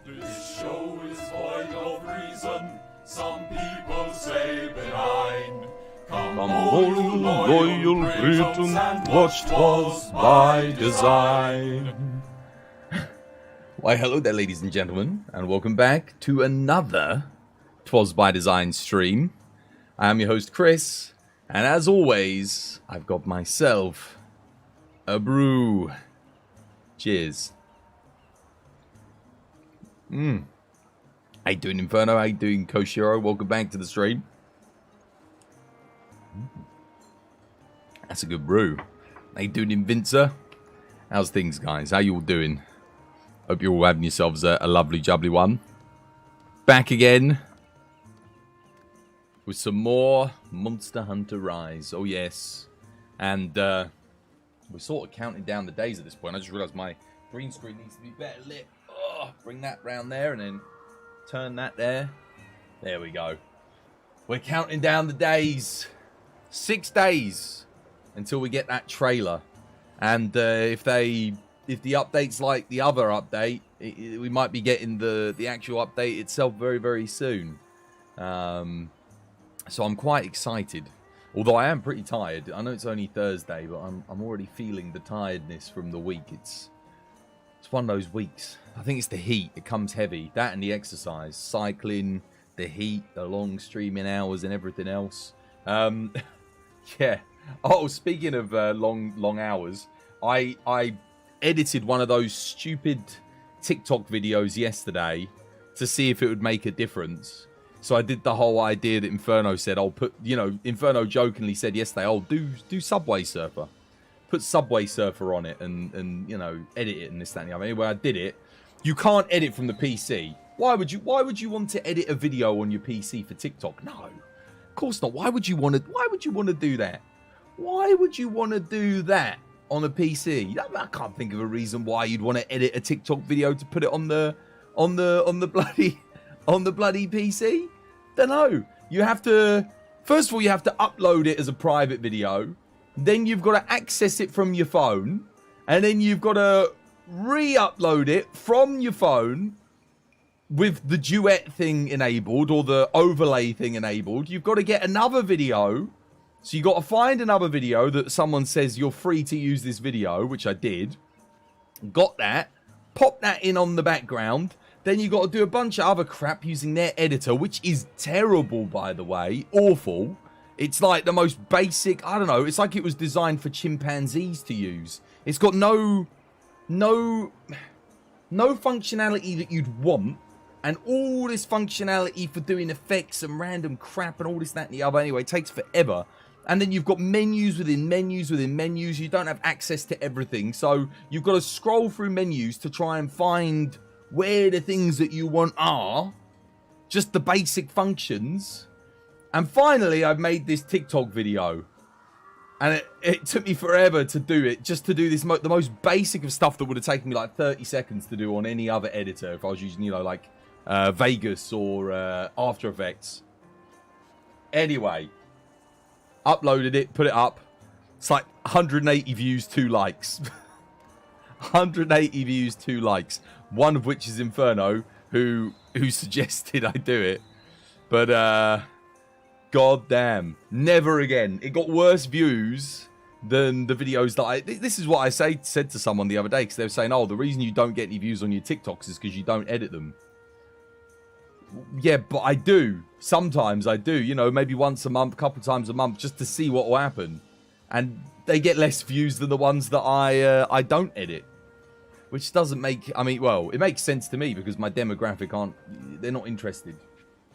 This show is void of reason, some people say benign. Come all you loyal Britons and watch 'Twas by Design. Why, hello there, ladies and gentlemen, and welcome back to another 'Twas by Design stream. I am your host, Chris, and as always, I've got myself a brew. Cheers. How you doing, Inferno? How you doing, Koshiro? Welcome back to the stream. That's a good brew. How you doing, Invincer? How's things, guys? How you all doing? Hope you're all having yourselves a lovely jubbly one. Back again with some more Monster Hunter Rise. Oh, yes. And we're sort of counting down the days at this point. I just realised my green screen needs to be better lit. Oh, bring that round there and then turn that there. There we go. We're counting down the days. 6 days until we get that trailer. And if the update's like the other update, we might be getting the actual update itself very, very soon. So I'm quite excited. Although I am pretty tired. I know it's only Thursday, but I'm already feeling the tiredness from the week. It's one of those weeks. I think it's the heat. It comes heavy. That and the exercise. Cycling, the heat, the long streaming hours and everything else. Yeah. Oh, speaking of long hours, I edited one of those stupid TikTok videos yesterday to see if it would make a difference. So I did the whole idea that Inferno said, I'll put, Inferno jokingly said yesterday, oh, do Subway Surfer. Put Subway Surfer on it and edit it and this, that, and the other. Anyway, I did it. You can't edit from the PC. Why would you want to edit a video on your PC for TikTok? No. Of course not. Why would you want to do that? Why would you want to do that on a PC? I can't think of a reason why you'd want to edit a TikTok video to put it on the bloody PC. Don't know. You have to, first of all, you have to upload it as a private video. Then you've got to access it from your phone. And then you've got to re-upload it from your phone with the duet thing enabled or the overlay thing enabled. You've got to get another video. So you've got to find another video that someone says you're free to use this video, which I did. Got that. Pop that in on the background. Then you got to do a bunch of other crap using their editor, which is terrible, by the way. Awful. It's like the most basic, I don't know, it's like it was designed for chimpanzees to use. It's got no functionality that you'd want, and all this functionality for doing effects and random crap and all this, that, and the other. Anyway, it takes forever. And then you've got menus within menus within menus. You don't have access to everything, so you've got to scroll through menus to try and find where the things that you want are. Just the basic functions. And finally, I've made this TikTok video. And it took me forever to do it. Just to do this, the most basic of stuff that would have taken me like 30 seconds to do on any other editor. If I was using, like Vegas or After Effects. Anyway. Uploaded it, put it up. It's like 180 views, 2 likes. 180 views, 2 likes. One of which is Inferno, who suggested I do it. But, god damn. Never again. It got worse views than the videos that this is what I said to someone the other day, because they were saying, oh, the reason you don't get any views on your TikToks is because you don't edit them. Yeah, but I do. Sometimes I do. Maybe once a month, a couple times a month, just to see what will happen. And they get less views than the ones that I don't edit. Which doesn't make, it makes sense to me because my demographic they're not interested.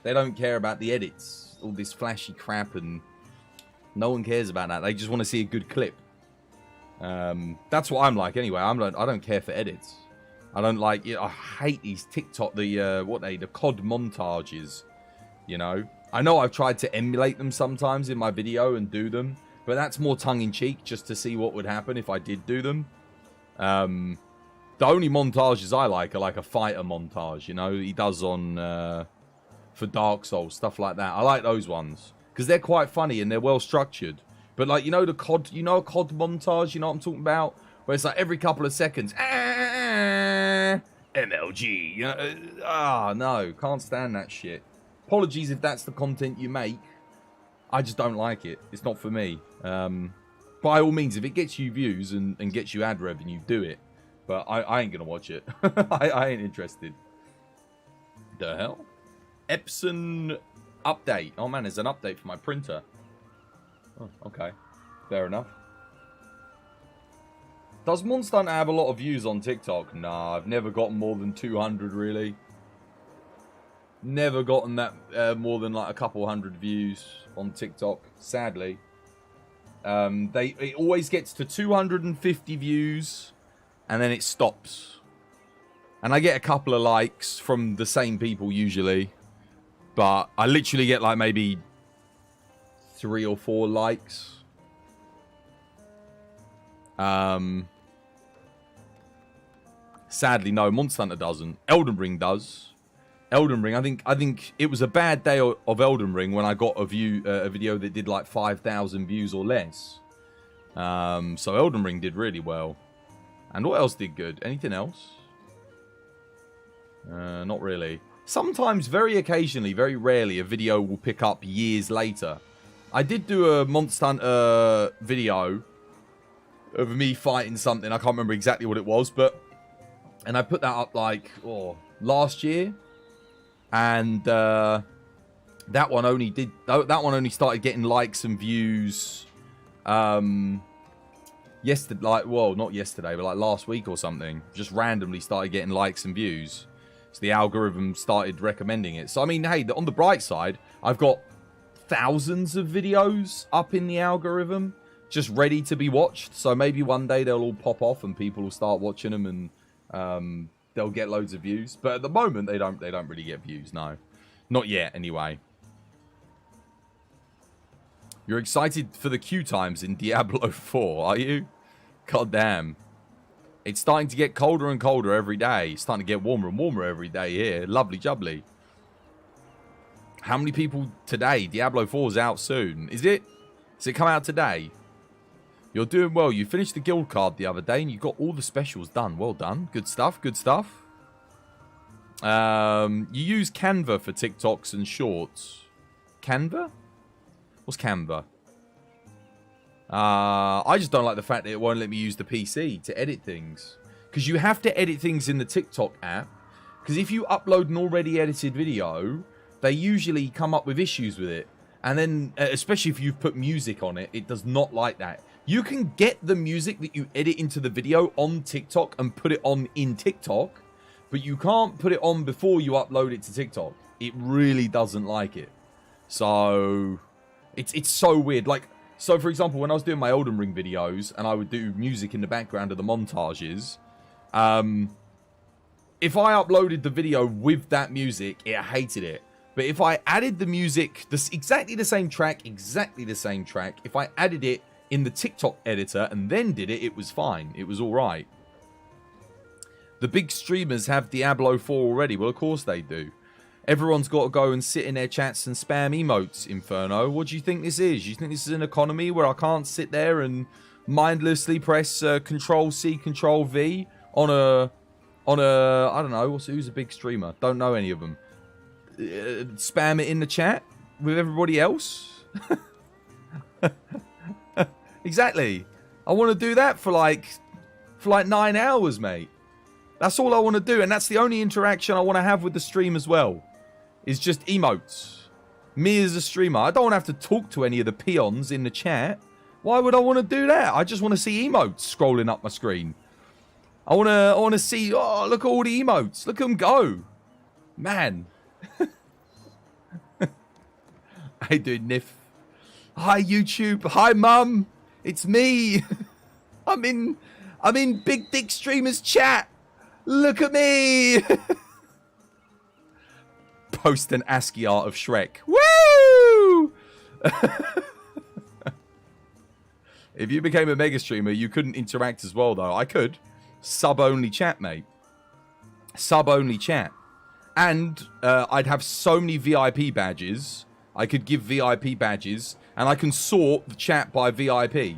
They don't care about the edits, all this flashy crap, and no one cares about that. They just want to see a good clip. That's what I'm like anyway. I don't care for edits. I don't like, I hate these TikTok, the COD montages, I know I've tried to emulate them sometimes in my video and do them, but that's more tongue-in-cheek just to see what would happen if I did do them. The only montages I like are like a fighter montage, he does on, for Dark Souls, stuff like that. I like those ones, because they're quite funny and they're well-structured. But like, the COD, a COD montage, you know what I'm talking about? Where it's like every couple of seconds, MLG. No, can't stand that shit. Apologies if that's the content you make. I just don't like it. It's not for me. By all means, if it gets you views and gets you ad revenue, do it. But I ain't gonna watch it. I ain't interested. The hell? Epson update. Oh man, there's an update for my printer. Oh, okay. Fair enough. Does Monster Hunter have a lot of views on TikTok? Nah, I've never gotten more than 200 really. Never gotten that more than like a couple hundred views on TikTok, sadly. It always gets to 250 views and then it stops. And I get a couple of likes from the same people usually. But I literally get like maybe 3 or 4 likes. Sadly, no, Monster Hunter doesn't. Elden Ring does. Elden Ring, I think it was a bad day of Elden Ring when I got a video that did like 5,000 views or less. So Elden Ring did really well. And what else did good? Anything else? Not really. Sometimes, very occasionally, very rarely, a video will pick up years later. I did do a Monster Hunter video of me fighting something. I can't remember exactly what it was, but... And I put that up like, last year. And that one only started getting likes and views yesterday, not yesterday, but like last week or something. Just randomly started getting likes and views. So the algorithm started recommending it. So I mean, hey, on the bright side, I've got thousands of videos up in the algorithm just ready to be watched. So maybe one day they'll all pop off and people will start watching them and they'll get loads of views. But at the moment, they don't really get views, no. Not yet, anyway. You're excited for the queue times in Diablo 4, are you? God damn. It's starting to get colder and colder every day. It's starting to get warmer and warmer every day here. Lovely jubbly. How many people today? Diablo 4 is out soon. Is it? Does it come out today? You're doing well. You finished the guild card the other day and you got all the specials done. Well done. Good stuff. Good stuff. You use Canva for TikToks and shorts. Canva? What's Canva? I just don't like the fact that it won't let me use the PC to edit things. Because you have to edit things in the TikTok app. Because if you upload an already edited video, they usually come up with issues with it. And then, especially if you've put music on it, it does not like that. You can get the music that you edit into the video on TikTok and put it on in TikTok. But you can't put it on before you upload it to TikTok. It really doesn't like it. So, it's so weird. Like, so for example, when I was doing my Elden Ring videos and I would do music in the background of the montages, if I uploaded the video with that music, it hated it. But if I added the music, exactly the same track, if I added it in the TikTok editor and then did it, it was fine. It was alright. The big streamers have Diablo 4 already. Well, of course they do. Everyone's got to go and sit in their chats and spam emotes, Inferno. What do you think this is? You think this is an economy where I can't sit there and mindlessly press Control-C, Control-V on a, I don't know, who's a big streamer? Don't know any of them. Spam it in the chat with everybody else? Exactly. I want to do that for like 9 hours, mate. That's all I want to do, and that's the only interaction I want to have with the stream as well. Is just emotes. Me as a streamer. I don't want to have to talk to any of the peons in the chat. Why would I want to do that? I just want to see emotes scrolling up my screen. I want to see, oh, look at all the emotes. Look at them go. Man. Hey, dude, Nif. Hi, YouTube. Hi, Mum. It's me. I'm in Big Dick Streamers chat. Look at me. Post an ASCII art of Shrek. Woo! If you became a mega streamer, you couldn't interact as well, though. I could. Sub-only chat, mate. Sub-only chat. And I'd have so many VIP badges. I could give VIP badges. And I can sort the chat by VIP.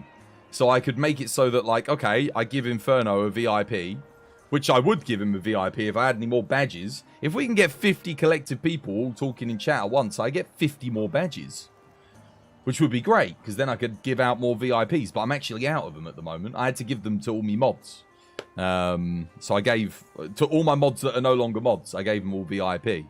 So I could make it so that, like, okay, I give Inferno a VIP. which I would give him a VIP if I had any more badges. If we can get 50 collective people all talking in chat at once, I get 50 more badges. Which would be great, because then I could give out more VIPs. But I'm actually out of them at the moment. I had to give them to all me mods. So I gave, to all my mods that are no longer mods, I gave them all VIP.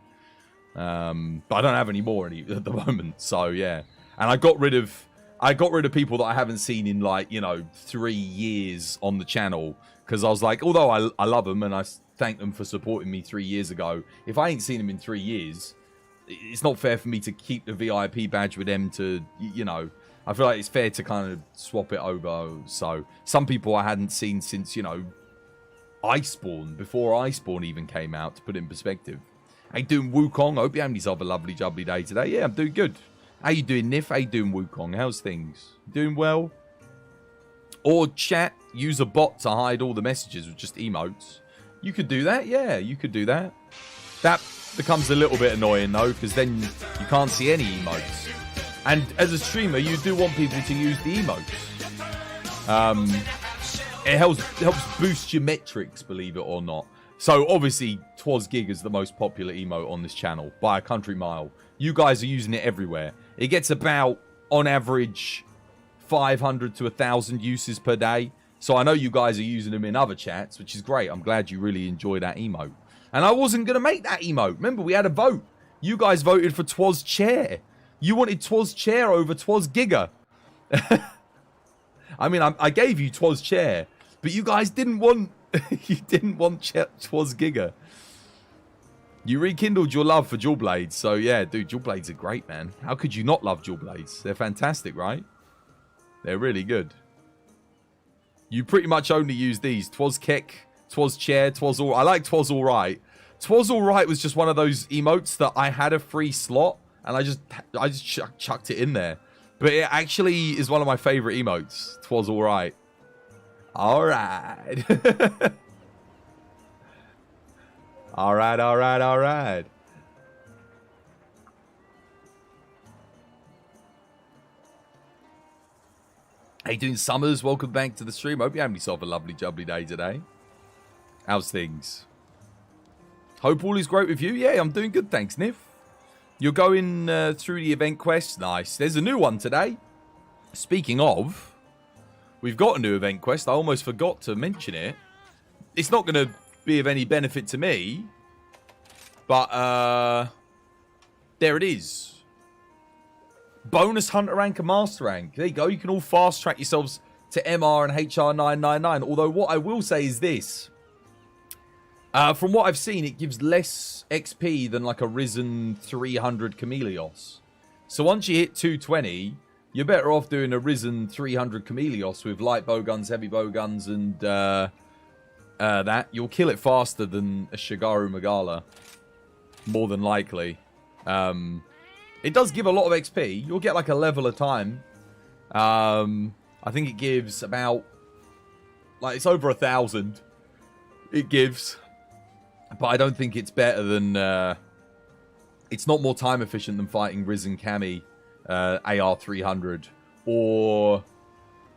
But I don't have any more at the moment. So, yeah. And I got rid of people that I haven't seen in, like, you know, 3 years on the channel. Because I was like, although I love them and I thank them for supporting me 3 years ago, if I ain't seen them in 3 years, it's not fair for me to keep the VIP badge with them to, you know, I feel like it's fair to kind of swap it over. So, some people I hadn't seen since, you know, Iceborne, before Iceborne even came out, to put it in perspective. How you doing, Wukong? I hope you're having yourself a lovely, jubbly day today. Yeah, I'm doing good. How you doing, Nif? How you doing, Wukong? How's things? Doing well? Or chat, use a bot to hide all the messages with just emotes. You could do that, yeah, you could do that. That becomes a little bit annoying though, because then you can't see any emotes. And as a streamer, you do want people to use the emotes. It helps boost your metrics, believe it or not. So obviously, Twas Gig is the most popular emote on this channel by a country mile. You guys are using it everywhere. It gets about, on average, 500 to 1,000 uses per day. So I know you guys are using them in other chats, which is great. I'm glad you really enjoy that emote. And I wasn't going to make that emote. Remember, we had a vote. You guys voted for Twas Chair. You wanted Twas Chair over Twas Giga. I mean, I gave you Twas Chair, but you guys didn't want you didn't want Twas Giga. You rekindled your love for dual blades. So yeah, dude, dual blades are great, man. How could you not love dual blades? They're fantastic, right? They're really good. You pretty much only use these. Twas Kick, Twas Chair, Twas All... I like Twas Alright. Twas Alright was just one of those emotes that I had a free slot, and I just chucked it in there. But it actually is one of my favourite emotes. Twas Alright. Alright. Alright, alright, alright. How you doing, Summers? Welcome back to the stream. Hope you're having yourself a lovely, jubbly day today. How's things? Hope all is great with you. Yeah, I'm doing good, thanks, Nif. You're going through the event quest. Nice. There's a new one today. Speaking of, we've got a new event quest. I almost forgot to mention it. It's not going to be of any benefit to me, but there it is. Bonus Hunter rank and Master rank. There you go. You can all fast track yourselves to MR and HR 999. Although what I will say is this. From what I've seen, it gives less XP than like a Risen 300 Chameleos. So once you hit 220, you're better off doing a Risen 300 Chameleos with light bow guns, heavy bow guns, and that. You'll kill it faster than a Shigaru Magala. More than likely. It does give a lot of XP. You'll get like a level a time. I think it gives about... like, it's over 1,000. It gives... but I don't think it's better than... it's not more time efficient than fighting Risen Kami AR 300 or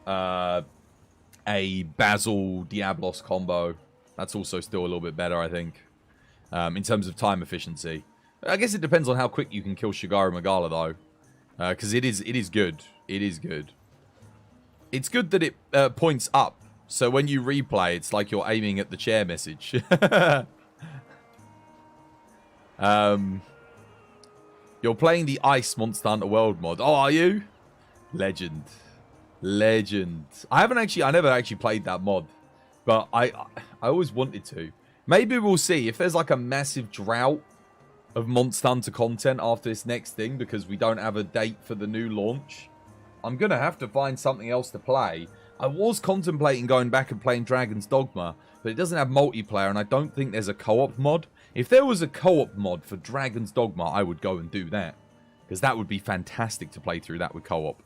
a Basil Diablos combo. That's also still a little bit better, I think, in terms of time efficiency. I guess it depends on how quick you can kill Shigaru Magala, though, because it is good. It is good. It's good that it points up, so when you replay, it's like you're aiming at the chair message. You're playing the Ice Monster Hunter World mod. Oh, are you? Legend. Legend. I never actually played that mod, but I always wanted to. Maybe we'll see if there's like a massive drought of Monster Hunter content after this next thing, because we don't have a date for the new launch. I'm gonna have to find something else to play. I was contemplating going back and playing Dragon's Dogma, but it doesn't have multiplayer, and I don't think there's a co-op mod. If there was a co-op mod for Dragon's Dogma, I would go and do that, because that would be fantastic to play through that with co-op.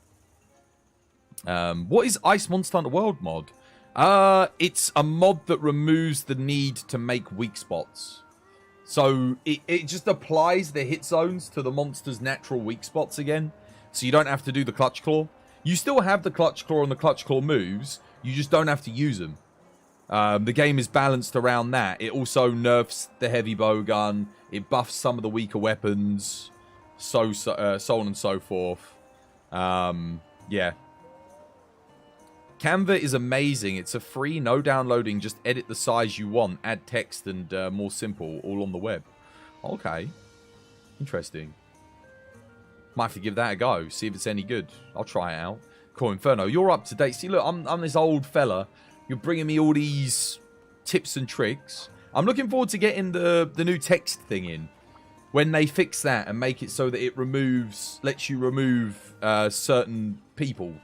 What is Ice Monster Hunter World mod? It's a mod that removes the need to make weak spots. So it just applies the hit zones to the monster's natural weak spots again. So you don't have to do the Clutch Claw. You still have the Clutch Claw and the Clutch Claw moves. You just don't have to use them. The game is balanced around that. It also nerfs the heavy bow gun. It buffs some of the weaker weapons. So on and so forth. Yeah. Canva is amazing. It's a free, no downloading, just edit the size you want, add text and more simple, all on the web. Okay. Interesting. Might have to give that a go, see if it's any good. I'll try it out. Cool, Inferno, you're up to date. See, look, I'm this old fella. You're bringing me all these tips and tricks. I'm looking forward to getting the new text thing in. When they fix that and make it so that it lets you remove certain people.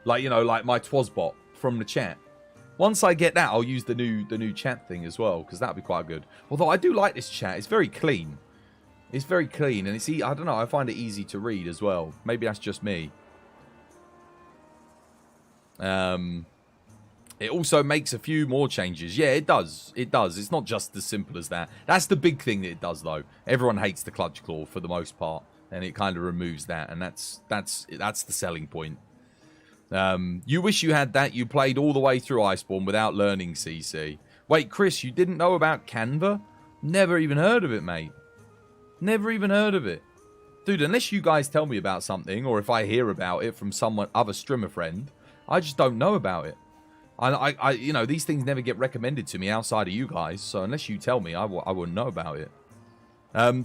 Like, you know, like my Twazbot from the chat. Once I get that, I'll use the new chat thing as well, because that'll be quite good. Although I do like this chat. It's very clean. It's very clean, and I don't know, I find it easy to read as well. Maybe that's just me. It also makes a few more changes. Yeah, it does. It does. It's not just as simple as that. That's the big thing that it does, though. Everyone hates the clutch claw for the most part, and it kind of removes that, and that's the selling point. You wish you had that. You played all the way through Iceborne without learning CC. Wait, Chris, you didn't know about Canva? Never even heard of it, mate. Never even heard of it. Dude, unless you guys tell me about something, or if I hear about it from other streamer friend, I just don't know about it. I you know, these things never get recommended to me outside of you guys, so unless you tell me, I wouldn't know about it.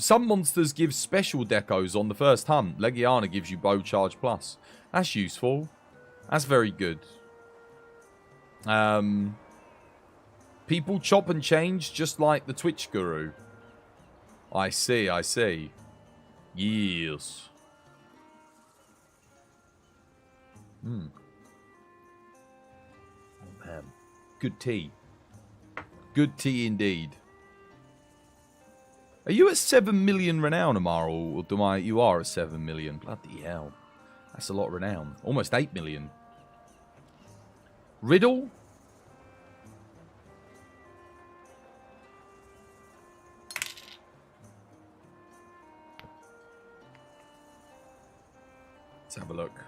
Some monsters give special decos on the first hunt. Legiana gives you bow charge plus. That's useful. That's very good. People chop and change just like the Twitch guru. I see, I see. Yes. Oh, man. Good tea. Good tea indeed. Are you at 7 million renown, Amaral? Or you are at 7 million? Bloody hell. That's a lot of renown. Almost 8 million. Riddle? Let's have a look.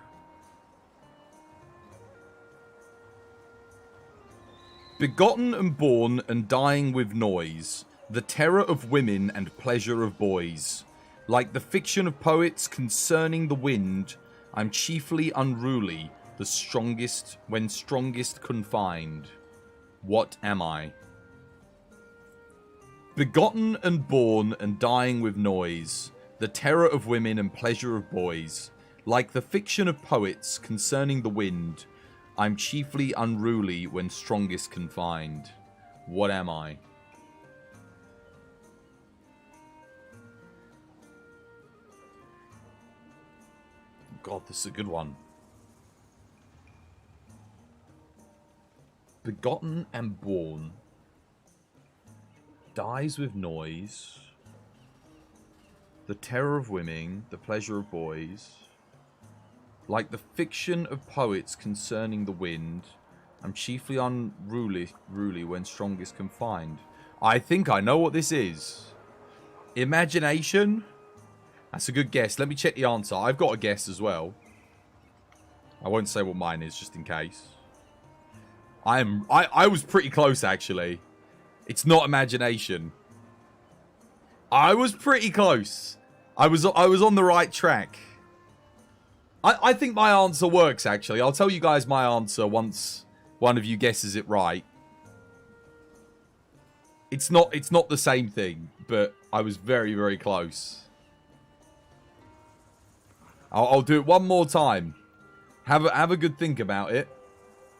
Begotten and born and dying with noise, the terror of women and pleasure of boys. Like the fiction of poets concerning the wind, I'm chiefly unruly, the strongest when strongest confined. What am I? Begotten and born and dying with noise, the terror of women and pleasure of boys. Like the fiction of poets concerning the wind, I'm chiefly unruly when strongest confined. What am I? God, this is a good one. Begotten and born. Dies with noise. The terror of women, the pleasure of boys. Like the fiction of poets concerning the wind, I'm chiefly unruly when strongest confined. I think I know what this is. Imagination? That's a good guess. Let me check the answer. I've got a guess as well. I won't say what mine is, just in case. I was pretty close, actually. It's not imagination. I was pretty close. I was on the right track. I think my answer works, actually. I'll tell you guys my answer once one of you guesses it right. It's not the same thing, but I was very, very close. I'll do it one more time. Have a good think about it.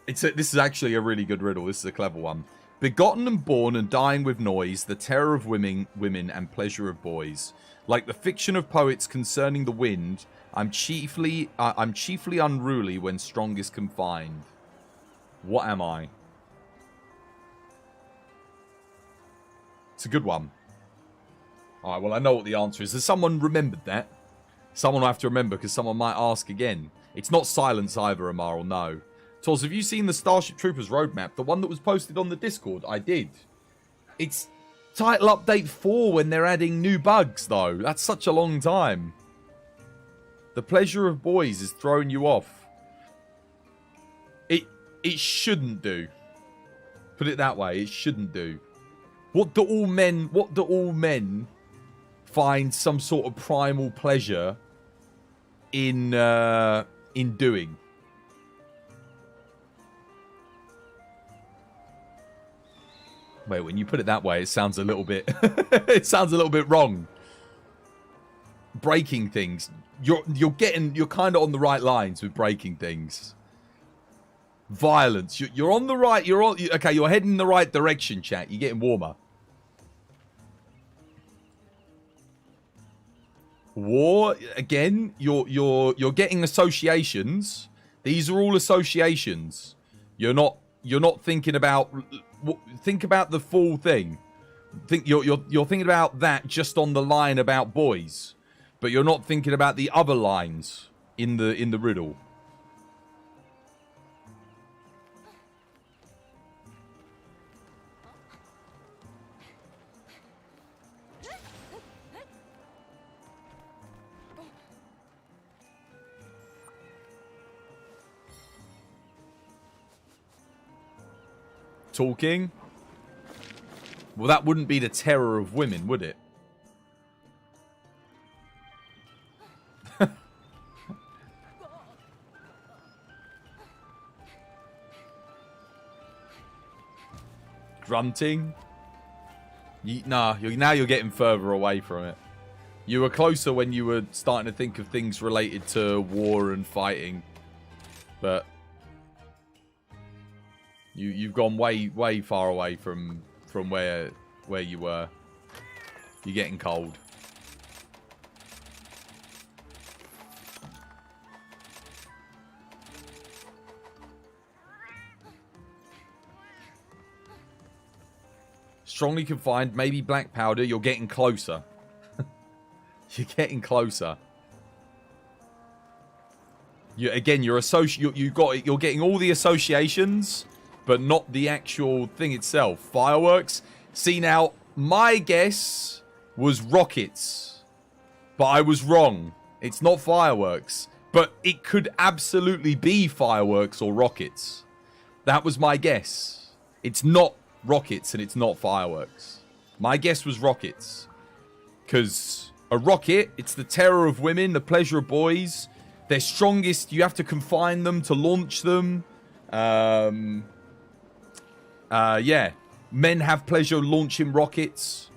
This is actually a really good riddle. This is a clever one. Begotten and born and dying with noise, the terror of women and pleasure of boys. Like the fiction of poets concerning the wind, I'm chiefly unruly when strongest confined. What am I? It's a good one. Alright, well, I know what the answer is. Has someone remembered that? Someone will have to remember, because someone might ask again. It's not silence either, Amaral, no. Tors, have you seen the Starship Troopers roadmap? The one that was posted on the Discord? I did. It's title update 4 when they're adding new bugs, though. That's such a long time. The pleasure of boys is throwing you off. It shouldn't do. Put it that way. It shouldn't do. What do all men find some sort of primal pleasure in doing? Wait, when you put it that way, it sounds a little bit it sounds a little bit wrong. Breaking things. You're kind of on the right lines with breaking things. Violence. You're on the right. Okay, you're heading in the right direction, chat. You're getting warmer. War again. You're getting associations. These are all associations. You're not thinking about. Think about the full thing. You're thinking about that just on the line about boys, but you're not thinking about the other lines in the riddle. Talking? Well, that wouldn't be the terror of women, would it? Grunting? Now you're getting further away from it. You were closer when you were starting to think of things related to war and fighting. But you've gone way far away from where you were. You're getting cold. Strongly confined, maybe black powder. You're getting closer. You're getting closer. You're getting all the associations, but not the actual thing itself. Fireworks. See, now, my guess was rockets. But I was wrong. It's not fireworks. But it could absolutely be fireworks or rockets. That was my guess. It's not rockets and it's not fireworks. My guess was rockets. Because a rocket, it's the terror of women, the pleasure of boys. They're strongest. You have to confine them to launch them. Yeah. Men have pleasure launching rockets.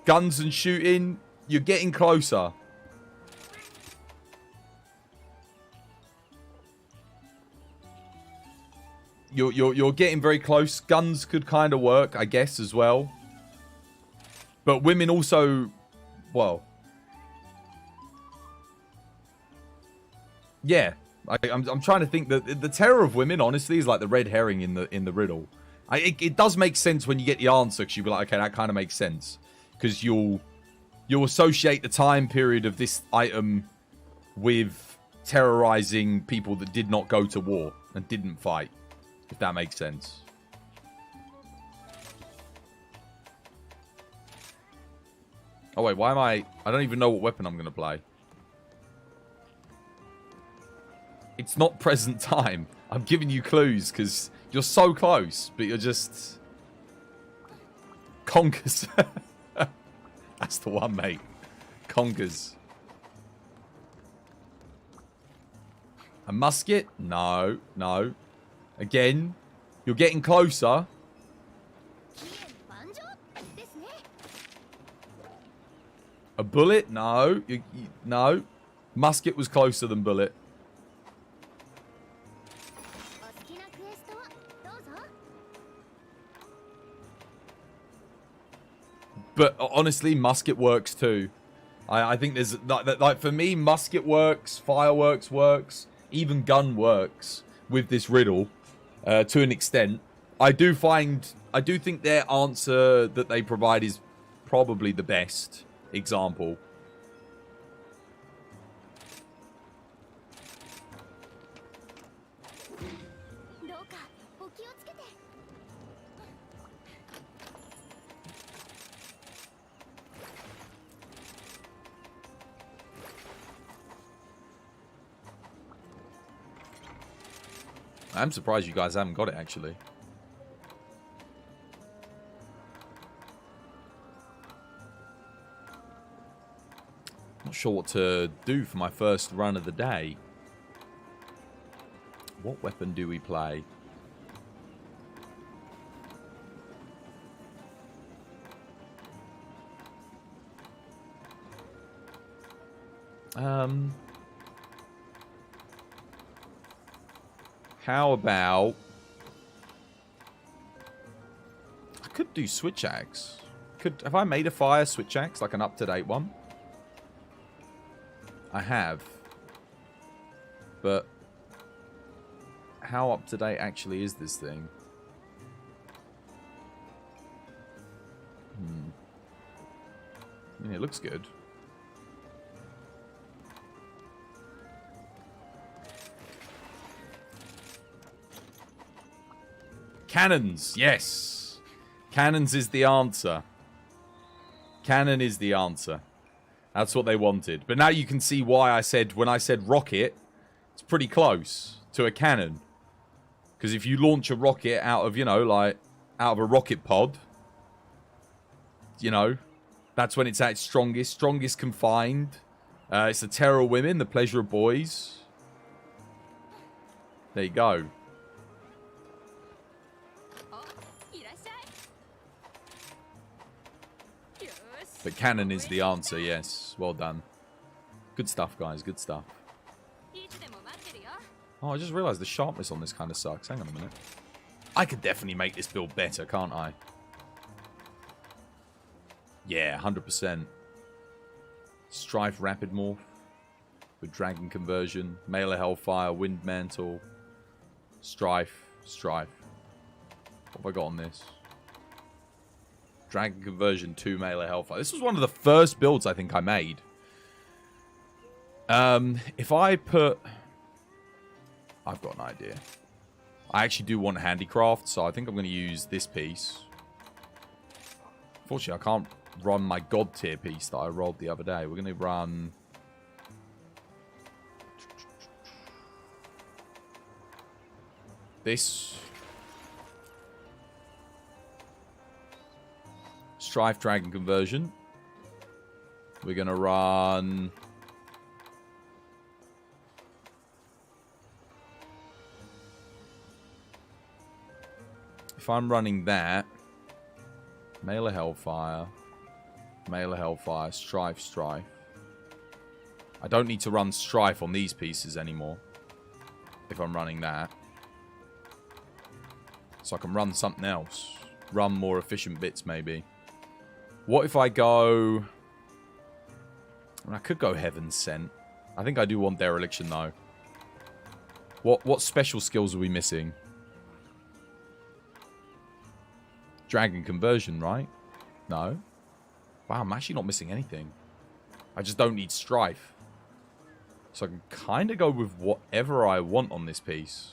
Guns and shooting. You're getting closer. You're getting very close. Guns could kind of work, I guess, as well. But women also, well, yeah. I'm trying to think that the terror of women, honestly, is like the red herring in the riddle. It does make sense when you get the answer, because you'll be like, okay, that kind of makes sense, because you'll associate the time period of this item with terrorizing people that did not go to war and didn't fight, if that makes sense. Oh wait, why am I don't even know what weapon I'm gonna play. It's not present time. I'm giving you clues because you're so close, but you're just conkers. That's the one, mate. Conkers. A musket? No, no. Again, you're getting closer. A bullet? No. No. Musket was closer than bullet. But honestly, musket works too. I think there's like for me, musket works, fireworks works, even gun works with this riddle to an extent. I do think their answer that they provide is probably the best example. I'm surprised you guys haven't got it, actually. Not sure what to do for my first run of the day. What weapon do we play? How about... I could do switch axe. Have I made a fire switch axe, like an up-to-date one? I have. But how up-to-date actually is this thing? I mean, it looks good. Cannons, yes. Cannons is the answer. Cannon is the answer. That's what they wanted. But now you can see why I said, when I said rocket, it's pretty close to a cannon. Because if you launch a rocket out of, you know, like, out of a rocket pod, you know, that's when it's at its strongest. Strongest confined. It's the terror of women, the pleasure of boys. There you go. But cannon is the answer, yes. Well done. Good stuff, guys. Good stuff. Oh, I just realised the sharpness on this kind of sucks. Hang on a minute. I could definitely make this build better, can't I? Yeah, 100%. Strife Rapid Morph. With Dragon Conversion. Mailer Hellfire. Wind Mantle. Strife. Strife. What have I got on this? Dragon Conversion 2 Mailer Hellfire. This was one of the first builds I think I made. If I put... I've got an idea. I actually do want handicraft, so I think I'm going to use this piece. Unfortunately, I can't run my god tier piece that I rolled the other day. We're going to run... this... Strife Dragon Conversion. We're going to run... if I'm running that... Mailer Hellfire. Mailer Hellfire. Strife, Strife. I don't need to run Strife on these pieces anymore. If I'm running that. So I can run something else. Run more efficient bits, maybe. What if I go... I mean, I could go Heaven's Sent. I think I do want Dereliction, though. What special skills are we missing? Dragon Conversion, right? No. Wow, I'm actually not missing anything. I just don't need Strife. So I can kind of go with whatever I want on this piece.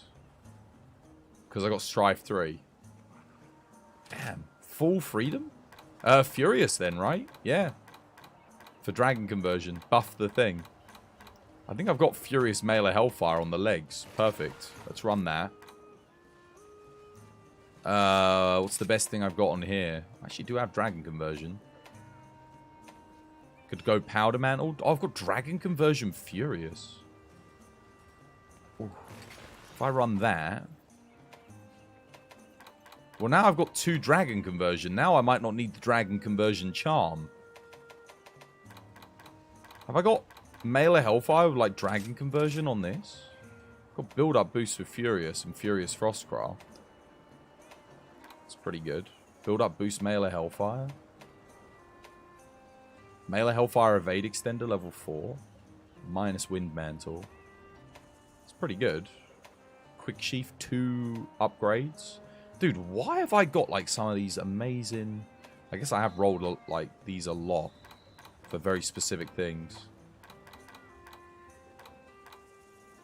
Because I got Strife 3. Damn. Full freedom? Furious then, right? Yeah. For Dragon Conversion. Buff the thing. I think I've got Furious Mailer Hellfire on the legs. Perfect. Let's run that. What's the best thing I've got on here? I actually do have Dragon Conversion. Could go Powder Mantle. Oh, I've got Dragon Conversion Furious. Ooh. If I run that... well, now I've got 2 Dragon Conversion. Now I might not need the Dragon Conversion Charm. Have I got Mailer Hellfire with, like, Dragon Conversion on this? I've got Build-Up Boost with Furious and Furious Frostcraft. That's pretty good. Build-Up Boost Mailer Hellfire. Mailer Hellfire Evade Extender level 4. Minus Wind Mantle. It's pretty good. Quick Sheath 2 upgrades. Dude, why have I got, like, some of these amazing... I guess I have rolled, like, these a lot. For very specific things.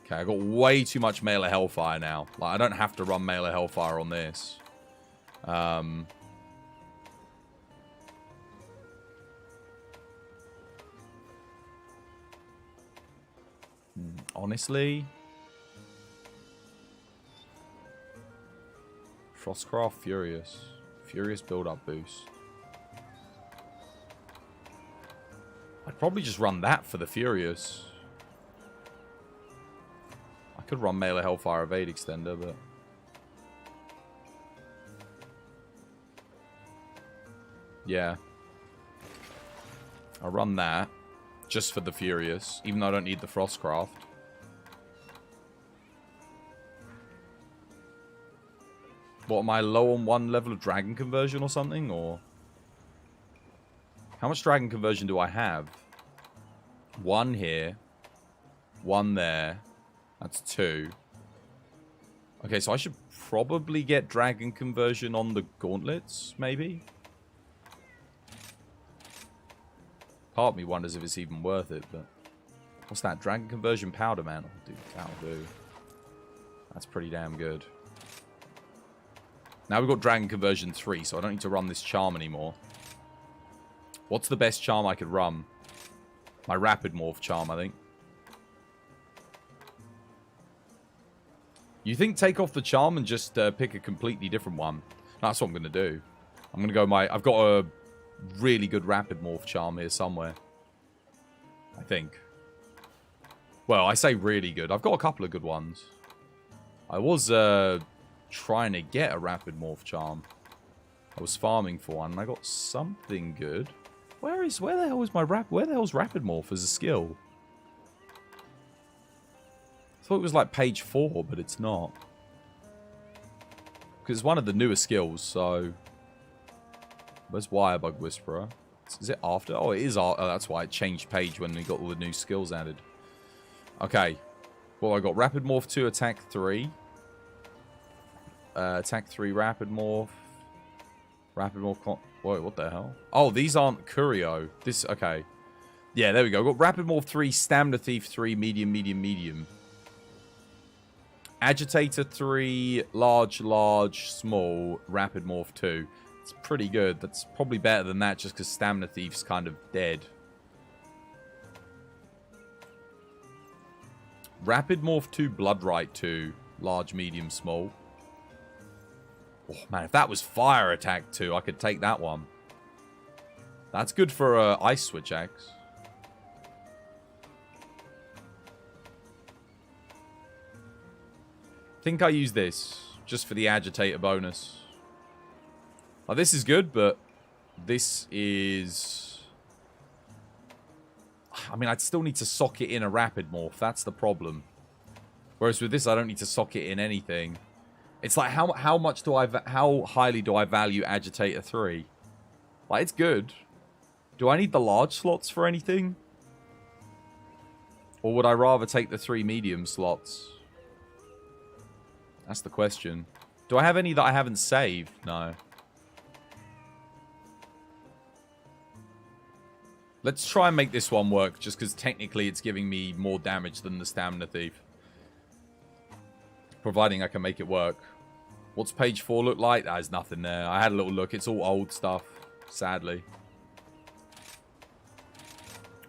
Okay, I got way too much Mailer Hellfire now. Like, I don't have to run Mailer Hellfire on this. Honestly... Frostcraft Furious. Furious build-up boost. I'd probably just run that for the Furious. I could run Melee Hellfire Evade Extender, but... yeah. I'll run that. Just for the Furious. Even though I don't need the Frostcraft. What, am I low on 1 level of Dragon Conversion or something? Or... how much Dragon Conversion do I have? 1 here. 1 there. That's 2. Okay, so I should probably get Dragon Conversion on the Gauntlets, maybe? Part of me wonders if it's even worth it, but... what's that? Dragon Conversion Powder Mantle? Dude, that'll do. That's pretty damn good. Now we've got Dragon Conversion 3, so I don't need to run this charm anymore. What's the best charm I could run? My Rapid Morph charm, I think. You think take off the charm and just pick a completely different one? That's what I'm going to do. I'm going to go my... I've got a really good Rapid Morph charm here somewhere. I think. Well, I say really good. I've got a couple of good ones. I was trying to get a Rapid Morph charm. I was farming for one and I got something good. Where the hell is my where the hell's Rapid Morph as a skill? I thought it was like page 4, but it's not. Because it's one of the newer skills, so... where's Wirebug Whisperer? Is it after? Oh, it is after. Oh, that's why it changed page when we got all the new skills added. Okay. Well, I got Rapid Morph 2, Attack 3. Attack 3, Rapid Morph. Rapid Morph... wait, what the hell? Oh, these aren't Curio. This... okay. Yeah, there we go. Got Rapid Morph 3, Stamina Thief 3, Medium, Medium, Medium. Agitator 3, Large, Large, Small, Rapid Morph 2. It's pretty good. That's probably better than that just because Stamina Thief's kind of dead. Rapid Morph 2, Bloodrite 2, Large, Medium, Small. Oh, man, if that was Fire Attack 2, I could take that one. That's good for Ice Switch Axe. I think I use this just for the Agitator bonus. Like, this is good, but this is... I mean, I'd still need to socket in a Rapid Morph. That's the problem. Whereas with this, I don't need to socket in anything. It's like, how highly do I value Agitator 3? Like, it's good. Do I need the large slots for anything? Or would I rather take the 3 medium slots? That's the question. Do I have any that I haven't saved? No. Let's try and make this one work, just because technically it's giving me more damage than the Stamina Thief. Providing I can make it work. What's page 4 look like? There's nothing there. I had a little look. It's all old stuff, sadly.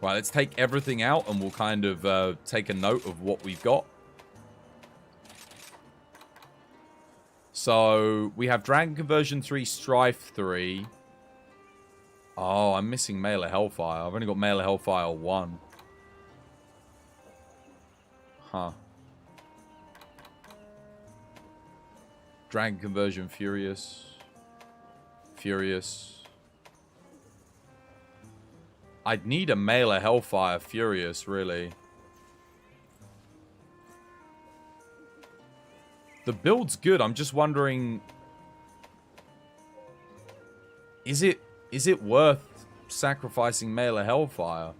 Right, let's take everything out and we'll kind of take a note of what we've got. So, we have Dragon Conversion 3, Strife 3. Oh, I'm missing Melee Hellfire. I've only got Melee Hellfire 1. Huh. Dragon Conversion Furious. Furious. I'd need a Melee Hellfire Furious, really. The build's good. I'm just wondering... Is it worth sacrificing Melee Hellfire?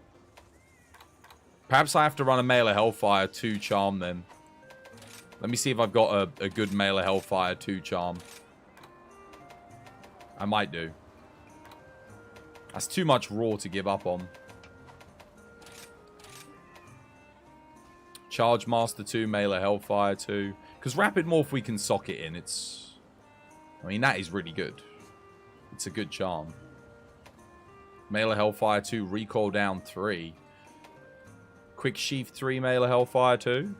Perhaps I have to run a Melee Hellfire 2 charm then. Let me see if I've got a good Melee Hellfire 2 charm. I might do. That's too much raw to give up on. Charge Master 2, Melee Hellfire 2. Because Rapid Morph we can socket in. It's... I mean, that is really good. It's a good charm. Melee Hellfire 2, Recoil Down 3. Quick Sheath 3, Melee Hellfire 2.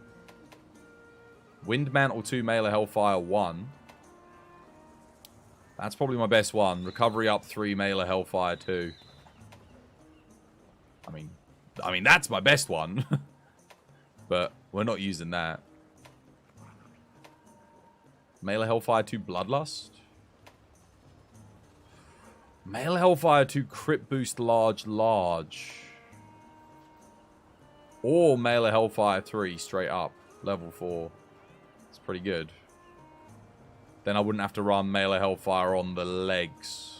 Wind Mantle 2, Melee Hellfire 1. That's probably my best one. Recovery Up 3, Melee Hellfire 2. I mean that's my best one. But we're not using that. Melee Hellfire 2 Bloodlust. Melee Hellfire 2 Crit Boost Large. Or Melee Hellfire 3 straight up. Level 4. It's pretty good. Then I wouldn't have to run Melee Hellfire on the legs.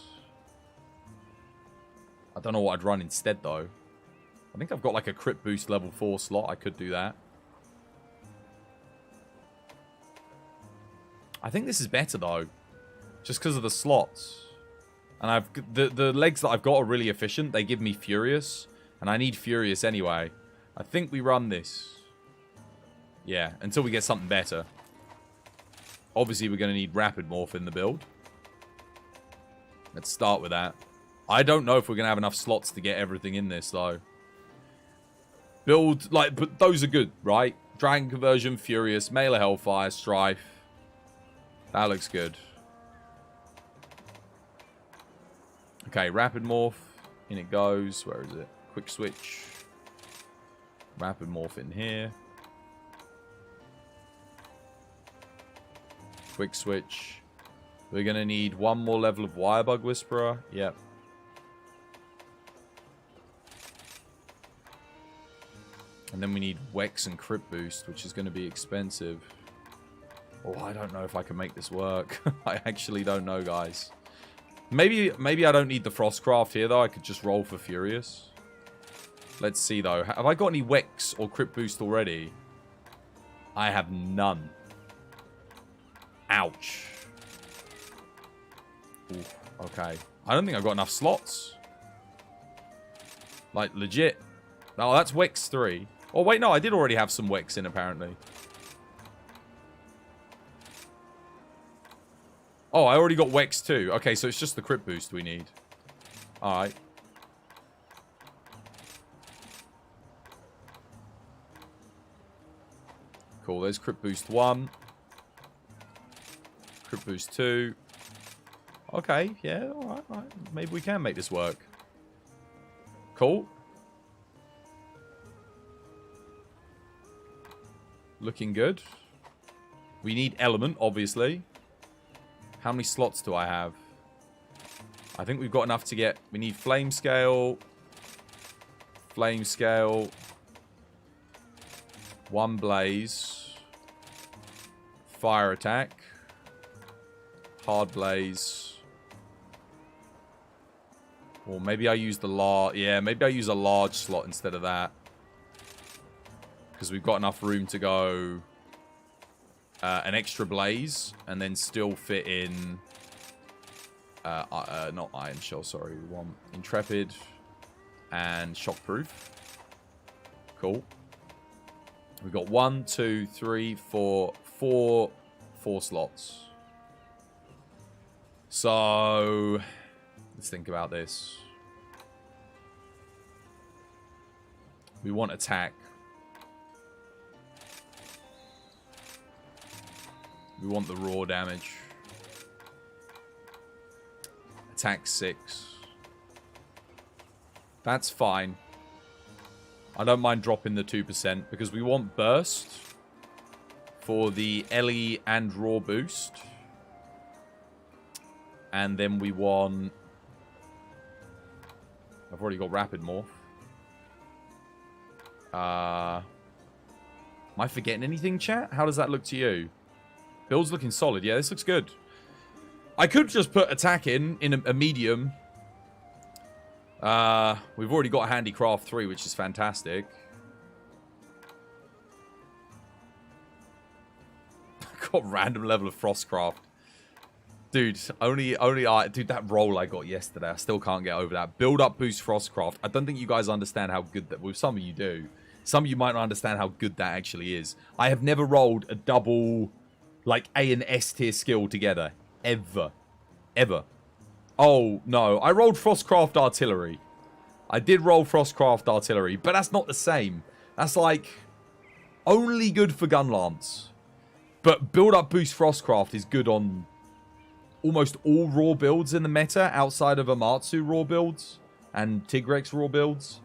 I don't know what I'd run instead though. I think I've got like a Crit Boost level 4 slot. I could do that. I think this is better though. Just because of the slots. And I've the legs that I've got are really efficient. They give me Furious. And I need Furious anyway. I think we run this. Yeah, until we get something better. Obviously, we're going to need Rapid Morph in the build. Let's start with that. I don't know if we're going to have enough slots to get everything in this, though. Build, like, but those are good, right? Dragon Conversion, Furious, Melee Hellfire, Strife. That looks good. Okay, Rapid Morph. In it goes. Where is it? Quick Switch. Rapid Morph in here. Quick Switch. We're going to need one more level of Wirebug Whisperer. Yep. And then we need Wex and Crit Boost, which is going to be expensive. Oh, I don't know if I can make this work. I actually don't know, guys. Maybe I don't need the Frostcraft here, though. I could just roll for Furious. Let's see, though. Have I got any Wex or Crit Boost already? I have none. Ouch. Ooh, okay. I don't think I've got enough slots. Like, legit. Oh, that's Wex 3. Oh, wait, no. I did already have some Wex in, apparently. Oh, I already got Wex 2. Okay, so it's just the Crit Boost we need. Alright. Cool, there's Crit Boost 1. Crit Boost 2. Okay, yeah, alright, alright. Maybe we can make this work. Cool. Looking good. We need Element, obviously. How many slots do I have? I think we've got enough to get... We need Flame Scale. Flame Scale. 1 Blaze. Fire Attack. Hard Blaze. Or maybe I use the large... Yeah, maybe I use a large slot instead of that. Because we've got enough room to go... an extra Blaze, and then still fit in... not Iron Shell, sorry. We want Intrepid and Shockproof. Cool. We've got 1, 2, 3, 4 slots. So, let's think about this. We want attack. We want the raw damage. Attack 6. That's fine. I don't mind dropping the 2% because we want burst for the Ellie and raw boost. And then we want... I've already got Rapid Morph. Am I forgetting anything, chat? How does that look to you? Build's looking solid. Yeah, this looks good. I could just put attack in a medium. We've already got Handicraft 3, which is fantastic. Got random level of Frostcraft. Dude, dude, that roll I got yesterday, I still can't get over that. Build up boost Frostcraft. I don't think you guys understand how good that... Well, some of you do. Some of you might not understand how good that actually is. I have never rolled a double... like A and S tier skill together. Ever. Ever. Oh, no. I rolled Frostcraft Artillery. I did roll Frostcraft Artillery, but that's not the same. That's like only good for Gunlance. But build up boost Frostcraft is good on almost all raw builds in the meta outside of Amatsu raw builds and Tigrex raw builds.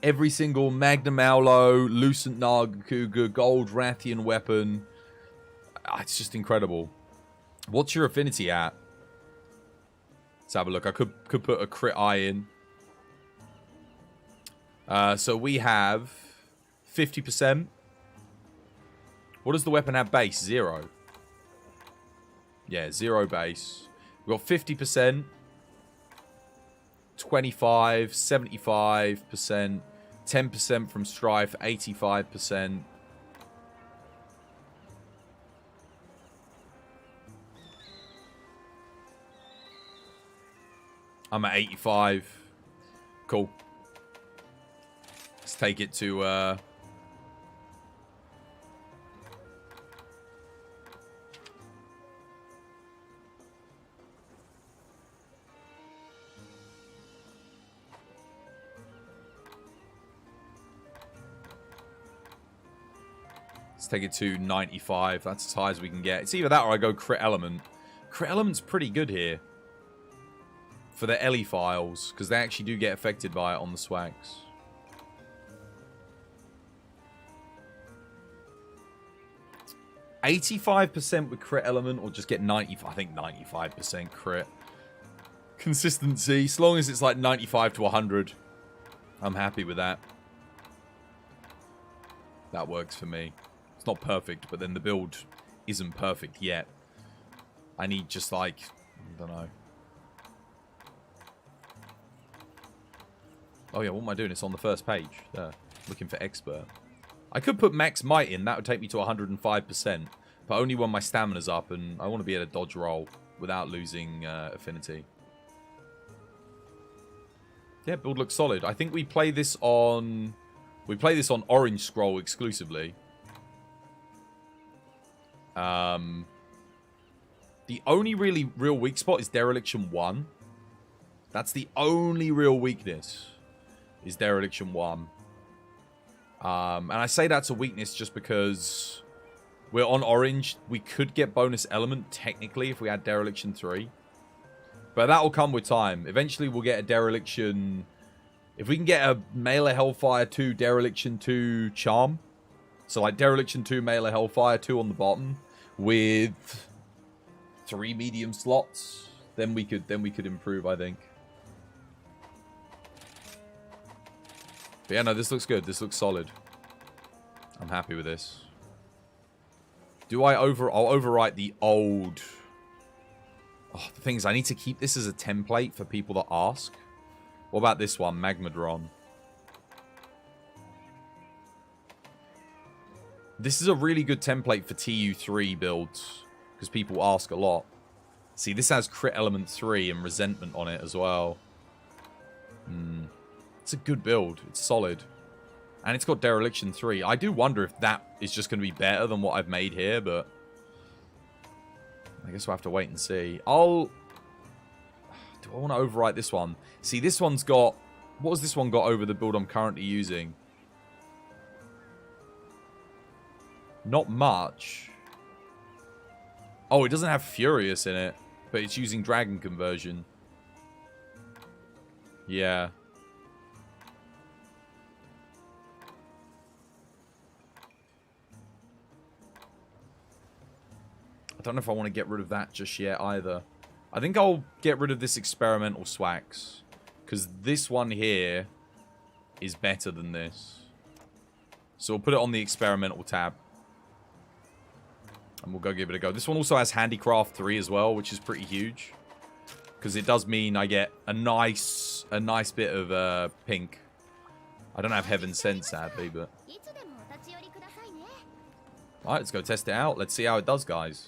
Every single Magnum Aulo, Lucent Nargacuga, Gold Rathian weapon. It's just incredible. What's your affinity at? Let's have a look. I could put a crit eye in. So we have 50%. What does the weapon have base? 0. Yeah, 0 base. We've got 50%, 25, 75%, 10% from Strife, 85%. I'm at 85. Cool. Let's take it to... Let's take it to 95. That's as high as we can get. It's either that or I go crit element. Crit element's pretty good here. For the Ellie files. Because they actually do get affected by it on the swags. %85% with crit element or just get 90. I think 95% crit. Consistency. As long as it's like 95 to 100. I'm happy with that. That works for me. It's not perfect, but then the build isn't perfect yet. I need just like, I don't know. Oh yeah, what am I doing? It's on the first page. There. Looking for expert. I could put max might in. That would take me to 105%. But only when my stamina's up and I want to be able to dodge roll without losing affinity. Yeah, build looks solid. I think we play this on... We play this on Orange Scroll exclusively. The only really real weak spot is Dereliction 1. That's the only real weakness. Is Dereliction 1. And I say that's a weakness just because we're on Orange. We could get bonus element technically if we had Dereliction 3. But that will come with time. Eventually we'll get a Dereliction... If we can get a Melee Hellfire 2, Dereliction 2 Charm. So like Dereliction 2, Melee Hellfire 2 on the bottom. With 3 medium slots. Then we could improve, I think. But yeah, no, this looks good. This looks solid. I'm happy with this. Do I I'll overwrite the old... Oh, the thing is, I need to keep this as a template for people that ask. What about this one? Magmadron. This is a really good template for TU3 builds. Because people ask a lot. See, this has crit element 3 and resentment on it as well. It's a good build. It's solid. And it's got Dereliction 3. I do wonder if that is just going to be better than what I've made here, but... I guess we'll have to wait and see. Do I want to overwrite this one? See, this one's got... What has this one got over the build I'm currently using? Not much. Oh, it doesn't have Furious in it. But it's using Dragon Conversion. Yeah. I don't know if I want to get rid of that just yet either. I think I'll get rid of this experimental swax. Because this one here is better than this. So we'll put it on the experimental tab. And we'll go give it a go. This one also has Handicraft 3 as well, which is pretty huge. Because it does mean I get a nice bit of pink. I don't have Heaven Sent, sadly, but... Alright, let's go test it out. Let's see how it does, guys.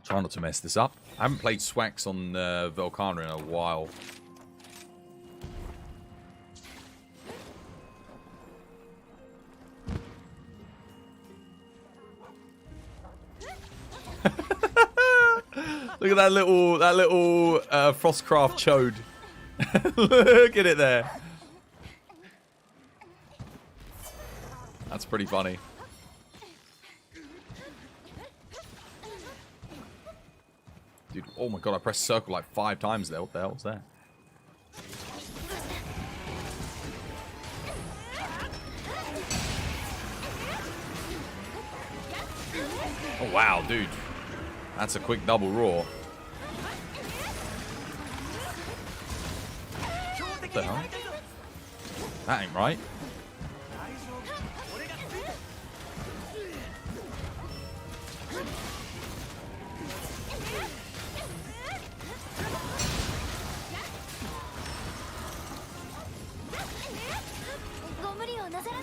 Try not to mess this up. I haven't played Swax on Volcana in a while. Look at that little Frostcraft chode. Look at it there. That's pretty funny. Dude, oh my god, I pressed circle like 5 times there. What the hell was that? Oh wow, dude. That's a quick double raw. What the hell? That ain't right.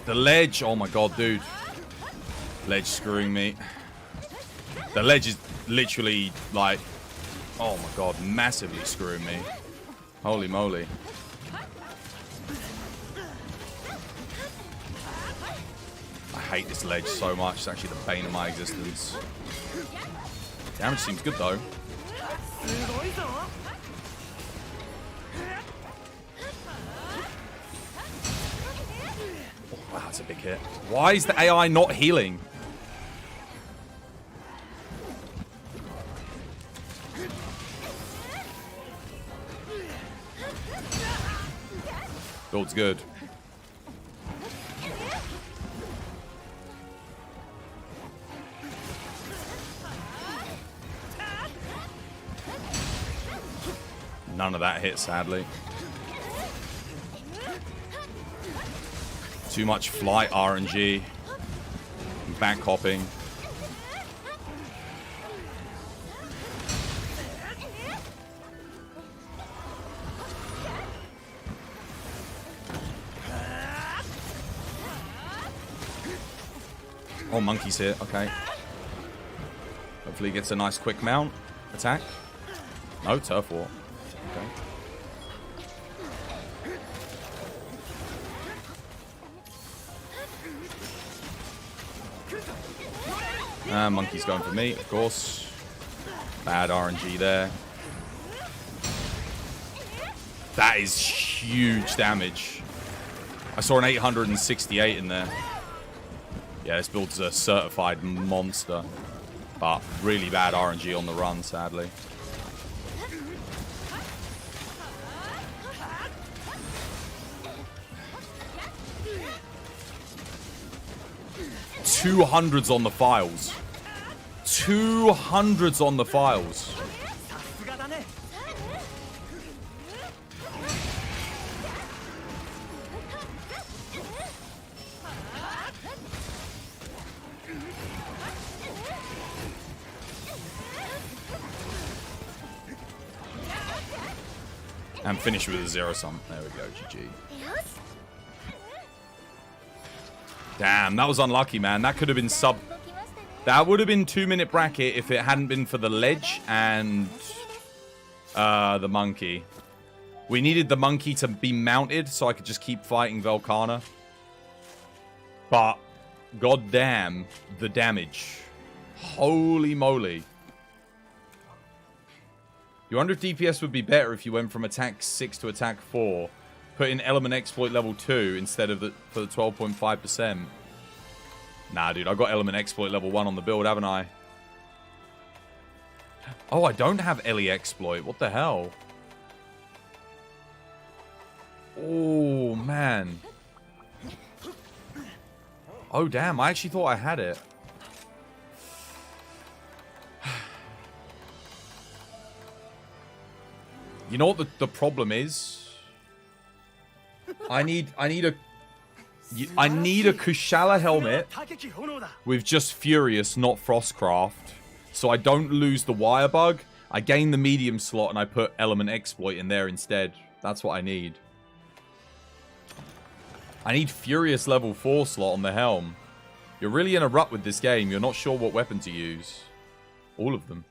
The ledge. Oh my god, dude. Ledge screwing me. The ledge is literally like, oh my god, massively screwing me. Holy moly. I hate this ledge so much. It's actually the bane of my existence. Damage seems good though. Oh, wow, that's a big hit. Why is the AI not healing? Build's good. None of that hit, sadly. Too much flight RNG. Back hopping. Oh, monkey's here. Okay. Hopefully he gets a nice quick mount. Attack. No, turf war. Okay. Monkey's going for me, of course. Bad RNG there. That is huge damage. I saw an 868 in there. Yeah, this build's a certified monster. But really bad RNG on the run, sadly. $200s on the files. $200s on the files. And finish with a 0-sum. There we go, GG. Damn, that was unlucky, man. That could have been sub... That would have been 2-minute bracket if it hadn't been for the ledge and the monkey. We needed the monkey to be mounted so I could just keep fighting Velkhana. But, goddamn, the damage. Holy moly. You wonder if DPS would be better if you went from attack 6 to attack 4. Put in element exploit level 2 instead of for the 12.5%. Nah, dude, I got element exploit level 1 on the build, haven't I? Oh, I don't have Ellie exploit. What the hell? Oh, man. Oh, damn. I actually thought I had it. You know what the problem is? I need a Kushala helmet with just Furious, not Frostcraft, so I don't lose the wire bug. I gain the medium slot and I put element exploit in there instead. That's what I need. I need Furious level 4 slot on the helm. You're really in a rut with this game. You're not sure what weapon to use. All of them.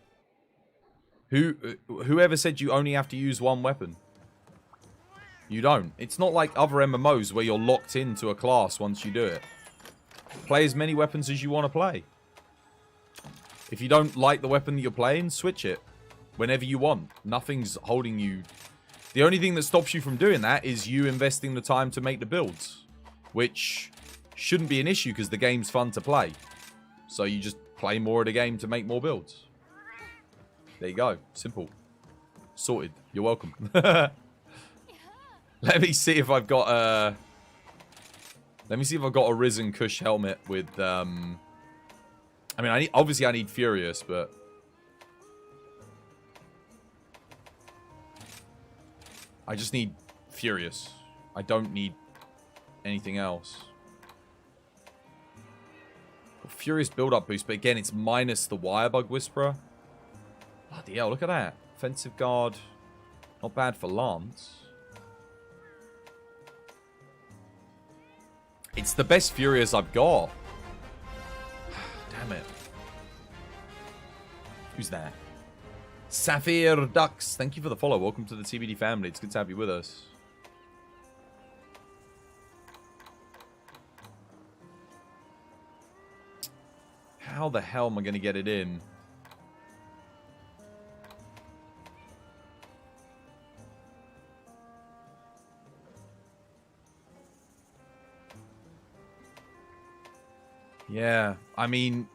Whoever said you only have to use one weapon? You don't. It's not like other MMOs where you're locked into a class once you do it. Play as many weapons as you want to play. If you don't like the weapon that you're playing, switch it. whenever you want. Nothing's holding you. The only thing that stops you from doing that is you investing the time to make the builds, which shouldn't be an issue because the game's fun to play. So you just play more of the game to make more builds. There you go. Simple. Sorted. You're welcome. Let me see if I've got a... Let me see if I've got a Risen Kush helmet with... I mean, obviously I need Furious, but... I just need Furious. I don't need anything else. Furious build-up boost, but again, it's minus the Wirebug Whisperer. Bloody hell, look at that. Offensive guard. Not bad for Lance. It's the best Furious I've got. Damn it. Who's that? Sapphire Ducks. Thank you for the follow. Welcome to the TBD family. It's good to have you with us. How the hell am I going to get it in? Yeah, I mean,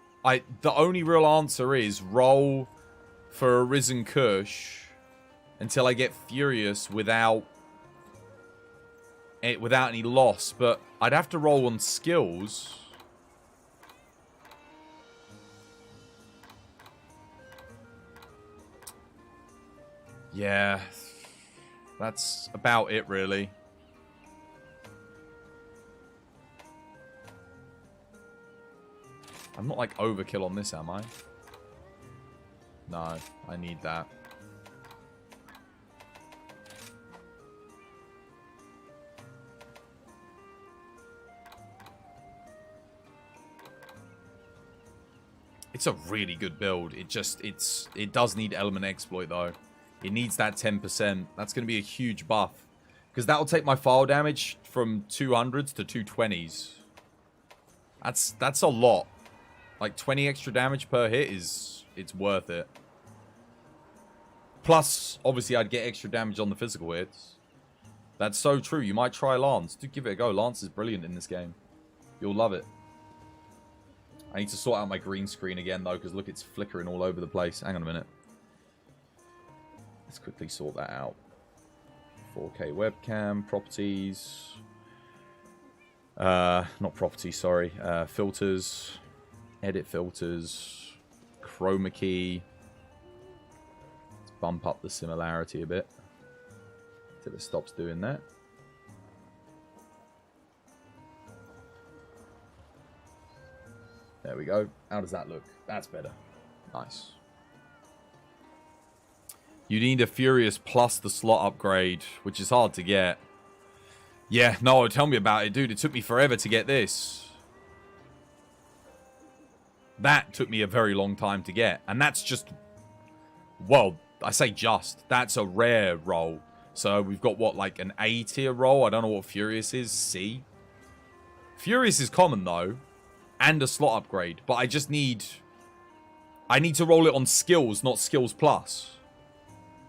the only real answer is roll for a Risen Kush until I get Furious without any loss, but I'd have to roll on skills. Yeah, that's about it, really. I'm not like overkill on this, am I? No, I need that. It's a really good build. It does need element exploit though. It needs that 10%. That's going to be a huge buff. Because that'll take my file damage from 200s to 220s. That's a lot. Like 20 extra damage per hit it's worth it. Plus, obviously I'd get extra damage on the physical hits. That's so true. You might try Lance. Do give it a go. Lance is brilliant in this game. You'll love it. I need to sort out my green screen again though, because look, it's flickering all over the place. Hang on a minute. Let's quickly sort that out. 4K webcam, properties. Not properties, sorry. Filters. Edit filters. Chroma key. Let's bump up the similarity a bit. Till it stops doing that. There we go. How does that look? That's better. Nice. You need a Furious plus the slot upgrade, which is hard to get. Yeah, no, tell me about it, dude. It took me forever to get this. That took me a very long time to get. And that's just... Well, I say just. That's a rare roll. So we've got, what, like an A tier roll? I don't know what Furious is. C? Furious is common, though. And a slot upgrade. But I just need... I need to roll it on skills, not skills plus.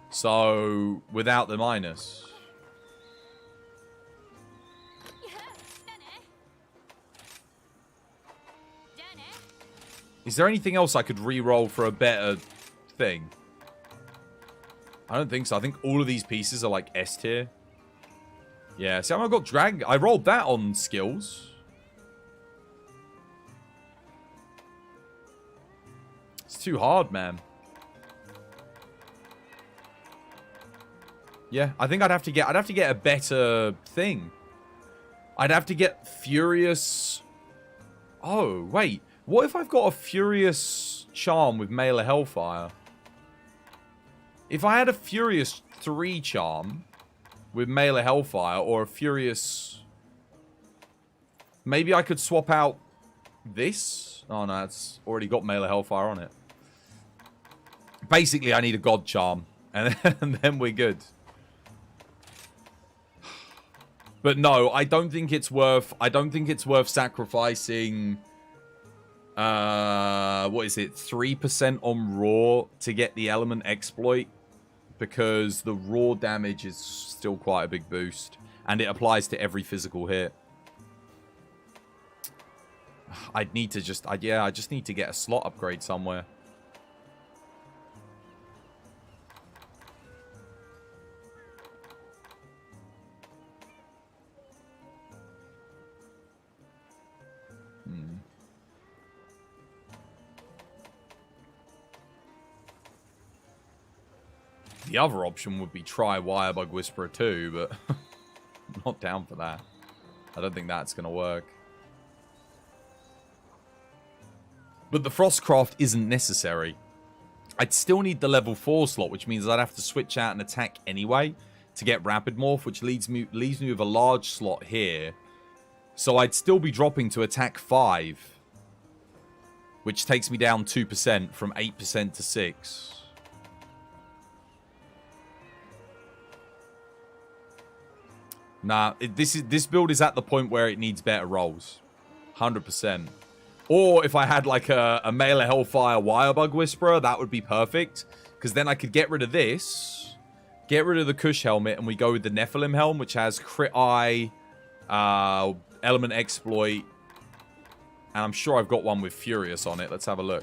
So, without the minus. Is there anything else I could re-roll for a better thing? I don't think so. I think all of these pieces are like S tier. Yeah, see, I've got Dragon. I rolled that on skills. It's too hard, man. Yeah, I think I'd have to get a better thing. I'd have to get Furious. Oh, wait. What if I've got a Furious charm with Mailer Hellfire? If I had a Furious 3 charm with Mailer Hellfire or a Furious... Maybe I could swap out this? Oh no, it's already got Mailer Hellfire on it. Basically, I need a God charm. And then we're good. But no, I don't think it's worth sacrificing what is it? 3% on raw to get the element exploit, because the raw damage is still quite a big boost, and it applies to every physical hit. I'd need to just, I just need to get a slot upgrade somewhere. The other option would be try Wirebug Whisperer too, but I'm not down for that. I don't think that's going to work. But the Frostcraft isn't necessary. I'd still need the level 4 slot, which means I'd have to switch out and attack anyway to get Rapid Morph, which leaves me with a large slot here. So I'd still be dropping to attack 5, which takes me down 2% from 8% to 6. Nah, this build is at the point where it needs better rolls. 100%. Or if I had like a Male Hellfire Wirebug Whisperer, that would be perfect. Because then I could get rid of this, get rid of the Kush Helmet, and we go with the Nephilim Helm, which has Crit Eye, Element Exploit, and I'm sure I've got one with Furious on it. Let's have a look.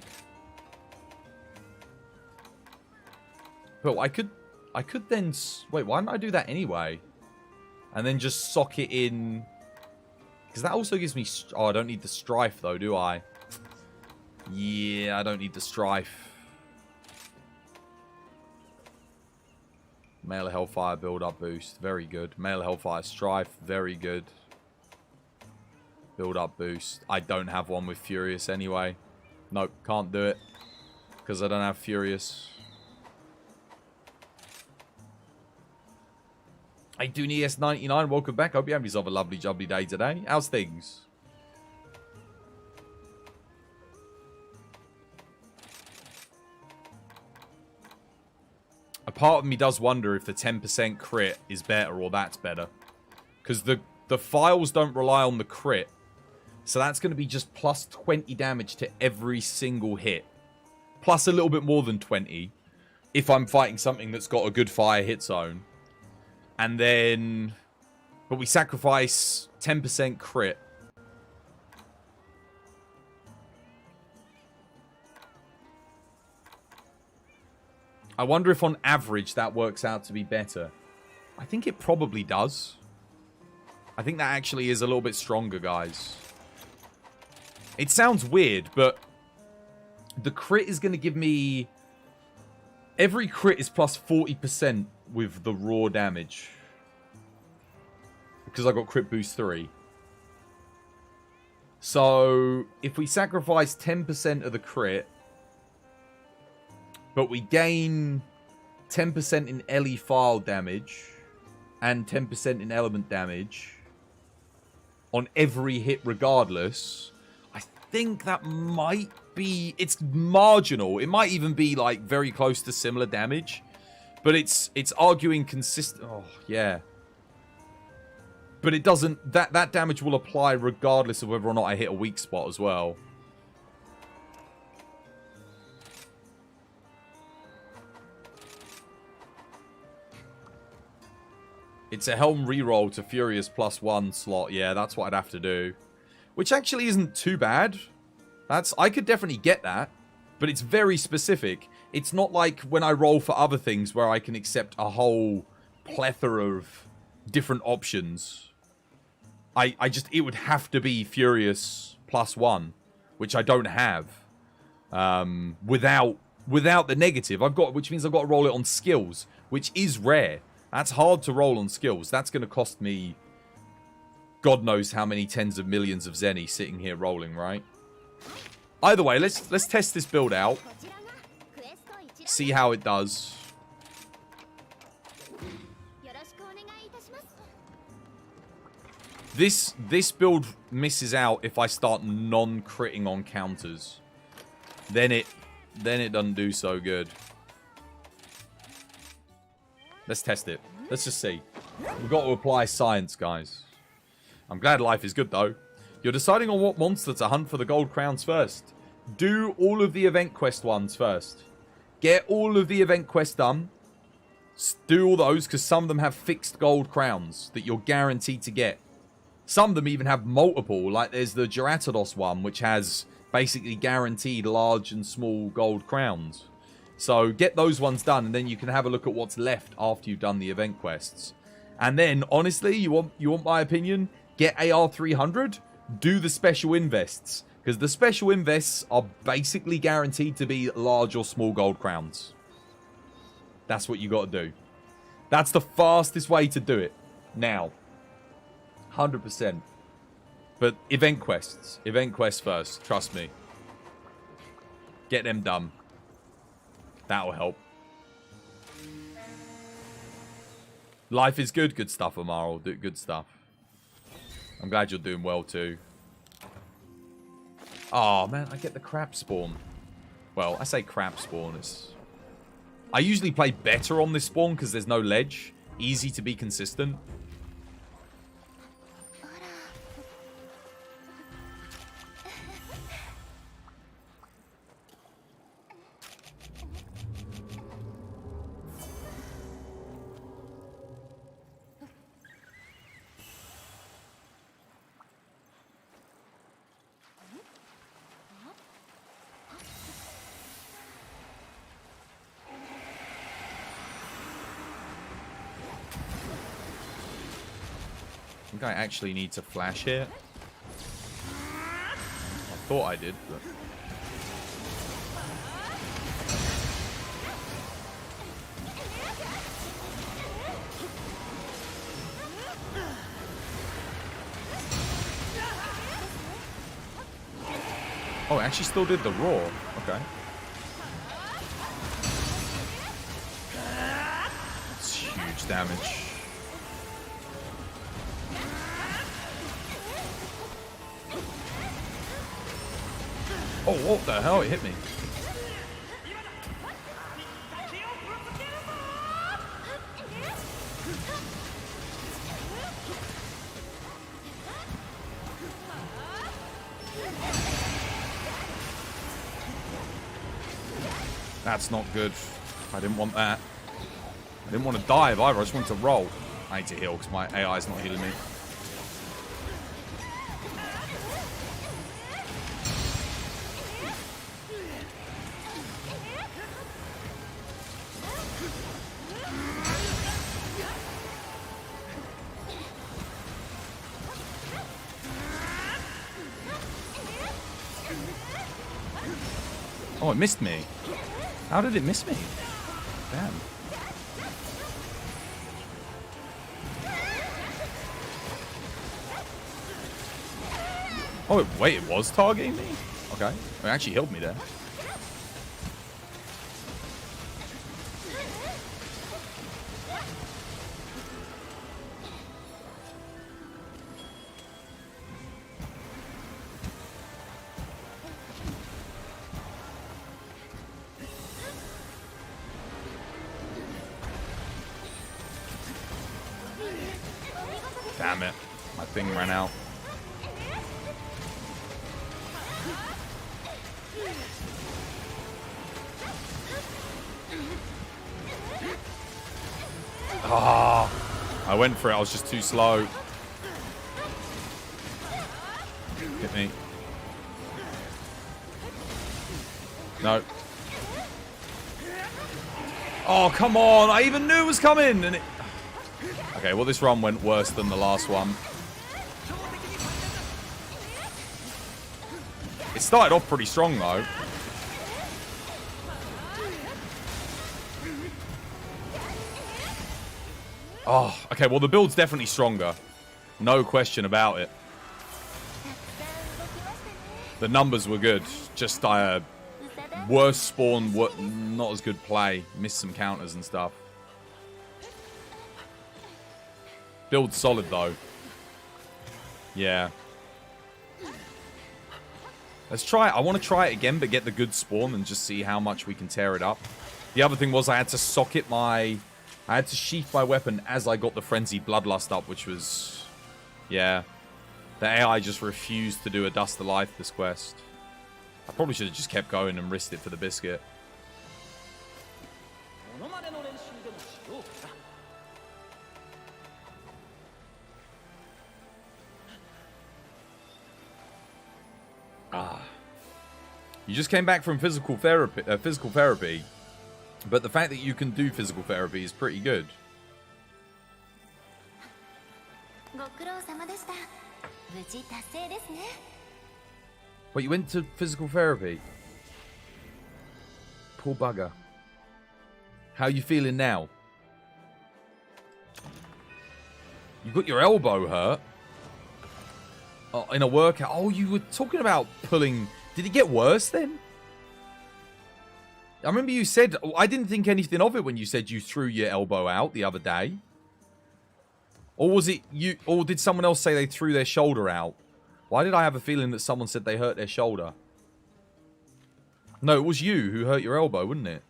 But I could then... Wait, why didn't I do that anyway? And then just sock it in... Because that also gives me... Oh, I don't need the Strife, though, do I? Yeah, I don't need the Strife. Male Hellfire build-up boost. Very good. Male Hellfire Strife. Very good. Build-up boost. I don't have one with Furious anyway. Nope, can't do it. Because I don't have Furious. Hey, Dooney S99, welcome back. Hope you have yourself a lovely, jubbly day today. How's things? A part of me does wonder if the 10% crit is better or that's better. Because the files don't rely on the crit. So that's going to be just plus 20 damage to every single hit. Plus a little bit more than 20. If I'm fighting something that's got a good fire hit zone. And then... But we sacrifice 10% crit. I wonder if on average that works out to be better. I think it probably does. I think that actually is a little bit stronger, guys. It sounds weird, but... The crit is going to give me... Every crit is plus 40% with the raw damage. Because I got crit boost 3. So, if we sacrifice 10% of the crit, but we gain 10% in LE file damage, and 10% in element damage, on every hit regardless, I think that might be... It's marginal. It might even be, like, very close to similar damage. But it's arguing consistent... Oh, yeah. But it doesn't... That damage will apply regardless of whether or not I hit a weak spot as well. It's a Helm reroll to Furious +1 slot. Yeah, that's what I'd have to do. Which actually isn't too bad. I could definitely get that. But it's very specific. It's not like when I roll for other things where I can accept a whole plethora of different options. It would have to be Furious +1, which I don't have. Without the negative. Which means I've got to roll it on skills, which is rare. That's hard to roll on skills. That's going to cost me God knows how many tens of millions of Zenny sitting here rolling, right? Either way, let's test this build out. See how it does. This build misses out if I start non-critting on counters. Then it doesn't do so good. Let's test it. Let's just see. We've got to apply science, guys. I'm glad life is good, though. You're deciding on what monster to hunt for the gold crowns first. do all of the event quest ones first. Get all of the event quests done. Do all those, because some of them have fixed gold crowns that you're guaranteed to get. Some of them even have multiple, like there's the Geratados one, which has basically guaranteed large and small gold crowns. So get those ones done, and then you can have a look at what's left after you've done the event quests. And then, honestly, you want my opinion? Get AR 300, do the special invests. Because the special invests are basically guaranteed to be large or small gold crowns. That's what you got to do. That's the fastest way to do it. Now. 100%. But event quests. Event quests first. Trust me. Get them done. That'll help. Life is good. Good stuff, Amaral. Good stuff. I'm glad you're doing well too. Oh, man. I get the crap spawn. Well, I say crap spawn. I usually play better on this spawn because there's no ledge. Easy to be consistent. I think I actually need to flash here. I thought I did, but... Oh, it actually still did the roar. Okay. That's huge damage. Oh, what the hell? It hit me. That's not good. I didn't want that. I didn't want to dive either. I just wanted to roll. I need to heal because my AI is not healing me. Oh, it missed me. How did it miss me? Damn. Oh, wait, it was targeting me? Okay. It actually healed me there. Damn it. My thing ran out. Ah, I went for it. I was just too slow. Hit me. No. Oh, come on. I even knew it was coming. And it... Okay, well, this run went worse than the last one. It started off pretty strong, though. Oh, okay, well, the build's definitely stronger. No question about it. The numbers were good. Just worse spawn, not as good play. Missed some counters and stuff. Build's solid, though. Yeah. Let's try it. I want to try it again, but get the good spawn and just see how much we can tear it up. The other thing was I had to socket my... I had to sheath my weapon as I got the Frenzied Bloodlust up, which was... Yeah. The AI just refused to do a Dust of Life this quest. I probably should have just kept going and risked it for the biscuit. You just came back from physical therapy, but the fact that you can do physical therapy is pretty good. Wait, you went to physical therapy? Poor bugger. How are you feeling now? You got your elbow hurt? Oh, in a workout? Oh, you were talking about pulling... Did it get worse then? I remember you said... I didn't think anything of it when you said you threw your elbow out the other day. Or was it you... Or did someone else say they threw their shoulder out? Why did I have a feeling that someone said they hurt their shoulder? No, it was you who hurt your elbow, wouldn't it?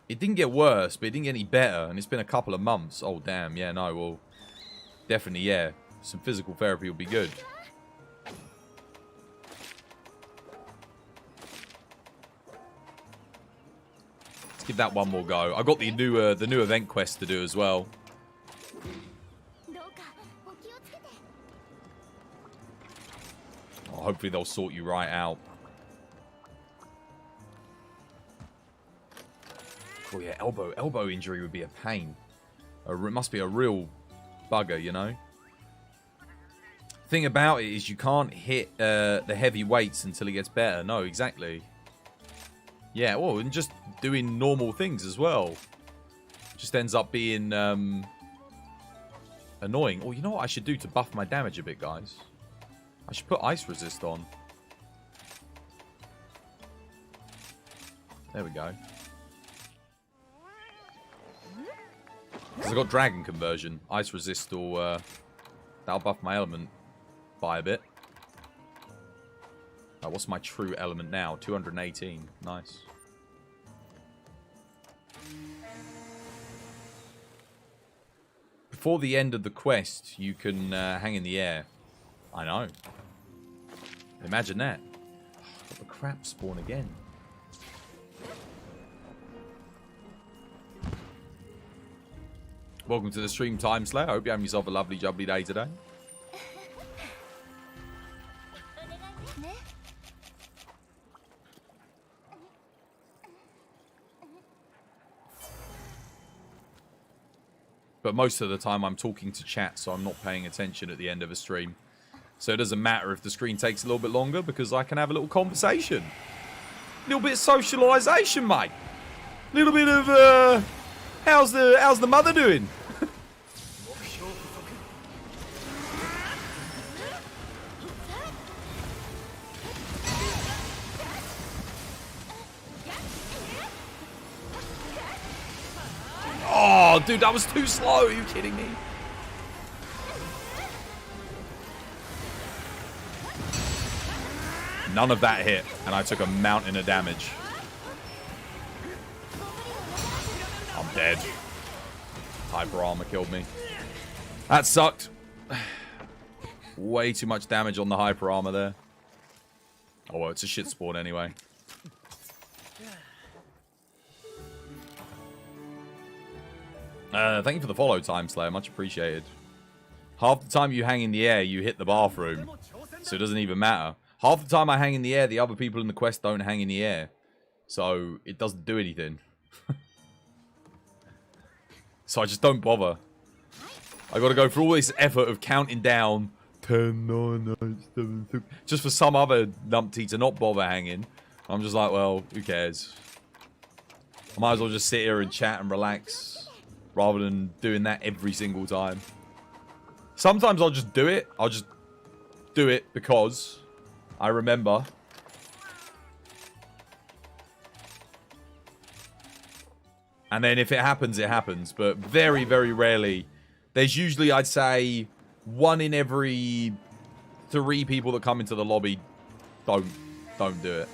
It didn't get worse, but it didn't get any better. And it's been a couple of months. Oh, damn. Yeah, no, well... Definitely, yeah. Some physical therapy will be good. Let's give that one more go. I got the new event quest to do as well. Oh, hopefully they'll sort you right out. Oh yeah, elbow injury would be a pain. It must be a real bugger, you know. Thing about it is you can't hit the heavy weights until it gets better. No, exactly. Yeah, well, and just doing normal things as well just ends up being annoying. Oh, you know what I should do to buff my damage a bit, guys? I should put ice resist on. There we go. Because I got dragon conversion. Ice resist will that'll buff my element by a bit. What's my true element now? 218. Nice. Before the end of the quest, you can hang in the air. I know. Imagine that. Got the crap spawn again. Welcome to the stream, Time Slayer. I hope you're having yourself a lovely, jubbly day today. But most of the time I'm talking to chat, so I'm not paying attention at the end of a stream. So it doesn't matter if the screen takes a little bit longer because I can have a little conversation. A little bit of socialisation, mate. A little bit of, how's the mother doing? Oh, dude, that was too slow. Are you kidding me? None of that hit, and I took a mountain of damage. I'm dead. Hyper armor killed me. That sucked. Way too much damage on the hyper armor there. Oh, well, it's a shit spawn anyway. Thank you for the follow, Time Slayer. Much appreciated. Half the time you hang in the air, you hit the bathroom. So it doesn't even matter. Half the time I hang in the air, the other people in the quest don't hang in the air. So it doesn't do anything. So I just don't bother. I gotta go through all this effort of counting down 10, 9, 8, 7, 6, just for some other numpty to not bother hanging. I'm just like, well, who cares? I might as well just sit here and chat and relax rather than doing that every single time. Sometimes I'll just do it. I'll just do it because I remember. And then if it happens, it happens. But very, very rarely. There's usually, I'd say, 1 in every 3 people that come into the lobby don't do it.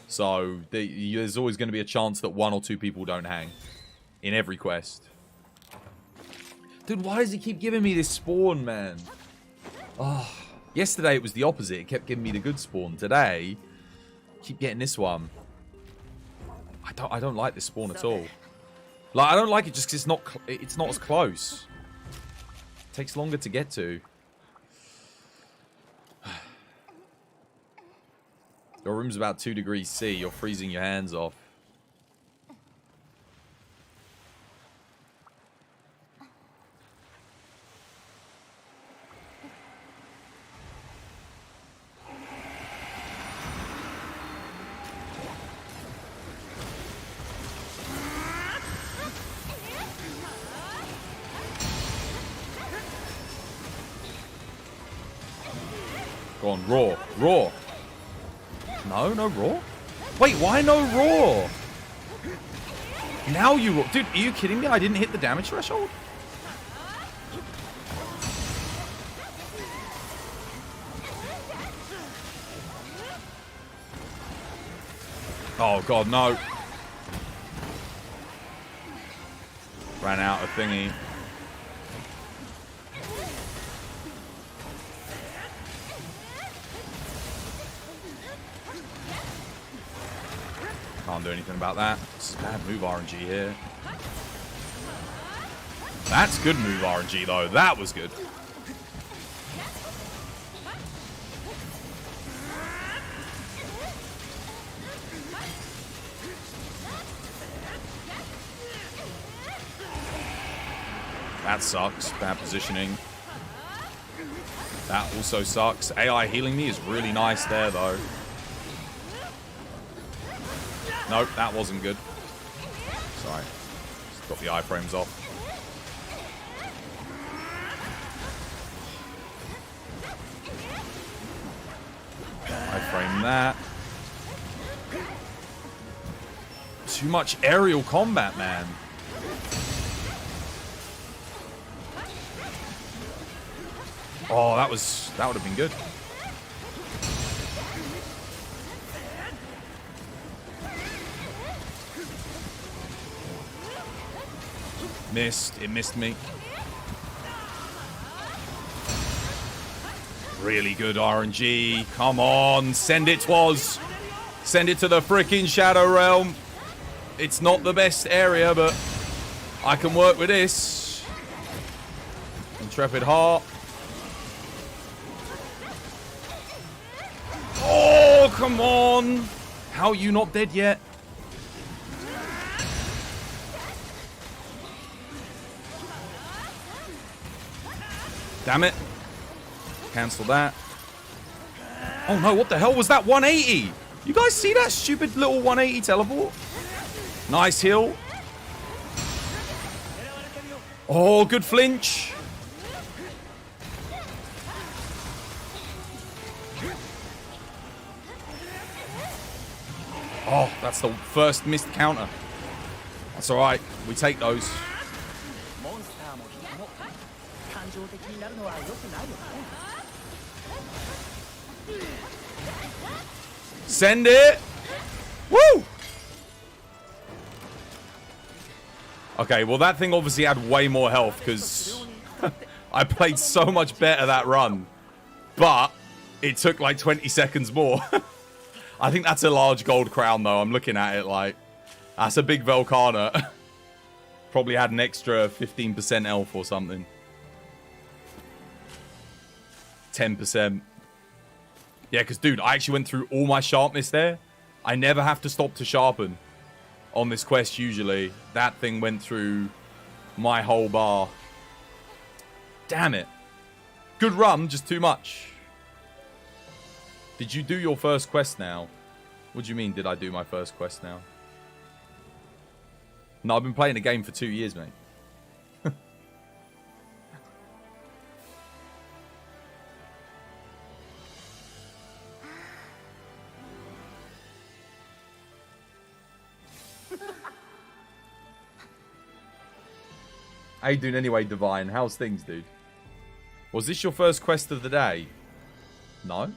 So there's always going to be a chance that 1 or 2 people don't hang in every quest. Dude, why does he keep giving me this spawn, man? Oh, Yesterday it was the opposite. It kept giving me the good spawn. Today, keep getting this one. I don't like this spawn at all. Like, I don't like it just because it's not as close. It takes longer to get to. Your room's about 2 degrees C. You're freezing your hands off. Go on, raw. Raw. No, no raw? Wait, why no raw? Now you raw. Dude, are you kidding me? I didn't hit the damage threshold? Oh, God, no. Ran out of thingy. Can't do anything about that. It's bad move RNG here. That's good move RNG, though. That was good. That sucks. Bad positioning. That also sucks. AI healing me is really nice there, though. Nope, that wasn't good. Sorry. Just got the iframes off. Iframe that. Too much aerial combat, man. Oh, that would have been good. Missed. It missed me. Really good RNG. Come on. Send it, Twas. Send it to the freaking Shadow Realm. It's not the best area, but I can work with this. Intrepid Heart. Oh, come on. How are you not dead yet? Damn it. Cancel that. Oh no, what the hell was that 180? You guys see that stupid little 180 teleport? Nice heal. Oh, good flinch. Oh, that's the first missed counter. That's alright. We take those. Send it. Woo! Okay, well that thing obviously had way more health because I played so much better that run. But it took like 20 seconds more. I think that's a large gold crown though. I'm looking at it like that's a big Velkhana. Probably had an extra 15% elf or something. 10%. Yeah, because, dude, I actually went through all my sharpness there. I never have to stop to sharpen on this quest, usually. That thing went through my whole bar. Damn it. Good run, just too much. Did you do your first quest now? What do you mean, did I do my first quest now? No, I've been playing the game for 2 years, mate. How you doing anyway, Divine? How's things, dude? Was this your first quest of the day? No?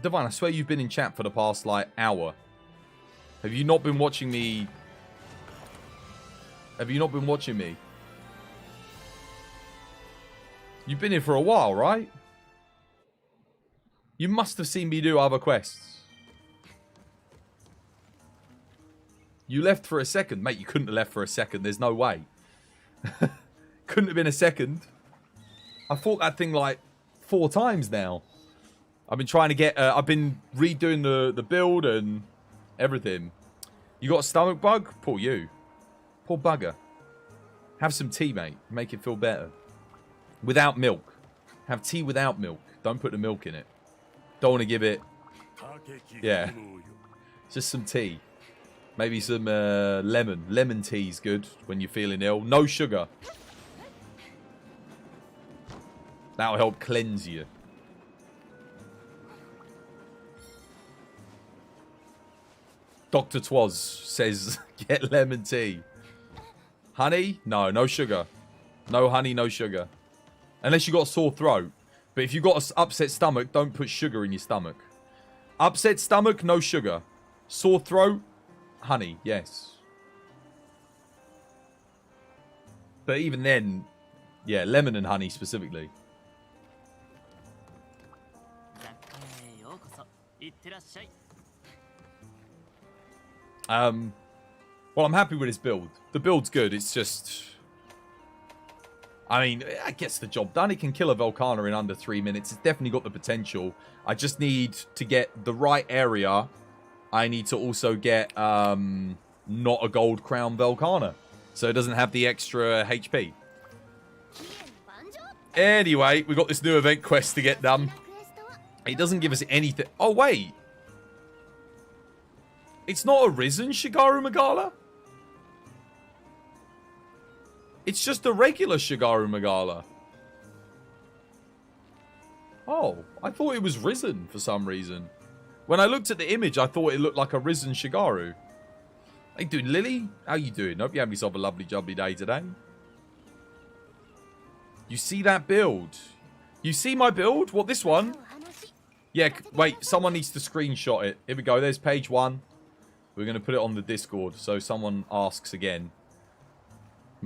Divine, I swear you've been in chat for the past, like, hour. Have you not been watching me? Have you not been watching me? You've been here for a while, right? You must have seen me do other quests. You left for a second. Mate, you couldn't have left for a second. There's no way. Couldn't have been a second. I fought that thing like 4 times now. I've been trying to get... I've been redoing the build and everything. You got a stomach bug? Poor you. Poor bugger. Have some tea, mate. Make it feel better. Without milk. Have tea without milk. Don't put the milk in it. Don't want to give it... Yeah. Just some tea. Maybe some lemon. Lemon tea's good when you're feeling ill. No sugar. That'll help cleanse you. Dr. Twas says, get lemon tea. Honey? No, no sugar. No honey, no sugar. Unless you got a sore throat. But if you got an upset stomach, don't put sugar in your stomach. Upset stomach, no sugar. Sore throat, honey, yes. But even then, yeah, lemon and honey specifically. Well, I'm happy with this build. The build's good. It's just... I mean, it gets the job done. It can kill a Volcana in under 3 minutes. It's definitely got the potential. I just need to get the right area. I need to also get not a gold crown Volcana. So it doesn't have the extra HP. Anyway, we got this new event quest to get done. It doesn't give us anything. Oh, wait. It's not a Risen Shigaru Magala? It's just a regular Shigaru Magala. Oh, I thought it was Risen for some reason. When I looked at the image, I thought it looked like a Risen Shigaru. How you doing, Lily? How you doing? Hope you have yourself a lovely, jubbly day today. You see that build? You see my build? What, this one? Yeah, wait, someone needs to screenshot it. Here we go, there's page 1. We're going to put it on the Discord, so someone asks again.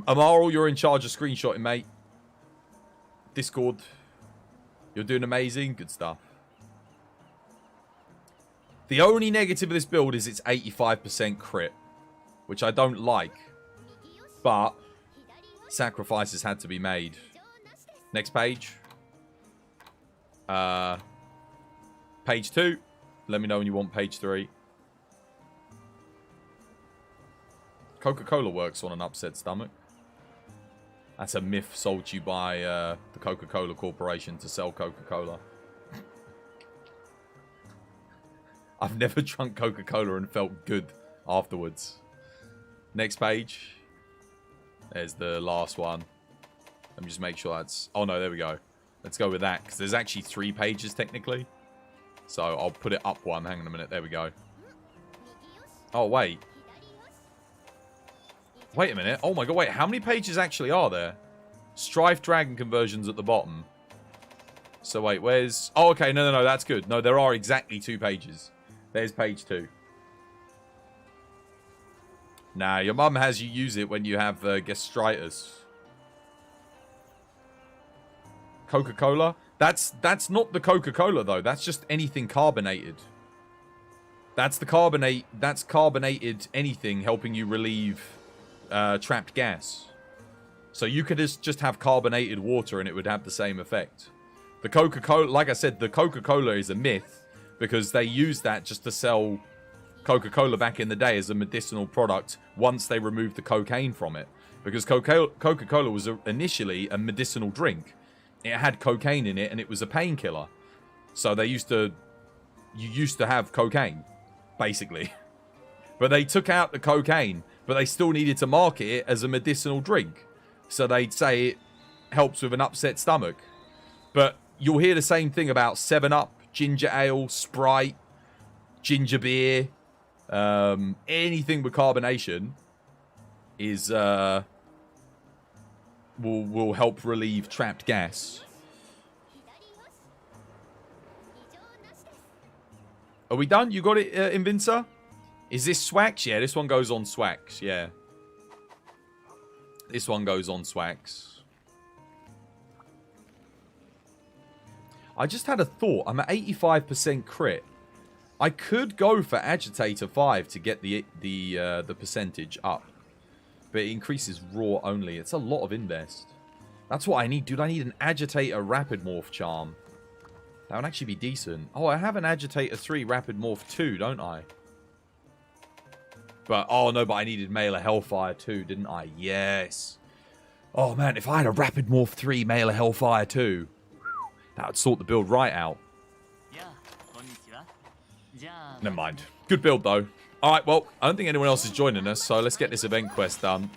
Amaral, you're in charge of screenshotting, mate. Discord. You're doing amazing. Good stuff. The only negative of this build is it's 85% crit, which I don't like. But sacrifices had to be made. Next page. Page 2. Let me know when you want page 3. Coca-Cola works on an upset stomach. That's a myth sold to you by the Coca-Cola Corporation to sell Coca-Cola. I've never drunk Coca-Cola and felt good afterwards. Next page. There's the last one. Let me just make sure that's... Oh, no, there we go. Let's go with that, because there's actually 3 pages, technically. So, I'll put it up one. Hang on a minute. There we go. Oh, wait. Wait a minute. Oh, my God. Wait, how many pages actually are there? Strife Dragon conversions at the bottom. So, wait, where's... Oh, okay. No. That's good. No, there are exactly 2 pages. There's page 2. Nah, your mum has you use it when you have gastritis. Coca-Cola? That's not the Coca-Cola, though. That's just anything carbonated. That's the carbonate... That's carbonated anything helping you relieve trapped gas. So you could just have carbonated water and it would have the same effect. The Coca-Cola... Like I said, the Coca-Cola is a myth because they used that just to sell Coca-Cola back in the day as a medicinal product once they removed the cocaine from it. Because Coca-Cola was initially a medicinal drink. It had cocaine in it and it was a painkiller. So they used to... You used to have cocaine, basically. But they took out the cocaine, but they still needed to market it as a medicinal drink. So they'd say it helps with an upset stomach. But you'll hear the same thing about 7-Up, ginger ale, Sprite, ginger beer. Anything with carbonation is... will help relieve trapped gas. Are we done? You got it, Invincer? Is this Swax? Yeah, this one goes on Swax, yeah. This one goes on Swax. I just had a thought. I'm at 85% crit. I could go for Agitator 5 to get the percentage up. But it increases raw only. It's a lot of invest. That's what I need, dude. I need an Agitator Rapid Morph charm. That would actually be decent. Oh, I have an Agitator 3 Rapid Morph 2, don't I? But, oh no, but I needed Mailer Hellfire 2, didn't I? Yes. Oh man, if I had a Rapid Morph 3 Mailer Hellfire 2, that would sort the build right out. Never mind. Good build, though. Alright, well, I don't think anyone else is joining us, so let's get this event quest done.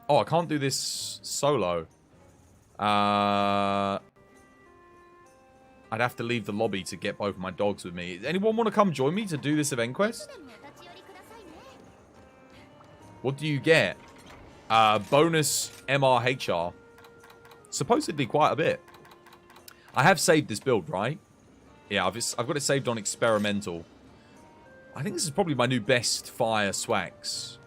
Oh, I can't do this solo. I'd have to leave the lobby to get both my dogs with me. Anyone want to come join me to do this event quest? What do you get? Bonus MHR. Supposedly quite a bit. I have saved this build, right? Yeah, I've got it saved on experimental. I think this is probably my new best fire swags.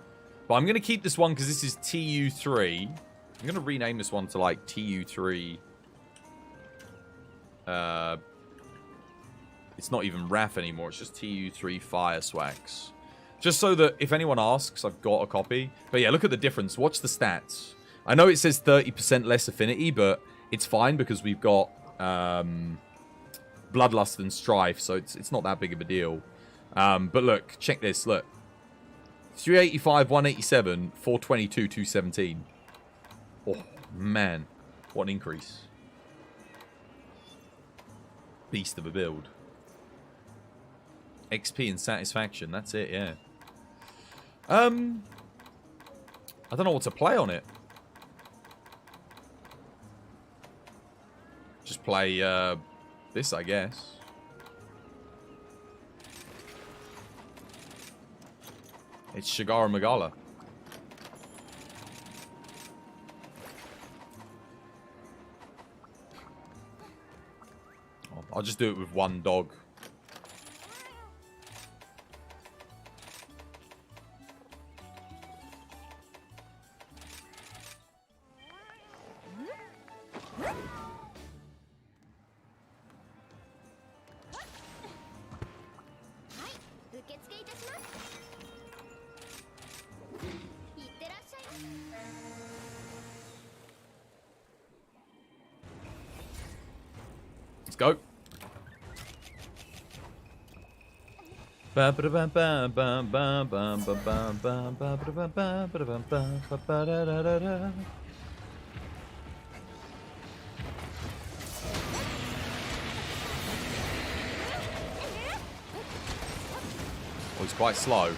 But I'm going to keep this one because this is TU3. I'm going to rename this one to like TU3. It's not even RAF anymore. It's just TU3 fire swags. Just so that if anyone asks, I've got a copy. But yeah, look at the difference. Watch the stats. I know it says 30% less affinity, but it's fine because we've got Bloodlust and Strife, so it's not that big of a deal. But look, check this, look. 385, 187, 422, 217. Oh, man. What an increase. Beast of a build. XP and satisfaction, that's it, yeah. I don't know what to play on it. Just play this, I guess. It's Shigara Magala. I'll just do it with one dog. Let's go. Oh, he's quite slow.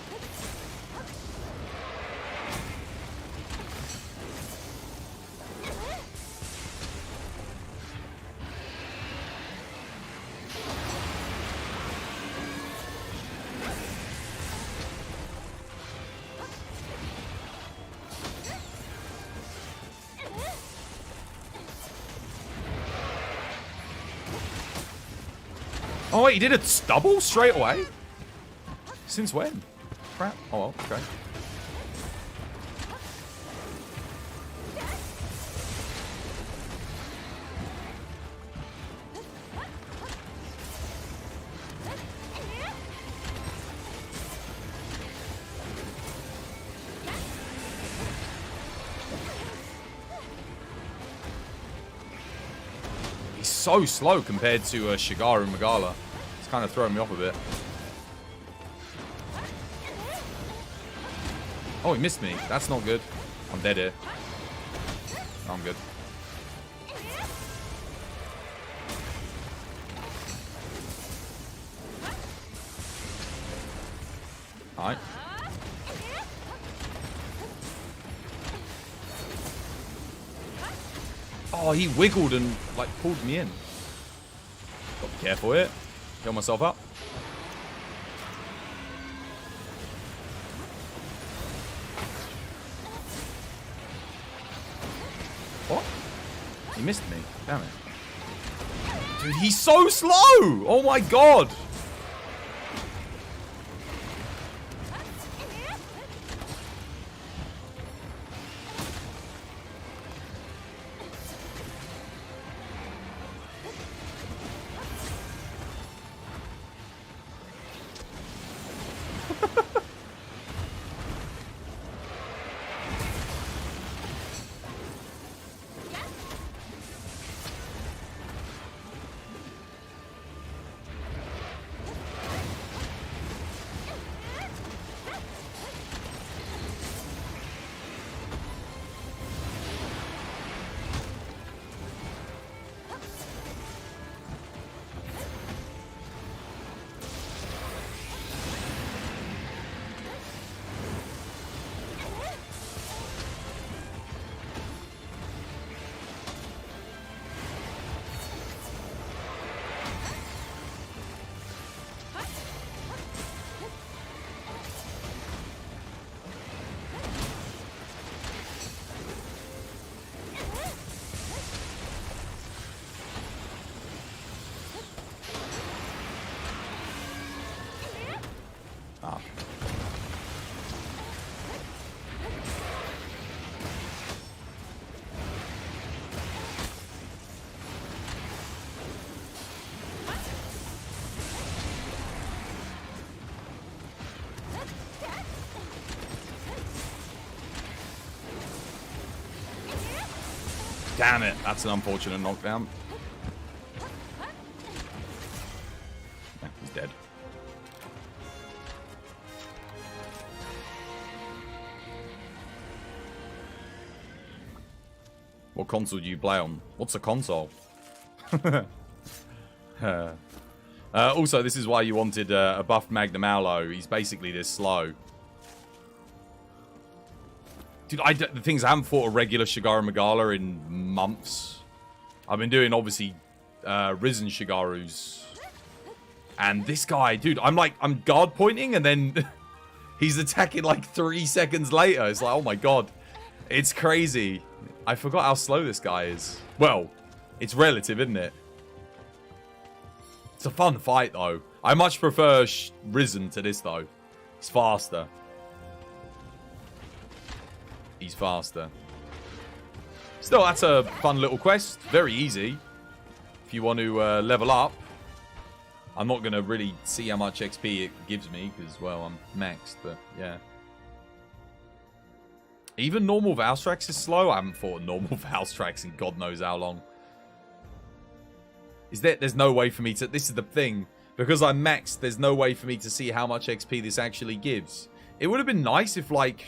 Oh wait, he did a double straight away? Since when? Crap. Oh well, okay. He's so slow compared to Shigara and Magala. It's kind of throwing me off a bit. Oh, he missed me. That's not good. I'm dead here. No, I'm good. Alright. Oh, he wiggled and, like, pulled me in. Got to be careful here. Heal myself up. What? He missed me. Damn it. Dude, he's so slow! Oh my god! Damn it. That's an unfortunate knockdown. Yeah, he's dead. What console do you play on? What's a console? Also, this is why you wanted a buffed Magnum Aulo. He's basically this slow. Dude, the thing is, I haven't fought a regular Shigaru Magala in months. I've been doing, obviously, Risen Shigarus. And this guy, dude, I'm guard pointing, and then he's attacking like 3 seconds later. It's like, oh my god. It's crazy. I forgot how slow this guy is. Well, it's relative, isn't it? It's a fun fight, though. I much prefer Risen to this, though. It's faster. He's faster. Still, that's a fun little quest. Very easy. If you want to level up. I'm not going to really see how much XP it gives me, because, well, I'm maxed, but, yeah. Even normal Valstrax is slow. I haven't fought normal Valstrax in God knows how long. There's no way for me to... This is the thing. Because I'm maxed, there's no way for me to see how much XP this actually gives. It would have been nice if, like,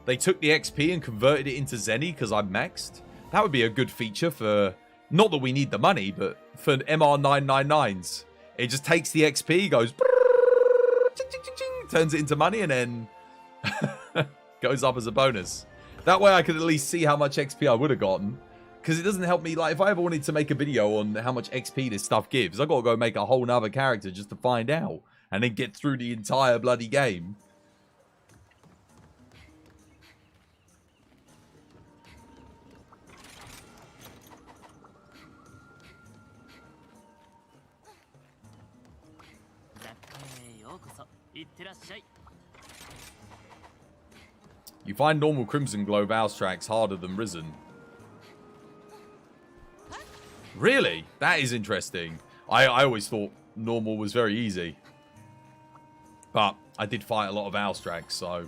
they took the XP and converted it into Zenny because I'm maxed. That would be a good feature for... Not that we need the money, but for MR999s. It just takes the XP, goes... Turns it into money, and then... goes up as a bonus. That way I could at least see how much XP I would have gotten. Because it doesn't help me, like, if I ever wanted to make a video on how much XP this stuff gives, I've got to go make a whole nother character just to find out. And then get through the entire bloody game. You find normal Crimson Glow Valstrax harder than Risen. Really? That is interesting. I always thought normal was very easy. But I did fight a lot of Valstrax, so...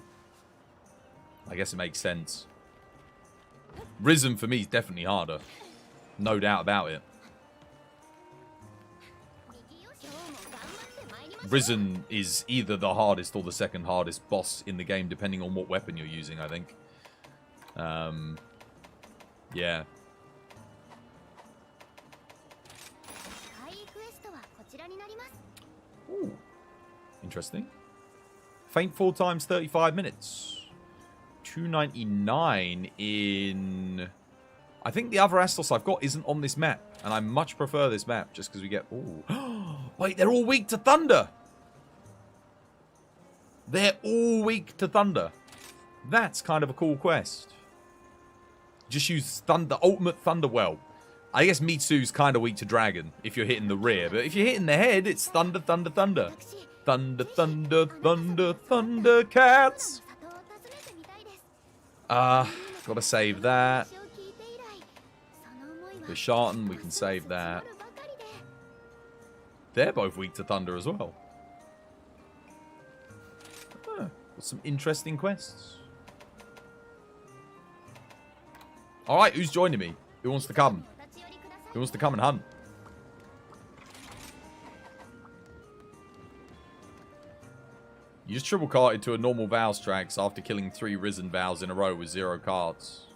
I guess it makes sense. Risen for me is definitely harder. No doubt about it. Risen is either the hardest or the second hardest boss in the game, depending on what weapon you're using, I think. Yeah. Ooh. Interesting. Faint 4 times 35 minutes. 299 in... I think the other Astos I've got isn't on this map. And I much prefer this map just because we get... Ooh. Wait, they're all weak to thunder. They're all weak to thunder. That's kind of a cool quest. Just use thunder, ultimate thunder. Well, I guess Mitsu's kind of weak to dragon if you're hitting the rear. But if you're hitting the head, it's thunder, thunder, thunder. Thunder, thunder, thunder, thunder, cats. Gotta save that. The Sharton, we can save that. They're both weak to thunder as well. Some interesting quests. Alright, who's joining me? Who wants to come? Who wants to come and hunt? You just triple carted to a normal Valstrax after killing 3 Risen Vals in a row with 0 cards.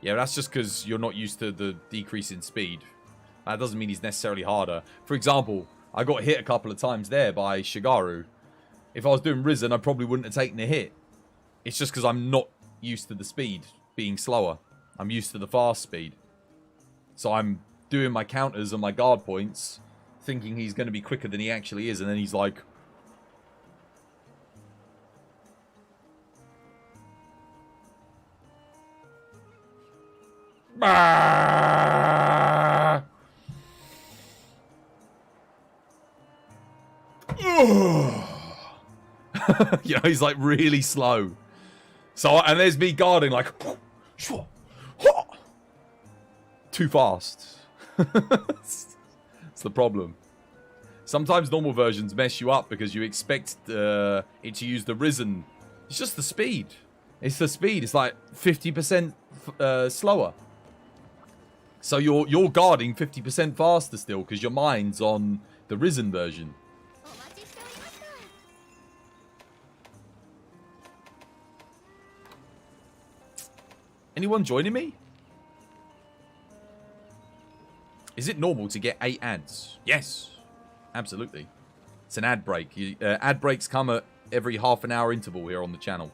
Yeah, that's just because you're not used to the decrease in speed. That doesn't mean he's necessarily harder. For example, I got hit a couple of times there by Shigaru. If I was doing Risen, I probably wouldn't have taken a hit. It's just because I'm not used to the speed being slower. I'm used to the fast speed. So I'm doing my counters and my guard points, thinking he's going to be quicker than he actually is, and then he's like... You know, he's like really slow. So, and there's me guarding like too fast. It's the problem. Sometimes normal versions mess you up because you expect it to use the Risen. It's just the speed. It's the speed. It's like 50% slower. So you're guarding 50% faster still because your mind's on the Risen version. Anyone joining me? Is it normal to get 8 ads? Yes, absolutely. It's an ad break. Ad breaks come at every half an hour interval here on the channel.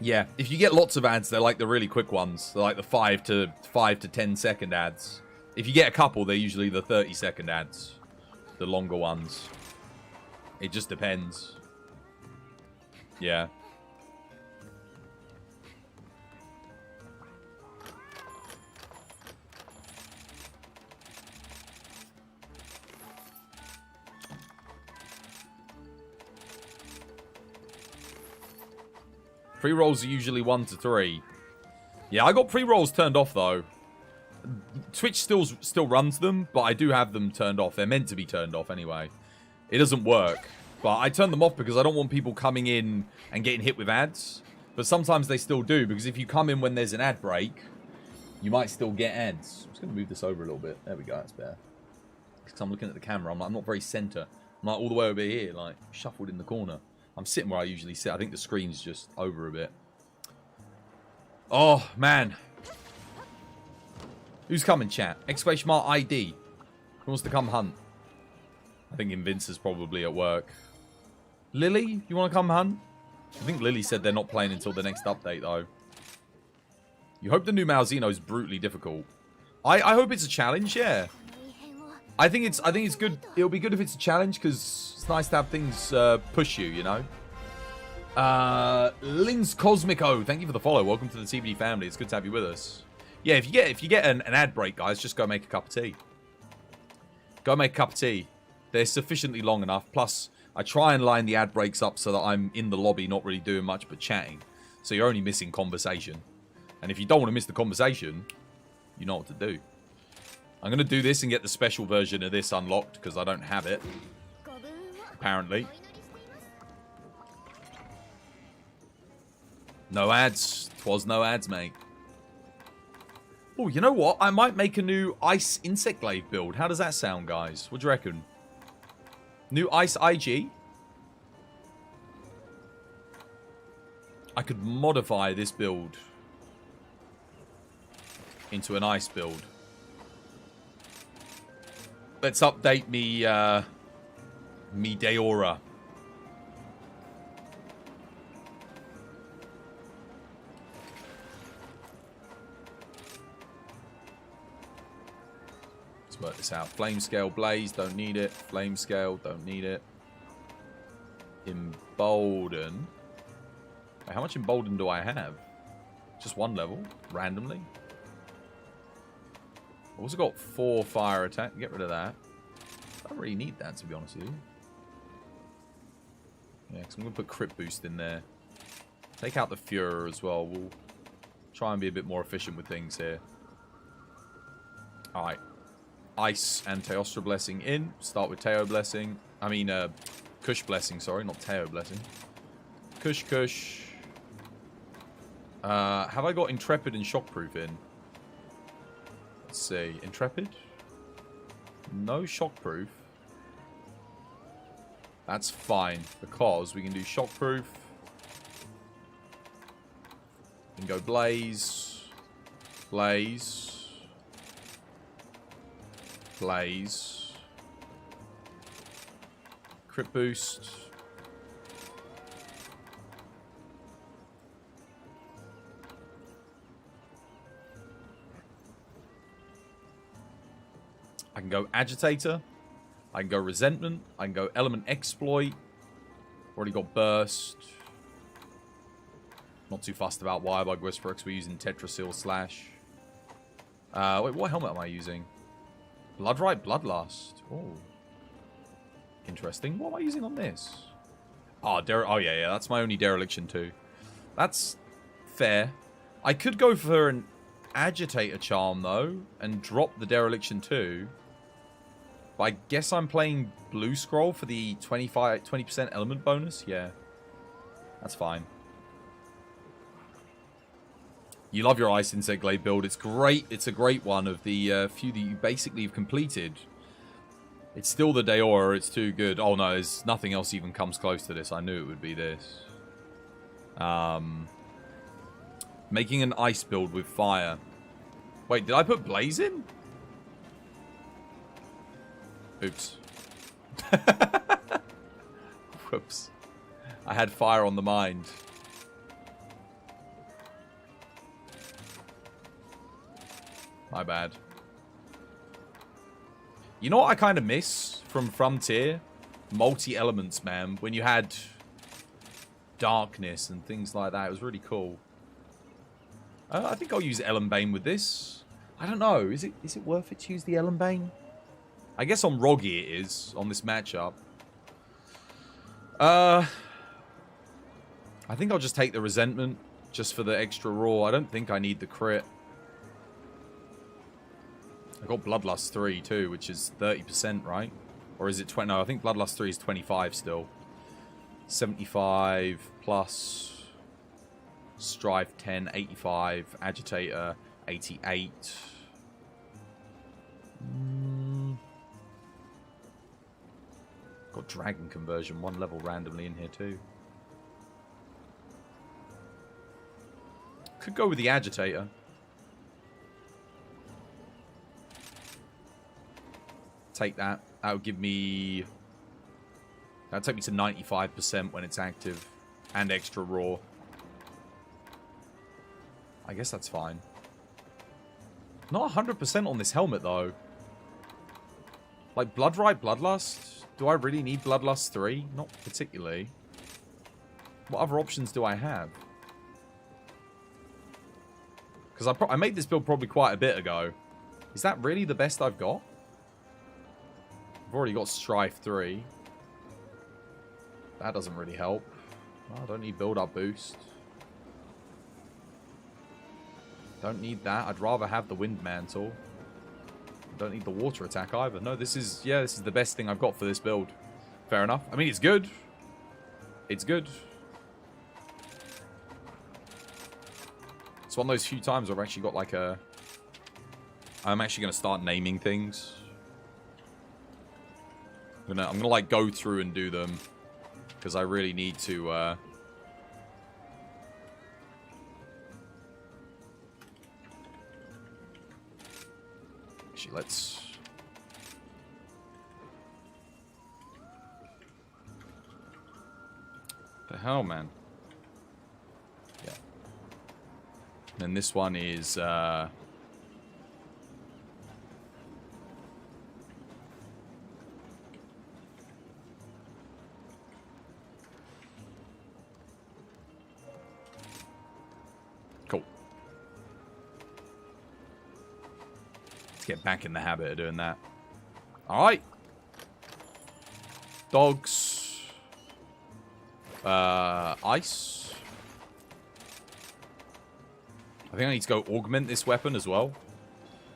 Yeah, if you get lots of ads, they're like the really quick ones. They're like the 5 to 10 second ads. If you get a couple, they're usually the 30-second ads. The longer ones. It just depends. Yeah. Pre-rolls are usually 1 to 3. Yeah, I got pre-rolls turned off, though. Twitch still runs them, but I do have them turned off. They're meant to be turned off anyway. It doesn't work. But I turn them off because I don't want people coming in and getting hit with ads. But sometimes they still do, because if you come in when there's an ad break, you might still get ads. I'm just going to move this over a little bit. There we go, that's better. Because I'm looking at the camera, I'm not very center. I'm like all the way over here, like shuffled in the corner. I'm sitting where I usually sit. I think the screen's just over a bit. Oh, man. Who's coming, chat? Exclamation mark ID. Who wants to come hunt? I think Vince is probably at work. Lily, you want to come hunt? I think Lily said they're not playing until the next update, though. You hope the new Malzeno is brutally difficult. I hope it's a challenge, yeah. I think it's good. It'll be good if it's a challenge, because it's nice to have things push you, you know. Lins Cosmico, thank you for the follow. Welcome to the TBD family. It's good to have you with us. Yeah, if you get an ad break, guys, just go make a cup of tea. Go make a cup of tea. They're sufficiently long enough. Plus, I try and line the ad breaks up so that I'm in the lobby, not really doing much but chatting. So you're only missing conversation. And if you don't want to miss the conversation, you know what to do. I'm going to do this and get the special version of this unlocked, because I don't have it. Apparently. No ads. 'Twas no ads, mate. Oh, you know what? I might make a new Ice Insect Glaive build. How does that sound, guys? What do you reckon? New Ice IG? I could modify this build into an ice build. Let's update me, me Deora. Let's work this out. Flame Scale Blaze, don't need it. Flame Scale, don't need it. Embolden. Wait, how much Embolden do I have? Just one level, randomly. I've also got 4 fire attack. Get rid of that. I don't really need that, to be honest with you. Yeah, because I'm going to put crit boost in there. Take out the Furor as well. We'll try and be a bit more efficient with things here. Alright. Ice and Teostra Blessing in. Start with Teo Blessing. I mean, Kush Blessing, sorry. Not Teo Blessing. Kush. Have I got Intrepid and Shockproof in? Let's see. Intrepid? No Shockproof. That's fine, because we can do Shockproof. We can go Blaze. Blaze. Blaze. Crit Boost. I can go Agitator. I can go Resentment. I can go Element Exploit. Already got Burst. Not too fussed about Wirebug Whisper because we're using Tetrasil Slash. Wait, what helmet am I using? Bloodright Bloodlust. Oh. Interesting. What am I using on this? Oh, yeah, that's my only Dereliction too. That's fair. I could go for an Agitator Charm, though, and drop the Dereliction too. But I guess I'm playing Blue Scroll for the 20% element bonus. Yeah, that's fine. You love your Ice Insect Glade build. It's great. It's a great one of the few that you basically have completed. It's still the Deora. It's too good. Oh no, there's nothing else even comes close to this. I knew it would be this. Making an ice build with fire. Wait, did I put Blaze in? Oops. Whoops. I had fire on the mind. My bad. You know what I kind of miss from Frontier? Multi-elements, man. When you had darkness and things like that. It was really cool. I think I'll use Elembane with this. I don't know. Is it worth it to use the Elembane? I guess on Roggy it is, on this matchup. I think I'll just take the Resentment, just for the extra raw. I don't think I need the crit. I got Bloodlust 3 too, which is 30%, right? Or is it 20? No, I think Bloodlust 3 is 25 still. 75 plus Strife 10, 85, Agitator 88. Got Dragon Conversion, 1 level randomly in here too. Could go with the Agitator. Take that. That would give me... That'll take me to 95% when it's active. And extra raw. I guess that's fine. Not 100% on this helmet, though. Like, Bloodrite, Bloodlust? Do I really need Bloodlust 3? Not particularly. What other options do I have? Because I made this build probably quite a bit ago. Is that really the best I've got? I've already got Strife 3. That doesn't really help. Oh, I don't need build-up boost. Don't need that. I'd rather have the Wind Mantle. Don't need the water attack either. No, this is... Yeah, this is the best thing I've got for this build. Fair enough. I mean, it's good. It's good. It's one of those few times where I've actually got like a... I'm actually going to start naming things. I'm gonna like go through and do them. Because I really need to... Actually, let's... The hell, man? Yeah. And then this one is... Cool. Let's get back in the habit of doing that. Alright. Dogs. Ice. I think I need to go augment this weapon as well.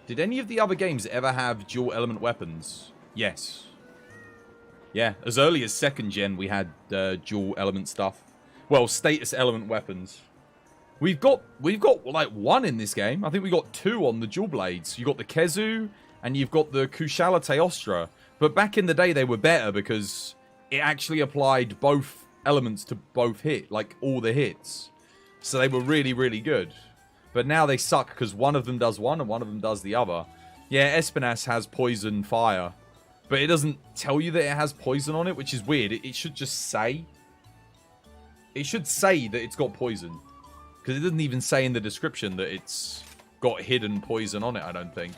Did any of the other games ever have dual element weapons? Yes. Yeah, as early as 2nd gen we had dual element stuff. Well, status element weapons. We've got like 1 in this game. I think we got 2 on the dual blades. You got the Kezu and you've got the Kushala Teostra. But back in the day they were better because it actually applied both elements to both hit, like all the hits. So they were really, really good. But now they suck because one of them does one and one of them does the other. Yeah, Espinas has poison fire. But it doesn't tell you that it has poison on it, which is weird. It should just say. It should say that it's got poison. Because it doesn't even say in the description that it's got hidden poison on it, I don't think.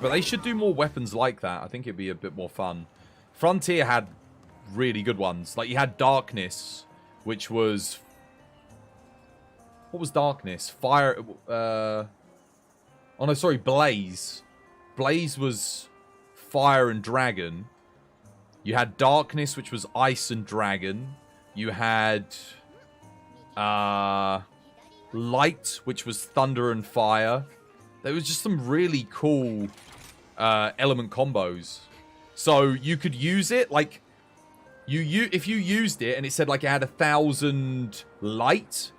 But they should do more weapons like that. I think it'd be a bit more fun. Frontier had really good ones. Like, you had Darkness, which was... What was Darkness? Fire... Oh, no, sorry, Blaze. Blaze was fire and dragon. You had Darkness, which was Ice and Dragon. You had Light, which was Thunder and Fire. There was just some really cool element combos. So you could use it, like, if you used it and it said, like, it had 1,000 Light,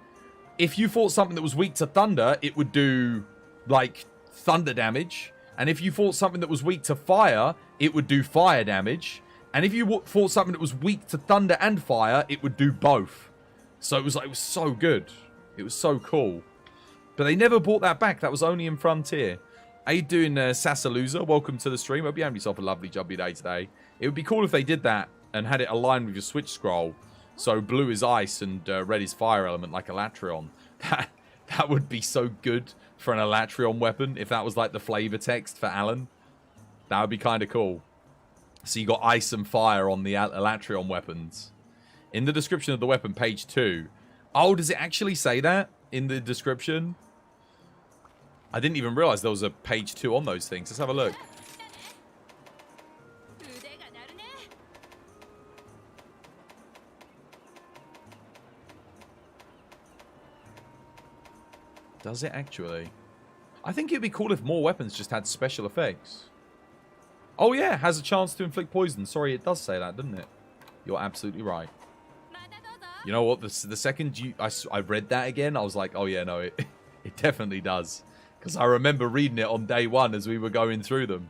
if you fought something that was weak to Thunder, it would do, like, Thunder damage. And if you fought something that was weak to Fire, it would do Fire damage. And if you fought something that was weak to Thunder and Fire, it would do both. So it was like, it was so good. It was so cool. But they never brought that back. That was only in Frontier. How you doing, Sassalusa? Welcome to the stream. Hope you having yourself a lovely jubbly day today. It would be cool if they did that and had it aligned with your Switch scroll. So blue is ice and red is fire element, like Elatrion. That would be so good for an Elatrion weapon if that was like the flavor text for Alan. That would be kind of cool. So you got ice and fire on the Elatrion weapons. In the description of the weapon, page 2. Oh, does it actually say that in the description? I didn't even realize there was a page 2 on those things. Let's have a look. Does it actually? I think it'd be cool if more weapons just had special effects. Oh yeah, has a chance to inflict poison. Sorry, it does say that, doesn't it? You're absolutely right. You know what? The second I read that again, I was like, oh yeah, no, it definitely does. Because I remember reading it on day 1 as we were going through them.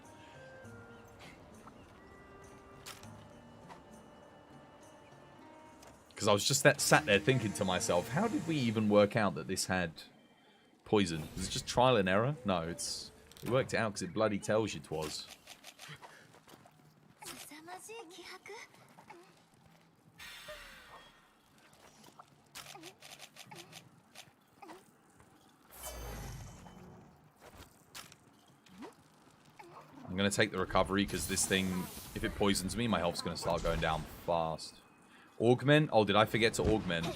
Because I was just sat there thinking to myself, how did we even work out that this had poison? Was it just trial and error? No, we worked it out because it bloody tells you it was. I'm going to take the recovery because this thing, if it poisons me, my health's going to start going down fast. Augment? Oh, did I forget to augment?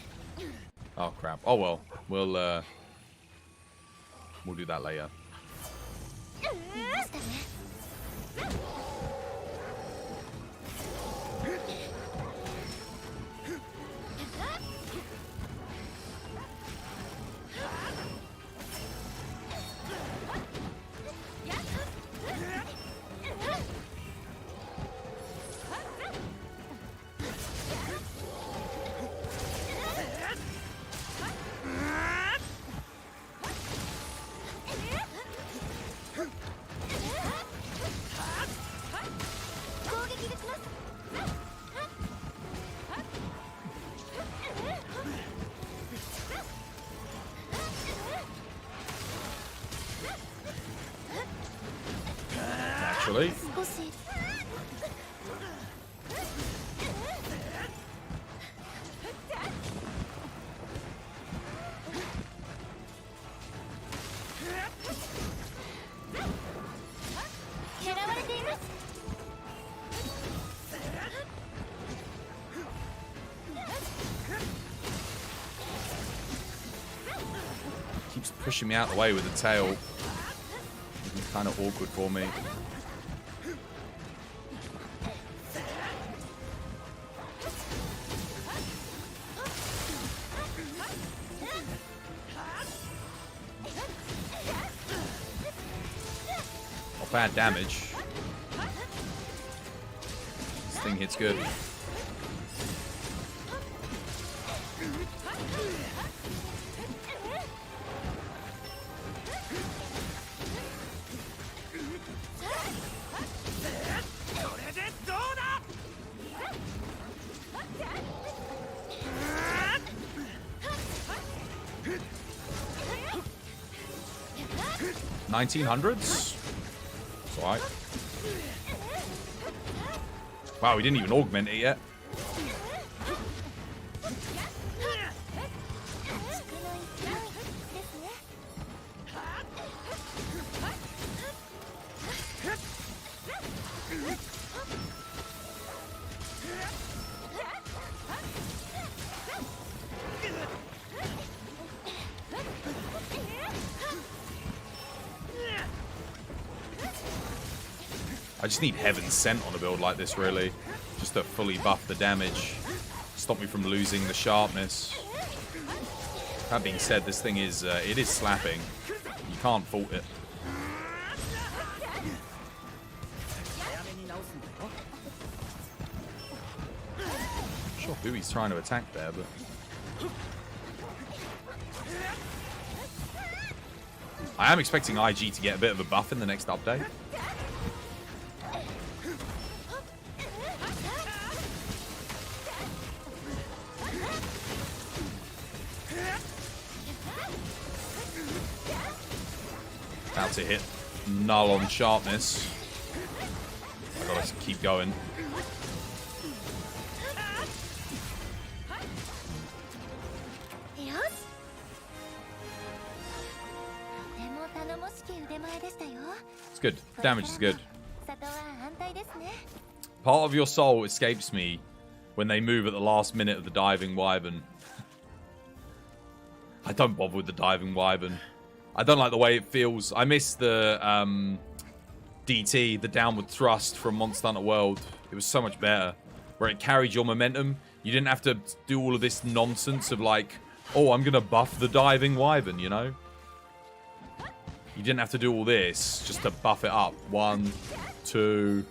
Oh, crap. Oh, well. We'll do that later. Naturally. Keeps pushing me out of the way with the tail. It's kind of awkward for me. Not bad damage. This thing hits good. $1900s? It's alright. Wow, we didn't even augment it yet. I just need Heaven's Sent on a build like this, really. Just just to fully buff the damage. Stop me from losing the sharpness. That being said, this thing is, it is slapping. You can't fault it. Not sure who he's trying to attack there, but... I am expecting IG to get a bit of a buff in the next update. About to hit null on sharpness. I gotta keep going. It's good. Damage is good. Part of your soul escapes me when they move at the last minute of the diving wyvern. I don't bother with the diving wyvern. I don't like the way it feels. I miss the DT, the downward thrust from Monster Hunter World. It was so much better. Where it carried your momentum. You didn't have to do all of this nonsense of like, oh, I'm going to buff the diving wyvern, you know? You didn't have to do all this just to buff it up. 1, 2,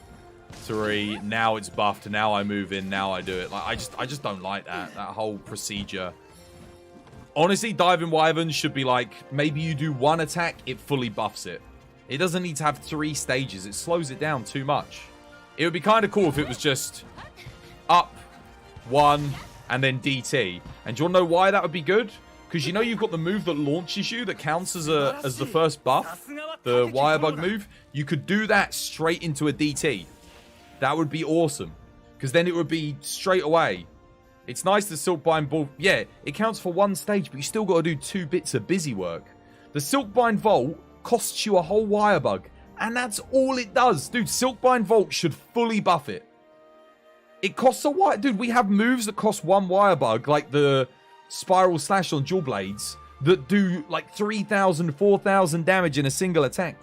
3. Now it's buffed. Now I move in. Now I do it. Like I just don't like that whole procedure. Honestly, diving wyvern should be like, maybe you do one attack, it fully buffs it. It doesn't need to have 3 stages. It slows it down too much. It would be kind of cool if it was just up, 1, and then DT. And do you want to know why that would be good? Because you know you've got the move that launches you that counts as the first buff, the wire bug move. You could do that straight into a DT. That would be awesome. Because then it would be straight away. It's nice the Silkbind Ball. Yeah, it counts for 1 stage, but you still got to do 2 bits of busy work. The Silkbind Vault costs you a whole wire bug. And that's all it does. Dude, Silkbind Vault should fully buff it. It costs a wire... Dude, we have moves that cost 1 wire bug, like the... Spiral Slash on dual blades that do like 3,000, 4,000 damage in a single attack.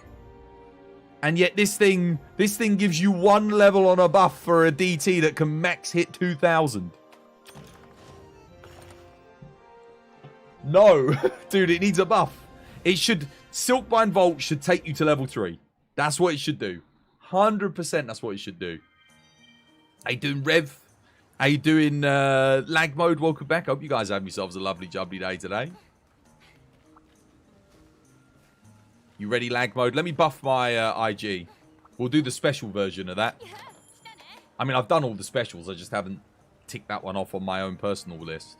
And yet this thing gives you 1 level on a buff for a DT that can max hit 2,000. No, dude, it needs a buff. It should, Silkbind Vault should take you to level 3. That's what it should do. 100% that's what it should do. How you doing, Rev? How you doing, lag mode? Welcome back. Hope you guys have yourselves a lovely jubbly day today. You ready, lag mode? Let me buff my IG. We'll do the special version of that. I mean, I've done all the specials. I just haven't ticked that one off on my own personal list.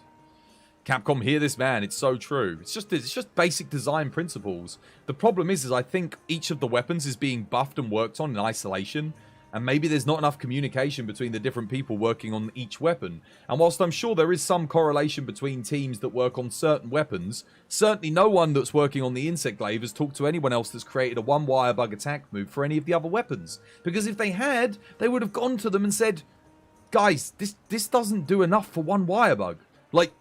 Capcom, hear this, man. It's so true. It's just basic design principles. The problem is I think each of the weapons is being buffed and worked on in isolation. And maybe there's not enough communication between the different people working on each weapon. And whilst I'm sure there is some correlation between teams that work on certain weapons, certainly no one that's working on the Insect Glaive has talked to anyone else that's created a 1 wire bug attack move for any of the other weapons. Because if they had, they would have gone to them and said, guys, this doesn't do enough for 1 wire bug. Like,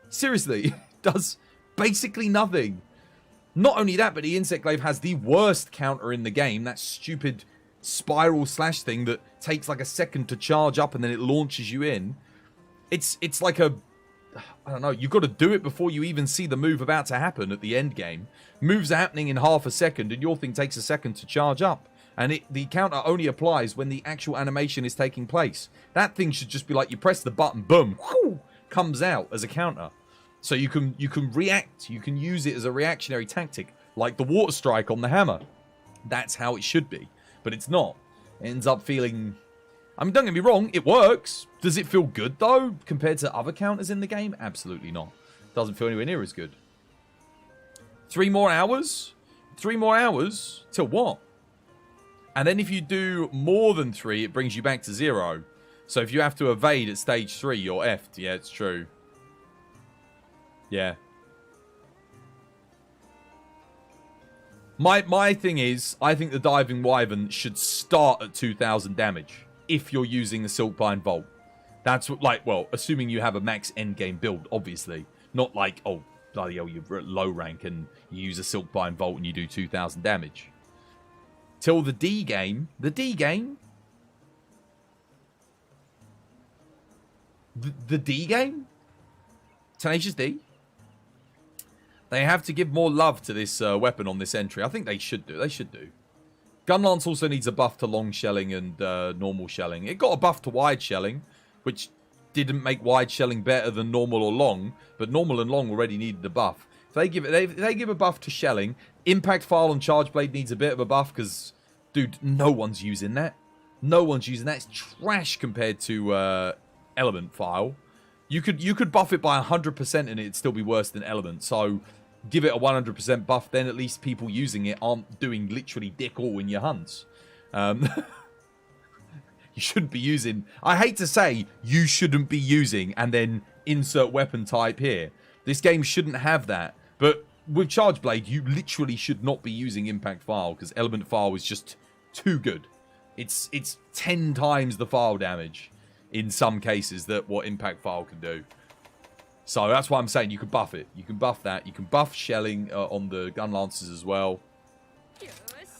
seriously, it does basically nothing. Not only that, but the Insect Glaive has the worst counter in the game, that stupid... Spiral Slash thing that takes like a second to charge up and then it launches you in. It's like a... I don't know. You've got to do it before you even see the move about to happen at the end game. Moves are happening in half a second and your thing takes a second to charge up. And the counter only applies when the actual animation is taking place. That thing should just be like you press the button, boom, whoo, comes out as a counter. So you can react. You can use it as a reactionary tactic. Like the water strike on the hammer. That's how it should be. But it's not. It ends up feeling... I mean, don't get me wrong, it works. Does it feel good, though, compared to other counters in the game? Absolutely not. Doesn't feel anywhere near as good. 3 more hours? 3 more hours? Till what? And then if you do more than 3, it brings you back to 0. So if you have to evade at stage 3, you're effed. Yeah, it's true. Yeah. My thing is, I think the Diving Wyvern should start at 2,000 damage if you're using the Silkbind Vault. That's what, like, well, assuming you have a max endgame build, obviously. Not like, oh, bloody hell, you're at low rank and you use a Silkbind Vault and you do 2,000 damage. Till the D game, The D game? Tenacious D? They have to give more love to this weapon on this entry. I think they should do. They should do. Gun Lance also needs a buff to long shelling and normal shelling. It got a buff to wide shelling, which didn't make wide shelling better than normal or long, but normal and long already needed a buff. If they give a buff to shelling, Impact File on Charge Blade needs a bit of a buff because, dude, no one's using that. No one's using that. It's trash compared to Element File. You could buff it by 100% and it'd still be worse than Element. So give it a 100% buff, then at least people using it aren't doing literally dick all in your hunts. You shouldn't be using... I hate to say you shouldn't be using and then insert weapon type here. This game shouldn't have that. But with Charge Blade, you literally should not be using Impact File because Element File is just too good. It's 10 times the file damage in some cases that what Impact File can do. So that's why I'm saying you can buff it. You can buff that. You can buff shelling on the gun lances as well.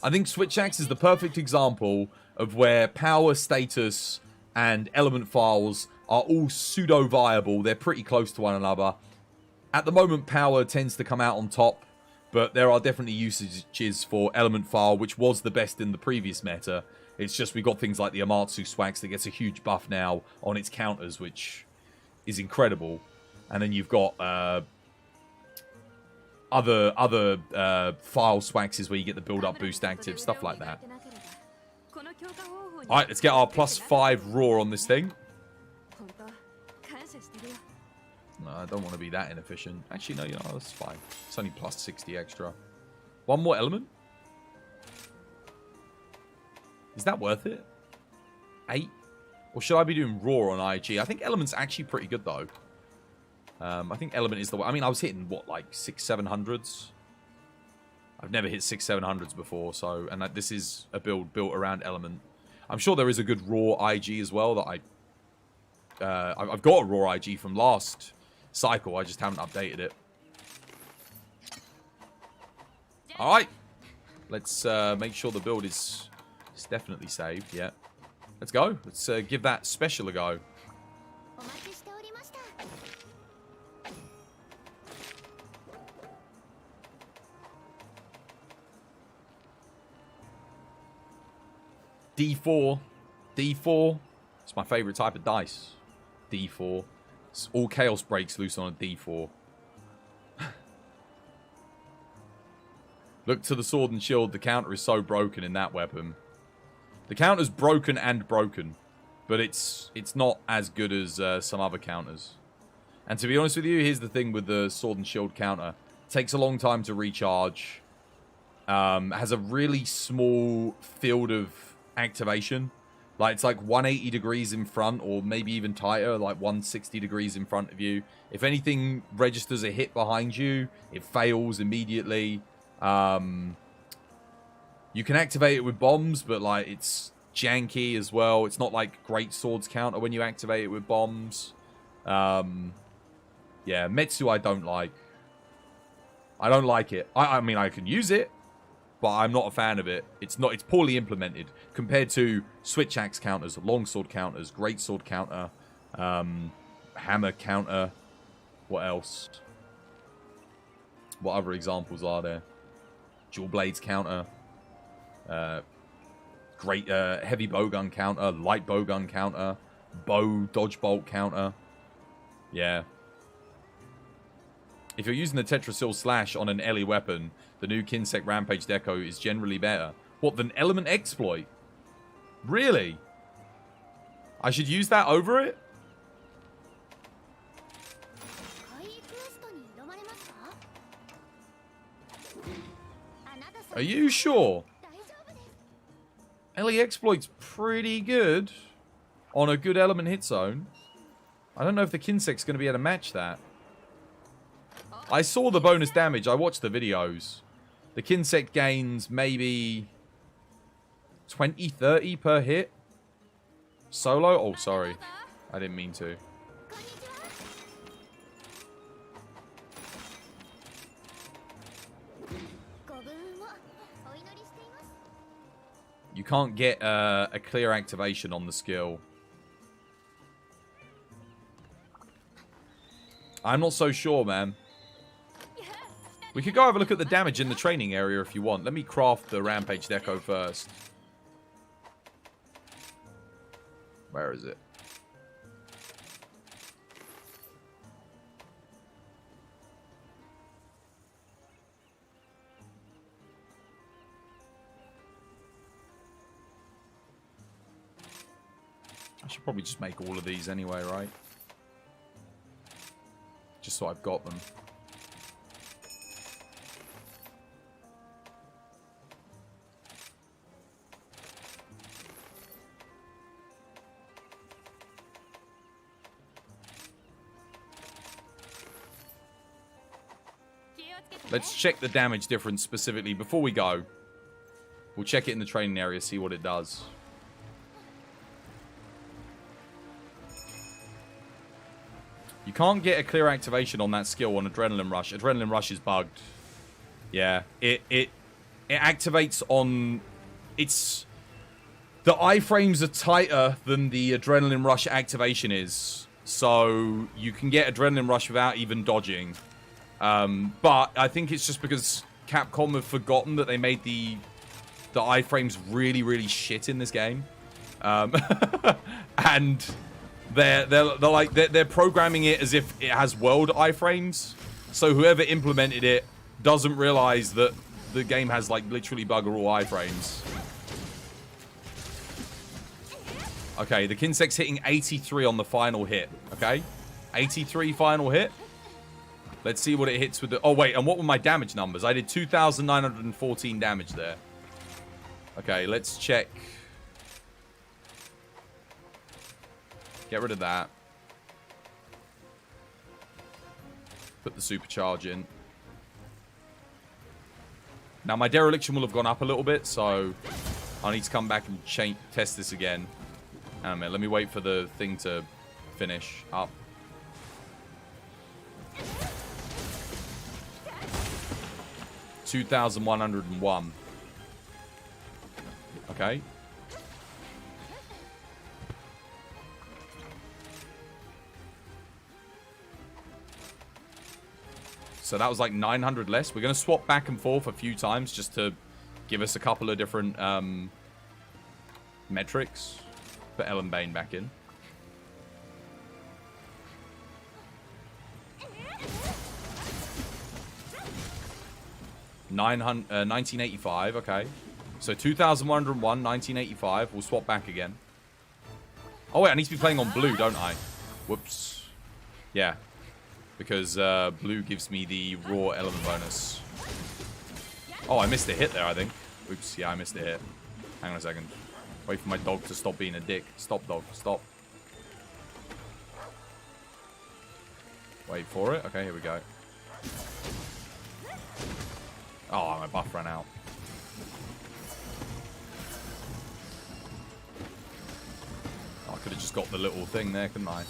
I think Switch Axe is the perfect example of where power, status, and element files are all pseudo-viable. They're pretty close to one another. At the moment, power tends to come out on top, but there are definitely usages for element file, which was the best in the previous meta. It's just we got things like the Amatsu Swax that gets a huge buff now on its counters, which is incredible. And then you've got other file swaxes where you get the build-up boost active, stuff like that. Alright, let's get our +5 roar on this thing. No, I don't want to be that inefficient. Actually, no, you know, that's fine. It's only +60 extra. One more element? Is that worth it? 8? Or should I be doing roar on IG? I think element's actually pretty good, though. I think element is the way. I mean, I was hitting, what, like 600-700s? I've never hit 600-700s before, so... And this is a build built around element. I'm sure there is a good raw IG as well that I've got a raw IG from last cycle. I just haven't updated it. Alright. Let's make sure the build is definitely saved. Yeah. Let's go. Let's give that special a go. D4. D4. It's my favorite type of dice. D4. All chaos breaks loose on a D4. Look to the sword and shield. The counter is so broken in that weapon. The counter's broken and broken. But it's not as good as some other counters. And to be honest with you, here's the thing with the sword and shield counter. It takes a long time to recharge. Has a really small field of activation. Like, it's like 180 degrees in front, or maybe even tighter, like 160 degrees in front of you. If anything registers a hit behind you, it fails immediately. You can activate it with bombs, but like it's janky as well. It's not like Great Swords counter when you activate it with bombs. Yeah, Metsu I don't like. I don't like it. I mean, I can use it, but I'm not a fan of it. It's poorly implemented compared to Switch Axe counters, Longsword counters, Great Sword counter, Hammer counter. What else? What other examples are there? Dual Blades counter. Great heavy bowgun counter, light bowgun counter, bow dodge bolt counter. Yeah. If you're using the Tetrasil Slash on an Ellie weapon, the new Kinsec Rampage Deco is generally better. What, than Element Exploit? Really? I should use that over it? Are you sure? Ellie Exploit's pretty good on a good element hit zone. I don't know if the Kinsec's going to be able to match that. I saw the bonus damage. I watched the videos. The Kinsec gains maybe 20, 30 per hit. Solo? Oh, sorry. I didn't mean to. You can't get a clear activation on the skill. I'm not so sure, man. We could go have a look at the damage in the training area if you want. Let me craft the Rampage Deco first. Where is it? I should probably just make all of these anyway, right? Just so I've got them. Let's check the damage difference specifically before we go. We'll check it in the training area, see what it does. You can't get a clear activation on that skill on Adrenaline Rush. Adrenaline Rush is bugged. Yeah, it activates on... It's... The iframes are tighter than the Adrenaline Rush activation is. So you can get Adrenaline Rush without even dodging. But I think it's just because Capcom have forgotten that they made the iframes really, really shit in this game. And they're programming it as if it has world iframes. So whoever implemented it doesn't realize that the game has like literally bugger all iframes. Okay, the Kinsek's hitting 83 on the final hit. Okay, 83 final hit. Let's see what it hits with the... Oh, wait. And what were my damage numbers? I did 2,914 damage there. Okay, let's check. Get rid of that. Put the supercharge in. Now, my dereliction will have gone up a little bit, so I need to come back and test this again. Hang on a minute. Let me wait for the thing to finish up. $2,101. Okay. So that was like 900 less. We're going to swap back and forth a few times just to give us a couple of different metrics. Put Ellen Bane back in. $900, 1985, okay. So 2,101, 1985. We'll swap back again. Oh, wait, I need to be playing on blue, don't I? Whoops. Yeah. Because blue gives me the raw element bonus. Oh, I missed a hit there, I think. Oops, yeah, I missed a hit. Hang on a second. Wait for my dog to stop being a dick. Stop, dog. Stop. Wait for it. Okay, here we go. Oh, my buff ran out. Oh, I could have just got the little thing there, couldn't I?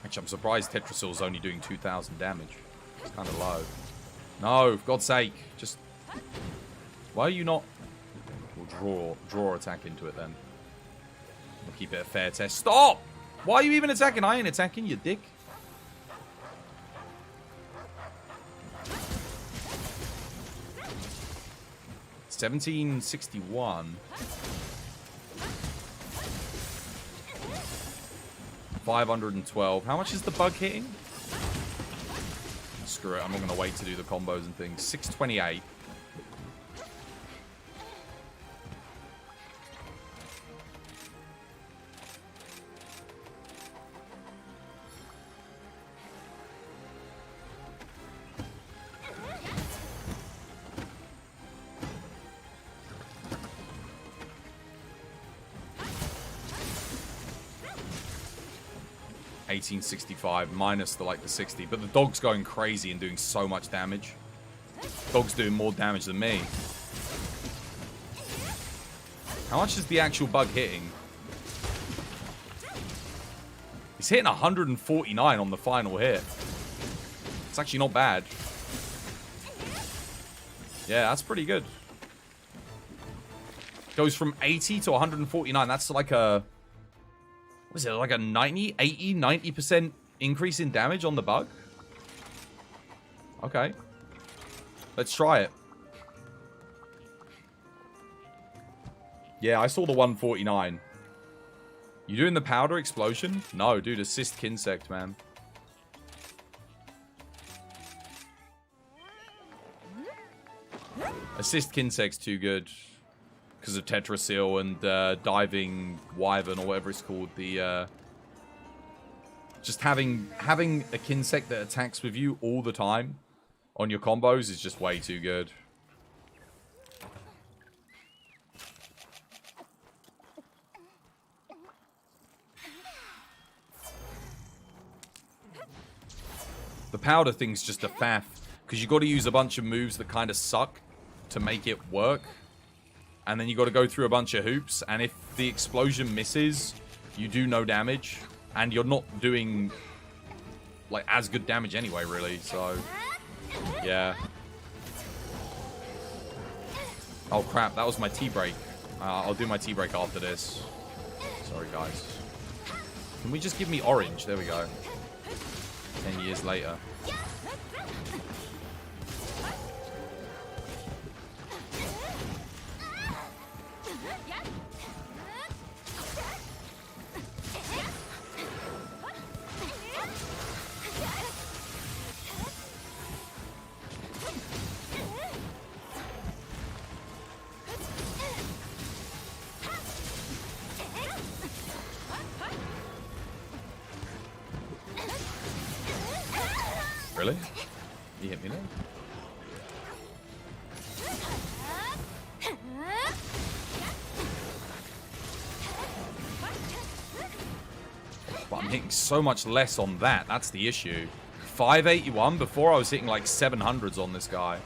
Actually, I'm surprised Tetrasil's only doing 2,000 damage. It's kind of low. No, for God's sake. Just... Why are you not... We'll draw attack into it then. We'll keep it a fair test. Stop! Why are you even attacking? I ain't attacking, you dick. $1,761. 512. How much is the bug hitting? Screw it. I'm not going to wait to do the combos and things. 628. $1,865 minus the 60, but the dog's going crazy and doing so much damage. Dog's doing more damage than me. How much is the actual bug hitting? He's hitting 149 on the final hit. It's actually not bad. Yeah, that's pretty good. Goes from 80 to 149. That's like a... Was it like a 90, 80, 90% increase in damage on the bug? Okay. Let's try it. Yeah, I saw the 149. You doing the powder explosion? No, dude, assist Kinsect, man. Assist Kinsect's too good. Because of Tetrasil and Diving Wyvern or whatever it's called. The just having a Kinsect that attacks with you all the time on your combos is just way too good. The powder thing's just a faff. Because you got to use a bunch of moves that kind of suck to make it work. And then you got to go through a bunch of hoops. And if the explosion misses, you do no damage. And you're not doing, like, as good damage anyway, really. So, yeah. Oh, crap. That was my tea break. I'll do my tea break after this. Sorry, guys. Can we just give me orange? There we go. 10 years later. Really? You hit me there? But I'm hitting so much less on that. That's the issue. 581? Before I was hitting like 700s on this guy.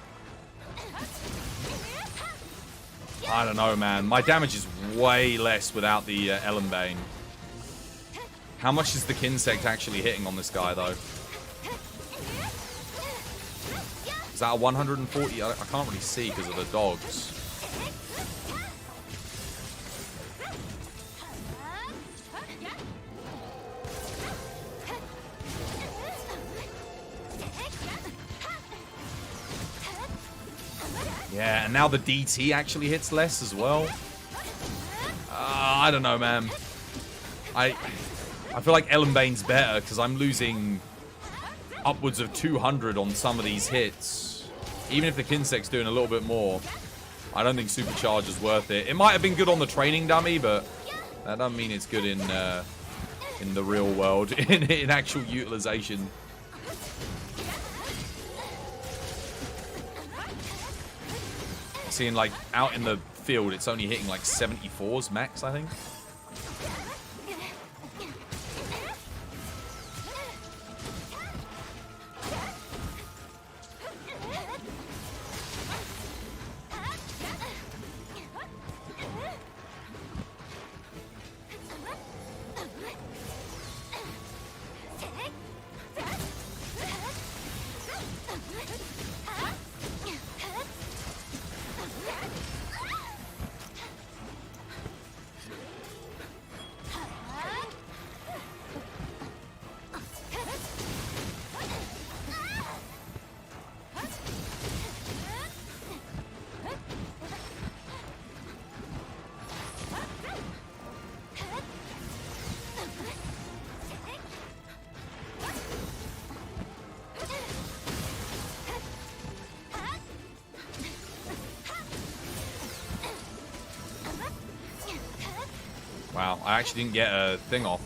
I don't know, man. My damage is way less without the Ellenbane. How much is the Kinsect actually hitting on this guy, though? Is that a 140? I can't really see because of the dogs. Yeah, and now the DT actually hits less as well. I don't know, man. I feel like Ellenbane's better because I'm losing upwards of 200 on some of these hits. Even if the Kinsect's doing a little bit more, I don't think Supercharge is worth it. It might have been good on the training dummy, but that doesn't mean it's good in the real world, in actual utilization. Seeing like out in the field, it's only hitting like 74s max, I think. Wow, I actually didn't get a thing off.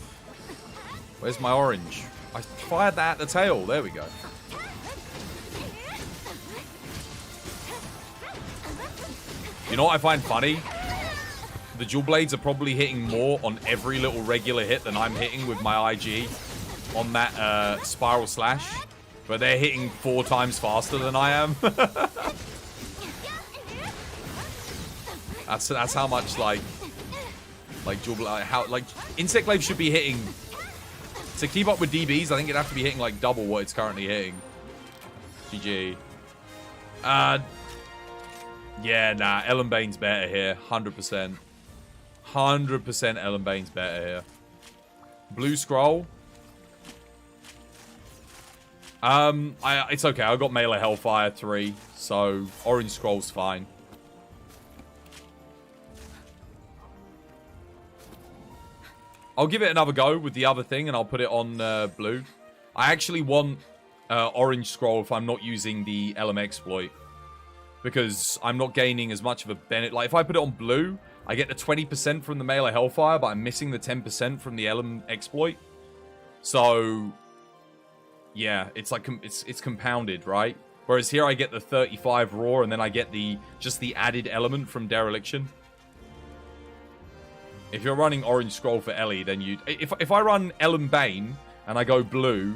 Where's my orange? I fired that at the tail. There we go. You know what I find funny? The dual blades are probably hitting more on every little regular hit than I'm hitting with my IG on that spiral slash. But they're hitting 4 times faster than I am. That's how much like Insect Glaive should be hitting to keep up with DBs. I think it'd have to be hitting like double what it's currently hitting. GG. Yeah, nah, Ellenbane's better here, 100%. 100% Ellenbane's better here. Blue scroll. It's okay. I got melee hellfire 3, so orange scroll's fine. I'll give it another go with the other thing, and I'll put it on blue. I actually want orange scroll if I'm not using the LM exploit, because I'm not gaining as much of a benefit. Like, if I put it on blue, I get the 20% from the melee hellfire, but I'm missing the 10% from the LM exploit. So, yeah, it's like it's compounded, right? Whereas here I get the 35 raw, and then I get just the added element from dereliction. If you're running orange scroll for Ellie, then if I run Ellen Bane and I go blue,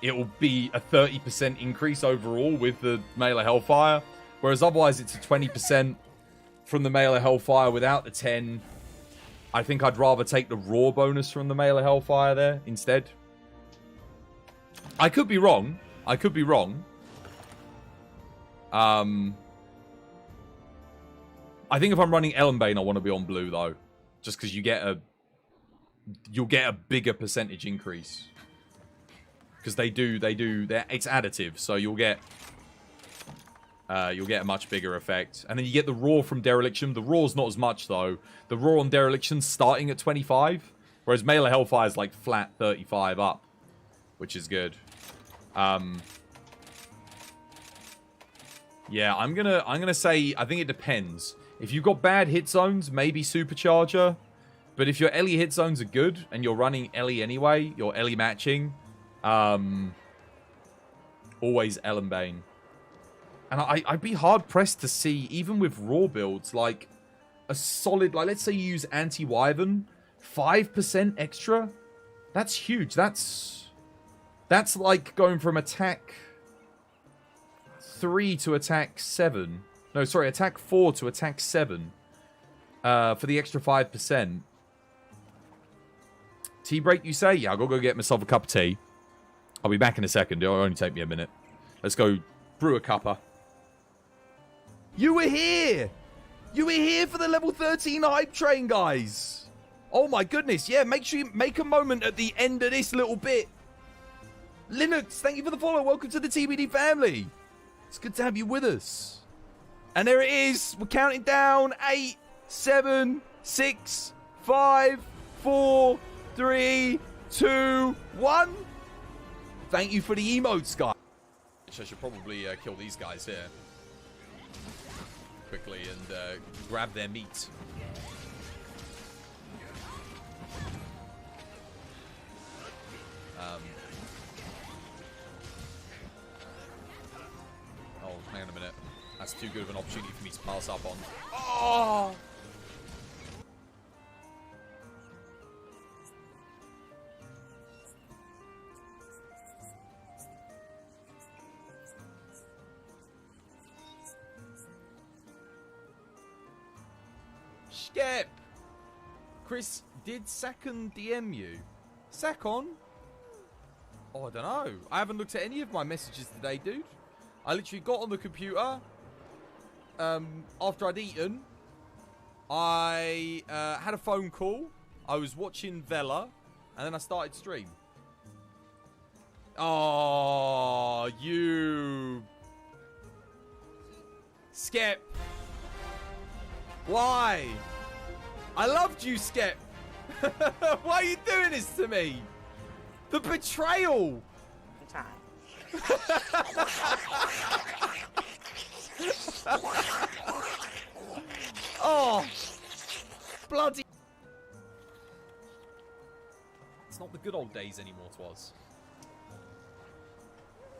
it will be a 30% increase overall with the melee hellfire. Whereas otherwise it's a 20% from the melee hellfire without the 10. I think I'd rather take the raw bonus from the melee hellfire there instead. I could be wrong. I think if I'm running Ellen Bane, I want to be on blue though. Just because you'll get a bigger percentage increase. Because it's additive, so you'll get a much bigger effect. And then you get the raw from dereliction. The raw's not as much though. The raw on dereliction's starting at 25, whereas melee hellfire is like flat 35 up, which is good. Yeah, I'm gonna say I think it depends. If you've got bad hit zones, maybe supercharger. But if your Ellie hit zones are good and you're running Ellie anyway, your Ellie matching, always Ellen Bane. And I'd be hard pressed to see, even with raw builds, like a solid, like let's say you use anti-wyvern, 5% extra. That's huge. That's like going from attack 3 to attack 7. No, sorry, attack 4 to attack 7. For the extra 5%. Tea break, you say? Yeah, I'll go get myself a cup of tea. I'll be back in a second. It'll only take me a minute. Let's go brew a cuppa. You were here! You were here for the level 13 hype train, guys! Oh my goodness, yeah, make sure you make a moment at the end of this little bit. Linux, thank you for the follow. Welcome to the TBD family. It's good to have you with us. And there it is. We're counting down. 8, 7, 6, 5, 4, 3, 2, 1. Thank you for the emotes, guys. I should probably kill these guys here quickly and grab their meat. Oh, hang on a minute. That's too good of an opportunity for me to pass up on. Oh! Skip! Chris, did Sakon DM you? Sakon? Oh, I don't know. I haven't looked at any of my messages today, dude. I literally got on the computer after I'd eaten. I had a phone call. I was watching Vela, and then I started stream. Oh, you... Skip. Why? I loved you, Skep. Why are you doing this to me? The betrayal. Oh, bloody. It's not the good old days anymore, twas.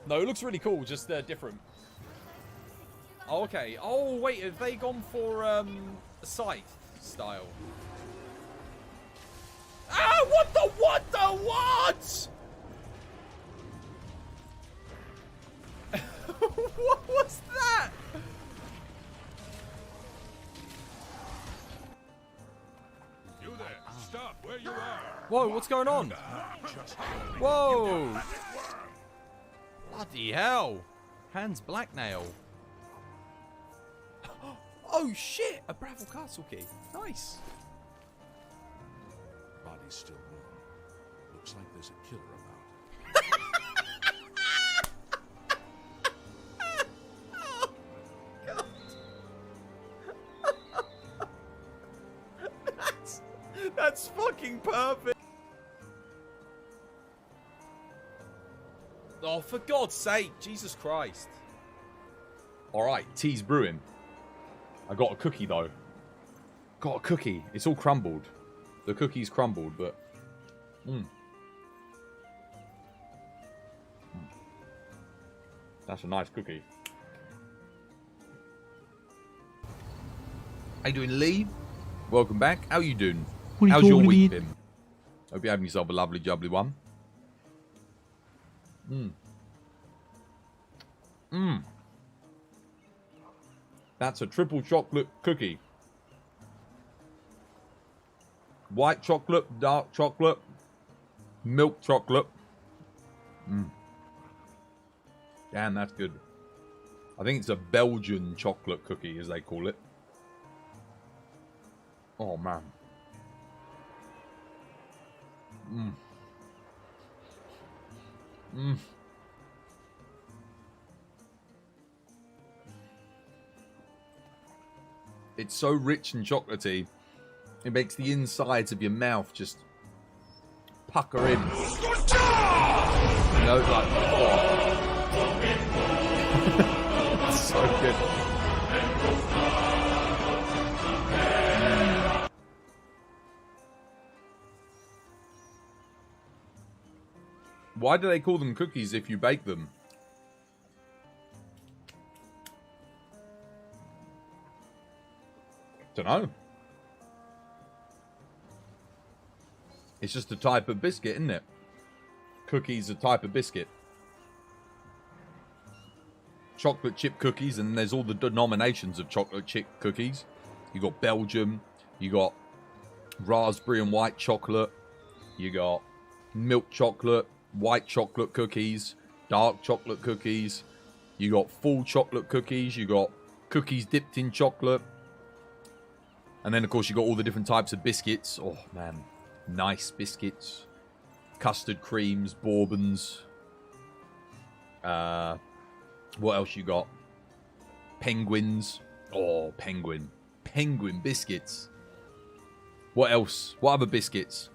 No, it looks really cool, just different. Oh, okay. Oh, wait, have they gone for a scythe style? Ah, what the what? What was that? You there, stop where you are. Whoa, what's going on? Whoa. Bloody hell. Hans Blacknail. Oh shit! A Bravil Castle key. Nice. Body's still warm. Looks like there's a killer about. That's fucking perfect. Oh, for God's sake, Jesus Christ. Alright, tea's brewing. I got a cookie though. Got a cookie. It's all crumbled. The cookie's crumbled, but... That's a nice cookie. How you doing, Lee? Welcome back. How you doing? How's your week been? Hope you're having yourself a lovely, jubbly one. That's a triple chocolate cookie. White chocolate, dark chocolate, milk chocolate. Damn, that's good. I think it's a Belgian chocolate cookie, as they call it. Oh, man. It's so rich and chocolatey. It makes the insides of your mouth just pucker in. You know, like, oh. It's so good. Why do they call them cookies if you bake them? Dunno. It's just a type of biscuit, isn't it? Cookies, a type of biscuit. Chocolate chip cookies, and there's all the denominations of chocolate chip cookies. You got Belgium, you got raspberry and white chocolate, you got milk chocolate, white chocolate cookies, dark chocolate cookies, you got full chocolate cookies, you got cookies dipped in chocolate, and then of course you got all the different types of biscuits. Oh man, nice biscuits, custard creams, bourbons. What else you got? Penguins. Oh, penguin biscuits. What else? What other biscuits?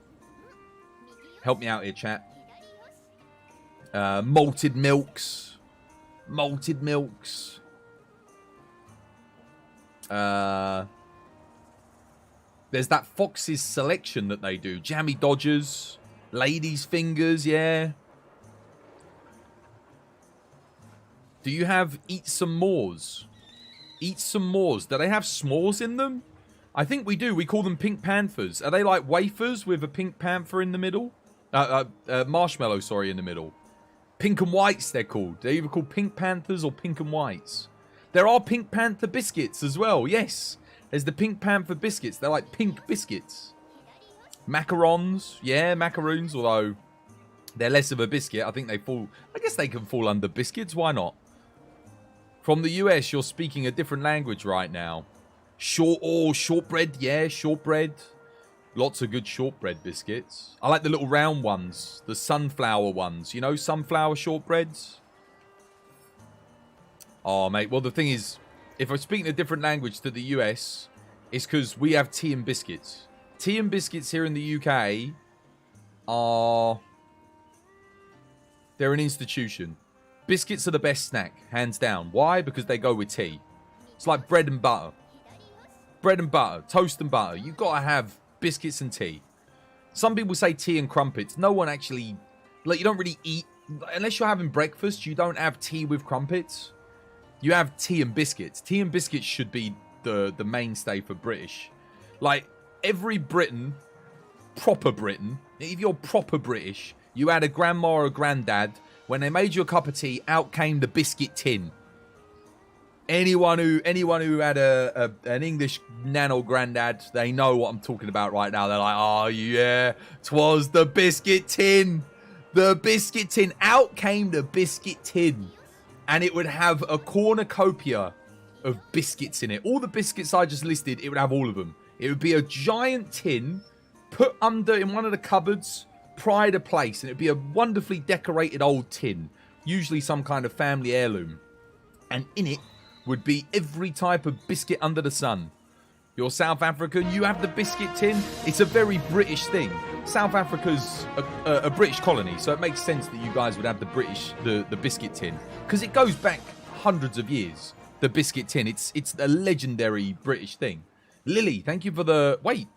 Help me out here, chat. Malted milks. There's that Fox's Selection that they do. Jammy Dodgers. Ladies' Fingers, yeah. Do you have Eat Some Mores? Eat Some Mores. Do they have s'mores in them? I think we do. We call them Pink Panthers. Are they like wafers with a pink panther in the middle? Marshmallow, sorry, in the middle. Pink and Whites, they're called. They're either called Pink Panthers or Pink and Whites. There are Pink Panther biscuits as well, yes. There's the Pink Panther biscuits. They're like pink biscuits. Macarons, yeah, macaroons, although they're less of a biscuit. I think they fall... I guess they can fall under biscuits. Why not? From the US, you're speaking a different language right now. Shortbread, yeah, shortbread. Lots of good shortbread biscuits. I like the little round ones. The sunflower ones. You know, sunflower shortbreads? Oh, mate. Well, the thing is, if I'm speaking a different language to the US, it's because we have tea and biscuits. Tea and biscuits here in the UK are... They're an institution. Biscuits are the best snack, hands down. Why? Because they go with tea. It's like bread and butter. Bread and butter, toast and butter. You've got to have biscuits and tea. Some people say tea and crumpets. No one actually... Like, you don't really eat... Unless you're having breakfast, you don't have tea with crumpets. You have tea and biscuits. Tea and biscuits should be the mainstay for British. Like, every Briton, proper Briton, if you're proper British, you had a grandma or a granddad... When they made you a cup of tea, out came the biscuit tin. Anyone who had an English nan or granddad, they know what I'm talking about right now. They're like, oh yeah, 'twas the biscuit tin. The biscuit tin. Out came the biscuit tin. And it would have a cornucopia of biscuits in it. All the biscuits I just listed, it would have all of them. It would be a giant tin put under in one of the cupboards, pride of place, and it'd be a wonderfully decorated old tin, usually some kind of family heirloom. And in it would be every type of biscuit under the sun. You're South African, you have the biscuit tin. It's a very British thing. South Africa's a British colony, so it makes sense that you guys would have the biscuit tin. Because it goes back hundreds of years, the biscuit tin. It's a legendary British thing. Lily, thank you for the... Wait.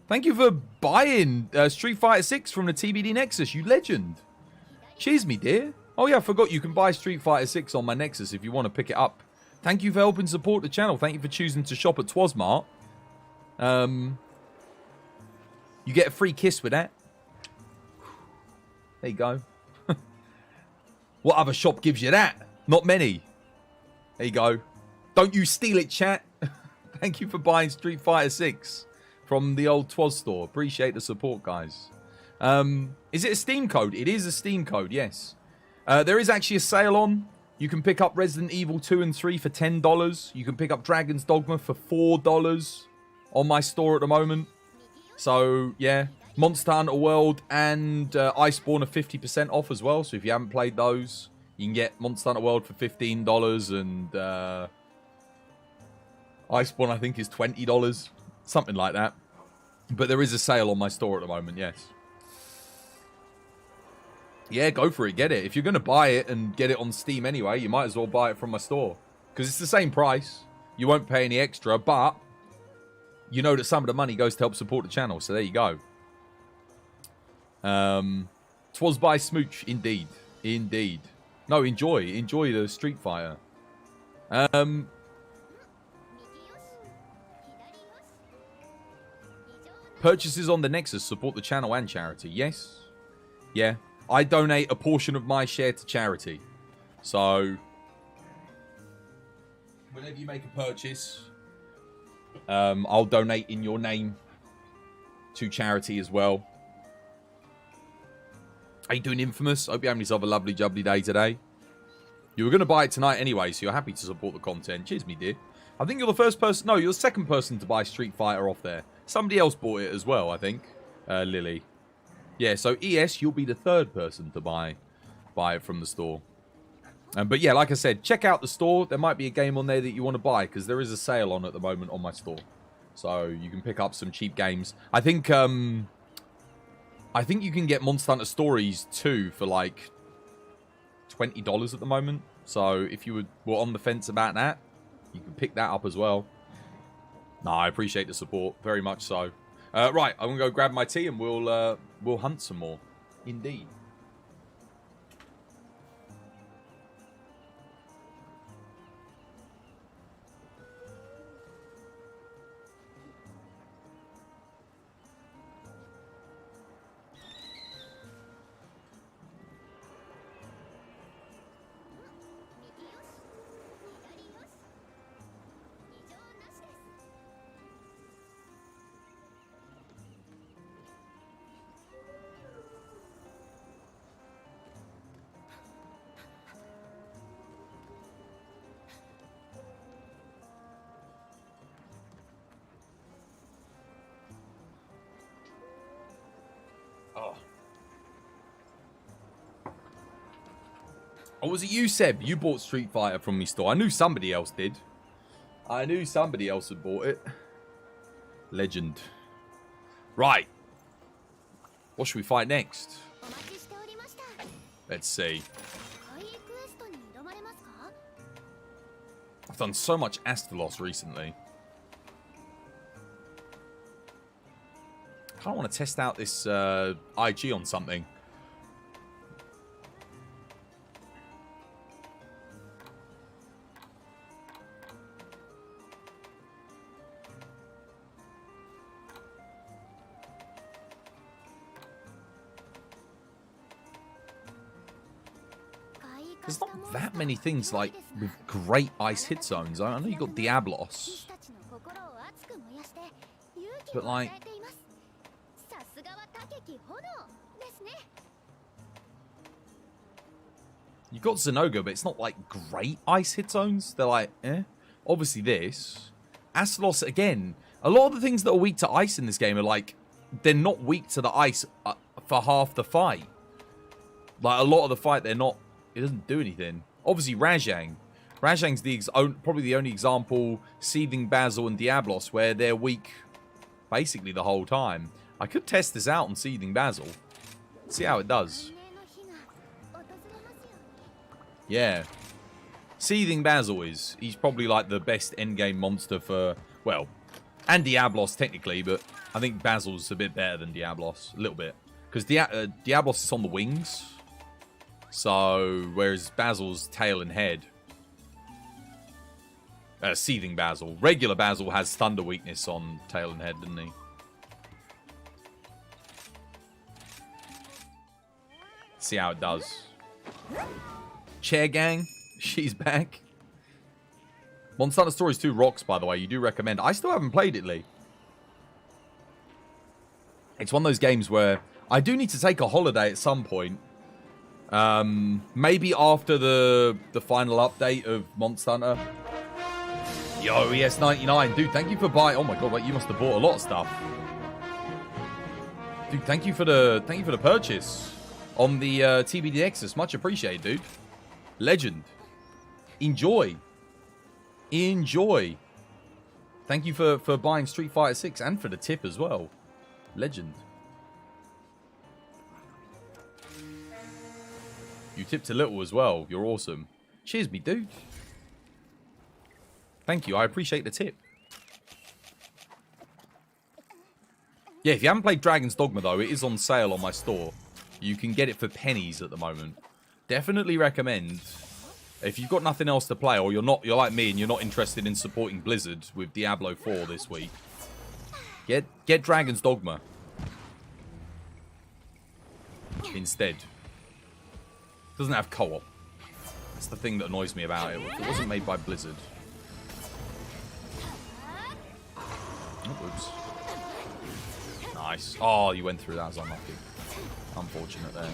Thank you for buying Street Fighter 6 from the TBD Nexus, you legend. Cheers, me dear. Oh yeah, I forgot you can buy Street Fighter 6 on my Nexus if you want to pick it up. Thank you for helping support the channel. Thank you for choosing to shop at Twasmart. You get a free kiss with that. There you go. What other shop gives you that? Not many. There you go. Don't you steal it, chat. Thank you for buying Street Fighter 6 from the old Twas store. Appreciate the support, guys. Is it a Steam code? It is a Steam code, yes. There is actually a sale on. You can pick up Resident Evil 2 and 3 for $10. You can pick up Dragon's Dogma for $4 on my store at the moment. So, yeah. Monster Hunter World and Iceborne are 50% off as well. So if you haven't played those, you can get Monster Hunter World for $15 and Iceborne I think is $20. Something like that. But there is a sale on my store at the moment, yes. Yeah, go for it. Get it. If you're going to buy it and get it on Steam anyway, you might as well buy it from my store. Because it's the same price. You won't pay any extra, but you know that some of the money goes to help support the channel. So there you go. Twas by Smooch. Indeed. Indeed. No, enjoy. Enjoy the Street Fighter. Purchases on the Nexus support the channel and charity. Yes. Yeah. I donate a portion of my share to charity. So, whenever you make a purchase, I'll donate in your name to charity as well. Are you doing Infamous? I hope you're having yourself a lovely, jubbly day today. You were going to buy it tonight anyway, so you're happy to support the content. Cheers, me dear. I think you're the first person... No, you're the second person to buy Street Fighter off there. Somebody else bought it as well, I think. Lily. Yeah, so ES, you'll be the third person to buy it from the store. But yeah, like I said, check out the store. There might be a game on there that you want to buy, because there is a sale on at the moment on my store. So you can pick up some cheap games. I think you can get Monster Hunter Stories 2 for like $20 at the moment. So if you were on the fence about that, you can pick that up as well. No, I appreciate the support. Very much so. Right, I'm going to go grab my tea and we'll hunt some more. Indeed. Oh, was it you, Seb? You bought Street Fighter from me store. I knew somebody else did. I knew somebody else had bought it. Legend. Right. What should we fight next? Let's see. I've done so much Astalos recently. I kind of want to test out this IG on something. There's not that many things like with great ice hit zones. I know you got Diablos, but like you got Zenoga, but it's not like great ice hit zones. They're like, eh. Obviously this Astalos again. A lot of the things that are weak to ice in this game are like they're not weak to the ice for half the fight. Like, a lot of the fight, it doesn't do anything. Obviously, Rajang. Rajang's probably the only example, Seething Basil and Diablos, where they're weak basically the whole time. I could test this out on Seething Basil. See how it does. Yeah. Seething Basil he's probably like the best endgame monster for, well, and Diablos technically, but I think Basil's a bit better than Diablos. A little bit. Because Diablos is on the wings. So, whereas Basil's tail and head. Seething Basil. Regular Basil has thunder weakness on tail and head, doesn't he? See how it does. Chair Gang, she's back. Monster Hunter Stories 2 rocks, by the way. You do recommend. I still haven't played it, Lee. It's one of those games where I do need to take a holiday at some point. Maybe after the final update of Monster Hunter. Yo, ES99. Dude, thank you for buying. Oh my god, wait, you must have bought a lot of stuff. Dude, thank you for the purchase on the TBD Nexus. Much appreciated, dude. Legend. Enjoy. Enjoy. Thank you for buying Street Fighter 6 and for the tip as well. Legend. You tipped a little as well. You're awesome. Cheers me, dude. Thank you. I appreciate the tip. Yeah, if you haven't played Dragon's Dogma, though, it is on sale on my store. You can get it for pennies at the moment. Definitely recommend. If you've got nothing else to play, or you're like me and you're not interested in supporting Blizzard with Diablo 4 this week, get Dragon's Dogma instead. Doesn't have co-op. That's the thing that annoys me about it. It wasn't made by Blizzard. Oh, oops. Nice. Oh, you went through that. That was unlucky. Unfortunate there.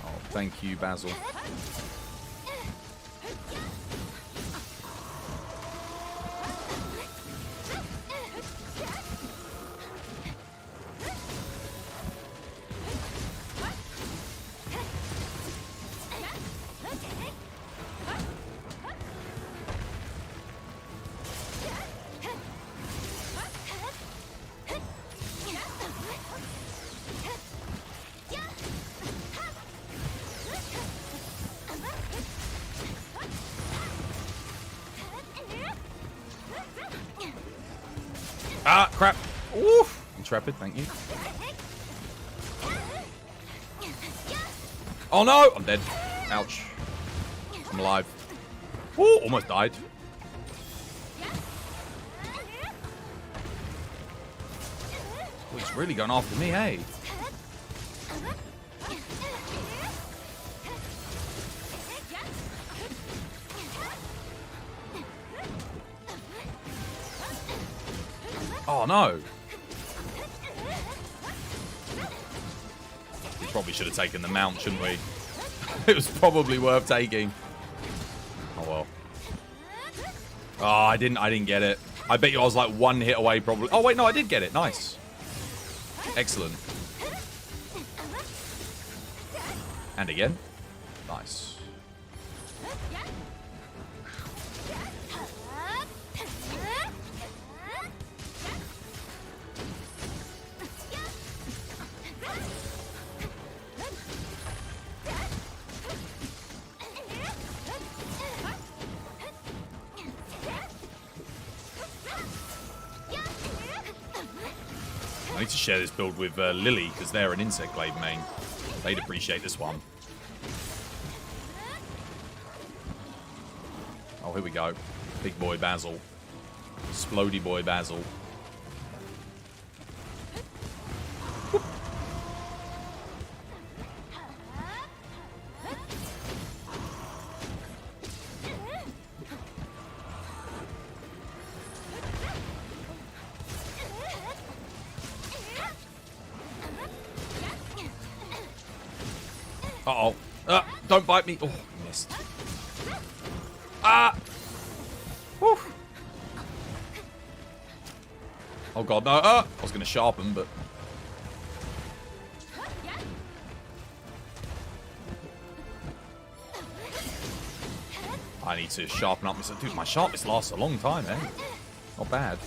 Oh, thank you, Basil. Ah, crap. Oof. Intrepid, thank you. Oh no! I'm dead. Ouch. I'm alive. Ooh, almost died. Oh, he's really going after me, hey? Oh no! We probably should have taken the mount, shouldn't we? It was probably worth taking. Oh well. Oh, I didn't get it. I bet you I was like one hit away probably. Oh wait, no, I did get it. Nice. Excellent. And again. Nice. I need to share this build with Lily, because they're an Insect Glaive main. They'd appreciate this one. Oh, here we go. Big boy Basil. Splody boy Basil. Uh-oh. Don't bite me. Oh, missed. Ah! Whew. Oh, God, no. I was going to sharpen, but... I need to sharpen up. Dude, my sharpness lasts a long time, eh? Not bad.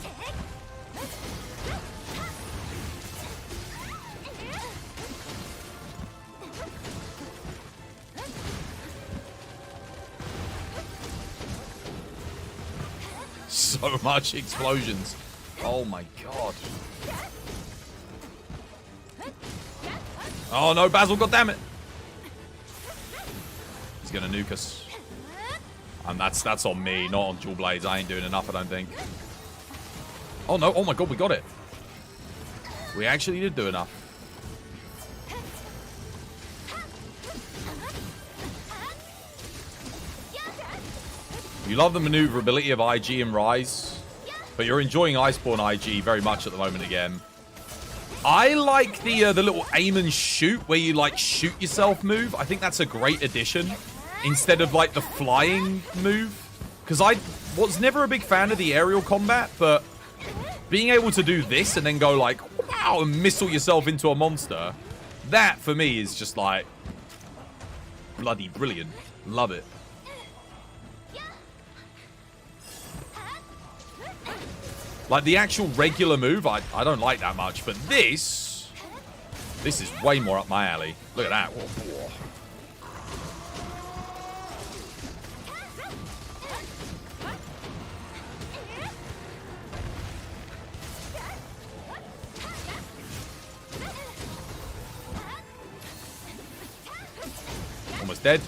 So much explosions. Oh my god. Oh no, Basil, goddammit. He's gonna nuke us. And that's on me, not on dual blades. I ain't doing enough, I don't think. Oh no, oh my god, we got it. We actually did do enough. You love the maneuverability of IG and Rise, but you're enjoying Iceborne IG very much at the moment again. I like the little aim and shoot, where you like shoot yourself move. I think that's a great addition, instead of like the flying move. Because I was never a big fan of the aerial combat, but being able to do this and then go like, wow, and missile yourself into a monster, that for me is just like bloody brilliant. Love it. Like, the actual regular move, I don't like that much. But this is way more up my alley. Look at that. Whoa. Almost dead.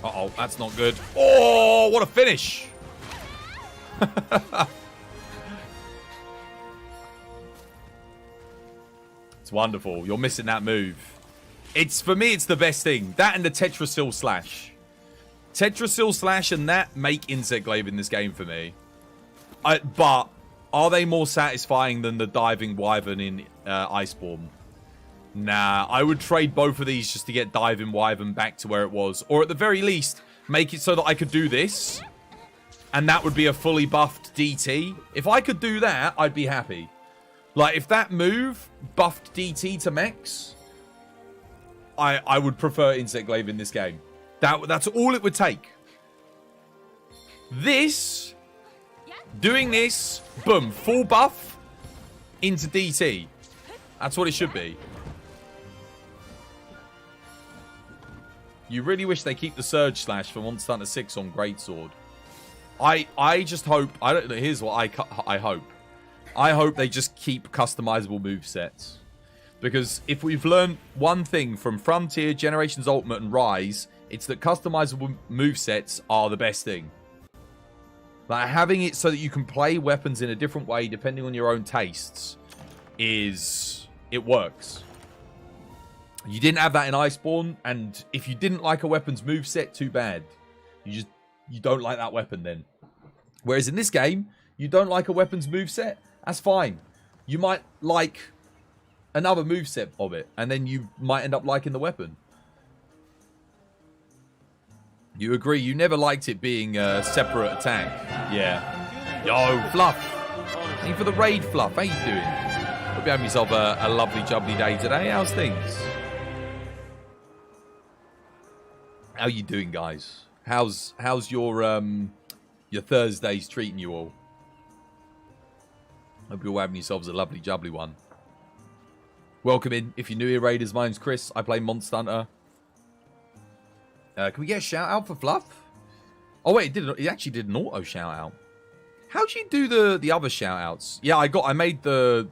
Uh-oh, that's not good. Oh, what a finish! It's wonderful. You're missing that move. For me, it's the best thing. That and the Tetrasil Slash. Tetrasil Slash and that make Insect Glaive in this game for me. But are they more satisfying than the Diving Wyvern in Iceborne? Nah, I would trade both of these just to get Diving Wyvern back to where it was. Or at the very least, make it so that I could do this. And that would be a fully buffed DT. If I could do that, I'd be happy. Like, if that move buffed DT to mechs, I would prefer Insect Glaive in this game. That's all it would take. This, doing this, boom, full buff into DT. That's what it should be. You really wish they keep the Surge Slash for Monster Hunter 6 on Greatsword. I just hope... Here's what I hope. I hope they just keep customizable movesets. Because if we've learned one thing from Frontier, Generations Ultimate, and Rise, it's that customizable movesets are the best thing. Like, having it so that you can play weapons in a different way depending on your own tastes it works. You didn't have that in Iceborne, and if you didn't like a weapon's moveset, too bad. You don't like that weapon then. Whereas in this game, you don't like a weapon's moveset, that's fine. You might like another moveset of it, and then you might end up liking the weapon. You agree, you never liked it being a separate attack. Yeah. Yo, Fluff. Thank you for the raid, Fluff. How you doing? Hope you have yourself a lovely, jubbly day today. How's things? How you doing, guys? How's your Thursdays treating you all? Hope you're all having yourselves a lovely, jubbly one. Welcome in. If you're new here, Raiders, my name's Chris. I play Monster Hunter. Can we get a shout out for Fluff? Oh wait, it actually did an auto shout out. How'd you do the other shout outs? Yeah, I made the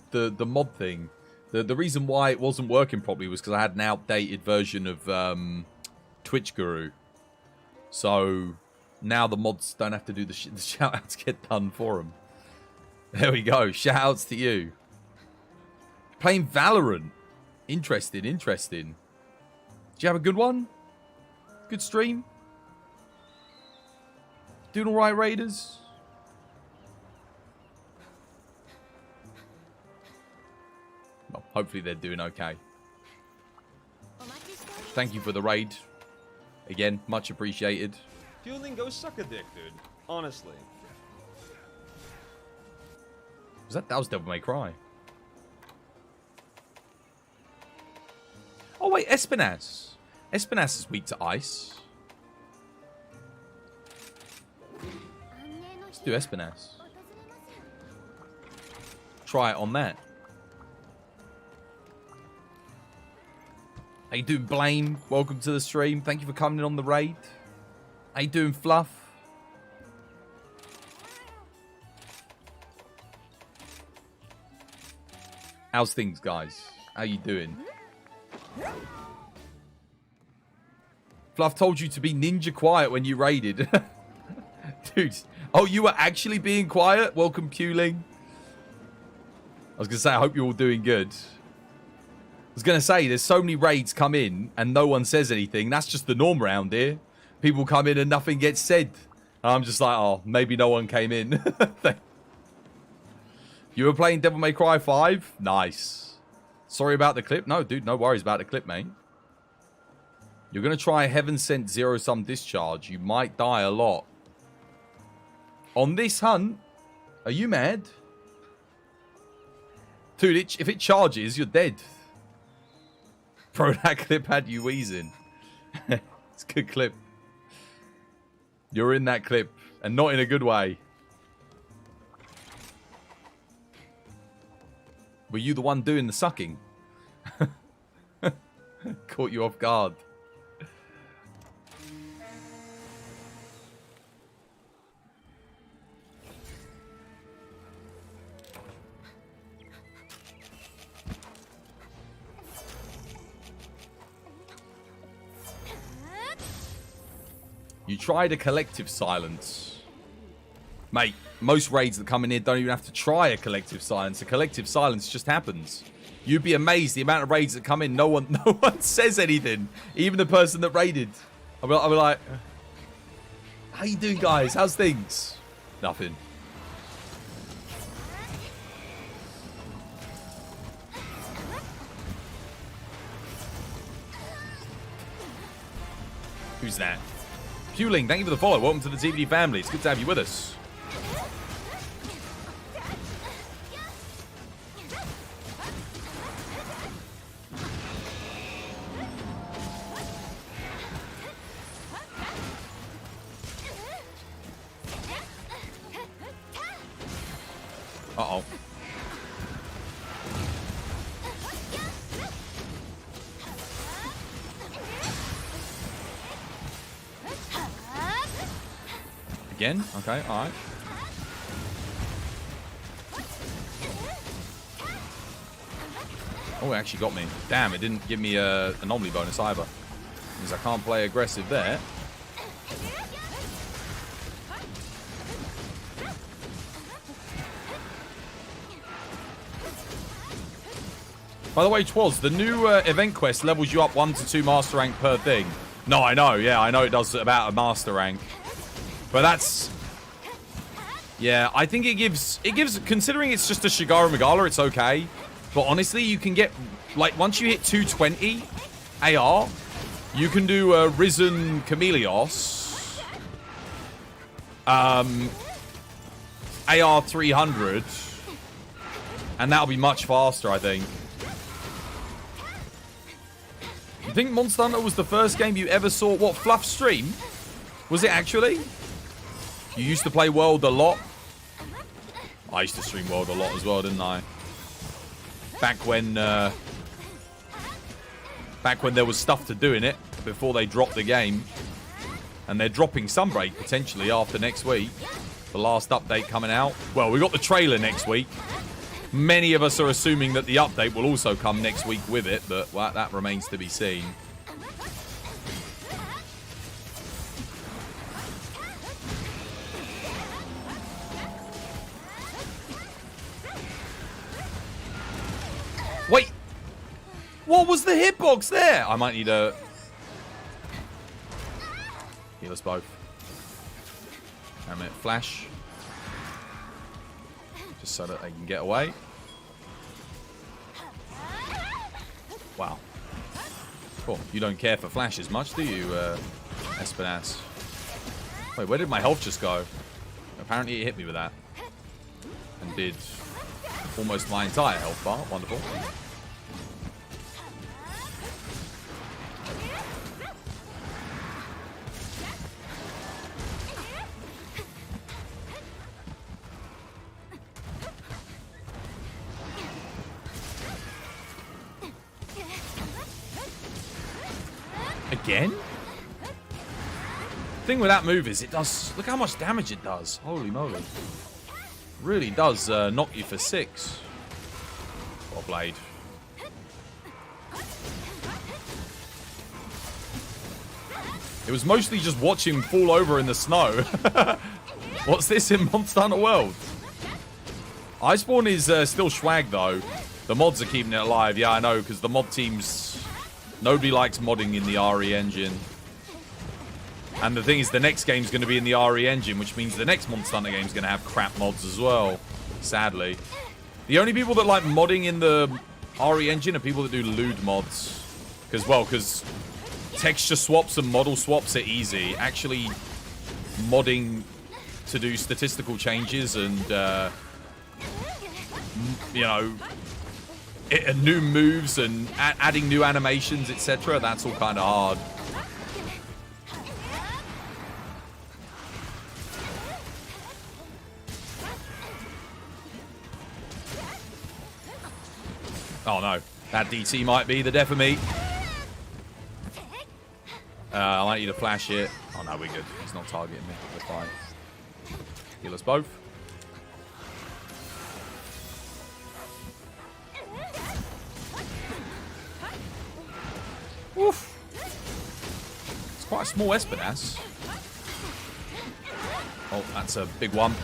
mod thing. The reason why it wasn't working properly was because I had an outdated version of Twitch Guru. So now the mods don't have to do the shout outs get done for them. There we go. Shout outs to you. Playing Valorant. Interesting. Did you have a good one? Good stream? Doing alright, Raiders? Hopefully they're doing okay. Thank you for the raid. Again, much appreciated. Fueling, go suck a dick, dude. Honestly. That was Devil May Cry. Oh wait, Espinas. Espinas is weak to ice. Let's do Espinas. Try it on that. How you doing, Blame? Welcome to the stream. Thank you for coming in on the raid. How you doing, Fluff? How's things, guys? How you doing? Fluff told you to be ninja quiet when you raided. Dude. Oh, you were actually being quiet? Welcome, Puling. I was going to say, I hope you're all doing good. I was going to say, there's so many raids come in and no one says anything. That's just the norm around here. People come in and nothing gets said. And I'm just like, oh, maybe no one came in. You were playing Devil May Cry 5? Nice. Sorry about the clip. No, dude, no worries about the clip, mate. You're going to try a Heaven Sent zero-sum discharge. You might die a lot. On this hunt? Are you mad? Dude, if it charges, you're dead. Bro, that clip had you wheezing. It's a good clip. You're in that clip, and not in a good way. Were you the one doing the sucking? Caught you off guard. You tried a collective silence. Mate, most raids that come in here don't even have to try a collective silence. A collective silence just happens. You'd be amazed the amount of raids that come in. No one says anything. Even the person that raided. I'll be like, how you doing, guys? How's things? Nothing. Who's that? Fueling, thank you for the follow. Welcome to the TVD family. It's good to have you with us. Uh-oh. Again? Okay, alright. Oh, it actually got me. Damn, it didn't give me a anomaly bonus either. Means I can't play aggressive there. By the way, Twas, the new event quest levels you up 1 to 2 master rank per thing. No, I know. Yeah, I know it does about a master rank. But that's... Yeah, I think it gives... Considering it's just a Shigara Megala, it's okay. But honestly, you can get... Like, once you hit 220 AR, you can do Risen Chameleos. AR 300. And that'll be much faster, I think. You think Monster Hunter was the first game you ever saw? What, Fluff stream? Was it actually? You used to play World a lot? I used to stream World a lot as well, didn't I? Back when there was stuff to do in it before they dropped the game. And they're dropping Sunbreak potentially after next week. The last update coming out. Well, we got the trailer next week. Many of us are assuming that the update will also come next week with it, but well, that remains to be seen. Wait! What was the hitbox there? I might need a... Heal us both. A minute, flash. Just so that they can get away. Wow. Cool. You don't care for flashes much, do you, Espinas? Wait, where did my health just go? Apparently it hit me with that. And did almost my entire health bar. Wonderful. Again? The thing with that move is it does... Look how much damage it does. Holy moly. Really does knock you for 6. Or blade. It was mostly just watch him fall over in the snow. What's this in Monster Hunter World? Iceborne is still swag though. The mods are keeping it alive. Yeah, I know, because the mod teams... Nobody likes modding in the RE engine. And the thing is, the next game's going to be in the RE engine, which means the next Monster Hunter game's going to have crap mods as well. Sadly. The only people that like modding in the RE engine are people that do lewd mods. Because texture swaps and model swaps are easy. Actually, modding to do statistical changes and, you know, new moves and adding new animations, etc., that's all kind of hard. Oh no, that DT might be the death of me. I might need to flash it. Oh no, we're good. He's not targeting me. We're fine. Heal us both. Oof. It's quite a small Espinas. Oh, that's a big one.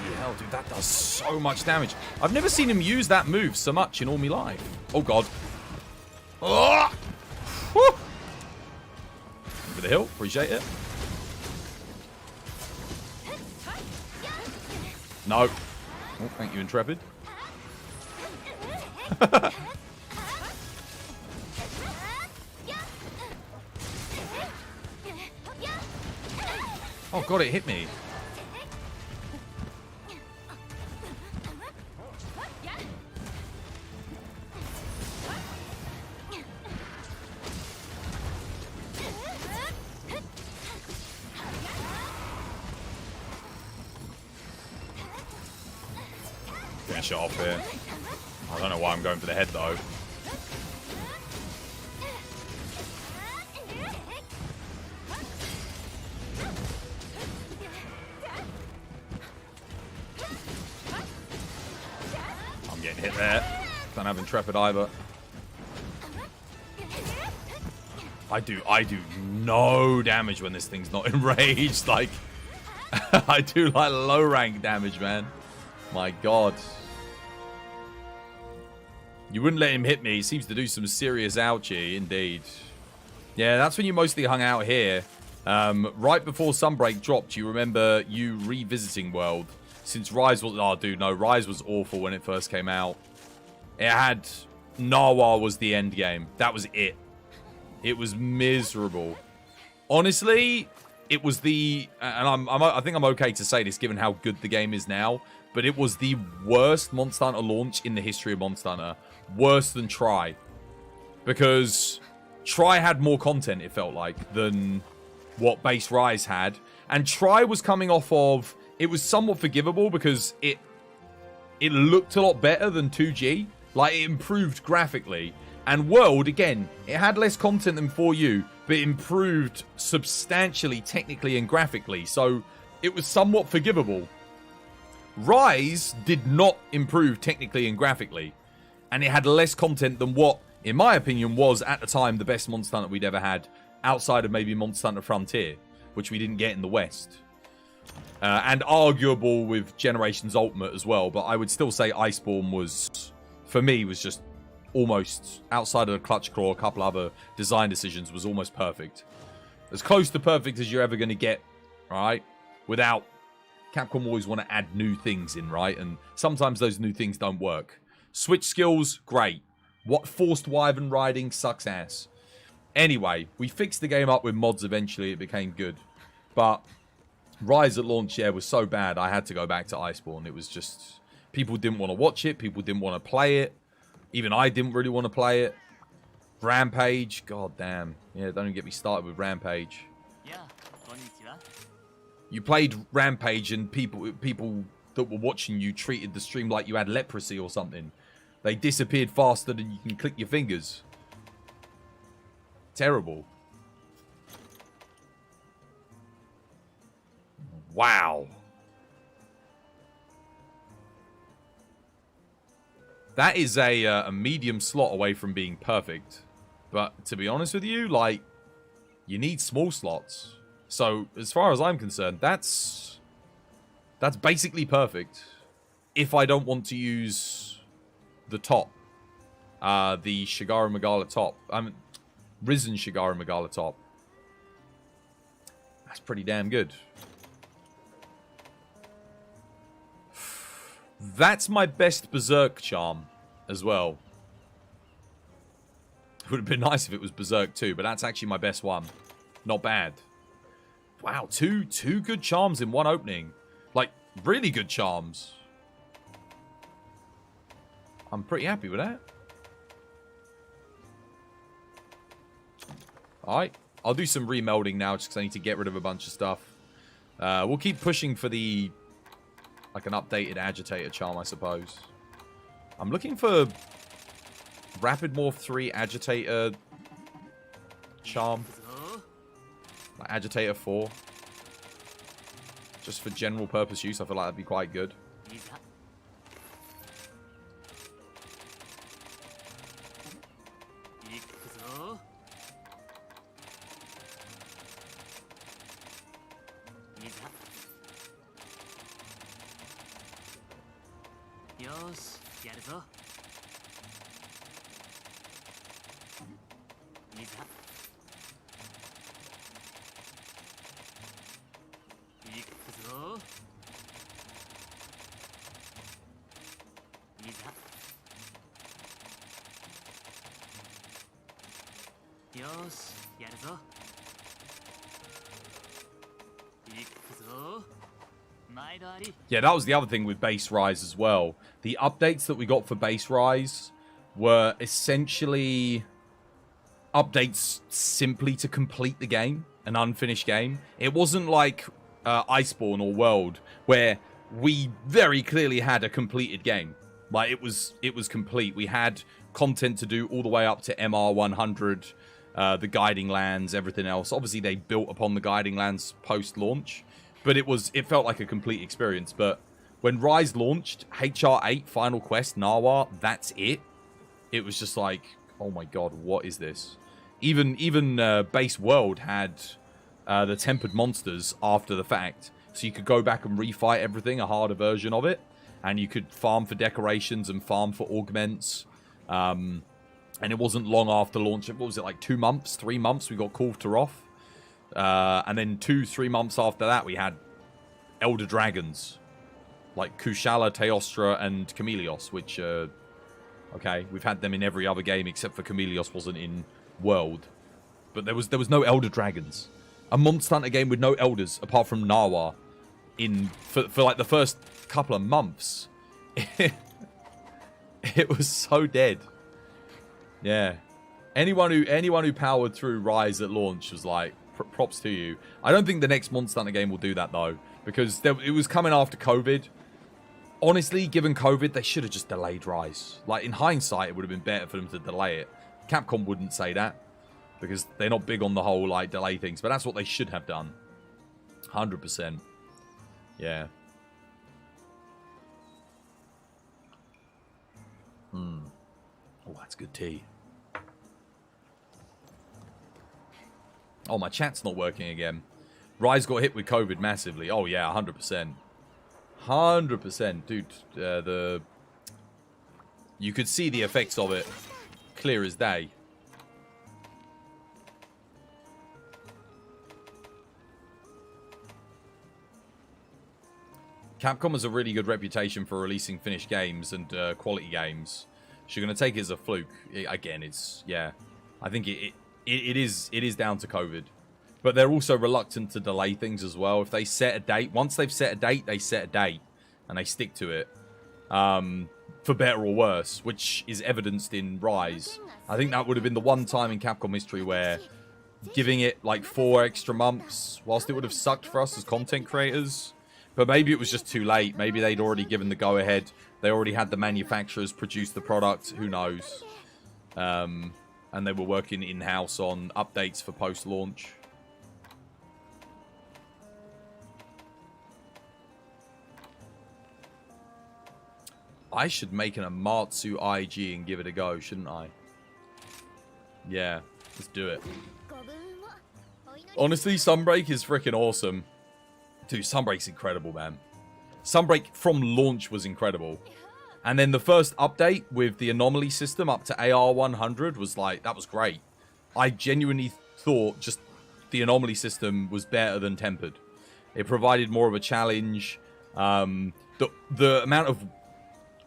Bloody hell, dude, that does so much damage. I've never seen him use that move so much in all my life. Oh god. Oh! Woo! For the hill, appreciate it. No. Oh, thank you, Intrepid. Oh god, it hit me. Finish it off here. I don't know why I'm going for the head though. I'm getting hit there. Don't have Intrepid either. I do no damage when this thing's not enraged. Like, I do like low rank damage, man. My god. You wouldn't let him hit me. He seems to do some serious ouchie, indeed. Yeah, that's when you mostly hung out here. Right before Sunbreak dropped, you remember you revisiting World. Since Rise was... Oh, dude, no. Rise was awful when it first came out. It had... Narwhal was the end game. That was it. It was miserable. Honestly, it was the... And I think I'm okay to say this, given how good the game is now. But it was the worst Monster Hunter launch in the history of Monster Hunter. Worse than Try. Because Try had more content, it felt like, than what base Rise had. And Try was coming off of... It was somewhat forgivable because it looked a lot better than 2G. Like, it improved graphically. And World, again, it had less content than 4U, but it improved substantially, technically and graphically. So, it was somewhat forgivable. Rise did not improve technically and graphically. And it had less content than what, in my opinion, was, at the time, the best Monster Hunter we'd ever had. Outside of maybe Monster Hunter Frontier, which we didn't get in the West. And arguable with Generations Ultimate as well. But I would still say Iceborne was, for me, was just almost, outside of the clutch claw, a couple other design decisions, was almost perfect. As close to perfect as you're ever going to get, right? Without... Capcom always want to add new things in, right? And sometimes those new things don't work. Switch skills, great. What forced wyvern riding sucks ass. Anyway, we fixed the game up with mods eventually. It became good. But Rise at launch, yeah, was so bad, I had to go back to Iceborne. It was just... People didn't want to watch it. People didn't want to play it. Even I didn't really want to play it. Rampage, god damn. Yeah, don't even get me started with Rampage. You played Rampage and people that were watching you treated the stream like you had leprosy or something. They disappeared faster than you can click your fingers. Terrible. Wow. That is a medium slot away from being perfect. But to be honest with you, like, you need small slots. So, as far as I'm concerned, that's basically perfect. If I don't want to use the top. The Shigaru Magala top. Risen Shigaru Magala top. That's pretty damn good. That's my best Berserk charm as well. It would have been nice if it was Berserk too, but that's actually my best one. Not bad. Wow, two good charms in one opening. Like, really good charms. I'm pretty happy with that. Alright, I'll do some remelding now just because I need to get rid of a bunch of stuff. We'll keep pushing for the... like an updated Agitator charm, I suppose. I'm looking for Rapid Morph 3 Agitator charm. Like Agitator 4. Just for general purpose use, I feel like that'd be quite good. Yeah, that was the other thing with Base Rise as well. The updates that we got for Base Rise were essentially updates simply to complete the game, an unfinished game. It wasn't like Iceborne or World, where we very clearly had a completed game. Like, it was complete. We had content to do all the way up to MR 100, the Guiding Lands, everything else. Obviously, they built upon the Guiding Lands post-launch. But it felt like a complete experience. But when Rise launched, HR8, Final Quest, Narwa, that's it. It was just like, oh my god, what is this? Even Base World had the Tempered Monsters after the fact. So you could go back and refight everything, a harder version of it. And you could farm for decorations and farm for augments. And it wasn't long after launch. What was it, like 2 months, 3 months, we got Kulfta off. And then 2-3 months after that, we had Elder Dragons. Like Kushala, Teostra, and Chameleos, which, okay, we've had them in every other game except for Chameleos wasn't in World. But there was no Elder Dragons. A Monster Hunter game with no Elders, apart from Narwa, for like the first couple of months. It was so dead. Yeah. Anyone who powered through Rise at launch was like, props to you. I don't think the next Monster Hunter game will do that, though. Because it was coming after COVID. Honestly, given COVID, they should have just delayed Rise. Like, in hindsight, it would have been better for them to delay it. Capcom wouldn't say that. Because they're not big on the whole, like, delay things. But that's what they should have done. 100%. Yeah. Oh, that's good tea. Oh, my chat's not working again. Rise got hit with COVID massively. Oh, yeah, 100%. 100%. Dude, you could see the effects of it clear as day. Capcom has a really good reputation for releasing finished games and quality games. So you're going to take it as a fluke. Again, it's, yeah. I think it is down to COVID. But they're also reluctant to delay things as well. If they set a date, once they've set a date, they set a date. And they stick to it. For better or worse, which is evidenced in Rise. I think that would have been the one time in Capcom history where giving it like 4 extra months, whilst it would have sucked for us as content creators, but maybe it was just too late. Maybe they'd already given the go-ahead. They already had the manufacturers produce the product. Who knows? And they were working in-house on updates for post-launch. I should make an Amatsu IG and give it a go, shouldn't I? Yeah, let's do it. Honestly, Sunbreak is freaking awesome. Dude, Sunbreak's incredible, man. Sunbreak from launch was incredible. And then the first update with the anomaly system up to AR100 was like, that was great. I genuinely thought just the anomaly system was better than Tempered. It provided more of a challenge. The amount of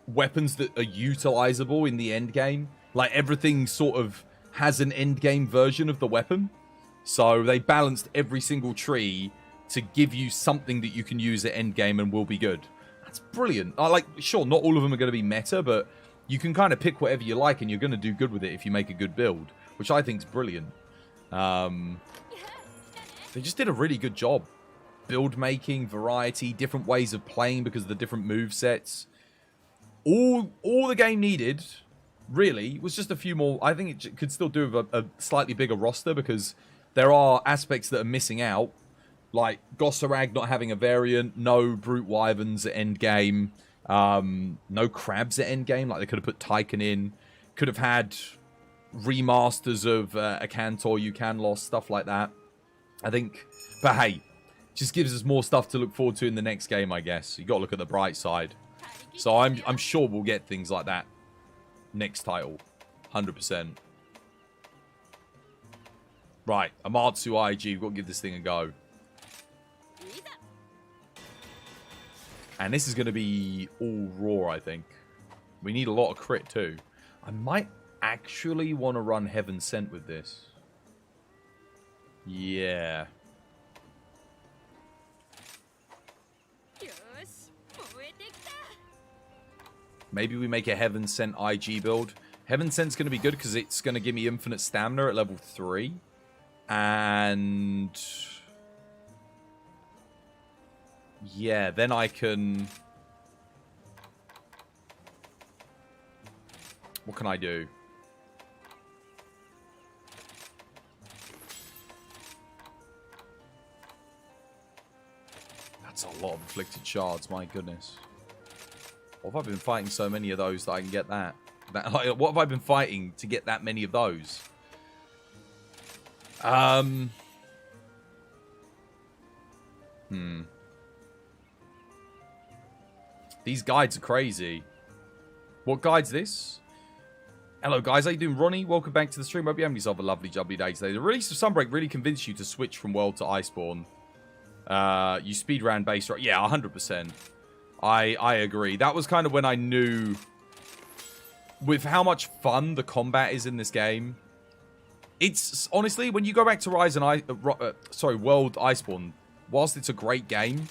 weapons that are utilizable in the end game, like everything sort of has an end game version of the weapon. So they balanced every single tree to give you something that you can use at end game and will be good. That's brilliant. Sure, not all of them are going to be meta, but you can kind of pick whatever you like and you're going to do good with it if you make a good build, which I think is brilliant. They just did a really good job. Build making, variety, different ways of playing because of the different move sets. All the game needed, really, was just a few more. I think it could still do with a slightly bigger roster because there are aspects that are missing out. Like Gosarag not having a variant, no Brute Wyverns at endgame, no Crabs at endgame. Like they could have put Tychon in, could have had remasters of Akantor, Yukanlos, stuff like that. I think, but hey, just gives us more stuff to look forward to in the next game, I guess. You got to look at the bright side. So I'm sure we'll get things like that next title, 100%. Right, Amatsu IG, we've got to give this thing a go. And this is going to be all raw, I think. We need a lot of crit, too. I might actually want to run Heaven Sent with this. Yeah. Maybe we make a Heaven Sent IG build. Heaven Sent's going to be good because it's going to give me infinite stamina at level 3. And yeah, then I can... What can I do? That's a lot of afflicted shards, my goodness. What have I been fighting so many of those that I can get that? What have I been fighting to get that many of those? These guides are crazy. What guide's this? Hello guys, how you doing? Ronnie, welcome back to the stream. Hope you're having yourself a lovely jubbly day today. The release of Sunbreak really convinced you to switch from World to Iceborne. You speed ran base, right? Yeah, 100%. I agree. That was kind of when I knew, with how much fun the combat is in this game. It's honestly, when you go back to World Iceborne, whilst it's a great game,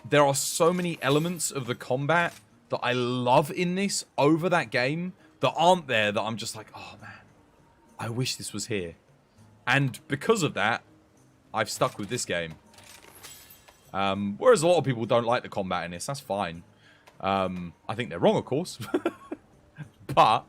there are so many elements of the combat that I love in this over that game that aren't there, that I'm just like, oh man, I wish this was here. And because of that, I've stuck with this game. Whereas a lot of people don't like the combat in this, that's fine. I think they're wrong, of course. But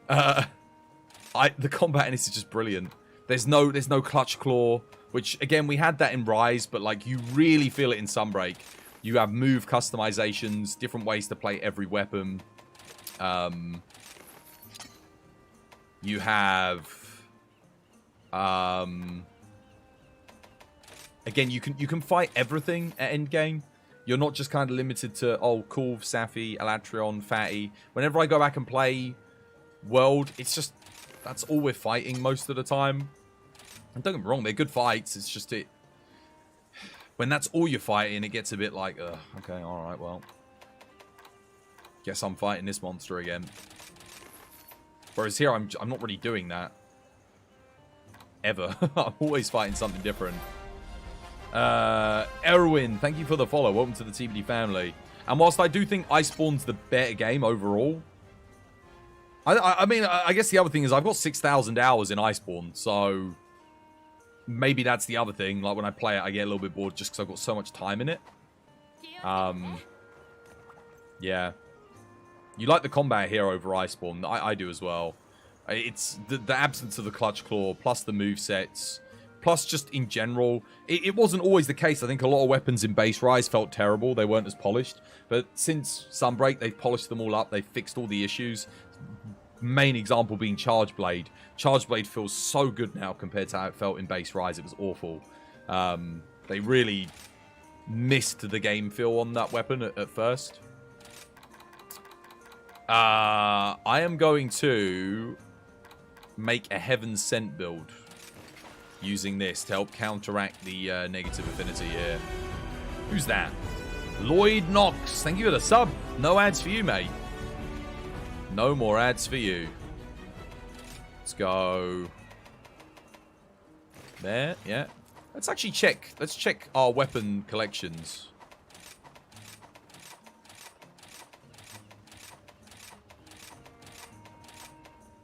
the combat in this is just brilliant. There's no clutch claw, which again we had that in Rise, but like you really feel it in Sunbreak. You have move customizations, different ways to play every weapon. You have again, you can fight everything at endgame. You're not just kind of limited to, oh, Kulve, Safi, Elatrion, Fatty. Whenever I go back and play World, it's just that's all we're fighting most of the time. And don't get me wrong, they're good fights. It's just it... When that's all you're fighting, it gets a bit like, okay, alright, well. Guess I'm fighting this monster again. Whereas here, I'm not really doing that. Ever. I'm always fighting something different. Erwin, thank you for the follow. Welcome to the TBD family. And whilst I do think Iceborne's the better game overall, I mean, I guess the other thing is I've got 6,000 hours in Iceborne, so maybe that's the other thing. Like, when I play it, I get a little bit bored just because I've got so much time in it. Yeah. You like the combat here over Iceborne. I do as well. It's the absence of the clutch claw, plus the movesets, plus just in general. It wasn't always the case. I think a lot of weapons in MHRise felt terrible. They weren't as polished. But since Sunbreak, they've polished them all up. They've fixed all the issues. Main example being Charge Blade. Charge Blade feels so good now compared to how it felt in MHRise. It was awful. They really missed the game feel on that weapon at first. I am going to make a Heaven Sent build using this to help counteract the negative affinity here. Who's that? Lloyd Knox. Thank you for the sub. No ads for you, mate. No more ads for you. Let's go. There, yeah. Let's actually check. Let's check our weapon collections.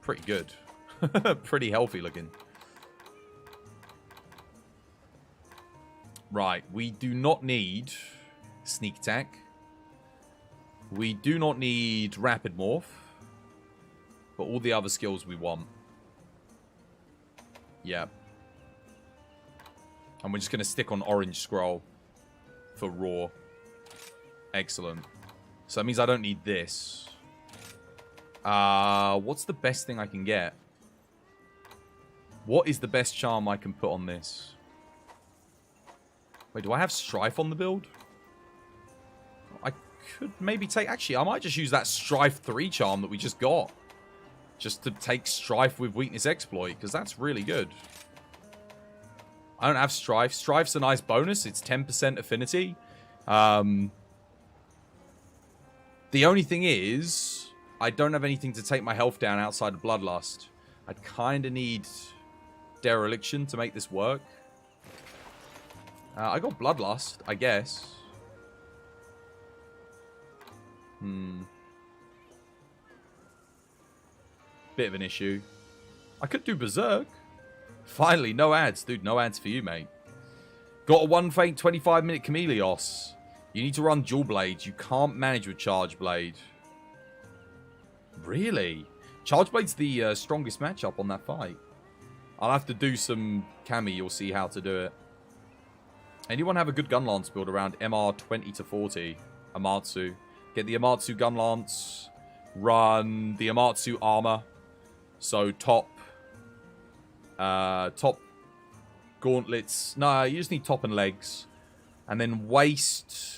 Pretty good. Pretty healthy looking. Right, we do not need sneak attack. We do not need rapid morph. But all the other skills we want. Yeah. And we're just going to stick on orange scroll for raw. Excellent. So that means I don't need this. What's the best thing I can get? What is the best charm I can put on this? Wait, do I have Strife on the build? I could maybe take... Actually, I might just use that Strife 3 charm that we just got. Just to take Strife with Weakness Exploit, because that's really good. I don't have Strife. Strife's a nice bonus. It's 10% affinity. The only thing is, I don't have anything to take my health down outside of Bloodlust. I'd kind of need Dereliction to make this work. I got Bloodlust, I guess. Bit of an issue. I could do Berserk. Finally, no ads. Dude, no ads for you, mate. Got a one faint 25-minute Chameleos. You need to run dual blades. You can't manage with Charge Blade. Really? Charge Blade's the strongest matchup on that fight. I'll have to do some cami. You'll see how to do it. Anyone have a good gun lance build around MR 20 to 40? Amatsu. Get the Amatsu gun lance. Run the Amatsu armor. So top gauntlets. No, you just need top and legs. And then waist.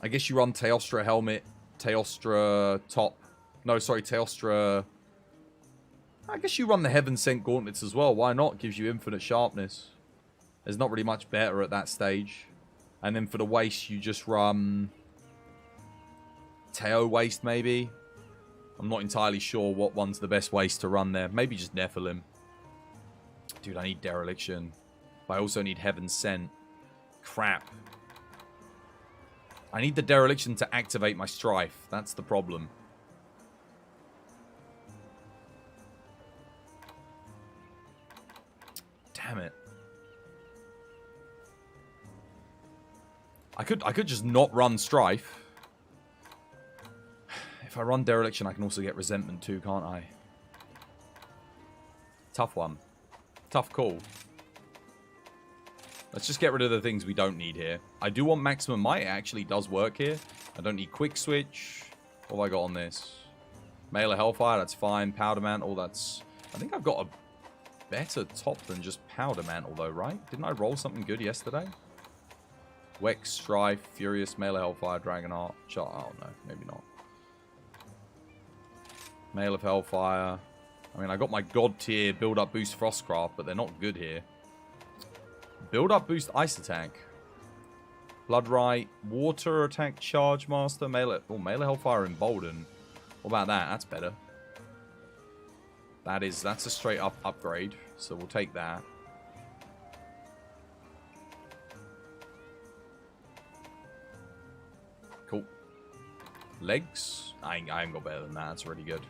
I guess you run Teostra helmet. Teostra top. No, sorry, Teostra. I guess you run the Heaven Sent gauntlets as well. Why not? Gives you infinite sharpness. There's not really much better at that stage. And then for the waist, you just run Teo waist, maybe. I'm not entirely sure what one's the best waist to run there. Maybe just Nephilim. Dude, I need Dereliction. But I also need Heaven Sent. Crap. I need the Dereliction to activate my Strife. That's the problem. Damn it. I could just not run Strife. If I run Dereliction, I can also get Resentment too, can't I? Tough one. Tough call. Let's just get rid of the things we don't need here. I do want Maximum Might. It actually does work here. I don't need Quick Switch. What have I got on this? Mail of Hellfire, that's fine. Powder Mantle, that's... I think I've got a better top than just Powder Mantle though, right? Didn't I roll something good yesterday? Wex, Strife, Furious, Mail of Hellfire, Dragonheart. Oh no, maybe not. Mail of Hellfire. I mean, I got my God tier build up boost Frostcraft, but they're not good here. Build up boost Ice Attack. Bloodright. Water Attack Charge Master. Mail of Hellfire Embolden. What about that? That's better. That's a straight up upgrade. So we'll take that. Cool. Legs? I ain't got better than that. That's really good.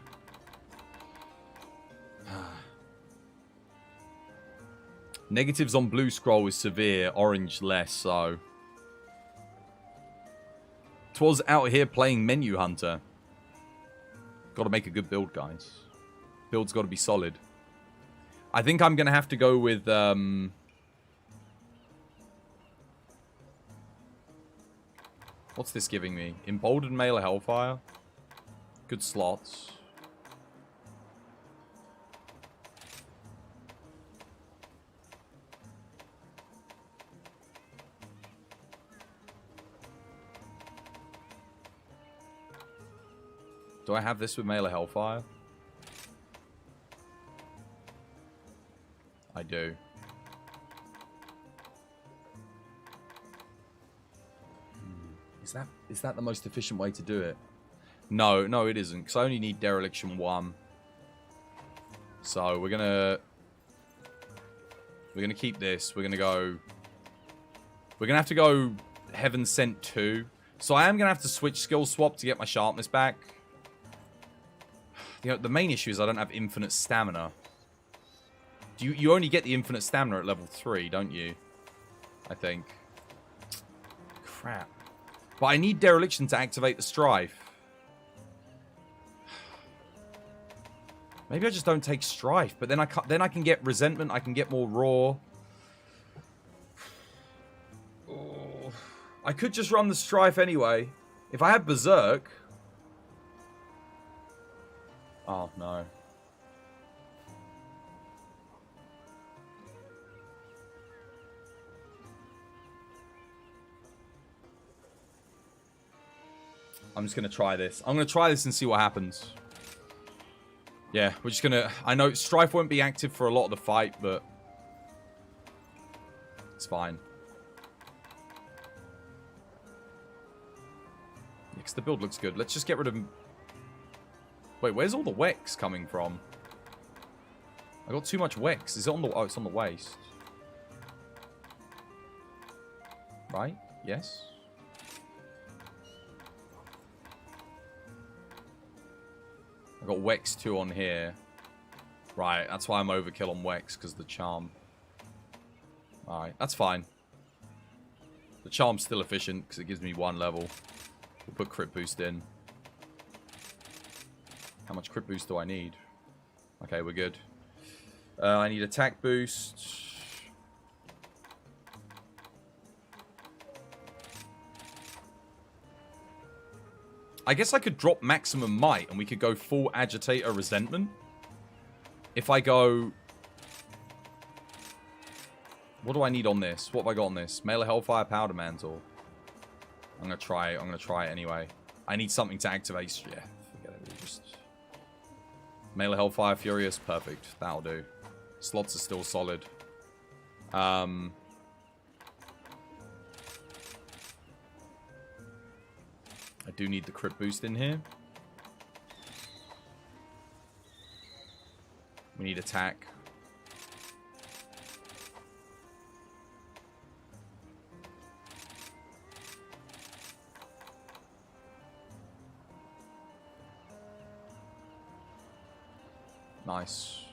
Negatives on blue scroll is severe. Orange less so. 'Twas out here playing Menu Hunter. Got to make a good build, guys. Build's got to be solid. I think I'm going to have to go with... What's this giving me? Emboldened Mail of Hellfire. Good slots. Do I have this with Mail of Hellfire? I do. Is that the most efficient way to do it? No, it isn't. Because I only need Dereliction 1. So we're gonna keep this. We're gonna have to go Heaven Sent 2. So I am gonna have to switch skill swap to get my sharpness back. You know, the main issue is I don't have infinite stamina. You only get the infinite stamina at level 3, don't you? I think. Crap. But I need Dereliction to activate the Strife. Maybe I just don't take Strife, but then I can get Resentment, I can get more Raw. Oh. I could just run the Strife anyway. If I had Berserk... Oh, no. I'm just going to try this. I'm going to try this and see what happens. Yeah, we're just going to... I know Strife won't be active for a lot of the fight, but... It's fine. Yeah, because the build looks good. Let's just get rid of... Wait, where's all the Wex coming from? I got too much Wex. Is it on the... Oh, it's on the waist. Right? Yes. I got Wex 2 on here. Right, that's why I'm overkill on Wex, because the charm. Alright, that's fine. The charm's still efficient, because it gives me 1 level. We'll put crit boost in. How much crit boost do I need? Okay, we're good. I need attack boost. I guess I could drop maximum might and we could go full agitator resentment. If I go... What do I need on this? What have I got on this? Mail of Hellfire Powder Mantle. I'm going to try it. I'm going to try it anyway. I need something to activate. Yeah, forget it. We'll just... Mail of Hellfire Furious. Perfect. That'll do. Slots are still solid. I do need the crit boost in here. We need attack. Nice.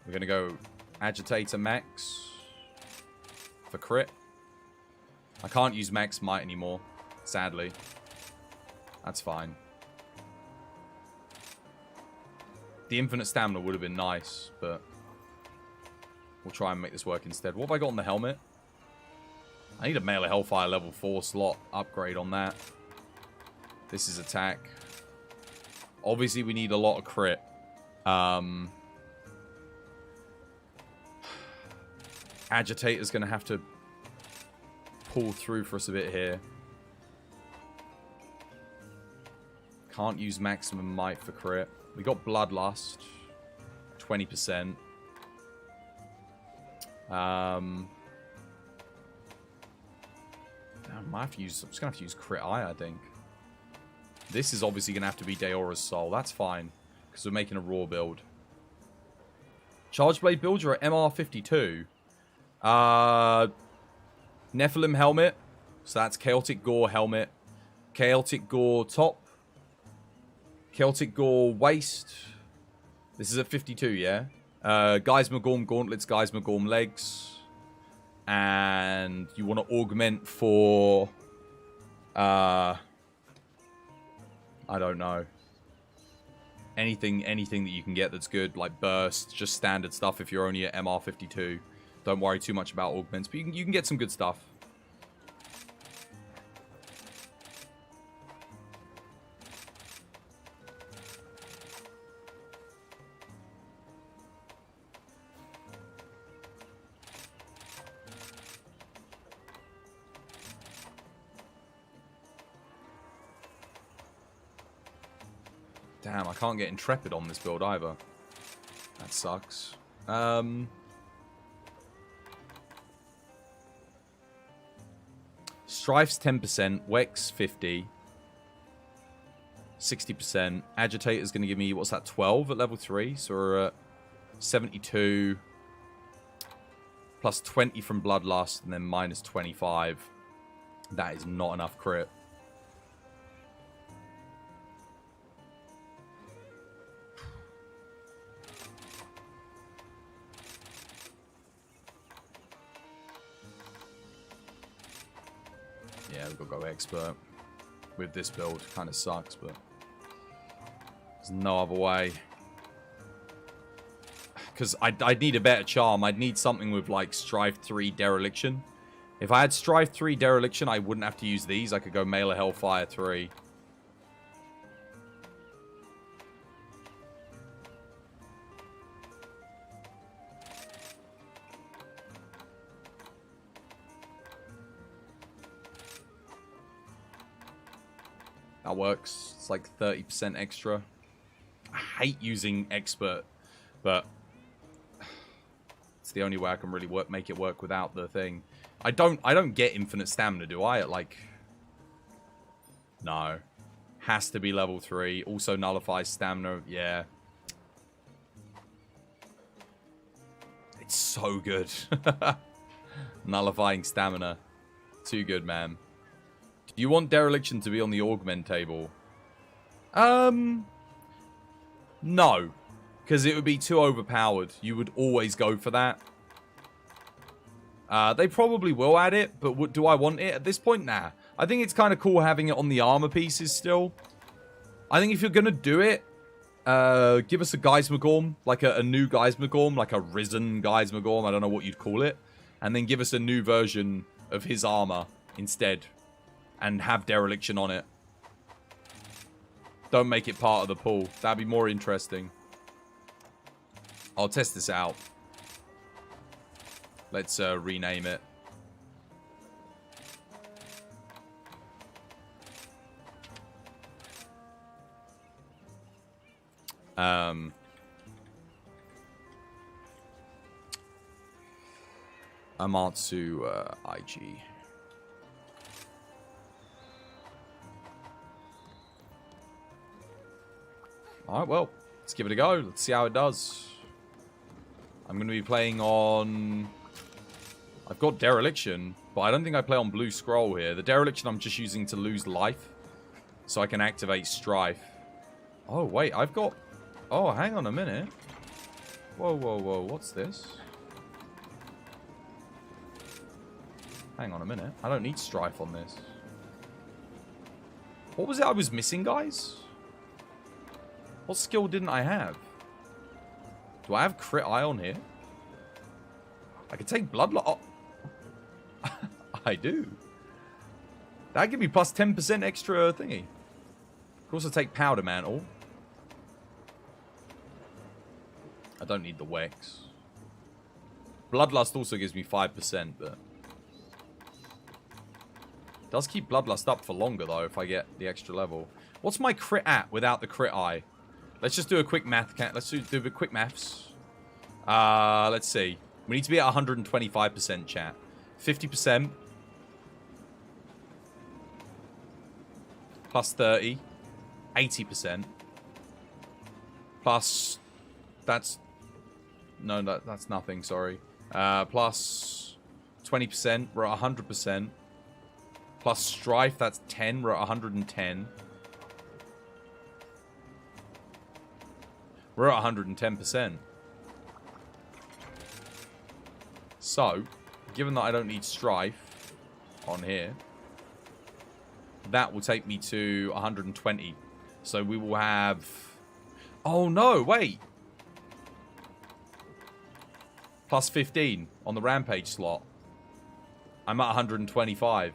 We're going to go Agitator Max for crit. I can't use Max Might anymore, sadly. That's fine. The infinite stamina would have been nice, but we'll try and make this work instead. What have I got on the helmet? I need a Mail of Hellfire level 4 slot upgrade on that. This is attack. Obviously, we need a lot of crit. Agitator's going to have to pull through for us a bit here. Can't use maximum might for crit. We got Bloodlust. 20%. I might have to use... I'm just going to have to use Crit Eye, I think. This is obviously going to have to be Deora's Soul. That's fine. Because we're making a raw build. Charge Blade build, you're at MR52. Nephilim Helmet. So that's Chaotic Gore Helmet. Chaotic Gore Top. Chaotic Gore Waist. This is at 52, yeah? Geismar Gorm Gauntlets, Geismar Gorm Legs. And you want to augment for... I don't know. Anything that you can get that's good, like burst, just standard stuff if you're only at MR52. Don't worry too much about augments, but you can get some good stuff. Damn, I can't get Intrepid on this build either. That sucks. Strife's 10%, Wex 50, 60%. Agitator's going to give me, what's that, 12 at level 3? So we're at 72, plus 20 from Bloodlust, and then minus 25. That is not enough crit. Yeah, we've got to go expert with this build. Kind of sucks, but there's no other way. Because I'd need a better charm. I'd need something with like Strife 3 Dereliction. If I had Strife 3 Dereliction, I wouldn't have to use these. I could go Mail of Hellfire 3. That works. It's like 30% extra. I hate using expert, but it's the only way I can really make it work without the thing. I don't get infinite stamina, do I? Like, no. Has to be level 3. Also nullifies stamina. Yeah. It's so good. Nullifying stamina. Too good, man. Do you want Dereliction to be on the augment table? No. Because it would be too overpowered. You would always go for that. They probably will add it, but do I want it at this point? Nah. I think it's kind of cool having it on the armor pieces still. I think if you're going to do it, give us a Geismar Gorm, like a new Geismar Gorm, like a risen Geismar Gorm, I don't know what you'd call it. And then give us a new version of his armor instead. And have Dereliction on it. Don't make it part of the pool. That'd be more interesting. I'll test this out. Let's rename it. Amatsu IG. Alright, well, let's give it a go. Let's see how it does. I'm going to be playing on... I've got Dereliction, but I don't think I play on Blue Scroll here. The Dereliction I'm just using to lose life, so I can activate Strife. Oh, wait, I've got... Oh, hang on a minute. Whoa, whoa, whoa, what's this? Hang on a minute. I don't need Strife on this. What was it I was missing, guys? What skill didn't I have? Do I have Crit Eye on here? I could take Bloodlust. Oh. I do. That give me plus 10% extra thingy. Of course, I take Powder Mantle. I don't need the Wex. Bloodlust also gives me 5%, but... It does keep Bloodlust up for longer, though, if I get the extra level. What's my crit at without the crit eye? Let's just do a quick math. Let's do a quick maths. Let's see. We need to be at 125% chat. 50%. Plus 30. 80%. Plus... That's... No, that's nothing, sorry. Plus 20%. We're at 100%. Plus strife, that's 10. We're at 110. We're at 110%. So, given that I don't need strife on here, that will take me to 120. So we will have... Oh no, wait! Plus 15 on the rampage slot. I'm at 125.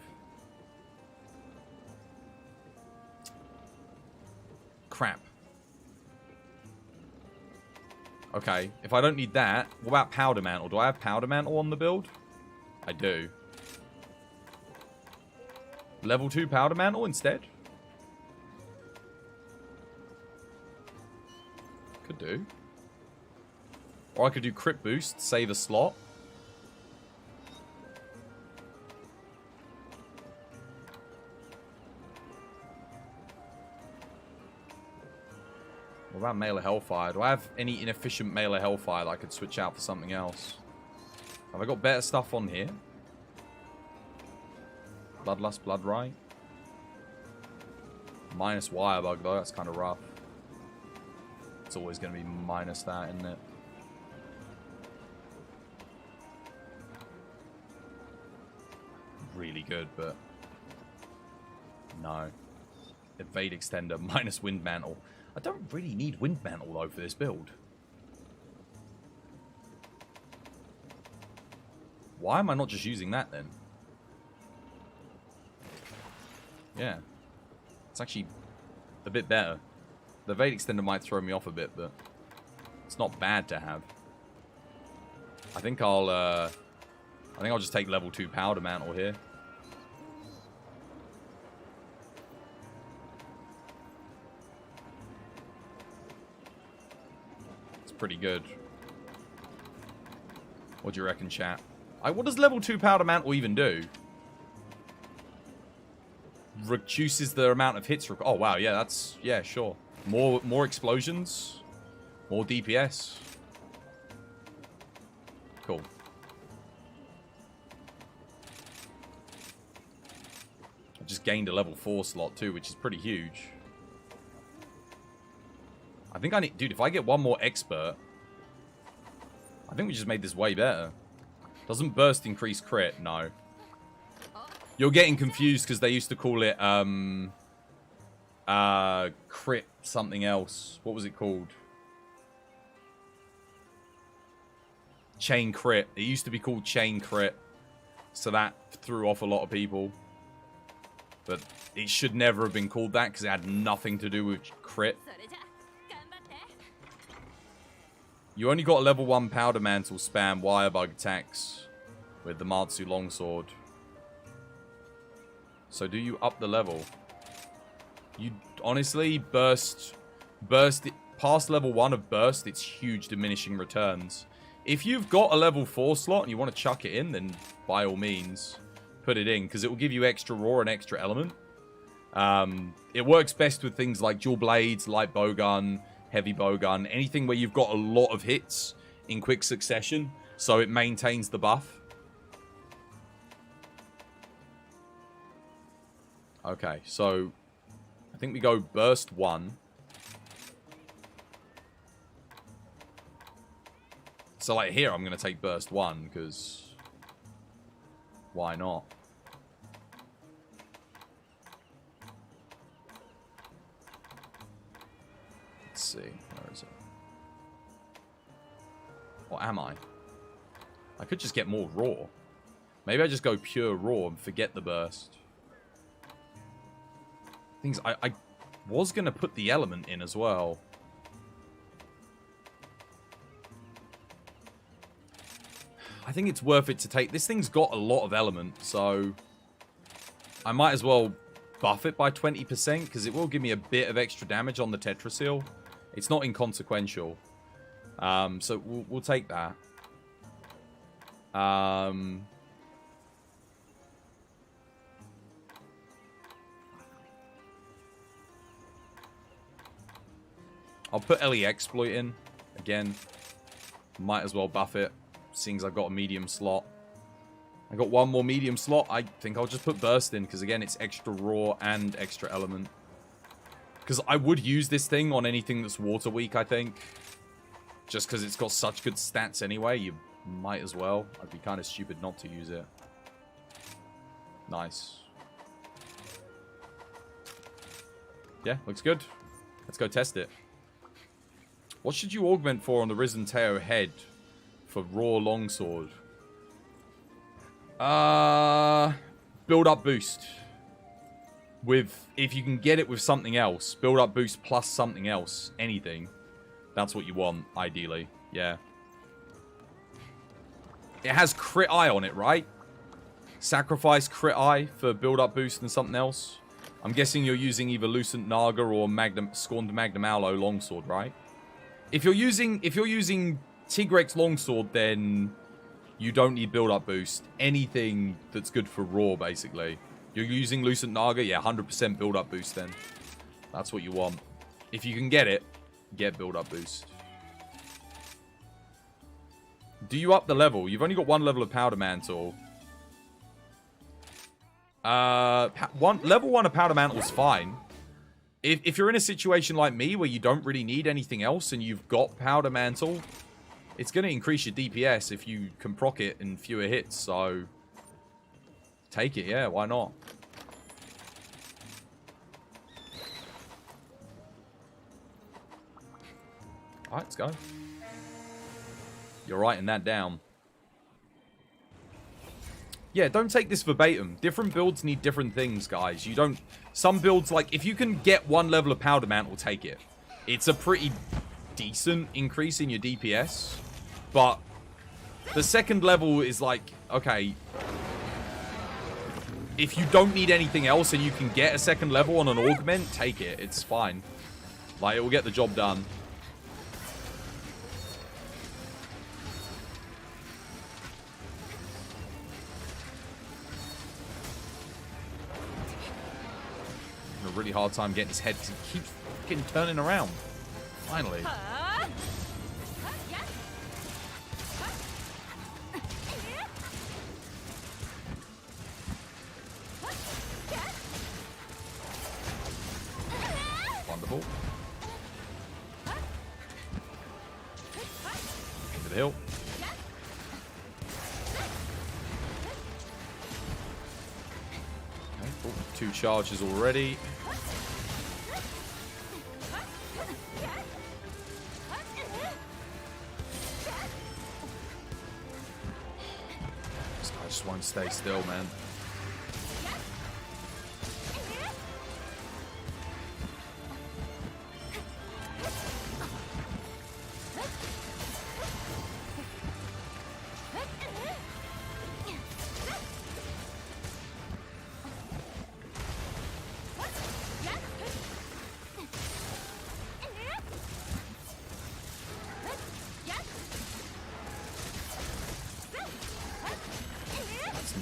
Crap. Okay, if I don't need that, what about Powder Mantle? Do I have Powder Mantle on the build? I do. Level 2 Powder Mantle instead? Could do. Or I could do Crit Boost, save a slot. What about Mailer Hellfire? Do I have any inefficient Mailer Hellfire that I could switch out for something else? Have I got better stuff on here? Bloodlust, Bloodright. Minus Wirebug though, that's kind of rough. It's always going to be minus that, isn't it? Really good, but... No. Evade Extender, minus Wind Mantle. I don't really need Wind Mantle, though, for this build. Why am I not just using that, then? Yeah. It's actually a bit better. The Evade Extender might throw me off a bit, but it's not bad to have. I think I'll just take level 2 Powder Mantle here. Pretty good. What do you reckon, chat? What does level 2 Powder Mantle even do? Reduces the amount of hits. Oh wow, yeah, that's sure. More explosions, more DPS. Cool. I just gained a level 4 slot too, which is pretty huge. I think I need... Dude, if I get one more expert... I think we just made this way better. Doesn't burst increase crit? No. You're getting confused because they used to call it, crit something else. What was it called? Chain crit. It used to be called chain crit. So that threw off a lot of people. But it should never have been called that because it had nothing to do with crit. You only got a level 1 Powder Mantle spam Wirebug attacks with the Matsu Longsword. So do you up the level? You honestly, burst past level 1 of burst, it's huge diminishing returns. If you've got a level 4 slot and you want to chuck it in, then by all means put it in, because it will give you extra raw and extra element. It works best with things like dual blades, light bowgun, heavy bowgun, anything where you've got a lot of hits in quick succession, so it maintains the buff. Okay, so I think we go burst 1. So like here, I'm going to take burst 1, because why not? Let's see, where is it? Or am I? I could just get more raw. Maybe I just go pure raw and forget the burst. Things I was going to put the element in as well. I think it's worth it to take... This thing's got a lot of element, so... I might as well buff it by 20% because it will give me a bit of extra damage on the Tetrasil. It's not inconsequential. So we'll take that. I'll put LE Exploit in. Again, might as well buff it, seeing as I've got a medium slot. I got one more medium slot. I think I'll just put Burst in, because again, it's extra raw and extra element. Because I would use this thing on anything that's water weak, I think. Just because it's got such good stats anyway, you might as well. I'd be kind of stupid not to use it. Nice. Yeah, looks good. Let's go test it. What should you augment for on the Risen Teo head for raw longsword? Build up boost. With, if you can get it with something else, build up boost plus something else, anything. That's what you want, ideally. Yeah. It has crit eye on it, right? Sacrifice crit eye for build up boost and something else. I'm guessing you're using either Lucent Naga or Scorned Magnum Aloe longsword, right? If you're using Tigrex longsword, then you don't need build up boost. Anything that's good for raw, basically. You're using Lucent Naga, yeah, 100% build up boost then. That's what you want. If you can get it, get build up boost. Do you up the level? You've only got one level of Powder Mantle. Level 1 of Powder Mantle is fine. If you're in a situation like me where you don't really need anything else and you've got Powder Mantle, it's going to increase your DPS if you can proc it in fewer hits, so take it, yeah, why not? Alright, let's go. You're writing that down. Yeah, don't take this verbatim. Different builds need different things, guys. You don't... Some builds, like, if you can get one level of Powder Mantle, take it. It's a pretty decent increase in your DPS. But the second level is like, okay, if you don't need anything else and you can get a second level on an augment, take it. It's fine. Like, it will get the job done. A really hard time getting his head to keep fucking turning around. Finally. Wonderful. Into the hill. Okay, cool. 2 charges already. Just won't stay still, man.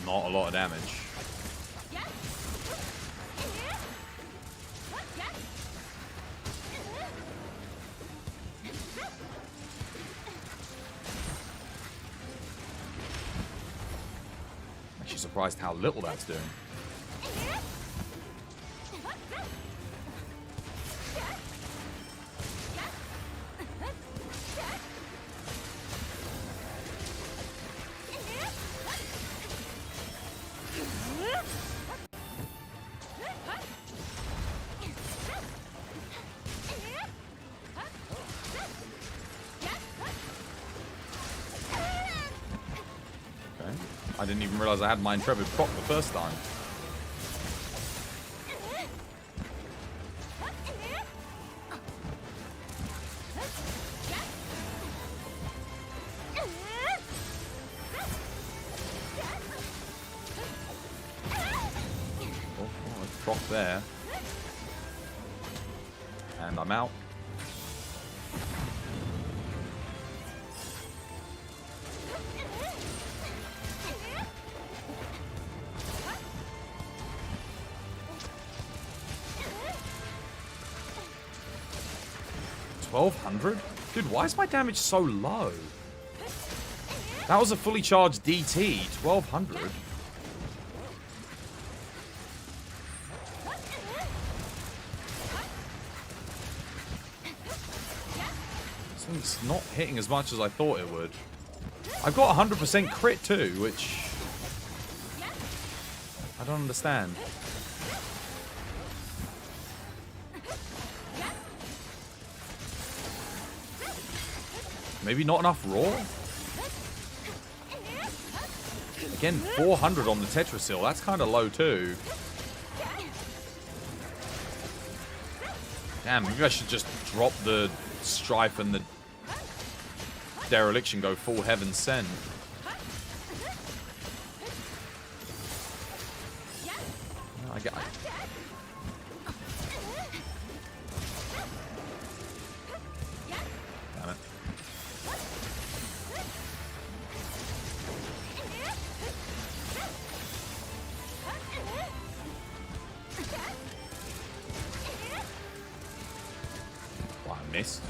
Not a lot of damage. I'm actually surprised how little that's doing. I didn't even realize I had my Intrepid proc the first time. proc there. And I'm out. $1,200? Dude, why is my damage so low? That was a fully charged DT. 1,200. It's not hitting as much as I thought it would. I've got 100% crit too, which I don't understand. Maybe not enough raw? Again, 400 on the Tetrasil. That's kind of low too. Damn, maybe I should just drop the Strife and the Dereliction, go full Heaven Sent. No, I get. Damn it. Oh, I missed.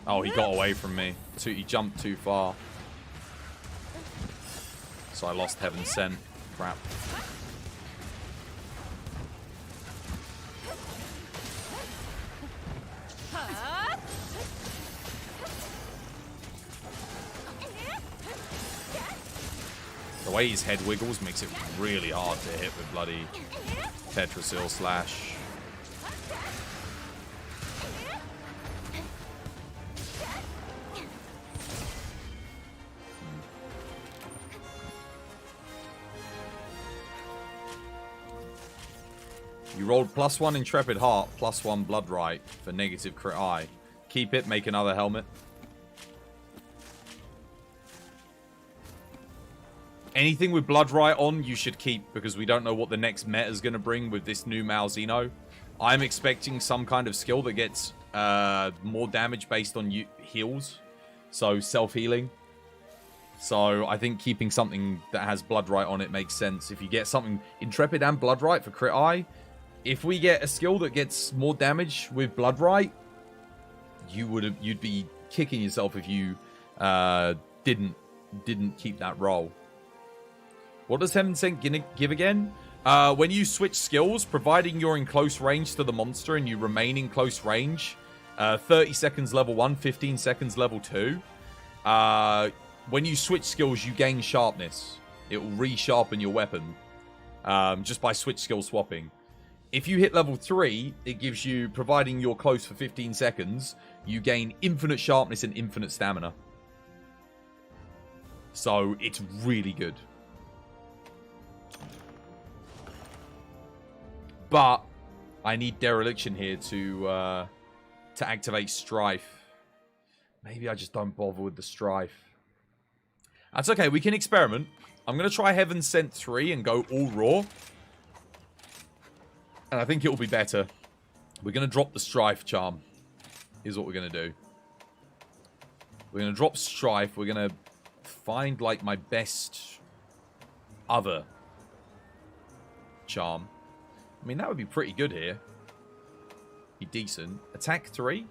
Oh, he got away from me. He jumped too far. So I lost Heaven Sent. Crap. The way his head wiggles makes it really hard to hit with bloody Tetrasil Slash. You rolled +1 Intrepid Heart, +1 Blood Right for negative crit eye. Keep it, make another helmet. Anything with Blood Right on, you should keep, because we don't know what the next meta is going to bring with this new Malzeno. I'm expecting some kind of skill that gets more damage based on heals. So, self-healing. So, I think keeping something that has Blood Right on it makes sense. If you get something Intrepid and Blood Right for crit eye, if we get a skill that gets more damage with Blood Right, you'd be kicking yourself if you didn't keep that roll. What does Heaven Sent give again? When you switch skills, providing you're in close range to the monster and you remain in close range, 30 seconds level 1, 15 seconds level 2. When you switch skills, you gain sharpness. It will resharpen your weapon just by switch skill swapping. If you hit level 3, it gives you, providing you're close for 15 seconds, you gain infinite sharpness and infinite stamina. So, it's really good. But, I need Dereliction here to activate Strife. Maybe I just don't bother with the Strife. That's okay, we can experiment. I'm going to try Heaven Sent 3 and go all raw. And I think it will be better. We're going to drop the Strife charm. Here's what we're going to do. We're going to drop Strife. We're going to find, like, my best other charm. I mean, that would be pretty good here. Be decent. Attack 3.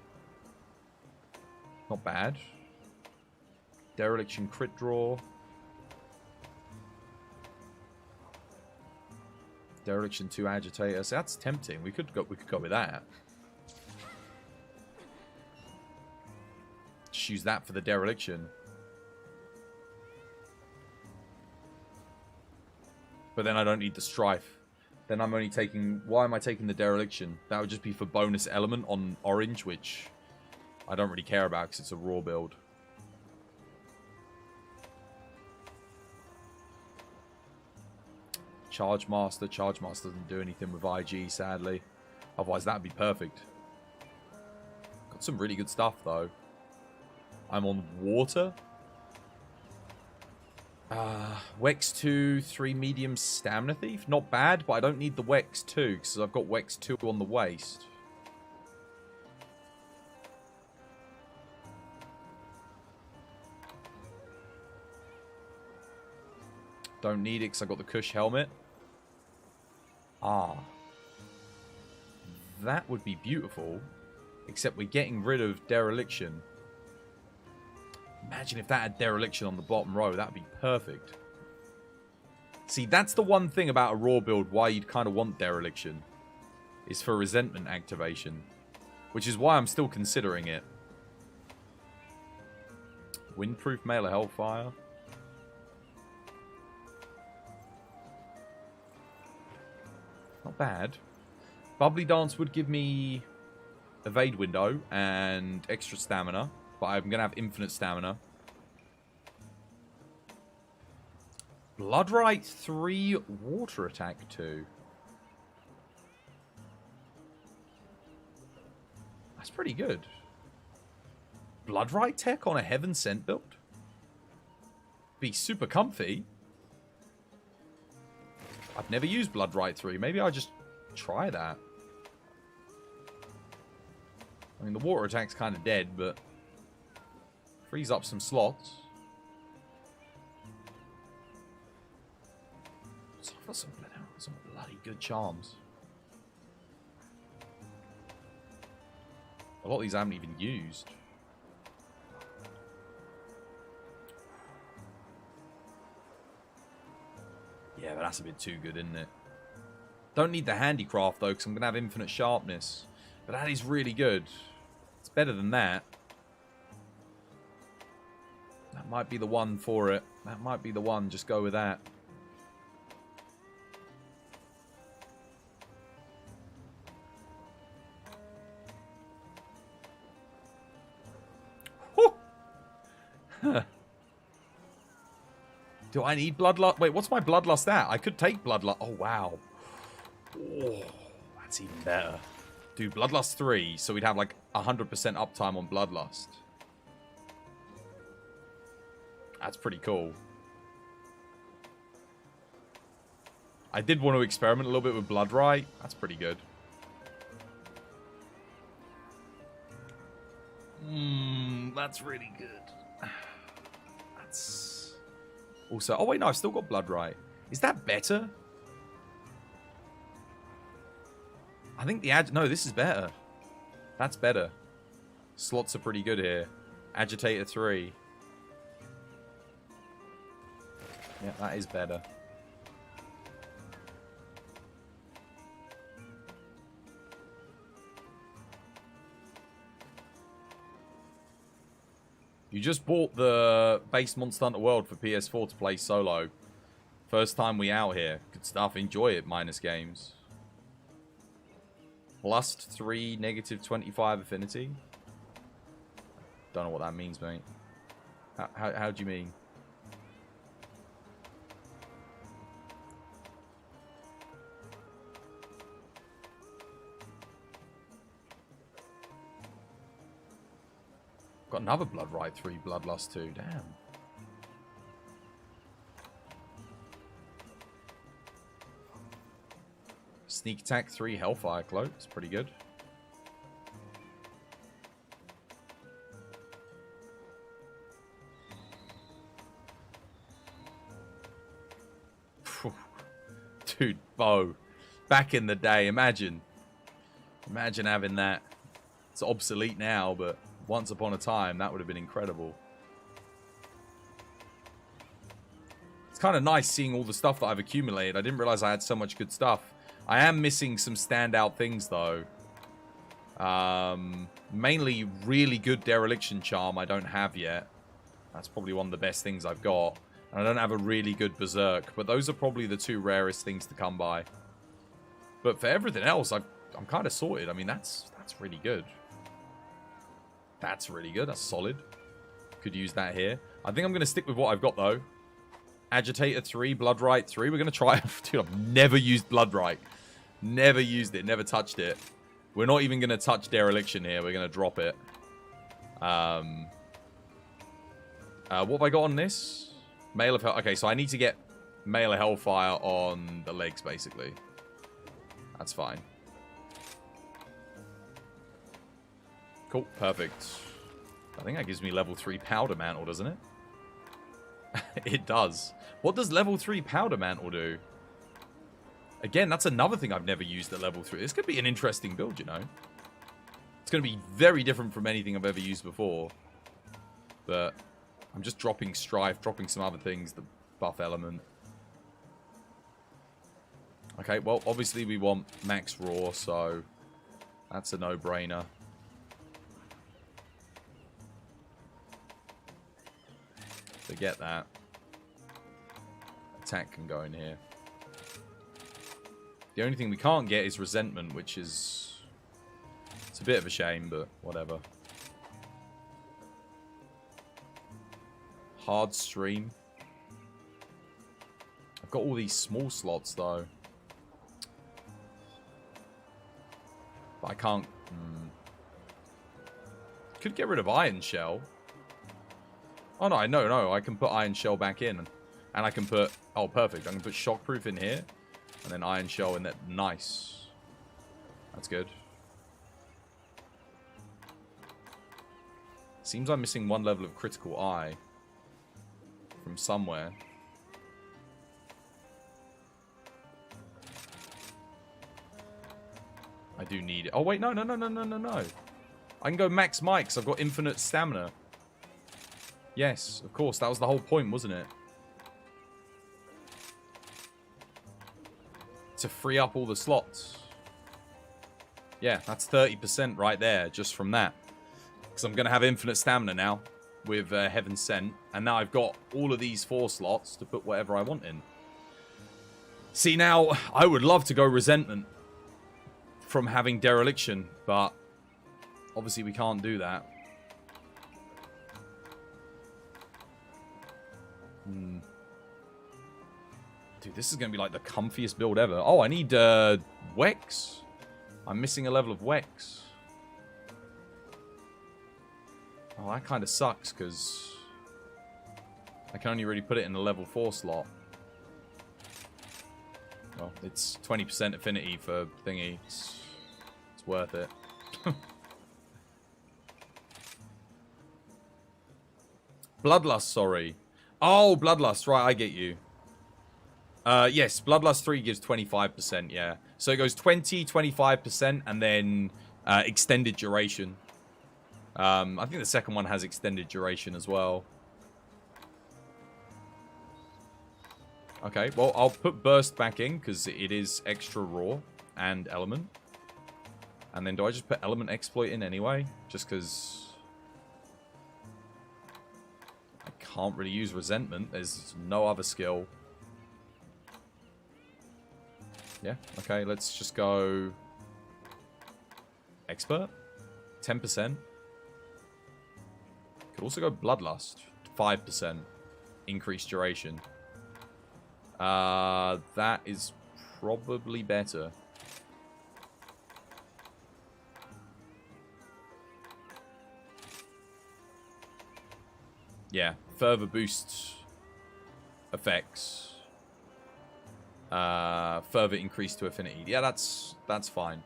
Not bad. Dereliction crit draw. Dereliction 2 Agitator. So that's tempting. We could go with that. Just use that for the Dereliction. But then I don't need the Strife. then I'm only taking... Why am I taking the Dereliction? That would just be for bonus element on orange, which I don't really care about because it's a raw build. Charge Master. Charge Master doesn't do anything with IG, sadly. Otherwise, that would be perfect. Got some really good stuff, though. I'm on water. Wex 2, 3 medium stamina thief. Not bad, but I don't need the Wex 2 because I've got Wex 2 on the waist. Don't need it because I got the Kush helmet. Ah. That would be beautiful. Except we're getting rid of Dereliction. Imagine if that had Dereliction on the bottom row. That would be perfect. See, that's the one thing about a raw build why you'd kind of want Dereliction. Is for resentment activation. Which is why I'm still considering it. Windproof Mail of Hellfire. Not bad. Bubbly Dance would give me evade window and extra stamina. But I'm going to have infinite stamina. Bloodright 3, water attack 2. That's pretty good. Bloodright tech on a Heaven Sent build? Be super comfy. I've never used Bloodright 3. Maybe I'll just try that. I mean, the water attack's kind of dead, but... frees up some slots. So I've got some bloody good charms. A lot of these I haven't even used. Yeah, but that's a bit too good, isn't it? Don't need the handicraft, though, because I'm going to have infinite sharpness. But that is really good. It's better than that. That might be the one for it. That might be the one. Just go with that. Do I need Bloodlust? Wait, what's my Bloodlust at? I could take Bloodlust. Oh, wow. Oh, that's even better. Do Bloodlust 3, so we'd have like 100% uptime on Bloodlust. That's pretty cool. I did want to experiment a little bit with Bloodright. That's pretty good. That's really good. That's... also... oh, wait, no, I've still got Bloodright. Is that better? I think the... no, this is better. That's better. Slots are pretty good here. Agitator 3. Yeah, that is better. You just bought the base Monster Hunter World for PS4 to play solo. First time we out here. Good stuff. Enjoy it, Minus Games. Lust 3, negative 25 affinity. Don't know what that means, mate. How do you mean? Got another Bloodright 3, Bloodlust 2. Damn. Sneak Attack 3, Hellfire Cloak. It's pretty good. Dude, bow. Back in the day, imagine. Imagine having that. It's obsolete now, but once upon a time, that would have been incredible. It's kind of nice seeing all the stuff that I've accumulated. I didn't realize I had so much good stuff. I am missing some standout things, though. Mainly really good Dereliction Charm I don't have yet. That's probably one of the best things I've got. And I don't have a really good Berserk. But those are probably the two rarest things to come by. But for everything else, I'm kind of sorted. I mean, that's really good. That's really good. That's solid. Could use that here. I think I'm going to stick with what I've got, though. Agitator 3, Bloodright 3. We're going to try... Dude, I've never used Bloodright. Never used it. Never touched it. We're not even going to touch Dereliction here. We're going to drop it. What have I got on this? Mail of Hell. Okay, so I need to get Mail of Hellfire on the legs, basically. That's fine. Cool. Perfect. I think that gives me level 3 Powder Mantle, doesn't it? It does. What does level 3 Powder Mantle do? Again, that's another thing I've never used at level 3. This could be an interesting build, you know. It's going to be very different from anything I've ever used before. But I'm just dropping Strife, dropping some other things, the buff element. Okay, well, obviously we want max raw, so that's a no-brainer. Forget that. Attack can go in here. The only thing we can't get is Resentment, which is... It's a bit of a shame, but whatever. Hard Stream. I've got all these small slots, though. But I can't... Could get rid of Iron Shell. Oh, no, no. I can put Iron Shell back in. And I can put... Oh, perfect. I can put Shockproof in here. And then Iron Shell in that. Nice. That's good. Seems I'm missing one level of Critical Eye. From somewhere. I do need it. Oh, wait. No. I can go Max Mike's. I've got infinite stamina. Yes, of course. That was the whole point, wasn't it? To free up all the slots. Yeah, that's 30% right there, just from that. Because I'm going to have infinite stamina now with Heaven Sent. And now I've got all of these 4 slots to put whatever I want in. See, now, I would love to go Resentment from having Dereliction, but obviously we can't do that. Dude, this is going to be like the comfiest build ever. Oh, I need Wex. I'm missing a level of Wex. Oh, that kind of sucks because I can only really put it in the level 4 slot. Well, it's 20% affinity for thingy. It's worth it. Bloodlust, sorry. Oh, Bloodlust. Right, I get you. Yes, Bloodlust 3 gives 25%, yeah. So it goes 20, 25%, and then extended duration. I think the second one has extended duration as well. Okay, well, I'll put Burst back in, because it is extra raw and element. And then do I just put element exploit in anyway? Just because I can't really use resentment. There's no other skill. Yeah, okay, let's just go expert. 10%. Could also go bloodlust. 5%. Increased duration. That is probably better. Yeah, further boost effects. Further increase to affinity. Yeah, that's fine.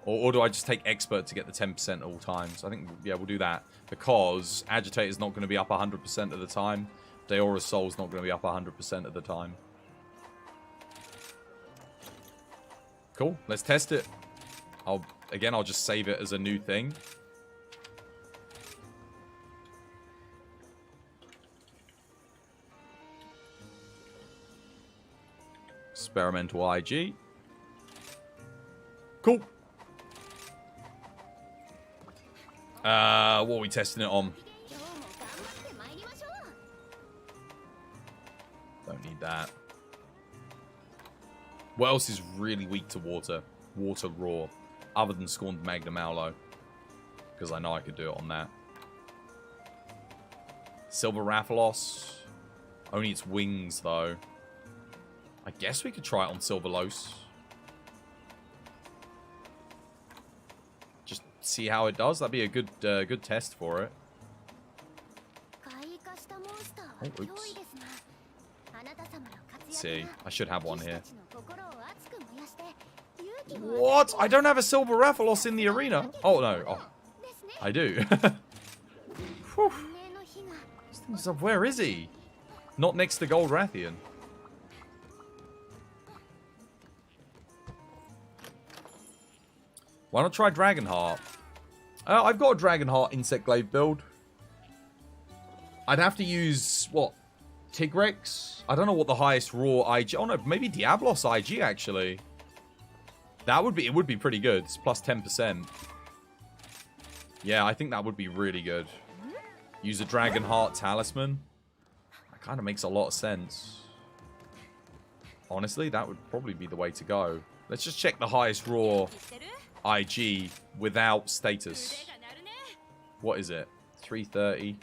Or do I just take expert to get the 10% all times? I think, yeah, we'll do that. Because Agitator's not going to be up 100% of the time. Daora's Soul's not going to be up 100% of the time. Cool, let's test it. I'll just save it as a new thing. Experimental IG. Cool. What are we testing it on? Don't need that. What else is really weak to water? Water Raw. Other than Scorned Magnum Aulo. Because I know I could do it on that. Silver Rathalos. Only its wings, though. I guess we could try it on Silverlos. Just see how it does. That'd be a good good test for it. Oh, oops. Let's see. I should have one here. What? I don't have a Silver Rathalos in the arena. Oh, no. Oh, I do. Where is he? Not next to Gold Rathian. Why not try Dragonheart? I've got a Dragonheart Insect Glaive build. I'd have to use, what? Tigrex? I don't know what the highest raw IG... Oh no, maybe Diablos IG actually. That would be... It would be pretty good. It's plus 10%. Yeah, I think that would be really good. Use a Dragonheart Talisman. That kind of makes a lot of sense. Honestly, that would probably be the way to go. Let's just check the highest raw IG without status. What is it? 330.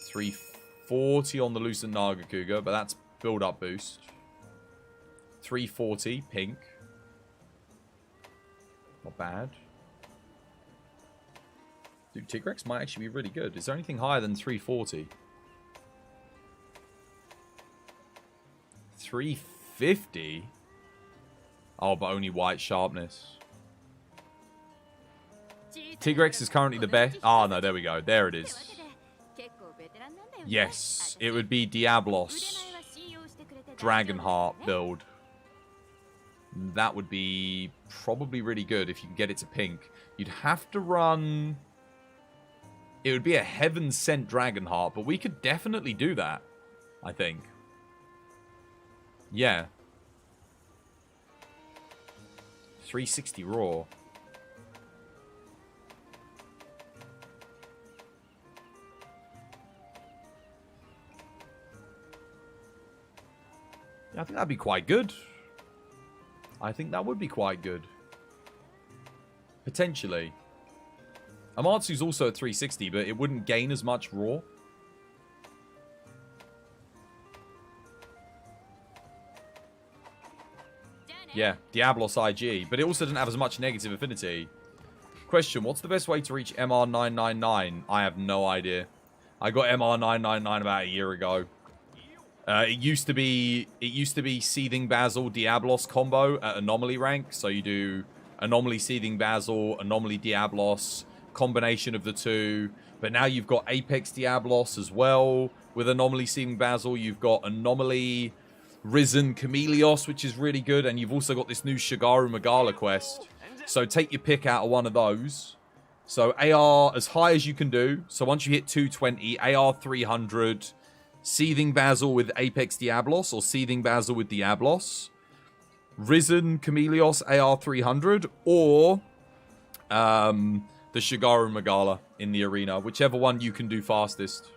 340 on the Lucent Nagakuga, but that's build-up boost. 340, pink. Not bad. Dude, Tigrex might actually be really good. Is there anything higher than 340? 350? Oh, but only white sharpness. Tigrex is currently the best. Oh, no, there we go. There it is. Yes, it would be Diablos Dragonheart build. That would be probably really good if you can get it to pink. You'd have to run... It would be a Heaven Sent Dragonheart, but we could definitely do that, I think. Yeah. 360 raw. Yeah, I think that'd be quite good. I think that would be quite good. Potentially. Amatsu's also at 360, but it wouldn't gain as much raw. Yeah, Diablos IG, but it also doesn't have as much negative affinity. Question, what's the best way to reach MR999? I have no idea. I got MR999 about a year ago. It used to be Seething Basil Diablos combo at Anomaly rank. So you do Anomaly Seething Basil, Anomaly Diablos, combination of the two. But now you've got Apex Diablos as well. With Anomaly Seething Basil, you've got Anomaly Risen Chameleos, which is really good. And you've also got this new Shigaru Magala quest. So take your pick out of one of those. So AR as high as you can do. So once you hit 220, AR 300... Seething Basil with Apex Diablos or Seething Basil with Diablos. Risen Chameleos AR 300 or the Shigaru Magala in the arena. Whichever one you can do fastest.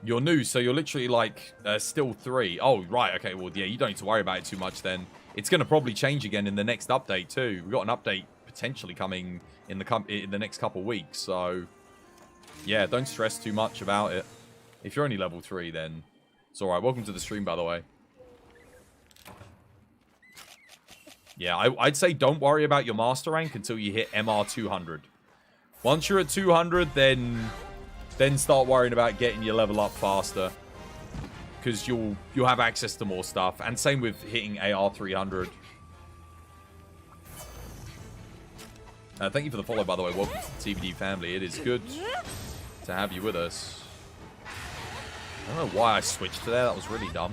You're new, so you're literally like still 3. Oh, right. Okay, well, yeah, you don't need to worry about it too much then. It's going to probably change again in the next update too. We've got an update potentially coming in the next couple of weeks, so... Yeah, don't stress too much about it. If you're only level 3, then it's alright. Welcome to the stream, by the way. Yeah, I'd say don't worry about your master rank until you hit MR 200. Once you're at 200, then start worrying about getting your level up faster. Because you'll have access to more stuff. And same with hitting AR 300. Thank you for the follow, by the way. Welcome to the TBD family. It is good to have you with us. I don't know why I switched to there. That was really dumb.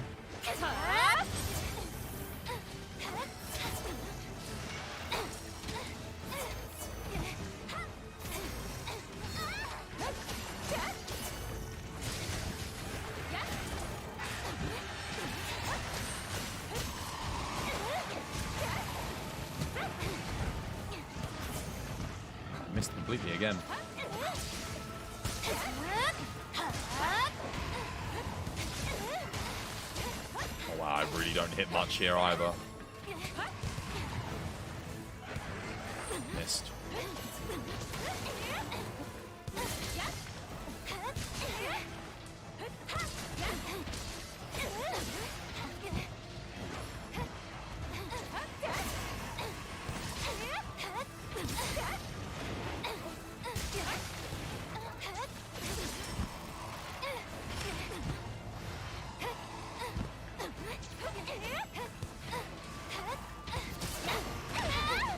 Missed completely again. I really don't hit much here either. Missed.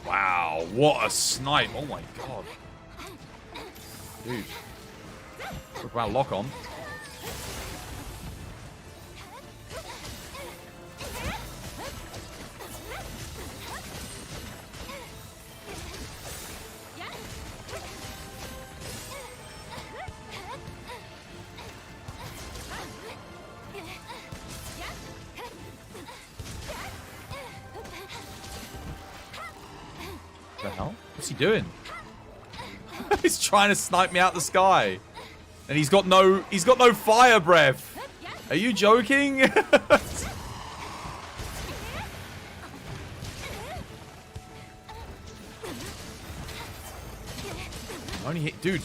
Wow, what a snipe. Oh my god. Dude. Talk about lock on. What the hell? What's he doing? He's trying to snipe me out the sky. And he's got no fire breath. Are you joking? Only hit, dude.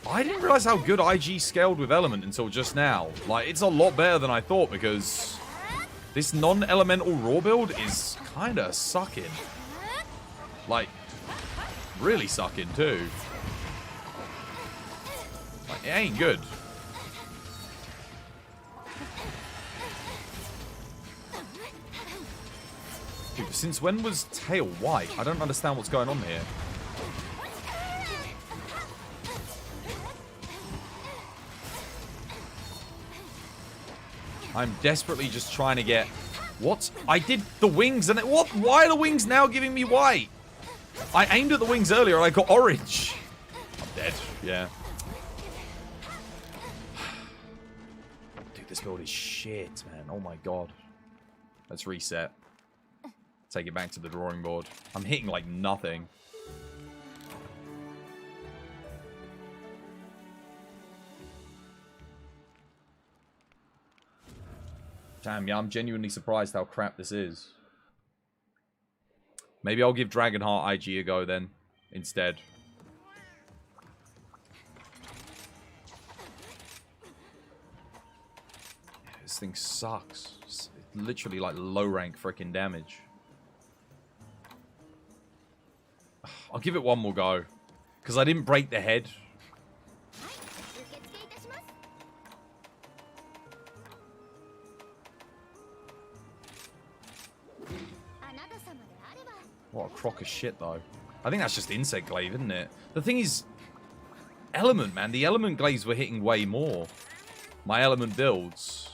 I didn't realize how good IG scaled with element until just now. Like, it's a lot better than I thought because this non-elemental raw build is kind of sucking. Like, really sucking too. Like, it ain't good. Dude, since when was tail white? I don't understand what's going on here. I'm desperately just trying to get... What? I did the wings and... What? Why are the wings now giving me white? I aimed at the wings earlier and I got orange. I'm dead. Yeah. Dude, this build is shit, man. Oh my god. Let's reset. Take it back to the drawing board. I'm hitting like nothing. Damn, yeah, I'm genuinely surprised how crap this is. Maybe I'll give Dragonheart IG a go then, instead. This thing sucks. It's literally like low rank freaking damage. I'll give it one more go. Because I didn't break the head. What a crock of shit, though. I think that's just insect glaive, isn't it? The thing is... Element, man. The element glaives were hitting way more. My element builds.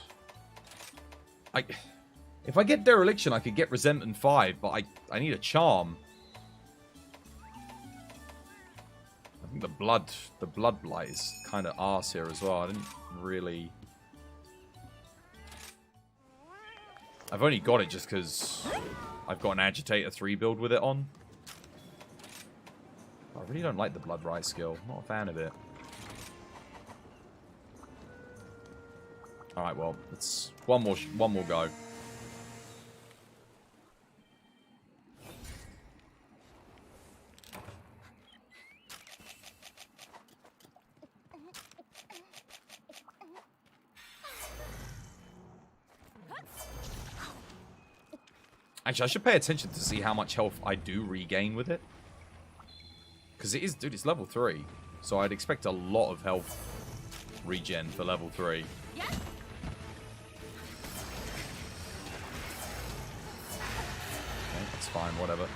If I get dereliction, I could get resentment 5, but I need a charm. I think the blood blight is kind of arse here as well. I didn't really... I've only got it just because I've got an Agitator 3 build with it on. I really don't like the blood blight skill. I'm not a fan of it. Alright, well, it's one more go. Actually, I should pay attention to see how much health I do regain with it. Because it is, dude, it's level 3. So I'd expect a lot of health regen for level 3. Okay, that's fine, whatever.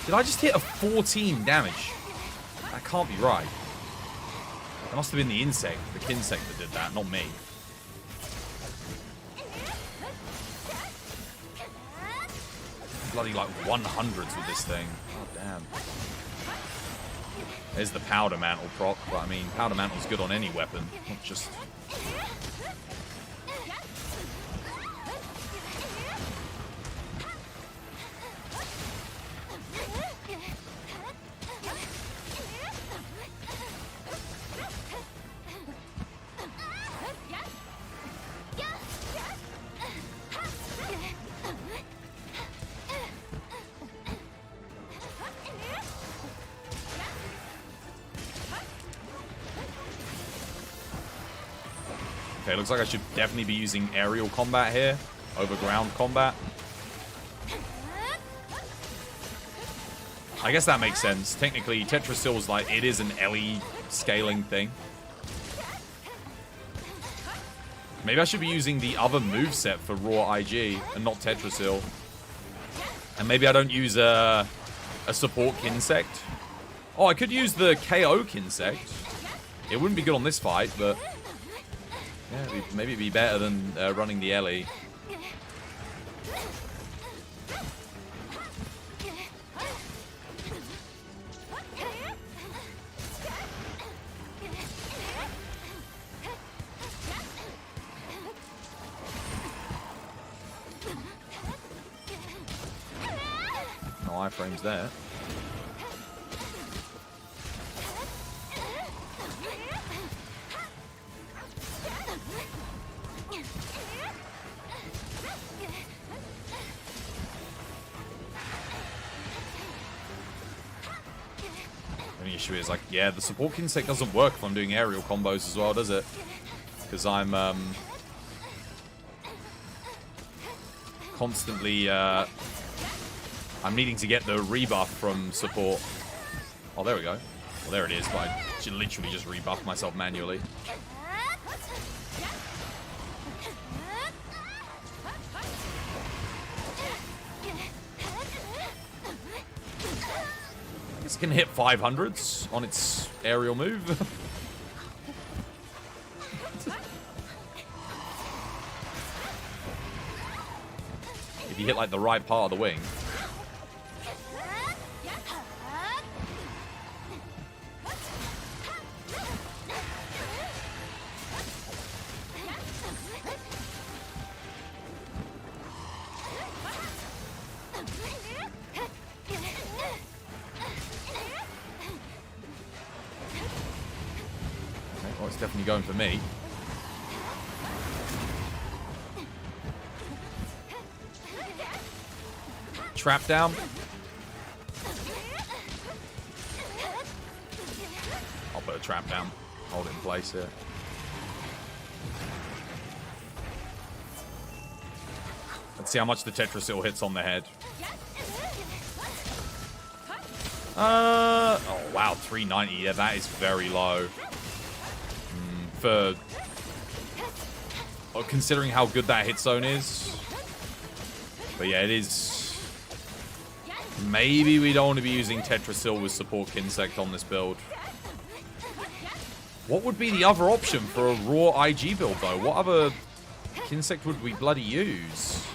Did I just hit a 14 damage? That can't be right. That must have been the insect, the kinsect that did that, not me. Bloody like 100s with this thing. God Damn. There's the Powder Mantle proc, but I mean, Powder Mantle's good on any weapon, not just... Okay, looks like I should definitely be using aerial combat here over ground combat. I guess that makes sense. Technically, Tetrastill's like, it is an LE scaling thing. Maybe I should be using the other moveset for raw IG and not Tetrastill. And maybe I don't use a support Kinsect. Oh, I could use the KO Kinsect. It wouldn't be good on this fight, but... yeah, maybe it'd be better than running the LE. No iframes there. The issue is like, yeah, the support Kinsect doesn't work if I'm doing aerial combos as well, does it? Because I'm constantly I'm needing to get the rebuff from support. Oh, there we go. Well, there it is, but I should literally just rebuff myself manually. It can hit 500s on its aerial move. If you hit like the right part of the wing. Well, it's definitely going for me. Trap down. I'll put a trap down. Hold it in place here. Let's see how much the Tetrasil hits on the head. Oh wow, 390. Yeah, that is very low. For considering how good that hit zone is. But yeah, it is. Maybe we don't want to be using Tetrasil with support Kinsect on this build. What would be the other option for a raw IG build though? What other Kinsect would we bloody use?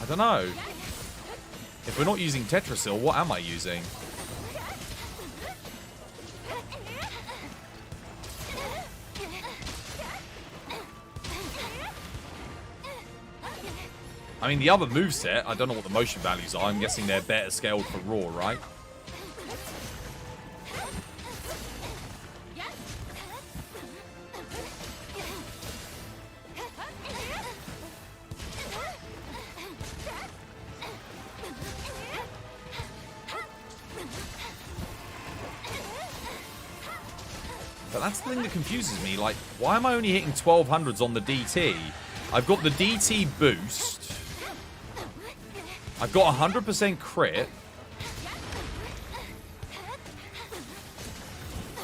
I don't know. If we're not using Tetrasil, what am I using? I mean, the other moveset, I don't know what the motion values are. I'm guessing they're better scaled for raw, right? But that's the thing that confuses me. Like, why am I only hitting 1200s on the DT? I've got the DT boost. I've got 100% crit.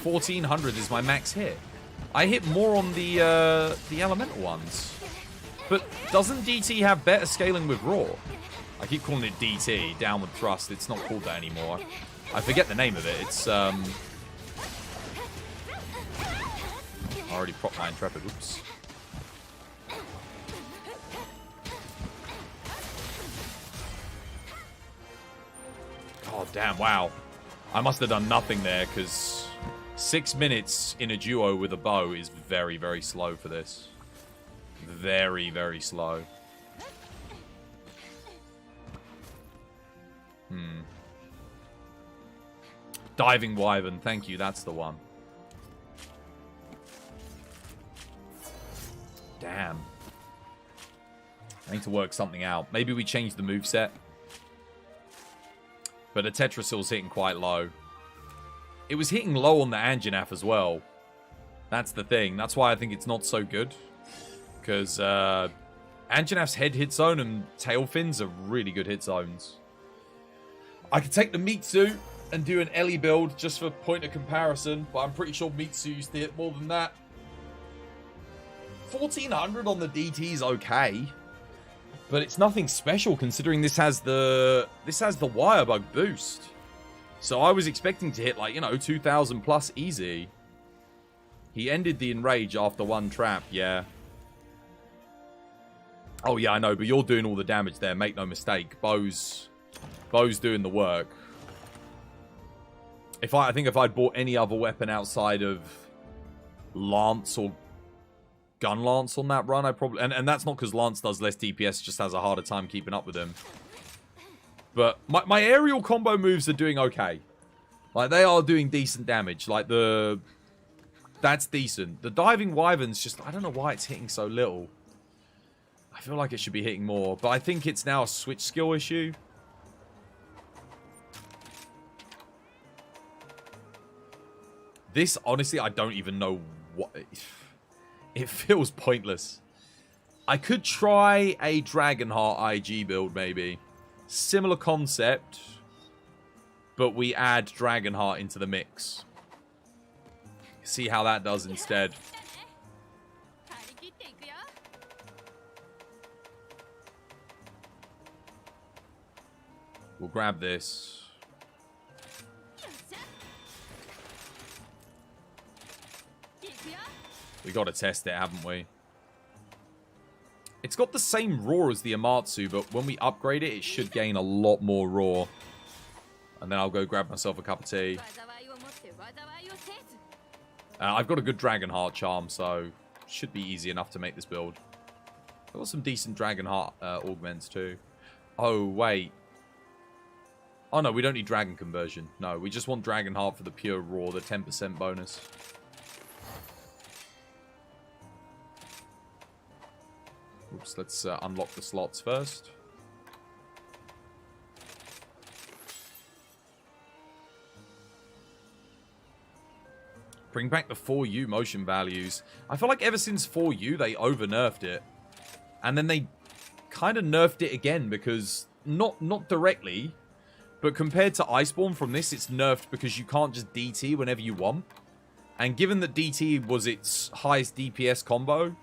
1400 is my max hit. I hit more on the elemental ones. But doesn't DT have better scaling with raw? I keep calling it DT, downward thrust. It's not called that anymore. I forget the name of it. It's I already propped my Intrepid. Oops. Oh, damn, wow. I must have done nothing there, because 6 minutes in a duo with a bow is very, very slow for this. Very, very slow. Diving Wyvern, thank you, that's the one. Damn. I need to work something out. Maybe we change the moveset. But the Tetrasil's hitting quite low. It was hitting low on the Anjanath as well. That's the thing. That's why I think it's not so good. Because Anjanath's head hit zone and tail fins are really good hit zones. I could take the Mitsu and do an Ellie build just for point of comparison. But I'm pretty sure Mitsu used to hit more than that. 1400 on the DT is okay. But it's nothing special considering this has the Wirebug boost. So I was expecting to hit like, you know, 2000 plus easy. He ended the Enrage after one trap, yeah. Oh yeah, I know, but you're doing all the damage there, make no mistake. Bo's doing the work. I think if I'd bought any other weapon outside of Lance or Gun Lance on that run, I probably... And that's not because Lance does less DPS, just has a harder time keeping up with him. But my aerial combo moves are doing okay. Like, they are doing decent damage. Like, that's decent. The Diving Wyvern's just... I don't know why it's hitting so little. I feel like it should be hitting more. But I think it's now a switch skill issue. This, honestly, I don't even know what... It feels pointless. I could try a Dragonheart IG build, maybe. Similar concept, but we add Dragonheart into the mix. See how that does instead. We'll grab this. We got to test it, haven't we? It's got the same roar as the Amatsu, but when we upgrade it, it should gain a lot more roar. And then I'll go grab myself a cup of tea. I've got a good Dragonheart charm, so should be easy enough to make this build. I've got some decent Dragonheart augments too. Oh, wait. Oh, no, we don't need Dragon Conversion. No, we just want Dragonheart for the pure roar, the 10% bonus. Oops, let's unlock the slots first. Bring back the 4U motion values. I feel like ever since 4U, they over-nerfed it. And then they kind of nerfed it again because... Not directly, but compared to Iceborne from this, it's nerfed because you can't just DT whenever you want. And given that DT was its highest DPS combo...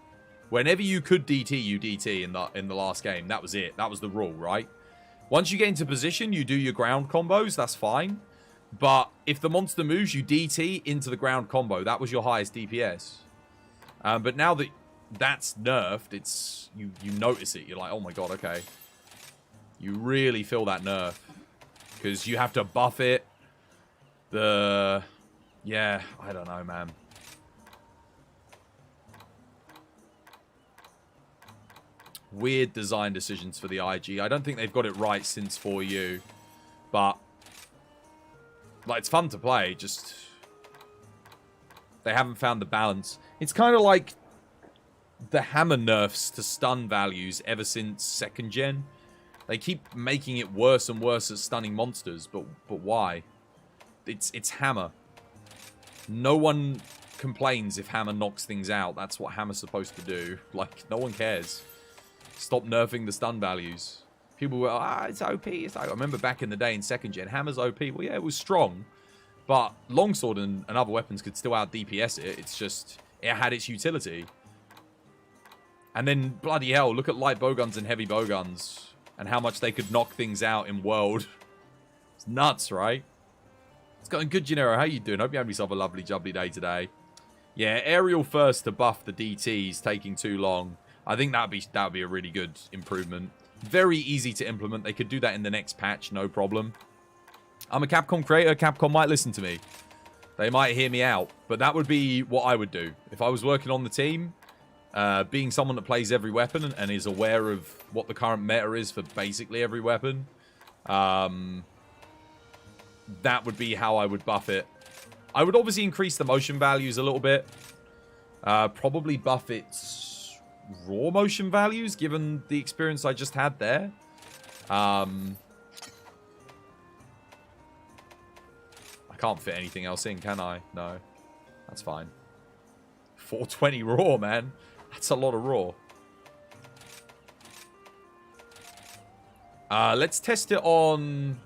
Whenever you could DT, you DT in the last game. That was it. That was the rule, right? Once you get into position, you do your ground combos. That's fine. But if the monster moves, you DT into the ground combo. That was your highest DPS. But now that that's nerfed, it's you notice it. You're like, oh my god, okay. You really feel that nerf. Because you have to buff it. Yeah, I don't know, man. Weird design decisions for the IG. I don't think they've got it right since 4U. But, like, it's fun to play. Just, they haven't found the balance. It's kind of like the hammer nerfs to stun values ever since 2nd gen. They keep making it worse and worse at stunning monsters. But why? It's hammer. No one complains if hammer knocks things out. That's what hammer's supposed to do. Like, no one cares. Stop nerfing the stun values. People were, it's OP. It's like, I remember back in the day in 2nd gen, hammer's OP. Well, yeah, it was strong. But longsword and other weapons could still out DPS it. It's just, it had its utility. And then, bloody hell, look at light bowguns and heavy bowguns. And how much they could knock things out in World. It's nuts, right? It's going good, Gennaro. How you doing? Hope you have yourself a lovely, jubbly day today. Yeah, aerial first to buff the DTs taking too long. I think that'd be a really good improvement. Very easy to implement. They could do that in the next patch, no problem. I'm a Capcom creator. Capcom might listen to me. They might hear me out. But that would be what I would do. If I was working on the team, being someone that plays every weapon and is aware of what the current meta is for basically every weapon, that would be how I would buff it. I would obviously increase the motion values a little bit. Probably buff its raw motion values, given the experience I just had there. I can't fit anything else in, can I? No. That's fine. 420 raw, man. That's a lot of raw. Let's test it on...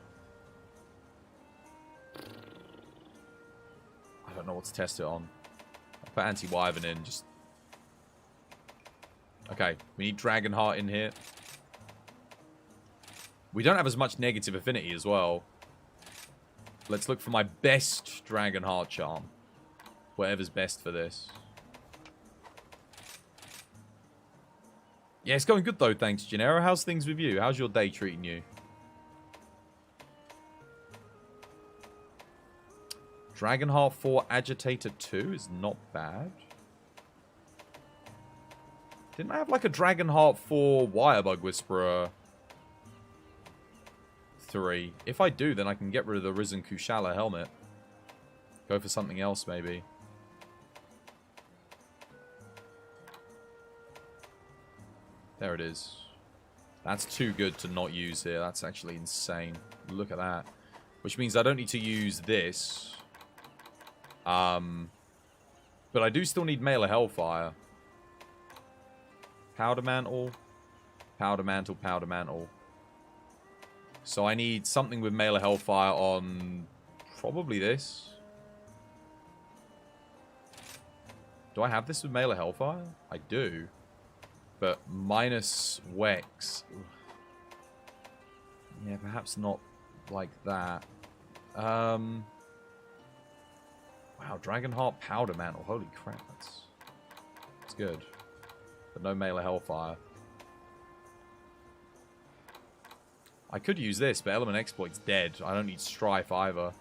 I don't know what to test it on. I'll put anti-wyvern in, just... Okay, we need Dragonheart in here. We don't have as much negative affinity as well. Let's look for my best Dragonheart charm. Whatever's best for this. Yeah, it's going good though, thanks, Gennaro. How's things with you? How's your day treating you? Dragonheart 4 Agitator 2 is not bad. Didn't I have like a Dragonheart 4 Wirebug Whisperer 3? If I do, then I can get rid of the Risen Kushala helmet. Go for something else, maybe. There it is. That's too good to not use here. That's actually insane. Look at that. Which means I don't need to use this. But I do still need Mail of Hellfire. Powder Mantle. Powder Mantle, Powder Mantle. So I need something with Mail of Hellfire on probably this. Do I have this with Mail of Hellfire? I do. But minus Wex. Yeah, perhaps not like that. Wow, Dragonheart Powder Mantle. Holy crap, that's good. But no Mail of Hellfire. I could use this, but Element Exploit's dead. I don't need Strife either.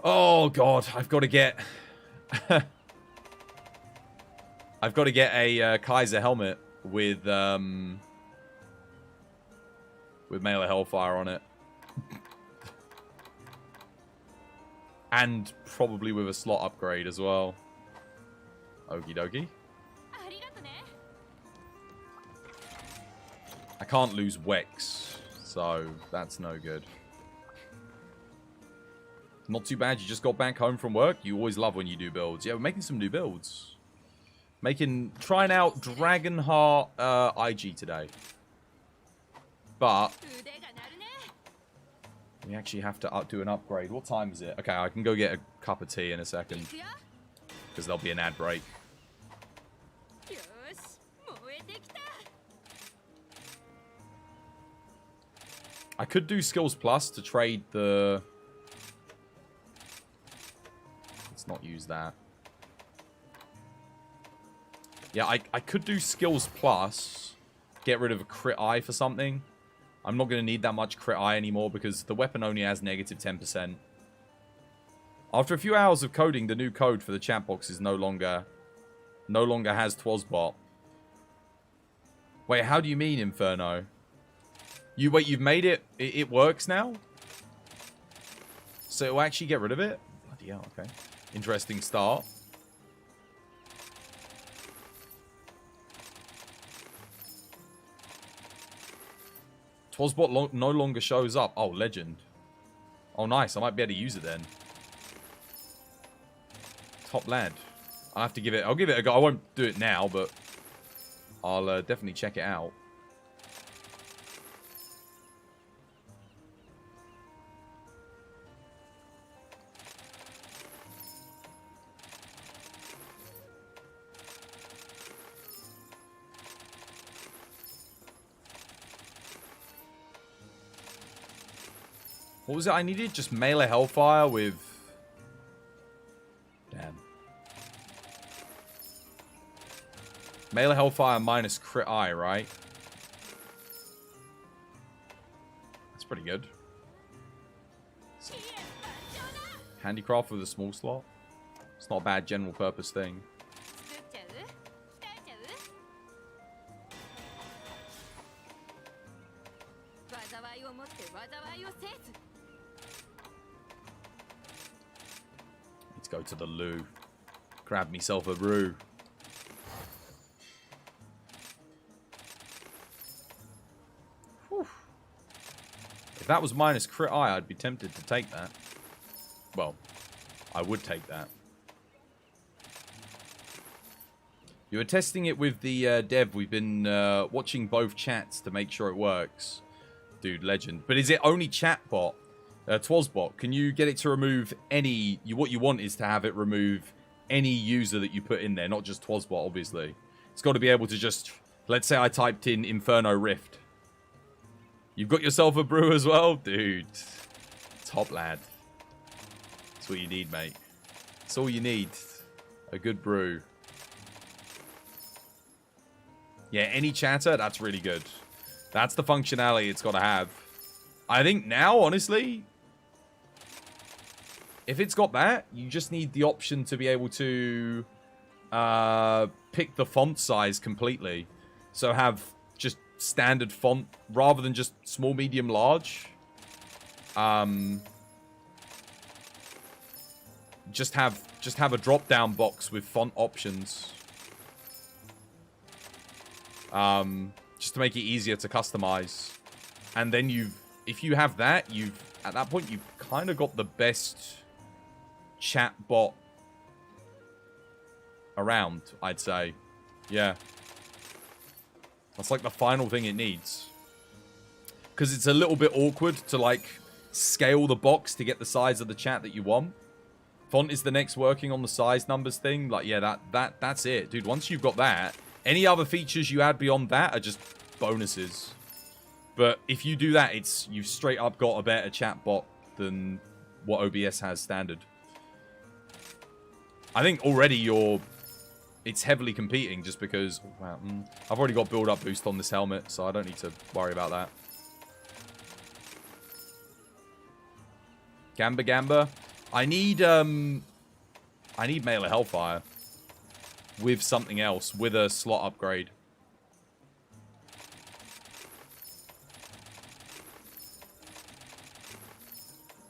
Oh, God. I've got to get... I've got to get a Kaiser helmet with Mail of Hellfire on it. And probably with a slot upgrade as well. Okie dokie. I can't lose Wex, so that's no good. Not too bad, you just got back home from work. You always love when you do builds. Yeah, we're making some new builds. Trying out Dragonheart IG today. But we actually have to do an upgrade. What time is it? Okay, I can go get a cup of tea in a second. Because there'll be an ad break. I could do Skills Plus to trade the... Let's not use that. Yeah, I could do Skills Plus. Get rid of a Crit Eye for something. I'm not going to need that much Crit Eye anymore because the weapon only has negative 10%. After a few hours of coding, the new code for the chat box is no longer has Twozbot. Wait, how do you mean, Inferno? You've made it... It works now? So it'll actually get rid of it? Bloody hell, okay. Interesting start. Twozbot no longer shows up. Oh, legend. Oh, nice. I might be able to use it then. Top lad. I'll give it a go. I won't do it now, but I'll definitely check it out. What was it I needed? Just Melee Hellfire with... Damn. Melee Hellfire minus Crit Eye, right? That's pretty good. Handicraft with a small slot. It's not a bad general purpose thing. 作っちゃう？鍛えちゃう？災いをもって災いを制す。 Let's go to the loo. Grab myself a brew. Whew. If that was minus crit eye, I'd be tempted to take that. Well, I would take that. You were testing it with the dev. We've been watching both chats to make sure it works. Dude, legend. But is it only chatbot? Twazbot, can you get it to remove any... what you want is to have it remove any user that you put in there, not just Twazbot, obviously. It's got to be able to just... Let's say I typed in Inferno Rift. You've got yourself a brew as well? Dude. Top lad. That's what you need, mate. That's all you need. A good brew. Yeah, any chatter, that's really good. That's the functionality it's got to have. I think now, honestly, if it's got that, you just need the option to be able to pick the font size completely. So have just standard font rather than just small, medium, large. Just have a drop-down box with font options. Just to make it easier to customize. And then if you have that, at that point you've kind of got the best chat bot around, I'd say. Yeah. That's like the final thing it needs. Because it's a little bit awkward to like scale the box to get the size of the chat that you want. Font is the next working on the size numbers thing. Like, yeah, that's it. Dude, once you've got that, any other features you add beyond that are just bonuses. But if you do that, you've straight up got a better chatbot than what OBS has standard. I think already it's heavily competing just because... Wow, I've already got build-up boost on this helmet, so I don't need to worry about that. Gamba. I need Mail of Hellfire with something else, with a slot upgrade.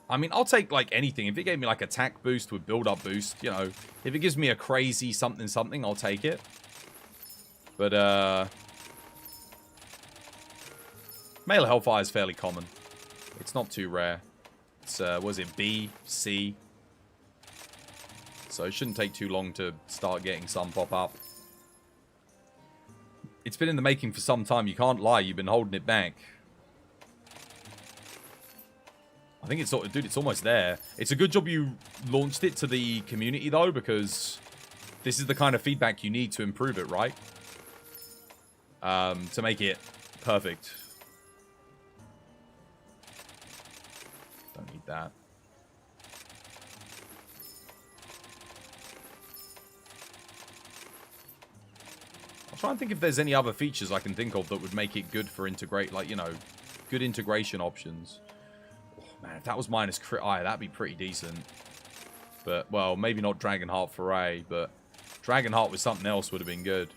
I mean, I'll take, like, anything. If it gave me, like, attack boost with build-up boost, you know. If it gives me a crazy something, I'll take it. But, Mail of Hellfire is fairly common. It's not too rare. It's, was it B, C? So it shouldn't take too long to start getting some pop up. It's been in the making for some time. You can't lie. You've been holding it back. I think it's sort of, dude, it's almost there. It's a good job you launched it to the community, though, because this is the kind of feedback you need to improve it, right? To make it perfect. Don't need that. I'll try and think if there's any other features I can think of that would make it good for integrate, like, you know, good integration options. Man, if that was minus crit eye, that'd be pretty decent. But, well, maybe not Dragonheart Foray, but Dragonheart with something else would have been good.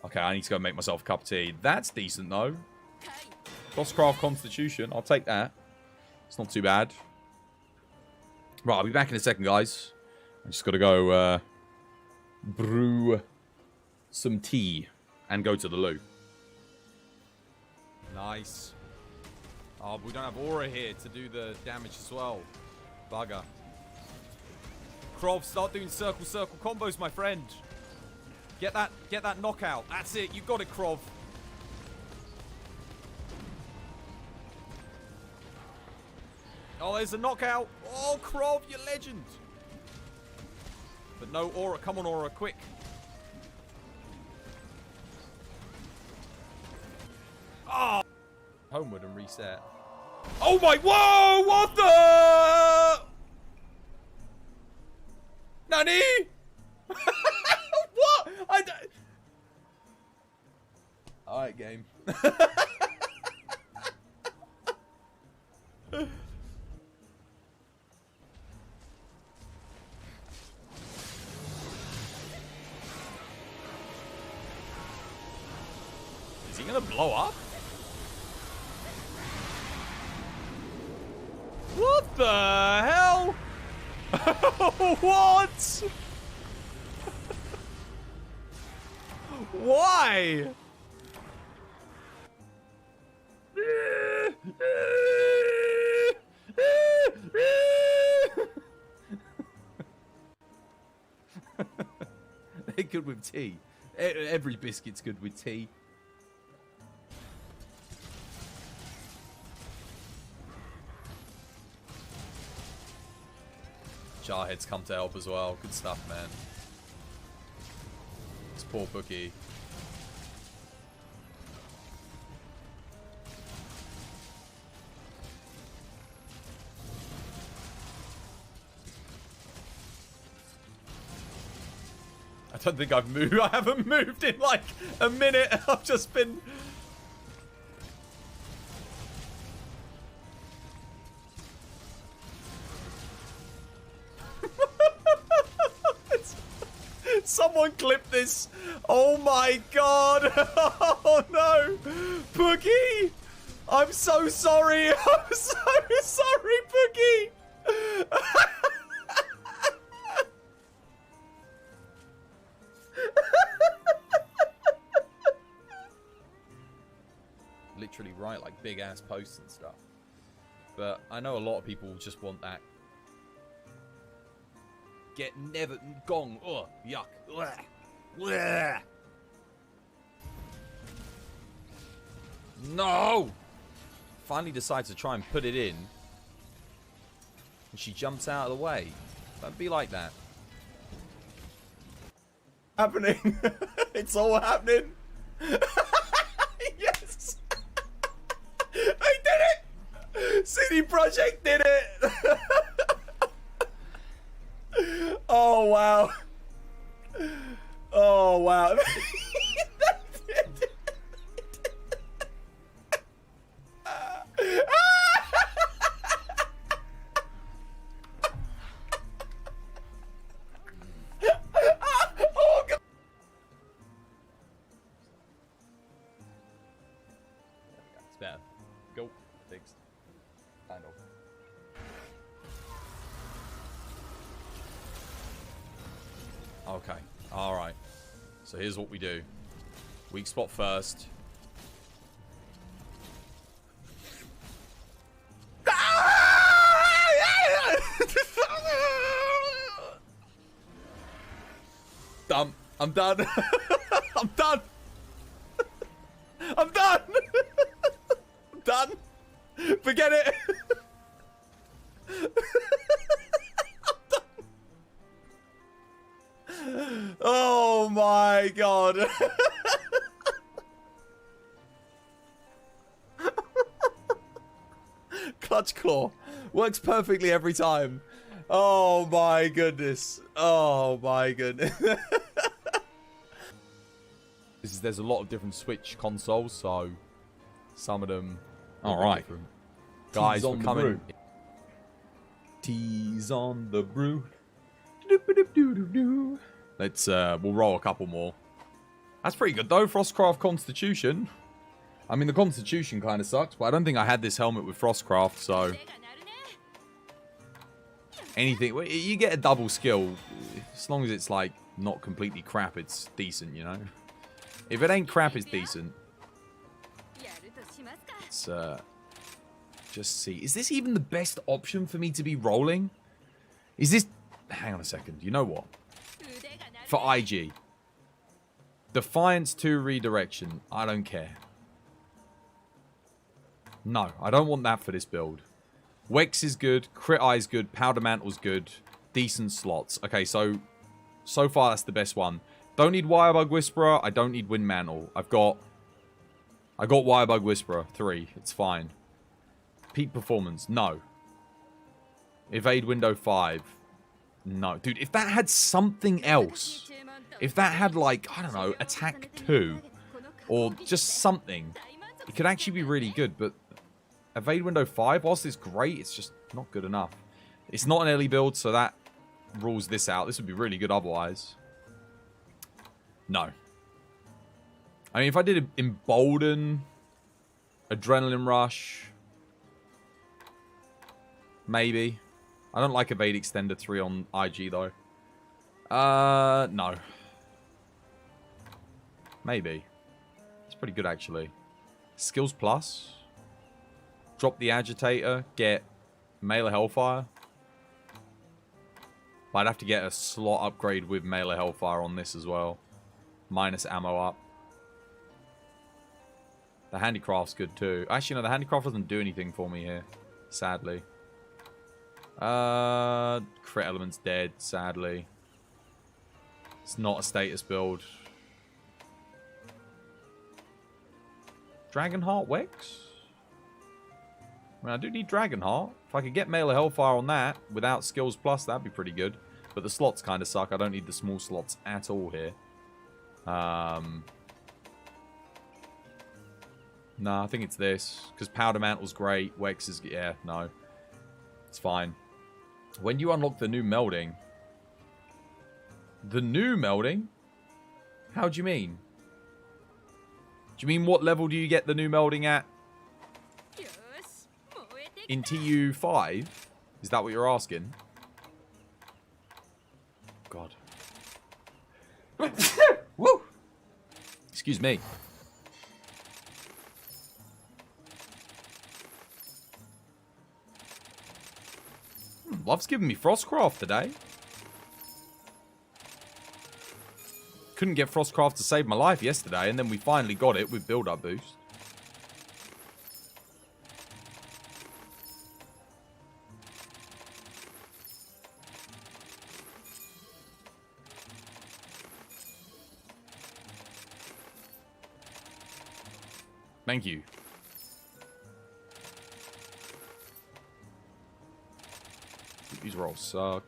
Okay, I need to go make myself a cup of tea. That's decent, though. Bosscraft Constitution, I'll take that. It's not too bad. Right, I'll be back in a second, guys. I just got to go brew some tea and go to the loo. Nice. Oh, but we don't have aura here to do the damage as well. Bugger. Krov, start doing circle combos, my friend. Get that knockout. That's it. You got it, Krov. Oh, there's a knockout. Oh, Krov, you legend. But no aura. Come on, aura, quick. Oh. Homeward and reset. Oh my, whoa, what the? Nani? What? Alright, game. gonna blow up? What the hell? What? Why? They're good with tea. Every biscuit's good with tea. Jarhead's come to help as well. Good stuff, man. This poor bookie. I don't think I've moved. I haven't moved in like a minute. I've just been... Someone clip this. Oh my god. Oh no. Boogie. I'm so sorry. I'm so sorry, Boogie. Literally write like big ass posts and stuff. But I know a lot of people just want that. Get never gong. Ugh, yuck. Blech. Blech. No! Finally decides to try and put it in. And she jumps out of the way. Don't be like that. Happening. It's all happening. Yes! I did it! CD Projekt did it! Oh, wow. Oh, wow. Oh, God. It's bad. Go. Fixed. Kind of. Okay, alright. So here's what we do. Weak spot first. Done. I'm done. I'm done. I'm done. I'm done. Forget it. Oh my god. Clutch claw. Works perfectly every time. Oh my goodness. Oh my goodness. There's a lot of different Switch consoles, so some of them. Alright. Guys, we're coming. Teas on the brew. Let's we'll roll a couple more. That's pretty good though. Frostcraft Constitution. I mean, the Constitution kind of sucks, but I don't think I had this helmet with Frostcraft, so anything. You get a double skill as long as it's like not completely crap. It's decent, you know. If it ain't crap, it's decent. Let's just see. Is this even the best option for me to be rolling? Is this? Hang on a second. You know what? For IG. Defiance 2 redirection. I don't care. No, I don't want that for this build. Wex is good. Crit Eye is good. Powder Mantle's good. Decent slots. Okay, so far that's the best one. Don't need Wirebug Whisperer. I don't need Wind Mantle. I got Wirebug Whisperer 3. It's fine. Peak Performance. No. Evade Window 5. No. Dude, if that had something else, if that had like, I don't know, Attack 2 or just something, it could actually be really good, but Evade Window 5, whilst it's great, it's just not good enough. It's not an early build, so that rules this out. This would be really good otherwise. No. I mean, if I did Embolden, Adrenaline Rush, maybe. I don't like Evade Extender 3 on IG, though. No. Maybe. It's pretty good, actually. Skills Plus. Drop the Agitator. Get Melee Hellfire. But I'd have to get a slot upgrade with Melee Hellfire on this as well. Minus ammo up. The Handicraft's good too. Actually, no, the Handicraft doesn't do anything for me here. Sadly. Crit Element's dead, sadly. It's not a status build. Dragonheart Wex? I mean, I do need Dragonheart. If I could get Melee Hellfire on that without Skills Plus, that'd be pretty good. But the slots kind of suck. I don't need the small slots at all here. No, I think it's this. Because Powder Mantle's great. Wex is... Yeah, no. It's fine. When you unlock the new melding... The new melding? How do you mean? Do you mean what level do you get the new melding at? In TU5? Is that what you're asking? God. Woo! Excuse me. Love's giving me Frostcraft today. Couldn't get Frostcraft to save my life yesterday, and then we finally got it with build-up boost. Thank you. These rolls suck.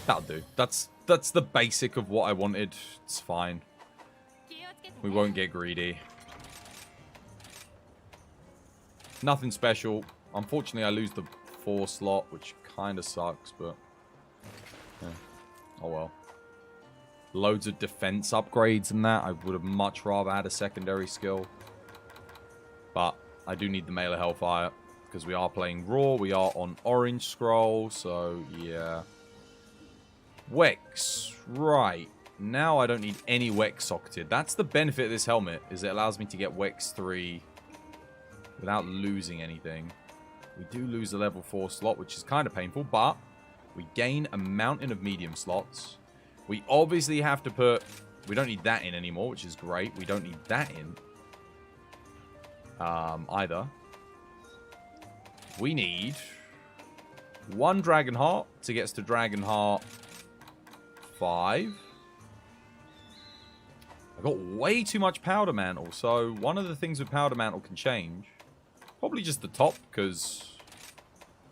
That'll do. That's the basic of what I wanted. It's fine. We won't get greedy. Nothing special. Unfortunately, I lose the 4 slot, which kind of sucks, but... Yeah. Oh well. Loads of defense upgrades and that. I would have much rather had a secondary skill. But I do need the Melee Hellfire, because we are playing Raw. We are on Orange Scroll, so yeah. Wex. Right. Now I don't need any Wex socketed. That's the benefit of this helmet, is it allows me to get Wex 3 without losing anything. We do lose a level 4 slot, which is kind of painful, but we gain a mountain of medium slots. We obviously have to put... We don't need that in anymore, which is great. We don't need that in either. We need 1 Dragonheart to get us to Dragonheart 5. I got way too much Powder Mantle, so one of the things with Powder Mantle can change. Probably just the top, because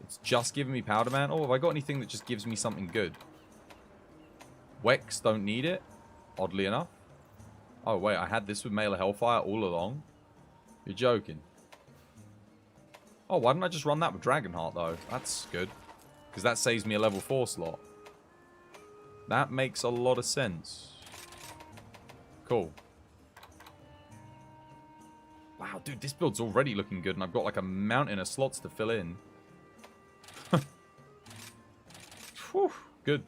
it's just giving me Powder Mantle. Have I got anything that just gives me something good? Wex, don't need it, oddly enough. Oh, wait, I had this with Melee Hellfire all along. You're joking. Oh, why didn't I just run that with Dragonheart, though? That's good, because that saves me a level 4 slot. That makes a lot of sense. Cool. Wow, dude, this build's already looking good, and I've got like a mountain of slots to fill in. Whew, good.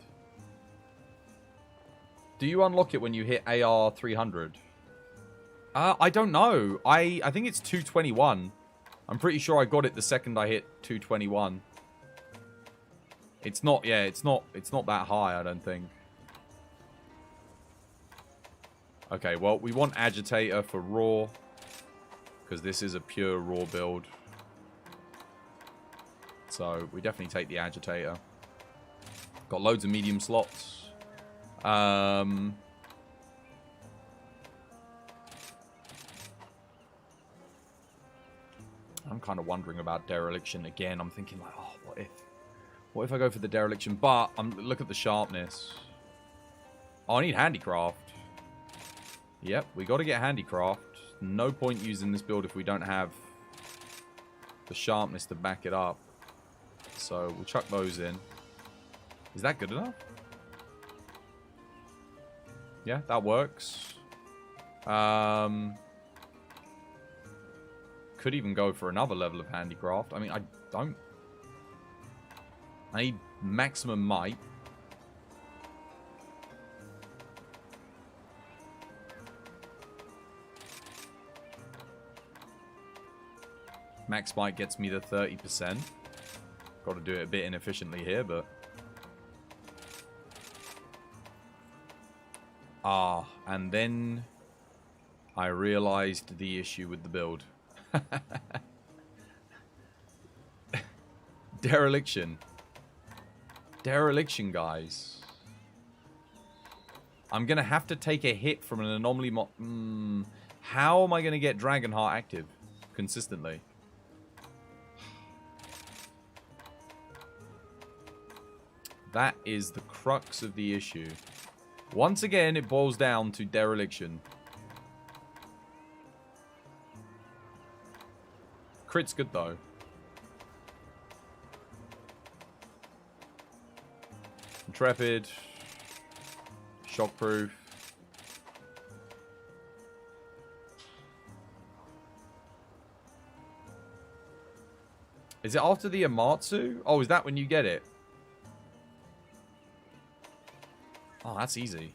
Do you unlock it when you hit AR 300? I don't know. I think it's 221. I'm pretty sure I got it the second I hit 221. It's not, yeah, it's not that high, I don't think. Okay, well, we want Agitator for Raw, because this is a pure Raw build. So, we definitely take the Agitator. Got loads of medium slots. I'm kind of wondering about Dereliction again. I'm thinking like, oh, what if I go for the Dereliction? But look at the sharpness. Oh, I need handicraft. Yep, we got to get handicraft. No point using this build if we don't have the sharpness to back it up. So we'll chuck those in. Is that good enough? Yeah, that works. Could even go for another level of handicraft. I mean, I need maximum might. Max might gets me the 30%. Got to do it a bit inefficiently here, but... Ah, and then I realized the issue with the build. Dereliction. Dereliction, guys. I'm going to have to take a hit from an anomaly how am I going to get Dragonheart active consistently? That is the crux of the issue. Once again, it boils down to dereliction. Crit's good, though. Intrepid. Shockproof. Is it after the Amatsu? Oh, is that when you get it? Oh, that's easy.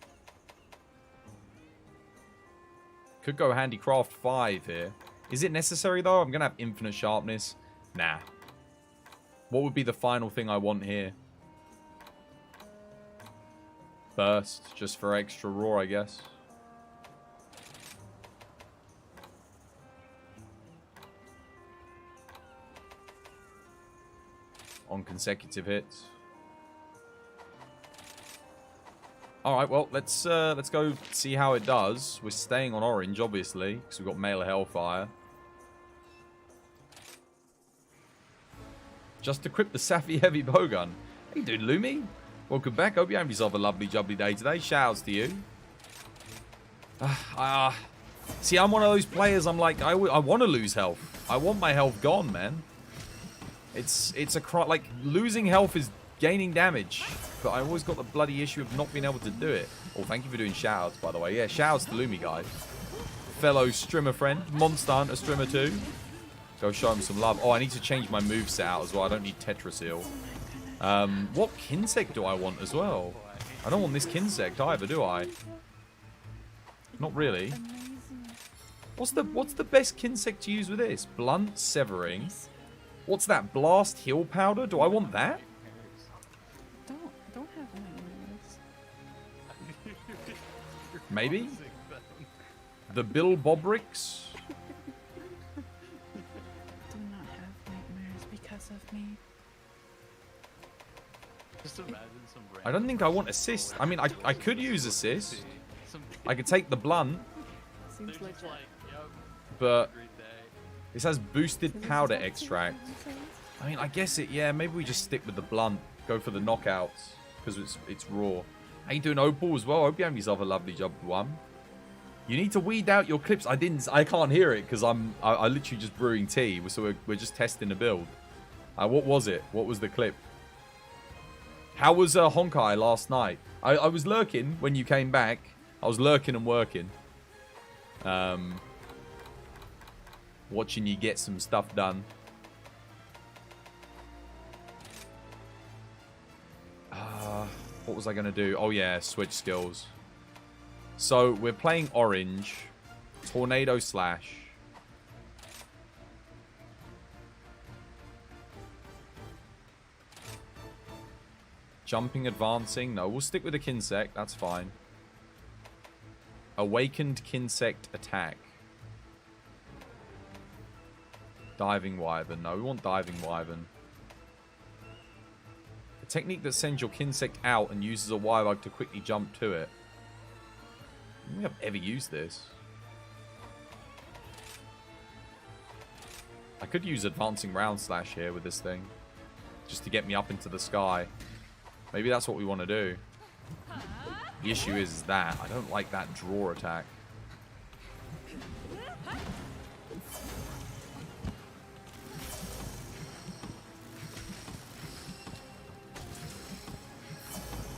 Could go Handicraft 5 here. Is it necessary, though? I'm going to have infinite sharpness. Nah. What would be the final thing I want here? Burst, just for extra raw, I guess. On consecutive hits. Alright, well, let's go see how it does. We're staying on orange, obviously, because we've got Male Hellfire. Just equip the Safi Heavy Bowgun. How you doing, Lumi? Welcome back. Hope you have yourself a lovely, jubbly day today. Shoutouts to you. See, I'm one of those players, I'm like, I want to lose health. I want my health gone, man. It's like, losing health is gaining damage, but I always got the bloody issue of not being able to do it. Oh, thank you for doing shoutouts, by the way. Yeah, shoutouts to Lumi, guys. Fellow streamer friend, Monster Hunter streamer too. Go show him some love. Oh, I need to change my moveset out as well. I don't need Tetrasil. What Kinsect do I want as well? I don't want this Kinsect either, do I? Not really. What's the best Kinsect to use with this? Blunt Severing. What's that? Blast Heal Powder? Do I want that? Don't have nightmares. Maybe? The Bill Bobricks? Do not have nightmares because of me. Just imagine some I don't think I want assist. I mean, I could use assist. I could take the blunt. Seems like that. But this has boosted powder extract. I mean, I guess yeah, maybe we just stick with the blunt. Go for the knockouts. Because it's raw. How you doing, Opal, as well? I hope you have yourself a lovely job, one. You need to weed out your clips. I can't hear it because I literally just brewing tea. So we're just testing the build. What was it? What was the clip? How was Honkai last night? I was lurking when you came back. I was lurking and working. Watching you get some stuff done. What was I going to do? Oh, yeah, switch skills. So, we're playing orange. Tornado Slash. Jumping, advancing. No, we'll stick with the Kinsect. That's fine. Awakened Kinsect Attack. Diving Wyvern. No, we want Diving Wyvern. A technique that sends your Kinsect out and uses a Wyvern to quickly jump to it. I don't think I've ever used this. I could use Advancing Round Slash here with this thing. Just to get me up into the sky. Maybe that's what we want to do. The issue is that I don't like that draw attack.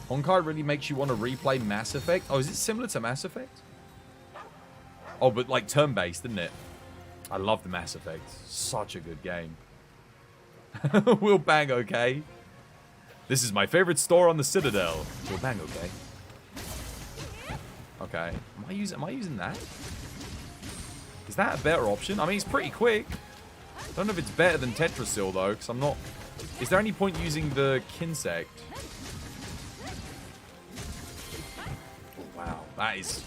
Honkai really makes you want to replay Mass Effect. Oh, is it similar to Mass Effect? Oh, but like turn-based, isn't it? I love the Mass Effect. Such a good game. We'll bang okay. This is my favorite store on the Citadel. We'll bang okay. Okay. Am I using that? Is that a better option? I mean, it's pretty quick. I don't know if it's better than Tetrasil, though, because I'm not... Is there any point using the Kinsect? Wow, that is...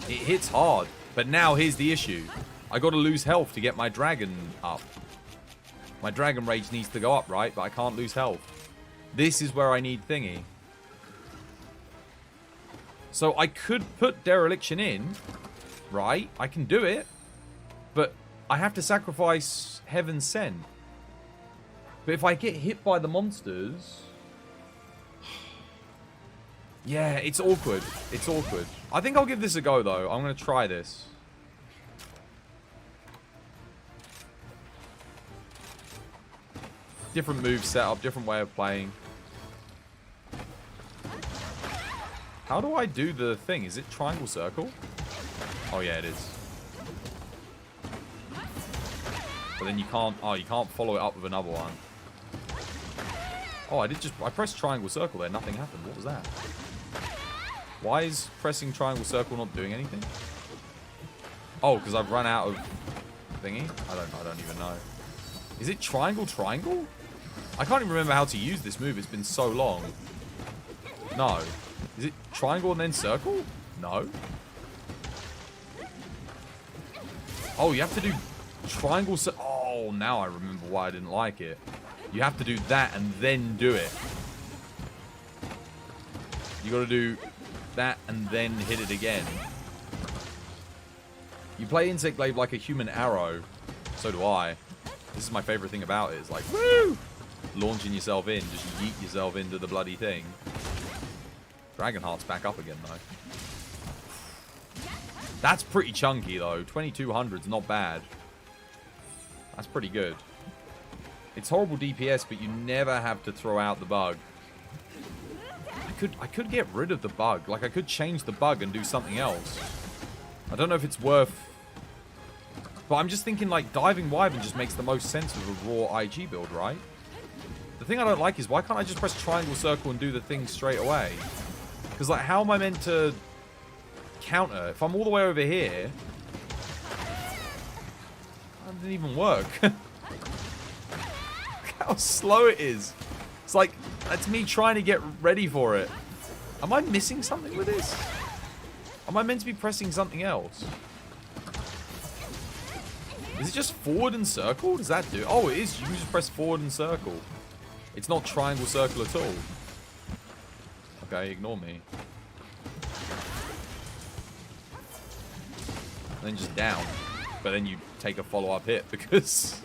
It hits hard. But now, here's the issue. I gotta lose health to get my dragon up. My dragon rage needs to go up, right? But I can't lose health. This is where I need thingy. So I could put Dereliction in, right? I can do it. But I have to sacrifice Heaven Sent. But if I get hit by the monsters... Yeah, it's awkward. It's awkward. I think I'll give this a go, though. I'm going to try this. Different move setup, different way of playing. How do I do the thing? Is it triangle circle? Oh yeah, it is. But then you can't... Oh, you can't follow it up with another one. Oh, I pressed triangle circle there. Nothing happened. What was that? Why is pressing triangle circle not doing anything? Oh, because I've run out of thingy? I don't even know. Is it triangle? I can't even remember how to use this move. It's been so long. No. Is it triangle and then circle? No. Oh, you have to do triangle. Oh, now I remember why I didn't like it. You have to do that and then do it. You got to do that and then hit it again. You play Insect Glaive like a human arrow. So do I. This is my favorite thing about it. It's like, woo! Launching yourself in. Just yeet yourself into the bloody thing. Dragonheart's back up again, though. That's pretty chunky, though. 2200's not bad. That's pretty good. It's horrible DPS, but you never have to throw out the bug. I could get rid of the bug. Like, I could change the bug and do something else. I don't know if it's worth... But I'm just thinking, like, Diving Wyvern just makes the most sense with a raw IG build, right? The thing I don't like is, why can't I just press triangle circle and do the thing straight away? Because, like, how am I meant to counter? If I'm all the way over here... That didn't even work. Look how slow it is. It's like, that's me trying to get ready for it. Am I missing something with this? Am I meant to be pressing something else? Is it just forward and circle? Does that do? Oh, it is. You can just press forward and circle. It's not triangle circle at all. Okay, ignore me. And then just down. But then you take a follow-up hit because...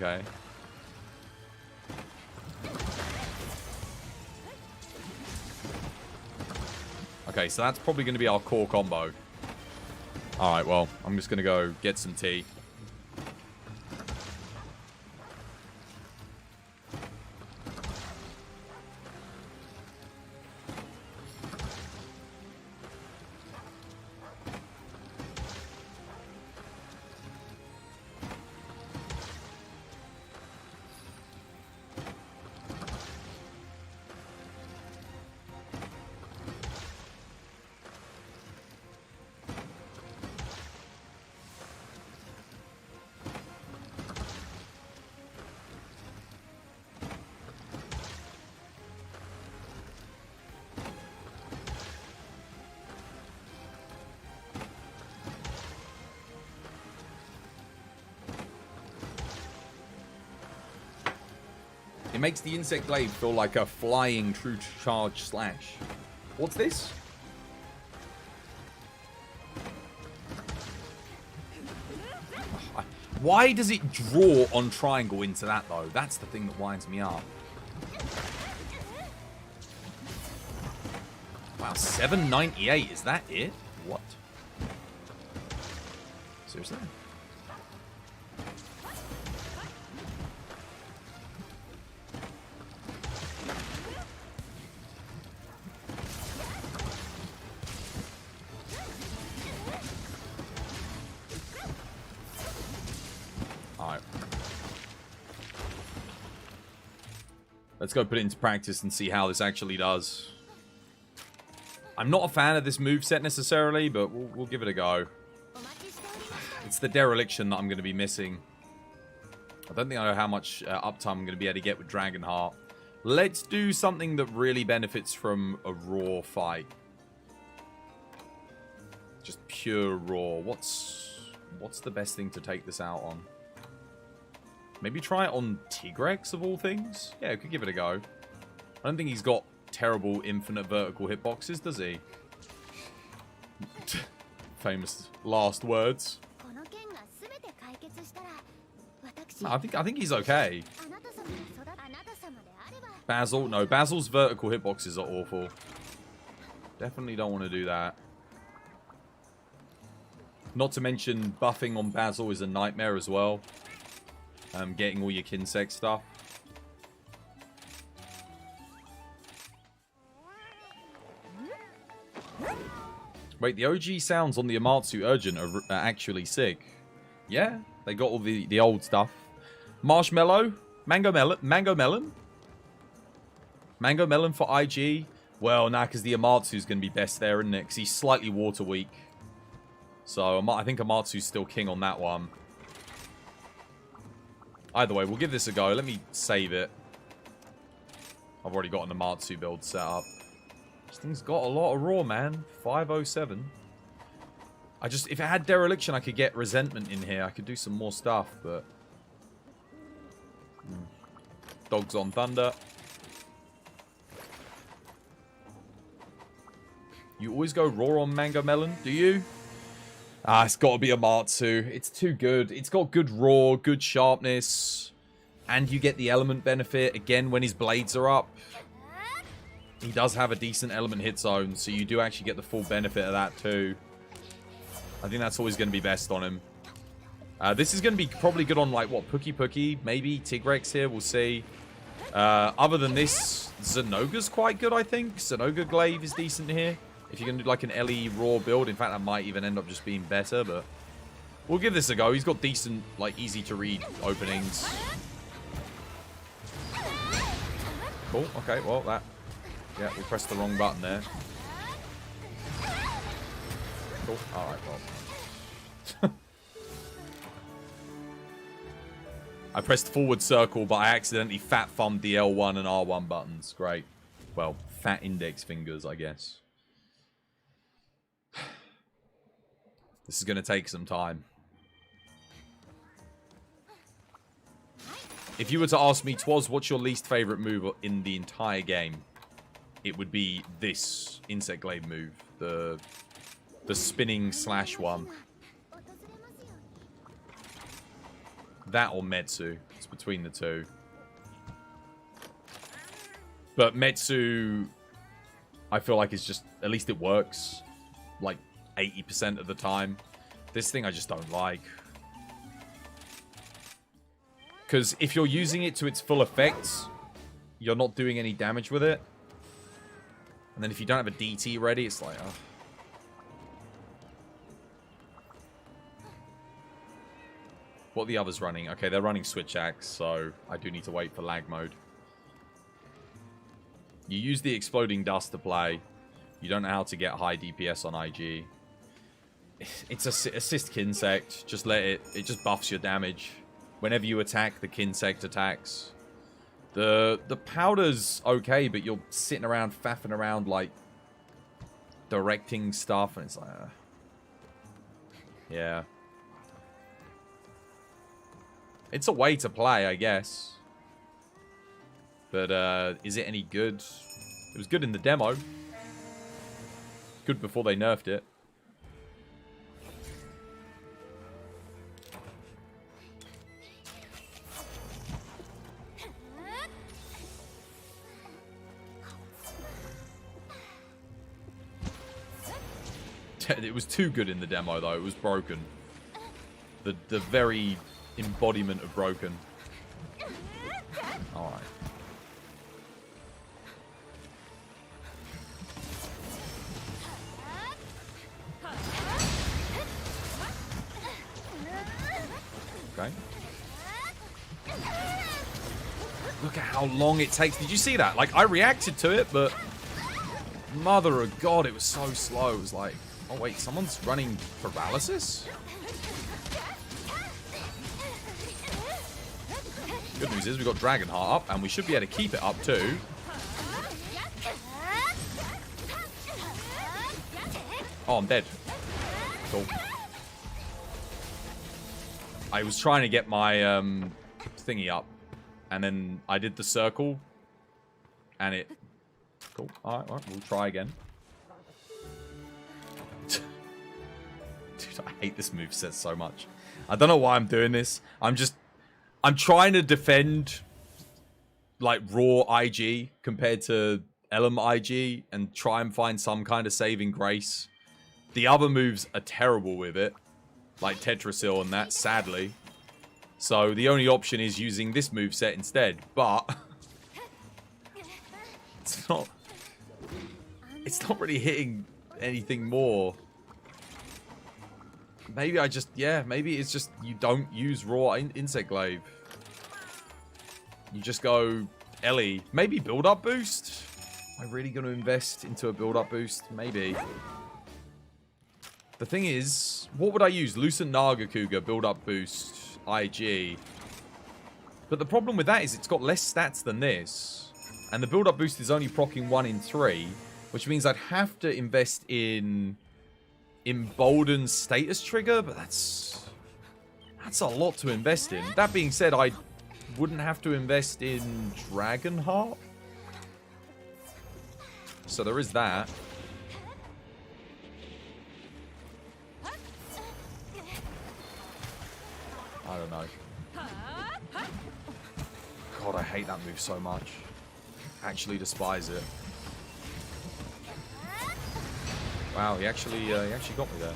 Okay. Okay, so that's probably going to be our core combo. Alright, well, I'm just going to go get some tea. It makes the Insect Glaive feel like a flying true charge slash. What's this? Why does it draw on triangle into that, though? That's the thing that winds me up. Wow, 798. Is that it? What? Seriously? Alright. Let's go put it into practice and see how this actually does. I'm not a fan of this moveset necessarily, but we'll give it a go. It's the dereliction that I'm going to be missing. I don't think I know how much uptime I'm going to be able to get with Dragonheart. Let's do something that really benefits from a raw fight. Just pure raw. What's the best thing to take this out on? Maybe try it on Tigrex of all things? Yeah, we could give it a go. I don't think he's got terrible infinite vertical hitboxes, does he? Famous last words. No, I think he's okay. Basil, no, Basil's vertical hitboxes are awful. Definitely don't want to do that. Not to mention buffing on Basil is a nightmare as well. Getting all your Kinsect stuff. Wait, the OG sounds on the Amatsu Urgent are actually sick. Yeah, they got all the old stuff. Marshmallow? Mango melon? Mango melon? Mango melon for IG? Well, nah, because the Amatsu's going to be best there, isn't it? Because he's slightly water weak. So I think Amatsu's still king on that one. Either way, we'll give this a go. Let me save it. I've already got an Amatsu build set up. This thing's got a lot of raw, man. 507. If it had dereliction, I could get resentment in here. I could do some more stuff, but... Dogs on thunder. You always go raw on Mango Melon, do you? Ah, it's got to be a Amatsu. It's too good. It's got good raw, good sharpness. And you get the element benefit, again, when his blades are up. He does have a decent element hit zone, so you do actually get the full benefit of that too. I think that's always going to be best on him. This is going to be probably good on, like, what, Pookie, maybe Tigrex here, we'll see. Other than this, Zenoga's quite good, I think. Zenoga Glaive is decent here. If you're going to do, like, an LE raw build. In fact, that might even end up just being better, but... We'll give this a go. He's got decent, like, easy-to-read openings. Cool, okay, well, that... Yeah, we pressed the wrong button there. Cool. Alright, well. I pressed forward circle, but I accidentally fat thumbed the L1 and R1 buttons. Great. Well, fat index fingers, I guess. This is going to take some time. If you were to ask me, Twas, what's your least favorite move in the entire game? It would be this Insect Glaive move. The spinning slash one. That or Metsu. It's between the two. But Metsu, I feel like it's just, at least it works. Like 80% of the time. This thing I just don't like. Because if you're using it to its full effect, you're not doing any damage with it. And then if you don't have a DT ready, it's like, oh. What are the others running? Okay, they're running Switch Axe, so I do need to wait for lag mode. You use the Exploding Dust to play. You don't know how to get high DPS on IG. It's assist Kinsect. Just let it... It just buffs your damage. Whenever you attack, the Kinsect attacks. The powder's okay, but you're sitting around, faffing around, like, directing stuff, and it's like... yeah. It's a way to play, I guess. But, is it any good? It was good in the demo. Good before they nerfed it. It was too good in the demo, though. It was broken. The very embodiment of broken. Alright. Okay. Look at how long it takes. Did you see that? Like, I reacted to it, but... Mother of God, it was so slow. It was like, oh wait, someone's running paralysis? Good news is we've got Dragonheart up, and we should be able to keep it up too. Oh, I'm dead. Cool. I was trying to get my thingy up, and then I did the circle, and it... Cool. Alright, we'll try again. Dude, I hate this moveset so much. I don't know why I'm doing this. I'm trying to defend, like, raw IG compared to Element IG and try and find some kind of saving grace. The other moves are terrible with it, like Tetrasil and that, sadly. So the only option is using this moveset instead, but it's not really hitting anything more. Maybe maybe it's just you don't use raw Insect Glaive. You just go Ellie. Maybe build-up boost? Am I really going to invest into a build-up boost? Maybe. The thing is, what would I use? Lucent Nagakuga, build-up boost, IG. But the problem with that is it's got less stats than this. And the build-up boost is only proccing 1 in 3. Which means I'd have to invest in Emboldened Status Trigger, but that's a lot to invest in. That being said, I wouldn't have to invest in Dragonheart. So there is that. I don't know. God, I hate that move so much. Actually despise it. Wow, he actually got me there.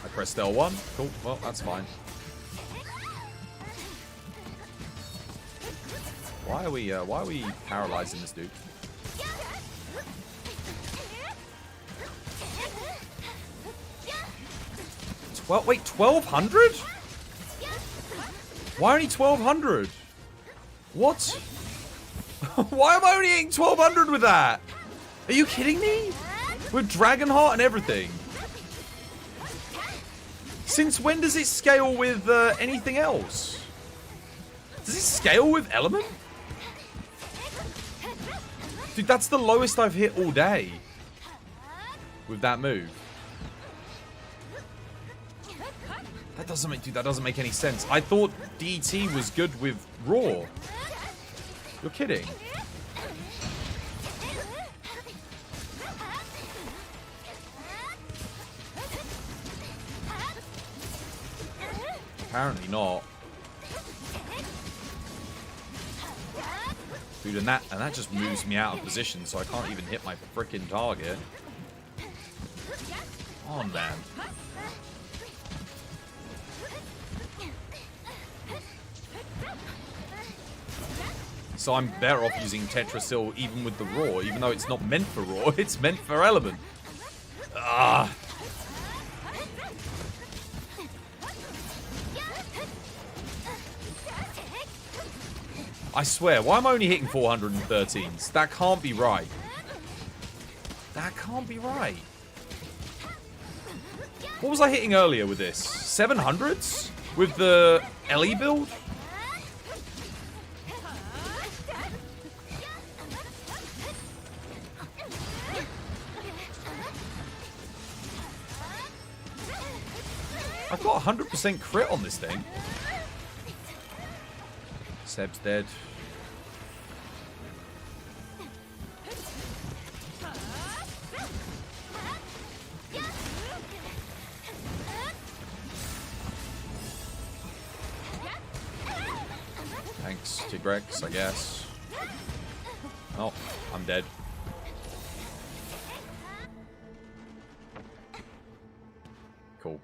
I pressed L1. Cool. Well, that's fine. Why are we paralyzing this dude? Well, wait, 1200? Why only 1200? What? Why am I only hitting 1200 with that? Are you kidding me? With Dragonheart and everything. Since when does it scale with anything else? Does it scale with Element? Dude, that's the lowest I've hit all day. With that move. That doesn't make any sense. I thought DT was good with Raw. You're kidding. Apparently not. Dude, and that just moves me out of position, so I can't even hit my frickin' target. Come on, man. So I'm better off using Tetrasil even with the Raw, even though it's not meant for Raw, it's meant for Element. Ah. I swear, why am I only hitting 413s? That can't be right. That can't be right. What was I hitting earlier with this? 700s? With the Ellie build? I've got 100% crit on this thing. Seb's dead. Thanks, Tigrex, I guess. Oh, I'm dead. Cool.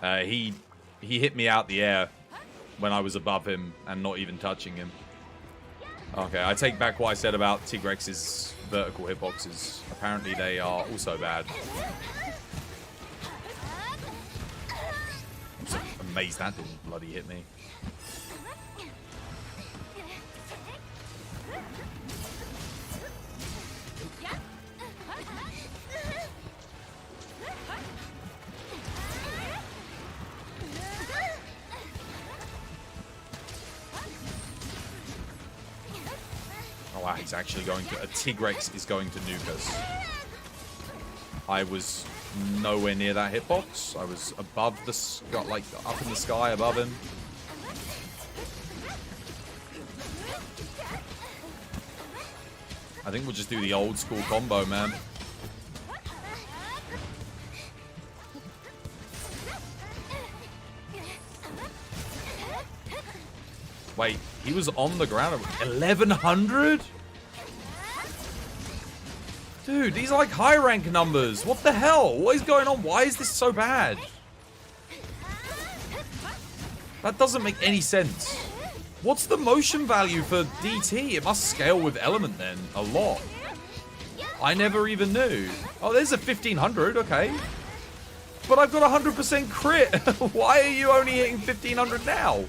He hit me out the air when I was above him and not even touching him. Okay, I take back what I said about Tigrex's vertical hitboxes. Apparently they are also bad. I'm so amazed that didn't bloody hit me. Oh wow, he's actually going to... A Tigrex is going to nuke us. I was nowhere near that hitbox. I was above the sky, like up in the sky above him. I think we'll just do the old school combo, man. Wait, he was on the ground at 1100? Dude, these are like high rank numbers. What the hell? What is going on? Why is this so bad? That doesn't make any sense. What's the motion value for DT? It must scale with element then. A lot. I never even knew. Oh, there's a 1500. Okay. But I've got 100% crit. Why are you only hitting 1500 now?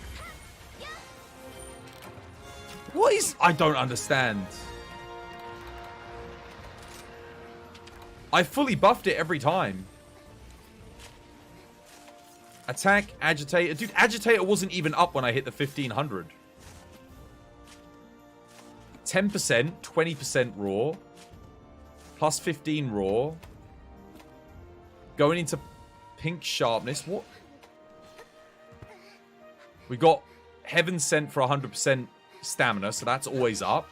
What is... I don't understand. I fully buffed it every time. Attack, Agitator. Dude, Agitator wasn't even up when I hit the 1500. 10%, 20% raw. Plus 15 raw. Going into pink sharpness. What? We got Heaven Sent for 100% stamina, so that's always up.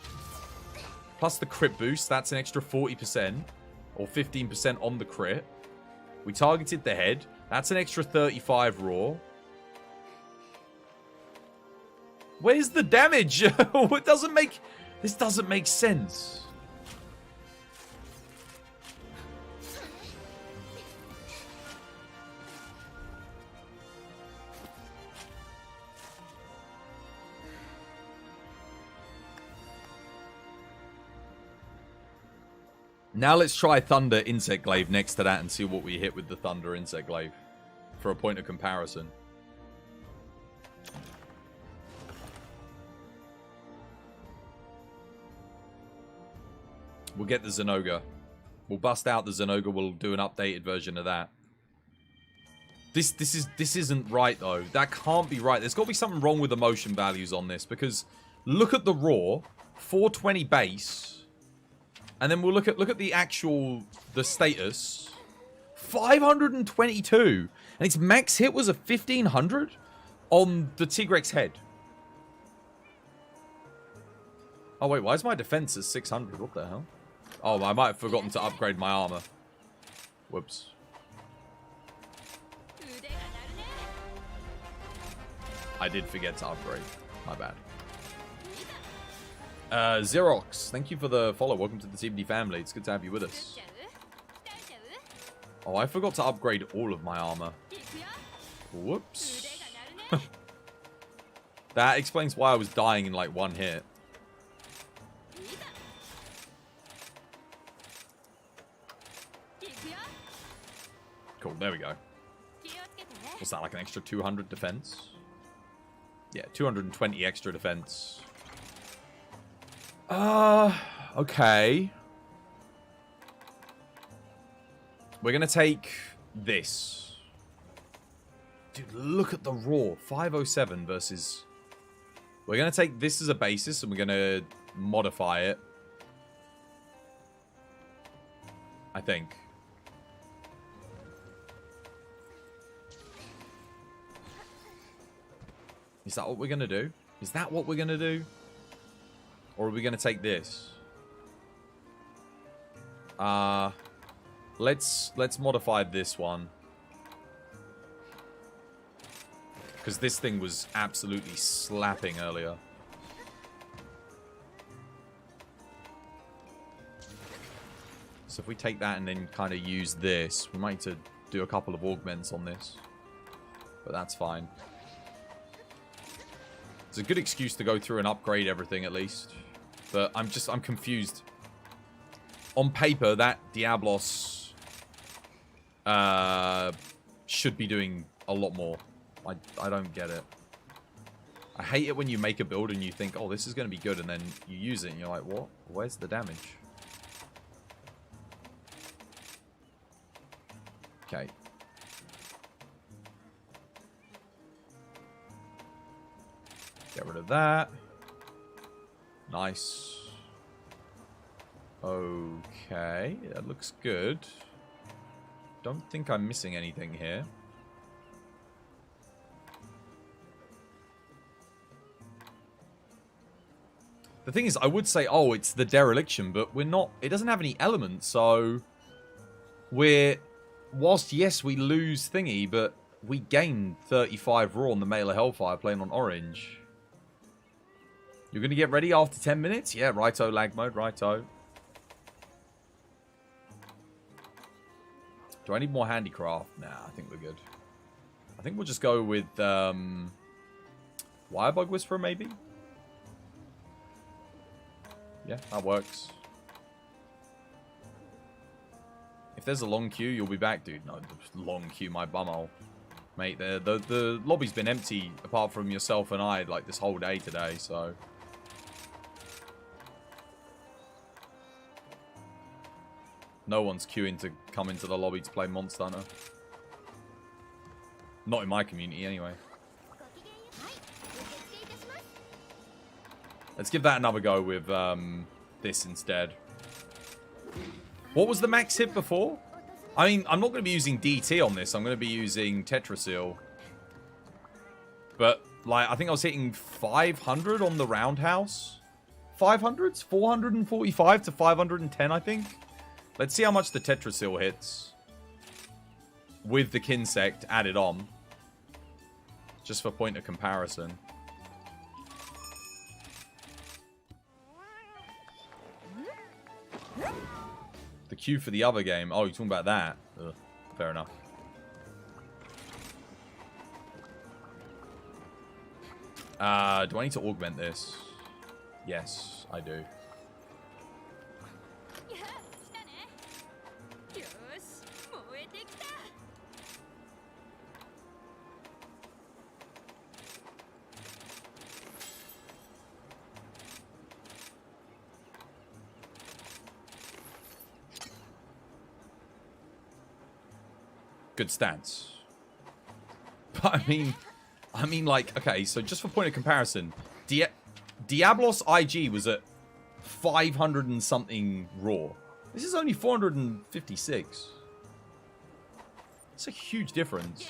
Plus the crit boost, that's an extra 40%. Or 15% on the crit. We targeted the head. That's an extra 35 raw. Where's the damage? It doesn't make... This doesn't make sense. Now let's try Thunder Insect Glaive next to that and see what we hit with the Thunder Insect Glaive for a point of comparison. We'll get the Zenoga. We'll bust out the Zenoga. We'll do an updated version of that. This isn't right though. That can't be right. There's got to be something wrong with the motion values on this because look at the raw, 420 base. And then we'll look at the actual, the status. 522. And its max hit was a 1500 on the Tigrex head. Oh wait, why is my defense at 600? What the hell? Oh, I might have forgotten to upgrade my armor. Whoops. I did forget to upgrade. My bad. Xerox, thank you for the follow. Welcome to the TBD family. It's good to have you with us. Oh, I forgot to upgrade all of my armor. Whoops. That explains why I was dying in like one hit. Cool, there we go. What's that, like an extra 200 defense? Yeah, 220 extra defense. Okay. We're gonna take this. Dude, look at the raw. 507 versus... We're gonna take this as a basis and we're gonna modify it. I think. Is that what we're gonna do? Is that what we're gonna do? Or are we going to take this? Let's modify this one. Because this thing was absolutely slapping earlier. So if we take that and then kind of use this, we might need to do a couple of augments on this. But that's fine. It's a good excuse to go through and upgrade everything at least. But I'm confused. On paper, that Diablos should be doing a lot more. I don't get it. I hate it when you make a build and you think, oh, this is going to be good, and then you use it and you're like, what? Where's the damage? Okay. Get rid of that. Nice. Okay, that looks good. Don't think I'm missing anything here. The thing is, I would say, oh, it's the dereliction, but we're not... It doesn't have any elements, so... Whilst, yes, we lose thingy, but we gain 35 raw on the Male of Hellfire playing on orange. You're going to get ready after 10 minutes? Yeah, righto, lag mode, righto. Do I need more handicraft? Nah, I think we're good. I think we'll just go with Wirebug Whisperer, maybe? Yeah, that works. If there's a long queue, you'll be back, dude. No, long queue, my bumhole. Mate, the lobby's been empty, apart from yourself and I, like, this whole day today, so... No one's queuing to come into the lobby to play Monster Hunter. Not in my community, anyway. Let's give that another go with this instead. What was the max hit before? I mean, I'm not going to be using DT on this. I'm going to be using Tetrasil. But, like, I think I was hitting 500 on the Roundhouse. 500s? 445 to 510, I think. Let's see how much the Tetrasil hits. With the Kinsect added on. Just for point of comparison. The queue for the other game. Oh, you're talking about that? Ugh, fair enough. Do I need to augment this? Yes, I do. Good stance. But I mean, like, okay, so just for point of comparison, Diablos IG was at 500 and something raw. This is only 456. It's a huge difference.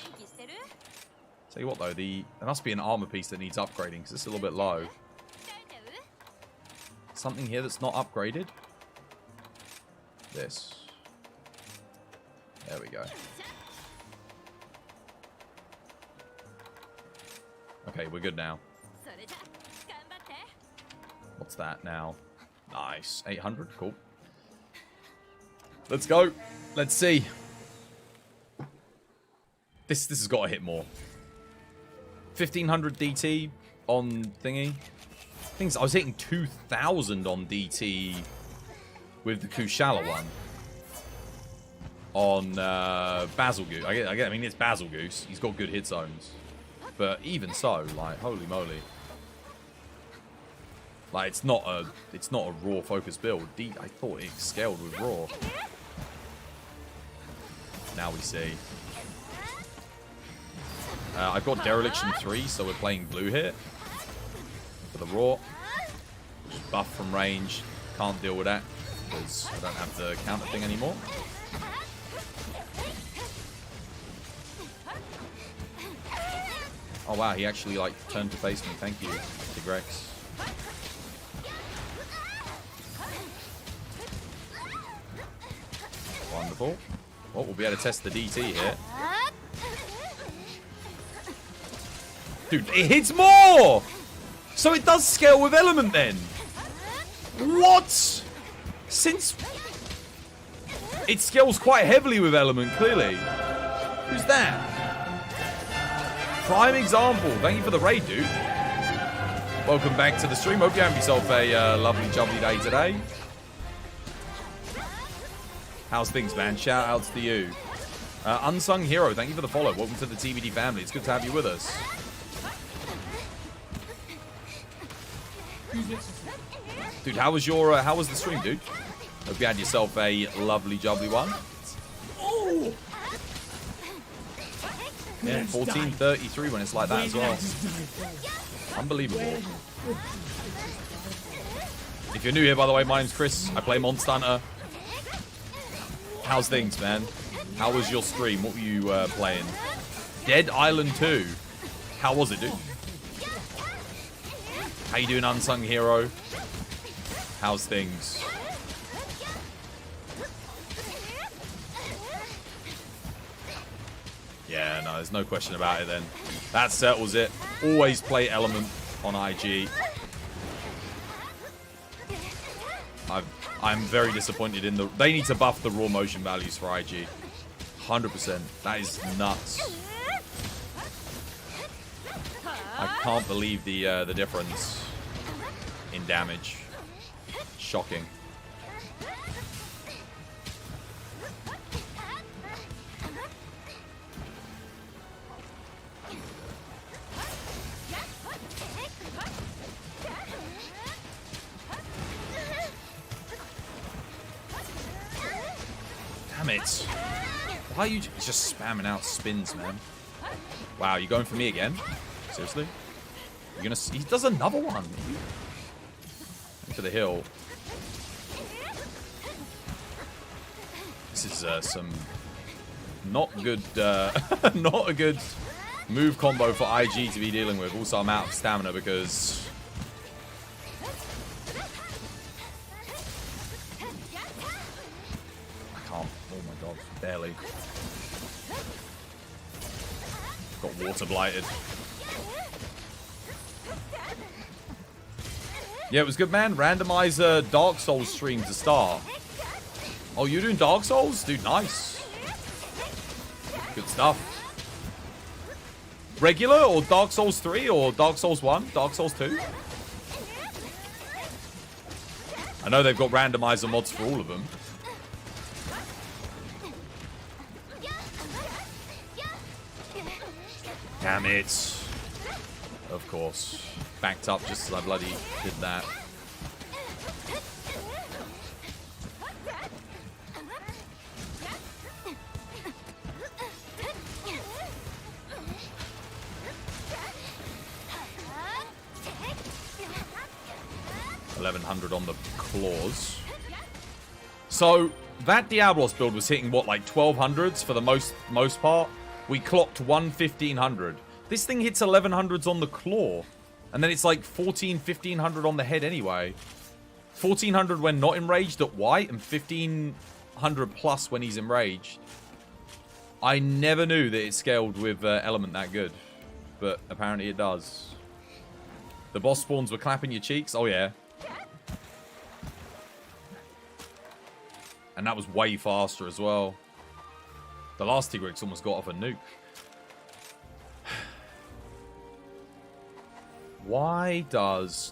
Tell you what though, there must be an armor piece that needs upgrading because it's a little bit low. Something here that's not upgraded. This. There we go. Okay, we're good now. What's that now? Nice. 800. Cool. Let's go. Let's see. This has got to hit more. 1500 DT on thingy. Things I was hitting 2000 on DT with the Kushala one. On Basil Goose. I mean, it's Basil Goose. He's got good hit zones. But even so, like, holy moly. Like, it's not a raw focused build. I thought it scaled with raw. Now we see. I've got Dereliction 3, so we're playing blue here. For the raw. Just buff from range. Can't deal with that. Because I don't have the counter thing anymore. Oh wow, he actually like turned to face me. Thank you, Tigrex. Wonderful. Well, we'll be able to test the DT here. Dude, it hits more! So it does scale with element then? What? Since... It scales quite heavily with element, clearly. Who's that? Prime example. Thank you for the raid, dude. Welcome back to the stream. Hope you have yourself a lovely, jubbly day today. How's things, man? Shout outs to you. Unsung Hero, thank you for the follow. Welcome to the TVD family. It's good to have you with us. Dude, how was the stream, dude? Hope you had yourself a lovely, jubbly one. Oh! Yeah, 14:33 when it's like that as well. Unbelievable. If you're new here, by the way, my name's Chris. I play Monster Hunter. How's things, man? How was your stream? What were you playing? Dead Island 2. How was it, dude? How you doing, Unsung Hero? How's things? Yeah, no, there's no question about it then. That settles it. Always play Element on IG. I'm very disappointed in the... They need to buff the raw motion values for IG. 100%. That is nuts. I can't believe the difference in damage. Shocking. Damn it. Why are you just spamming out spins, man? Wow, you going for me again? Seriously? You're gonna... He does another one. Into the hill. This is some... Not good... not a good move combo for IG to be dealing with. Also, I'm out of stamina because... Barely. Got water blighted. Yeah, it was good, man. Randomizer Dark Souls stream to start. Oh, you're doing Dark Souls? Dude, nice. Good stuff. Regular or Dark Souls 3 or Dark Souls 1? Dark Souls 2? I know they've got randomizer mods for all of them. Damn it. Of course. Backed up just as I bloody did that. $1,100 on the claws. So that Diablos build was hitting what, like 1200s for the most part. We clocked 1500. This thing hits 1100s on the claw. And then it's like 1500 on the head anyway. 1400 when not enraged at white and 1500 plus when he's enraged. I never knew that it scaled with element that good. But apparently it does. The boss spawns were clapping your cheeks. Oh yeah. And that was way faster as well. The last Tigrex almost got off a nuke. Why does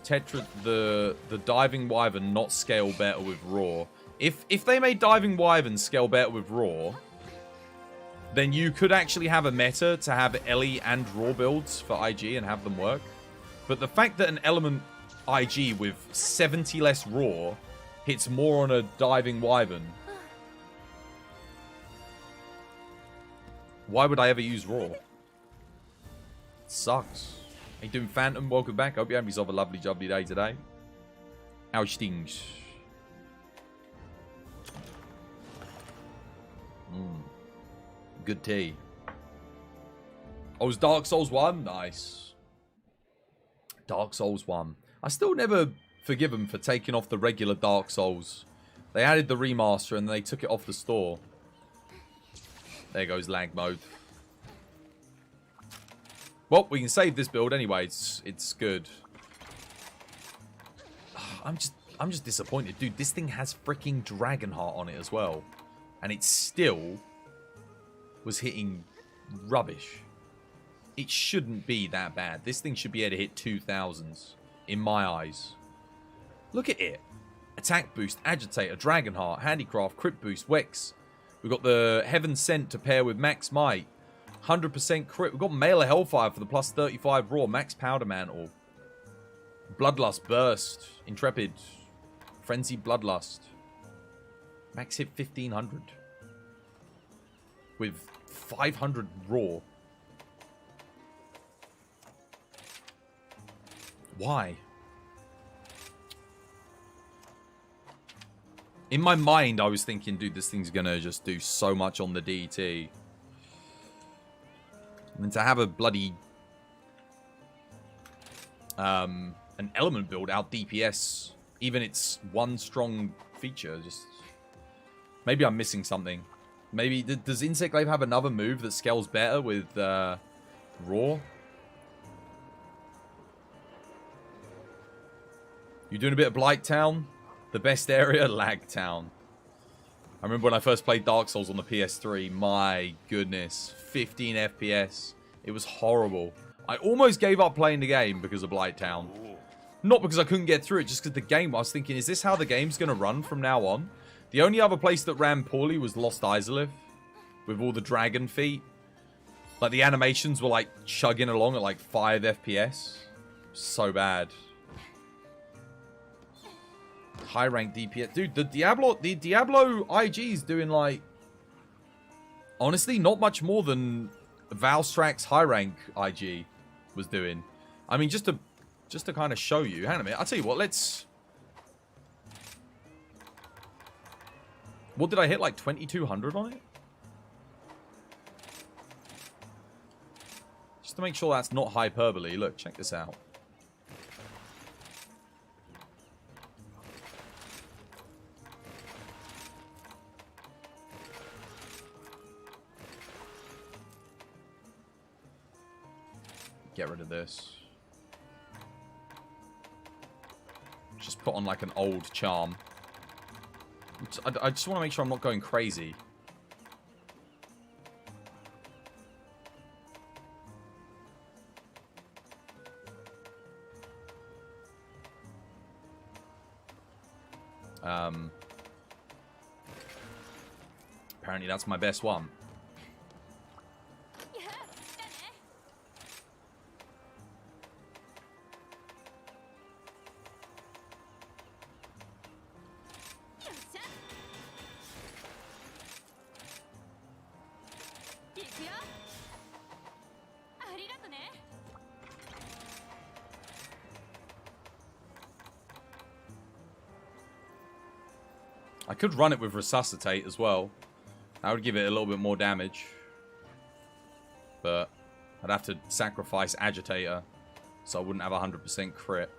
the Diving Wyvern not scale better with Raw? If they made Diving Wyvern scale better with Raw, then you could actually have a meta to have Ellie and Raw builds for IG and have them work. But the fact that an Element IG with 70 less Raw hits more on a Diving Wyvern... Why would I ever use Raw? It sucks. How you doing, Phantom? Welcome back. Hope you have yourself a lovely, jubbly day today. How stings? Good tea. Oh, it's Dark Souls 1? Nice. Dark Souls 1. I still never forgive them for taking off the regular Dark Souls. They added the remaster and they took it off the store. There goes lag mode. Well, we can save this build anyway. It's good. I'm just disappointed, dude. This thing has freaking Dragonheart on it as well. And it still was hitting rubbish. It shouldn't be that bad. This thing should be able to hit 2000s, in my eyes. Look at it. Attack boost, Agitator, Dragonheart, Handicraft, Crit boost, Wex. We've got the Heaven Sent to pair with Max Might. 100% crit. We've got Mail of Hellfire for the plus 35 Raw. Max Powder Mantle. Bloodlust, Burst, Intrepid, Frenzy, Bloodlust. Max hit 1500. With 500 Raw. Why? In my mind, I was thinking, dude, this thing's gonna just do so much on the DT. And to have a bloody... an element build out DPS, even its one strong feature, just... Maybe I'm missing something. Maybe... Does Insect Glaive have another move that scales better with Raw? You doing a bit of Blight Town? The best area? Lag Town. I remember when I first played Dark Souls on the PS3. My goodness. 15 FPS. It was horrible. I almost gave up playing the game because of Blight Town. Not because I couldn't get through it, just because the game... I was thinking, is this how the game's going to run from now on? The only other place that ran poorly was Lost Izalith. With all the dragon feet. Like, the animations were, like, chugging along at, like, 5 FPS. So bad. High rank DPS. Dude, the Diablo IG's doing like... Honestly, not much more than Valstrax's high rank IG was doing. I mean, just to kind of show you. Hang on a minute. I'll tell you what, let's... What did I hit? Like 2200 on it? Just to make sure that's not hyperbole. Look, check this out. Get rid of this. Just put on like an old charm. I just want to make sure I'm not going crazy. Apparently that's my best one. I could run it with Resuscitate as well. That would give it a little bit more damage. But I'd have to sacrifice Agitator, so I wouldn't have 100% crit.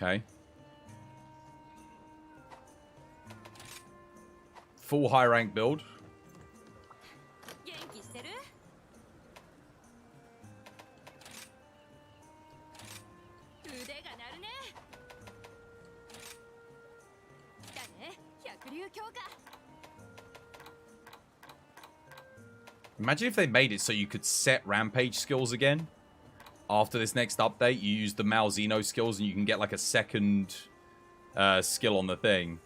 Okay. Full high rank build. Imagine if they made it so you could set rampage skills again. After this next update, you use the Malzeno skills and you can get like a second skill on the thing.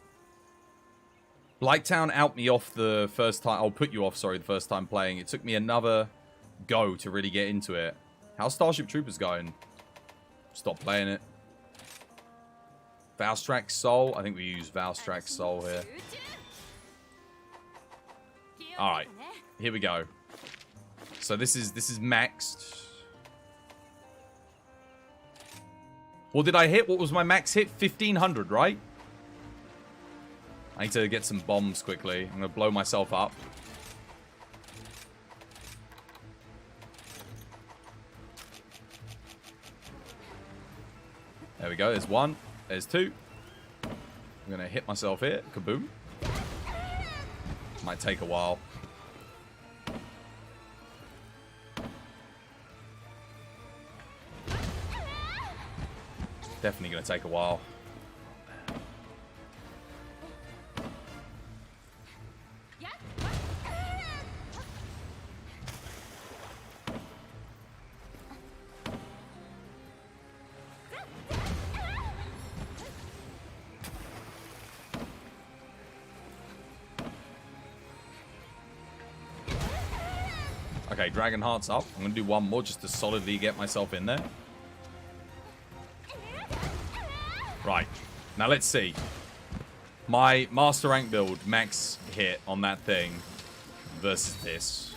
Blighttown out me off the first time. I'll put you off, sorry, the first time playing. It took me another go to really get into it. How's Starship Troopers going? Stop playing it. Valstrax Soul. I think we use Valstrax Soul here. Alright. Here we go. So this is maxed. What did I hit? What was my max hit? 1500, right? I need to get some bombs quickly. I'm going to blow myself up. There we go. There's one. There's two. I'm going to hit myself here. Kaboom. Might take a while. Definitely going to take a while. Okay, Dragon Heart's up. I'm going to do one more just to solidly get myself in there. Right. Now let's see. My Master Rank build, max hit on that thing versus this.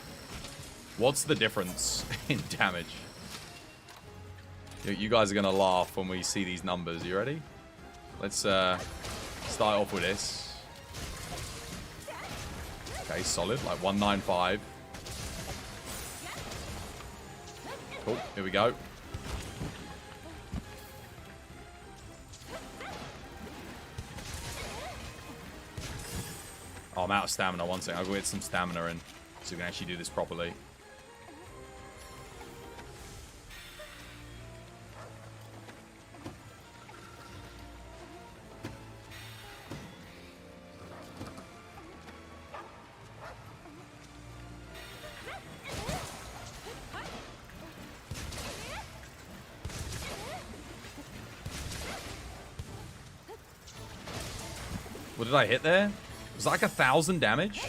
What's the difference in damage? You guys are going to laugh when we see these numbers. You ready? Let's start off with this. Okay, solid. Like 195. Cool. Here we go. Oh, I'm out of stamina. One second. I'll go get some stamina in so we can actually do this properly. What did I hit there? It was like 1,000 damage.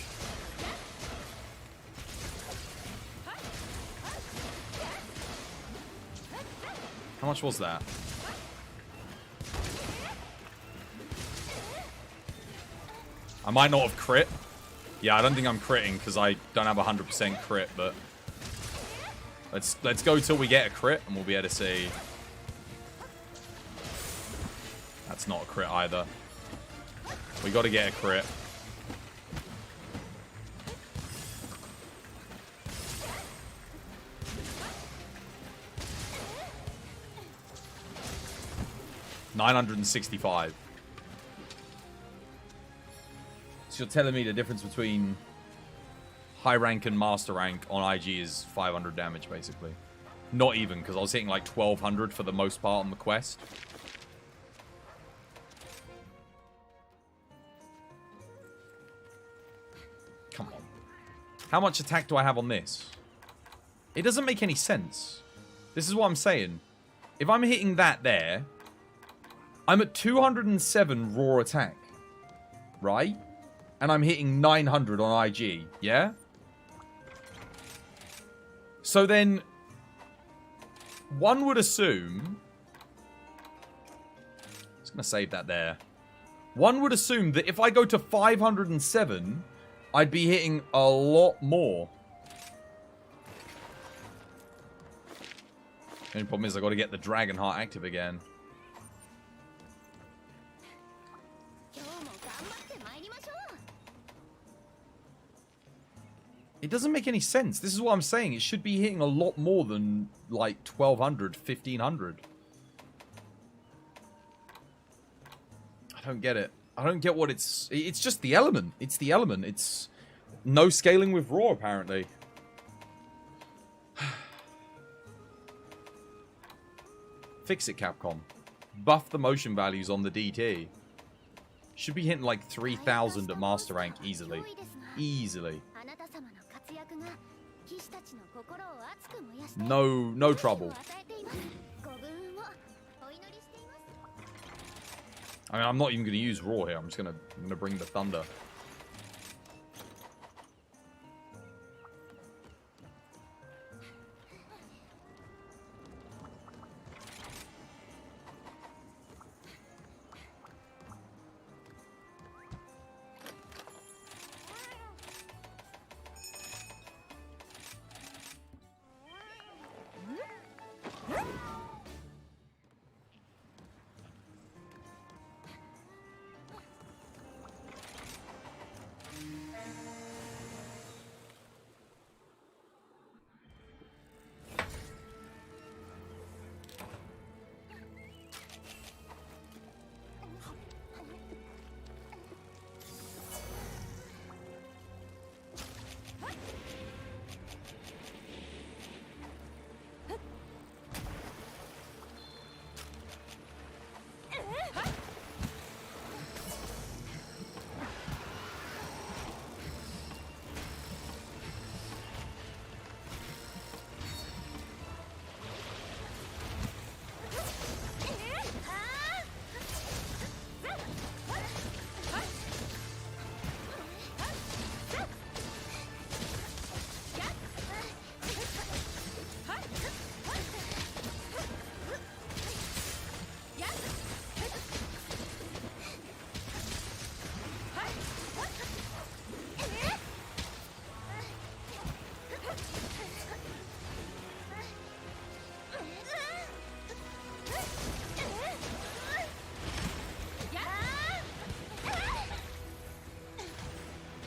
How much was that? I might not have crit. Yeah, I don't think I'm critting because I don't have 100% crit, but let's go till we get a crit and we'll be able to see. That's not a crit either. We got to get a crit. $965. So you're telling me the difference between high rank and master rank on IG is 500 damage, basically. Not even, because I was hitting like 1,200 for the most part on the quest. Come on. How much attack do I have on this? It doesn't make any sense. This is what I'm saying. If I'm hitting that there, I'm at 207 raw attack. Right? And I'm hitting 900 on IG. Yeah? So then, one would assume... I'm just going to save that there. One would assume that if I go to 507... I'd be hitting a lot more. The only problem is I got to get the Dragon Heart active again. It doesn't make any sense. This is what I'm saying. It should be hitting a lot more than like 1,200, 1,500. I don't get it. I don't get what it's just the element. It's the element. It's no scaling with raw, apparently. Fix it, Capcom. Buff the motion values on the DT. Should be hitting like 3,000 at master rank easily. Easily. No trouble. I mean, I'm not even going to use Raw here. I'm going to bring the Thunder.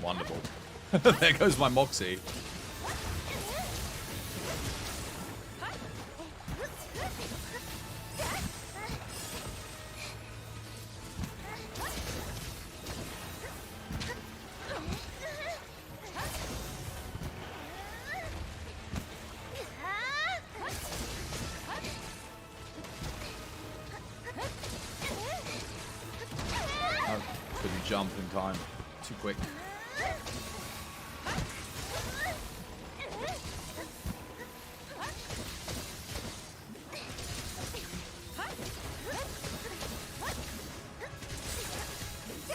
Wonderful. There goes my Moxie. Oh, couldn't jump in time. Too quick.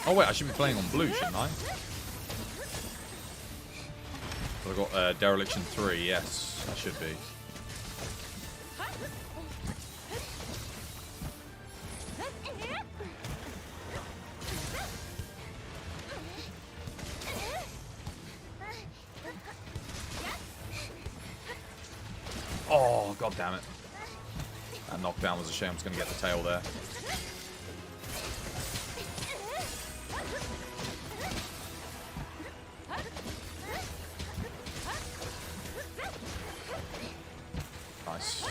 Oh wait, I should be playing on blue, shouldn't I? So I've got Dereliction 3, yes, I should be. Oh, god damn it. That knockdown was a shame. I was going to get the tail there. Nice.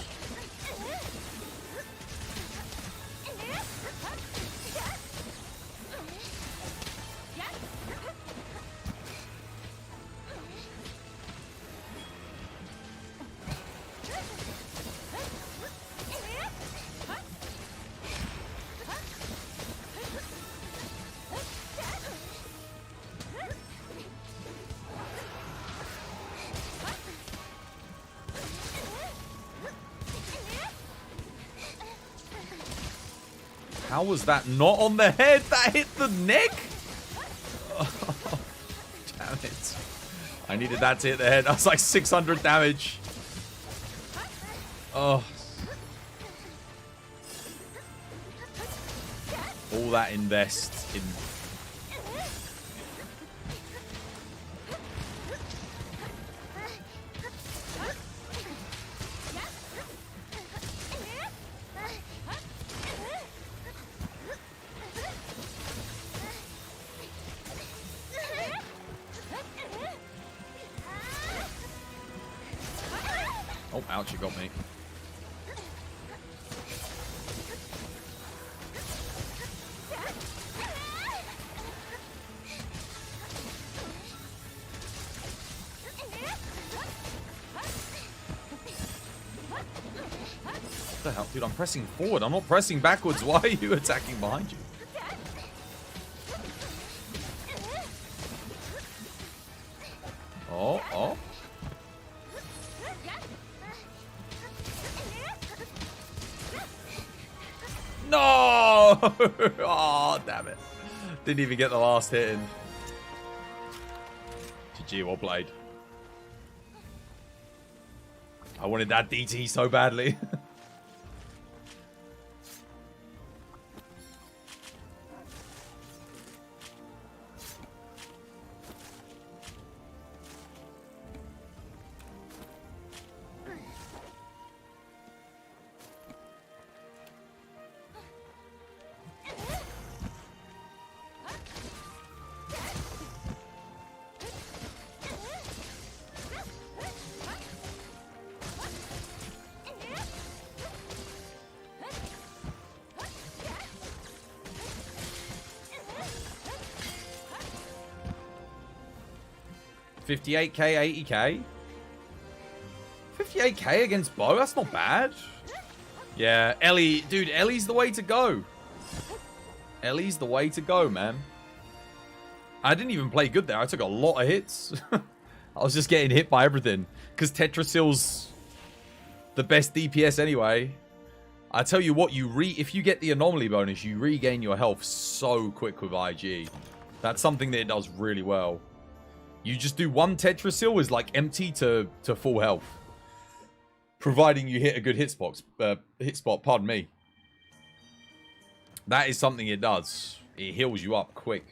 How was that not on the head? That hit the neck? Oh, damn it. I needed that to hit the head. That was like 600 damage. Oh. All that invest in... Oh, ouch, you got me. What the hell? Dude, I'm pressing forward. I'm not pressing backwards. Why are you attacking behind you? Oh, oh. No! Oh, damn it. Didn't even get the last hit in. GG, well played. I wanted that DT so badly. $58k, $80k. $58k against Bo? That's not bad. Yeah, Ellie. Dude, Ellie's the way to go. Ellie's the way to go, man. I didn't even play good there. I took a lot of hits. I was just getting hit by everything. Because Tetrasil's the best DPS anyway. I tell you what, if you get the anomaly bonus, you regain your health so quick with IG. That's something that it does really well. You just do one Tetrasil is like empty to full health. Providing you hit a good hit spot, pardon me. That is something it does. It heals you up quick.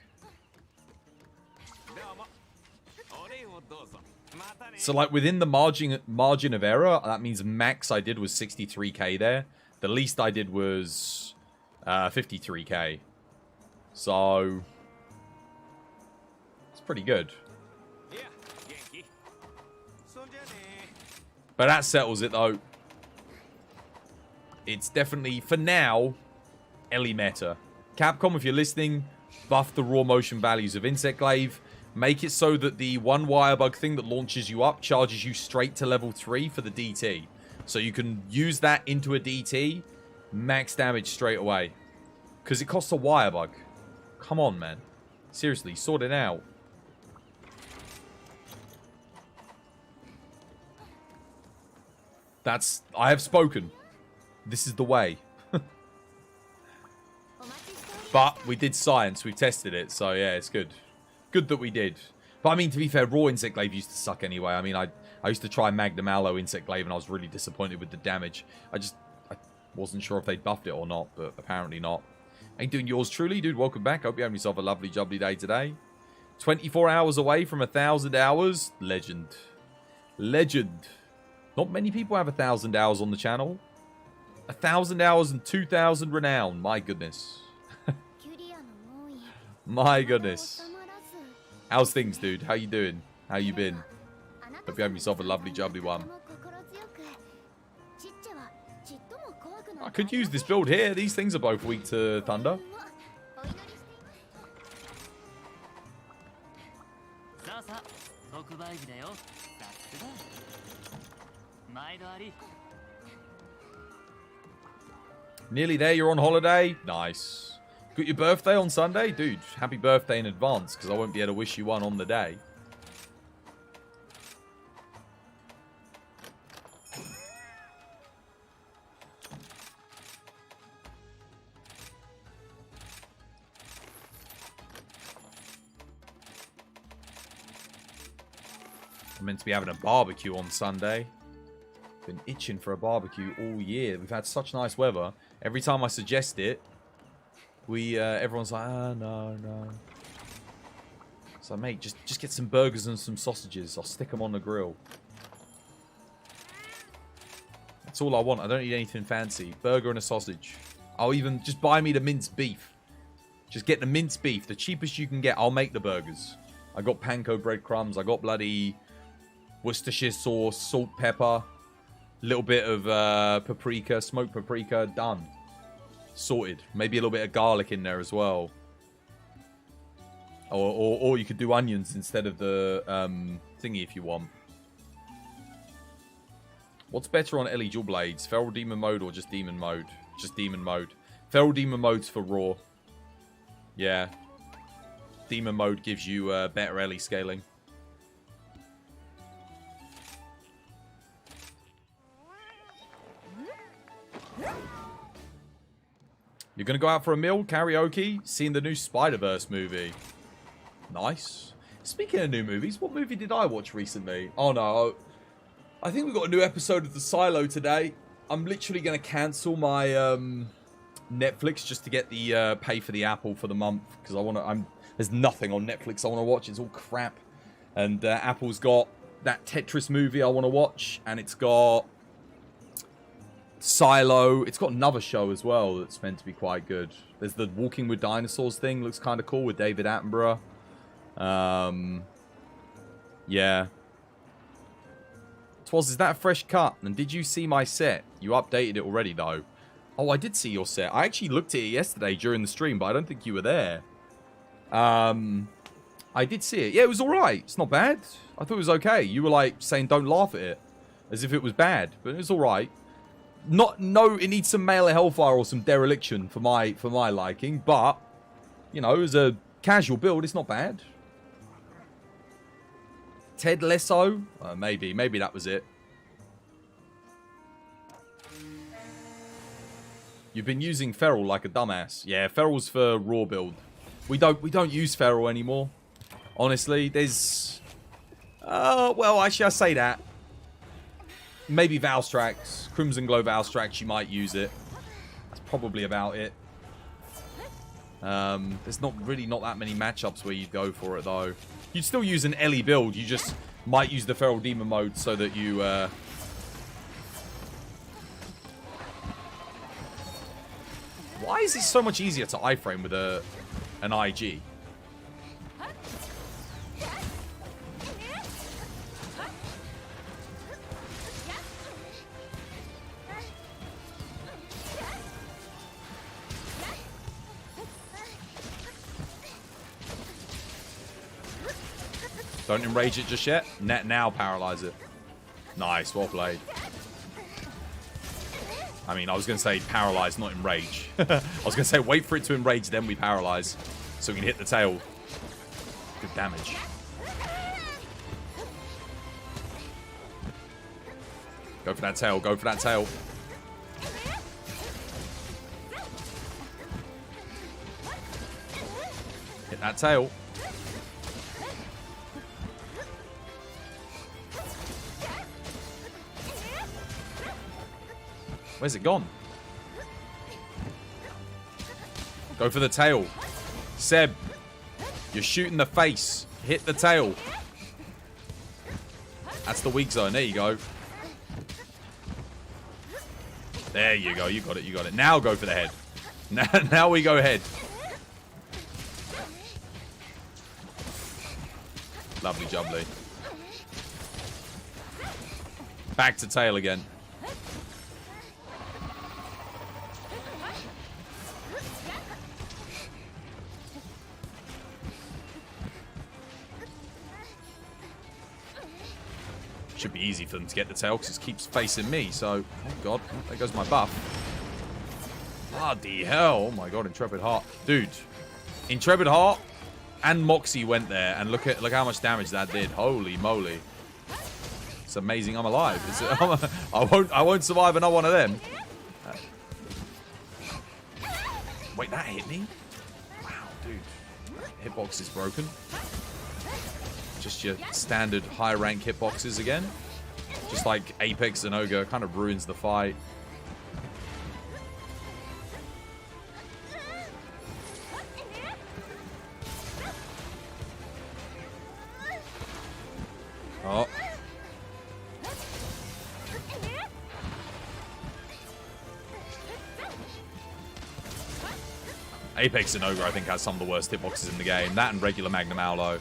So like within the margin of error, that means max I did was 63k there. The least I did was 53k. So it's pretty good. But that settles it, though. It's definitely, for now, Ellie meta. Capcom, if you're listening, buff the raw motion values of Insect Glaive. Make it so that the one wire bug thing that launches you up charges you straight to level 3 for the DT. So you can use that into a DT, max damage straight away. Because it costs a wire bug. Come on, man. Seriously, sort it out. I have spoken. This is the way. But we did science. We tested it. So yeah, it's good. Good that we did. But I mean, to be fair, raw Insect Glaive used to suck anyway. I mean, I used to try Magnum Aloe Insect Glaive and I was really disappointed with the damage. I wasn't sure if they buffed it or not, but apparently not. Ain't doing yours truly, dude. Welcome back. Hope you have yourself a lovely, jubbly day today. 24 hours away from 1,000 hours. Legend. Legend. Not many people have 1,000 hours on the channel. 1,000 hours and 2,000 renown. My goodness. My goodness. How's things, dude? How you doing? How you been? Hope you have yourself a lovely, jubbly one. I could use this build here. These things are both weak to Thunder. Nearly there, you're on holiday? Nice. Got your birthday on Sunday? Dude, happy birthday in advance, because I won't be able to wish you one on the day. I'm meant to be having a barbecue on Sunday. Been itching for a barbecue all year. We've had such nice weather. Every time I suggest it, everyone's like, ah, no. So, mate, just get some burgers and some sausages. I'll stick them on the grill. That's all I want. I don't need anything fancy. Burger and a sausage. I'll even just buy me the minced beef. Just get the minced beef, the cheapest you can get. I'll make the burgers. I got panko breadcrumbs. I got bloody Worcestershire sauce, salt, pepper. Little bit of paprika, smoked paprika, done. Sorted. Maybe a little bit of garlic in there as well. Or you could do onions instead of the thingy if you want. What's better on Ellie Dual Blades? Feral Demon mode or just Demon mode? Just Demon mode. Feral Demon mode's for Raw. Yeah. Demon mode gives you better Ellie scaling. You're going to go out for a meal, karaoke, seeing the new Spider-Verse movie. Nice. Speaking of new movies, what movie did I watch recently? Oh, no. I think we got a new episode of The Silo today. I'm literally going to cancel my Netflix just to get the pay for the Apple for the month. Because there's nothing on Netflix I want to watch. It's all crap. And Apple's got that Tetris movie I want to watch. And it's got Silo. It's got another show as well that's meant to be quite good. There's the Walking with Dinosaurs thing. Looks kind of cool with David Attenborough. Yeah. Twas, is that a fresh cut? And did you see my set? You updated it already, though. Oh, I did see your set. I actually looked at it yesterday during the stream, but I don't think you were there. I did see it. Yeah, it was alright. It's not bad. I thought it was okay. You were, like, saying don't laugh at it. As if it was bad. But it was alright. No, it needs some male hellfire or some dereliction for my liking. But, you know, as a casual build, it's not bad. Ted Lasso? Maybe that was it. You've been using Feral like a dumbass. Yeah, Feral's for raw build. We don't use Feral anymore. Honestly, there's... well, actually, I say that. Maybe Valstrax. Crimson Glow Valstrax, you might use it. That's probably about it. There's not that many matchups where you'd go for it, though. You'd still use an Ellie build. You just might use the Feral Demon mode so that you... Why is it so much easier to iframe with an IG? Don't enrage it just yet. Now paralyze it. Nice, well played. I mean, I was going to say paralyze, not enrage. I was going to say wait for it to enrage, then we paralyze. So we can hit the tail. Good damage. Go for that tail, go for that tail. Hit that tail. Where's it gone? Go for the tail. Seb, you're shooting the face. Hit the tail. That's the weak zone. There you go. There you go. You got it. You got it. Now go for the head. Now we go head. Lovely jubbly. Back to tail again. Should be easy for them to get the tail because it keeps facing me. So, oh god, there goes my buff. Bloody hell! Oh my god, Intrepid Heart, dude. Intrepid Heart and Moxie went there, and look how much damage that did. Holy moly! It's amazing. I'm alive. I won't survive another one of them. Wait, that hit me? Wow, dude. Hitbox is broken. Just your standard high rank hitboxes again. Just like Apex and Ogre, kind of ruins the fight. Oh. Apex and Ogre, I think, has some of the worst hitboxes in the game. That and regular Magnum Aulo.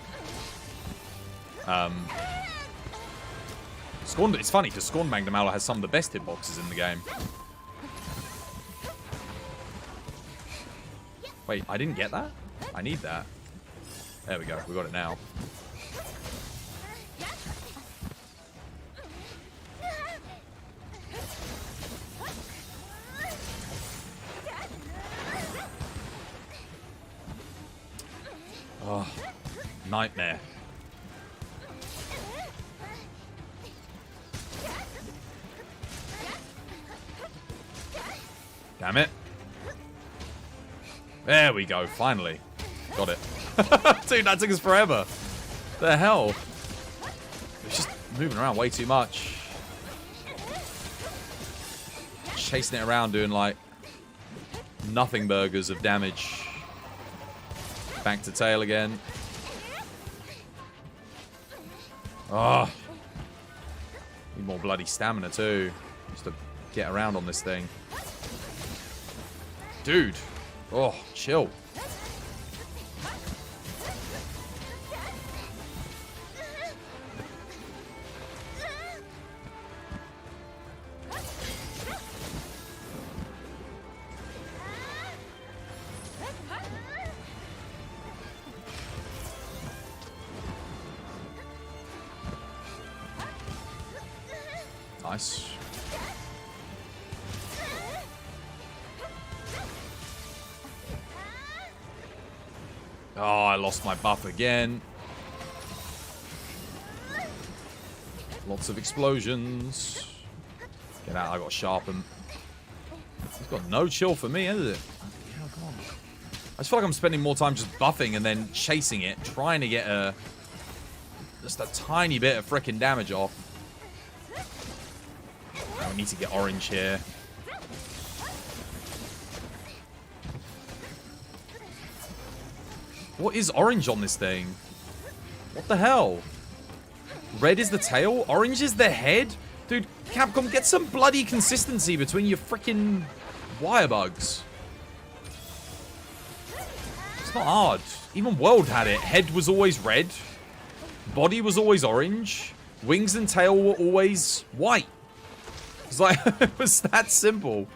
Scorn, it's funny because Scorn Magnum Aulo has some of the best hitboxes in the game. Wait, I didn't get that? I need that. There we go, we got it now. Oh, nightmare. Damn it. There we go, finally. Got it. Dude, that took us forever. The hell? It's just moving around way too much. Chasing it around, doing like nothing burgers of damage. Back to tail again. Oh. Need more bloody stamina too. Just to get around on this thing. Dude. Oh, chill. Nice. Oh, I lost my buff again. Lots of explosions. Get out, I got sharpened. It's got no chill for me, has it? Oh, come on. I just feel like I'm spending more time just buffing and then chasing it, trying to get just a tiny bit of frickin' damage off. I need to get orange here. What is orange on this thing? What the hell? Red is the tail? Orange is the head? Dude, Capcom, get some bloody consistency between your freaking wire bugs. It's not hard. Even World had it. Head was always red. Body was always orange. Wings and tail were always white. It's like, it was that simple.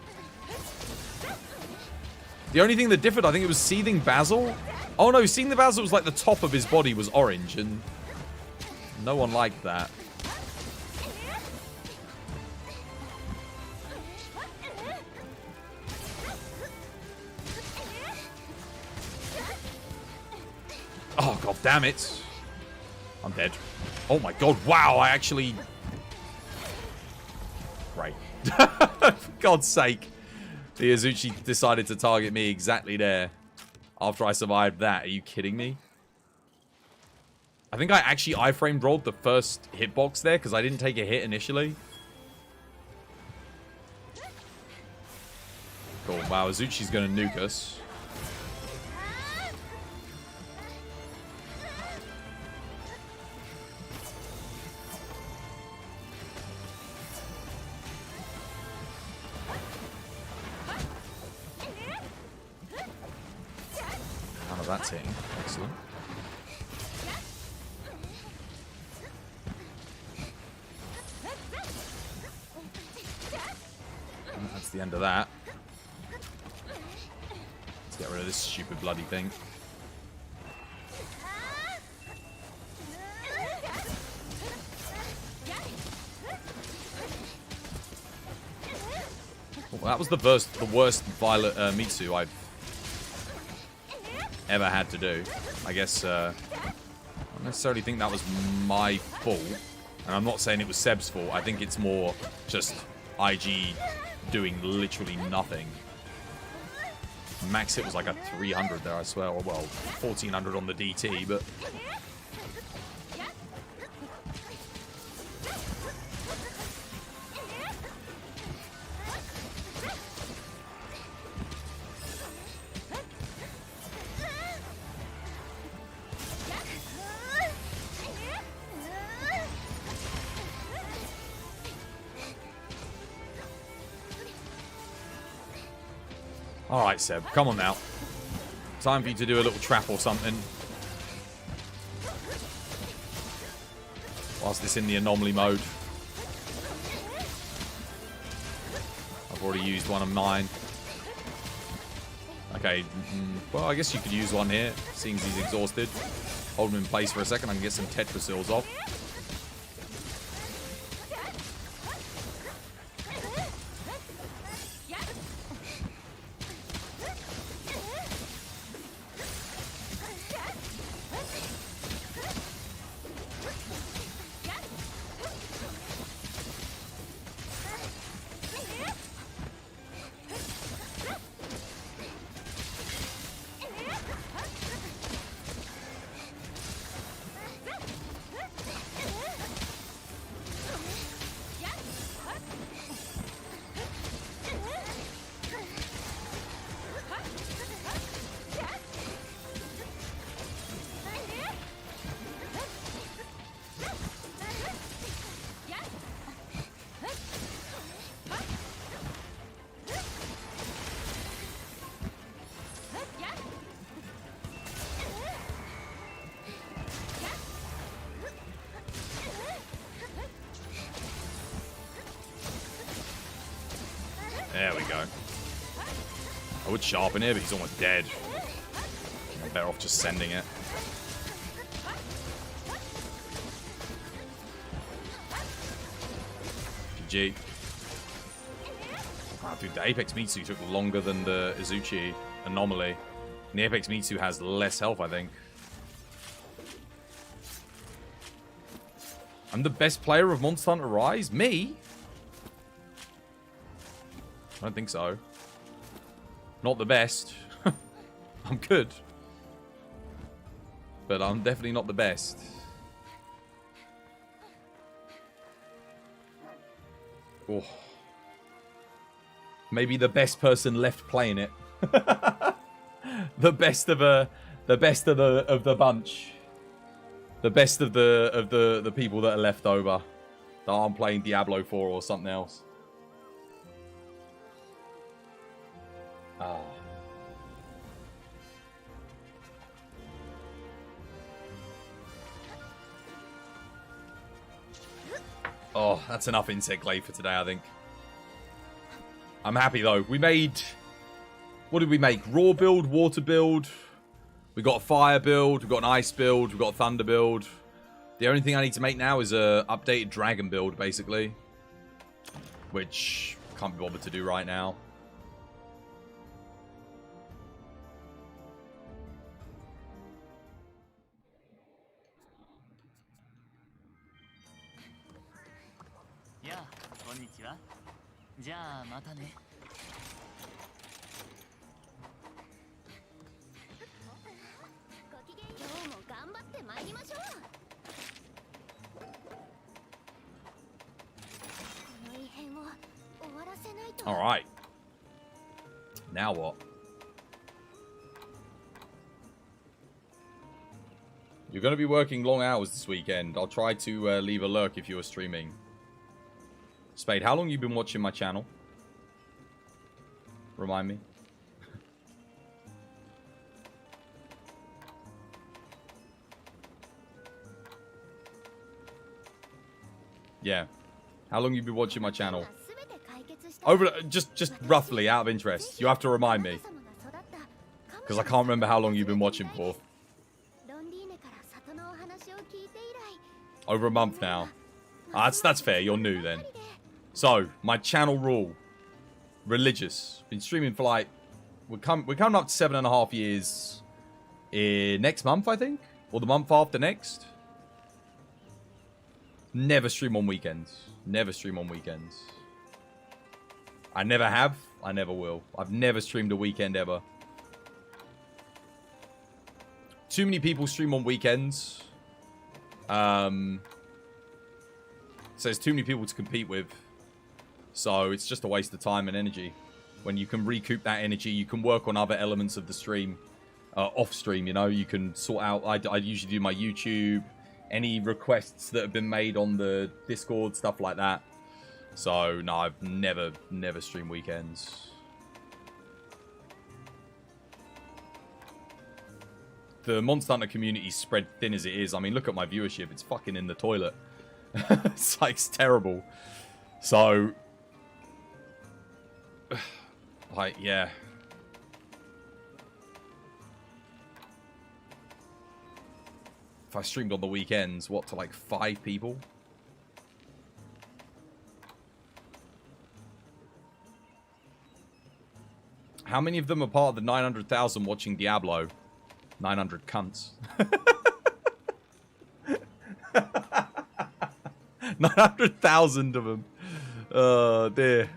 The only thing that differed, I think it was Seething Basil. Oh no, Seething Basil was like the top of his body was orange, and no one liked that. Oh, god damn it. I'm dead. Oh my god, wow, I actually... Right. For God's sake. The Azuchi decided to target me exactly there. After I survived that. Are you kidding me? I think I actually iframe rolled the first hitbox there because I didn't take a hit initially. Cool. Wow, Azuchi's going to nuke us. That's hitting. Excellent. And that's the end of that. Let's get rid of this stupid bloody thing. Well, that was the worst Violet Mitsu I've ever had to do. I guess, I don't necessarily think that was my fault. And I'm not saying it was Seb's fault. I think it's more just IG doing literally nothing. Max hit was like a 300 there, I swear. Or, well, 1400 on the DT, but... Alright, Seb, come on now. Time for you to do a little trap or something. Whilst it's in the anomaly mode. I've already used one of mine. Okay, well, I guess you could use one here, seeing he's exhausted. Hold him in place for a second, I can get some Tetrasills off. There we go. I would sharpen it, but he's almost dead. I'm better off just sending it. GG. Oh, dude, the Apex Mitsu took longer than the Izuchi anomaly. And the Apex Mitsu has less health, I think. I'm the best player of Monster Hunter Rise? Me? I don't think so. Not the best. I'm good. But I'm definitely not the best. Oh. Maybe the best person left playing it. The best of the bunch. The best of the people that are left over. That aren't playing Diablo 4 or something else. Ah. Oh, that's enough insect glaive for today, I think. I'm happy though. We made... What did we make? Raw build, water build. We got a fire build. We got an ice build. We got a thunder build. The only thing I need to make now is a updated dragon build, basically. Which can't be bothered to do right now. Yeah, こんにちは。じゃあまたね。今日も頑張って参りましょう。この異変を終わらせないと。Alright. Now what? You're going to be working long hours this weekend. I'll try to leave a lurk if you are streaming. Spade, how long you been watching my channel? Remind me. Yeah. How long you been watching my channel? Over just roughly out of interest. You have to remind me. Because I can't remember how long you've been watching for. Over a month now. That's fair. You're new then. So, my channel rule. Religious. Been streaming for like... We're coming up to 7.5 years. Next month, I think? Or the month after next? Never stream on weekends. Never stream on weekends. I never have. I never will. I've never streamed a weekend ever. Too many people stream on weekends. So there's too many people to compete with. So it's just a waste of time and energy. When you can recoup that energy, you can work on other elements of the stream. Off stream, you know. You can sort out... I usually do my YouTube... Any requests that have been made on the Discord, stuff like that. So, no, I've never streamed weekends. The Monster Hunter community is spread thin as it is. I mean, look at my viewership. It's fucking in the toilet. It's like, it's terrible. So, like, yeah. If I streamed on the weekends, what, to like 5 people? How many of them are part of the 900,000 watching Diablo? 900 cunts. 900,000 of them. Oh, dear.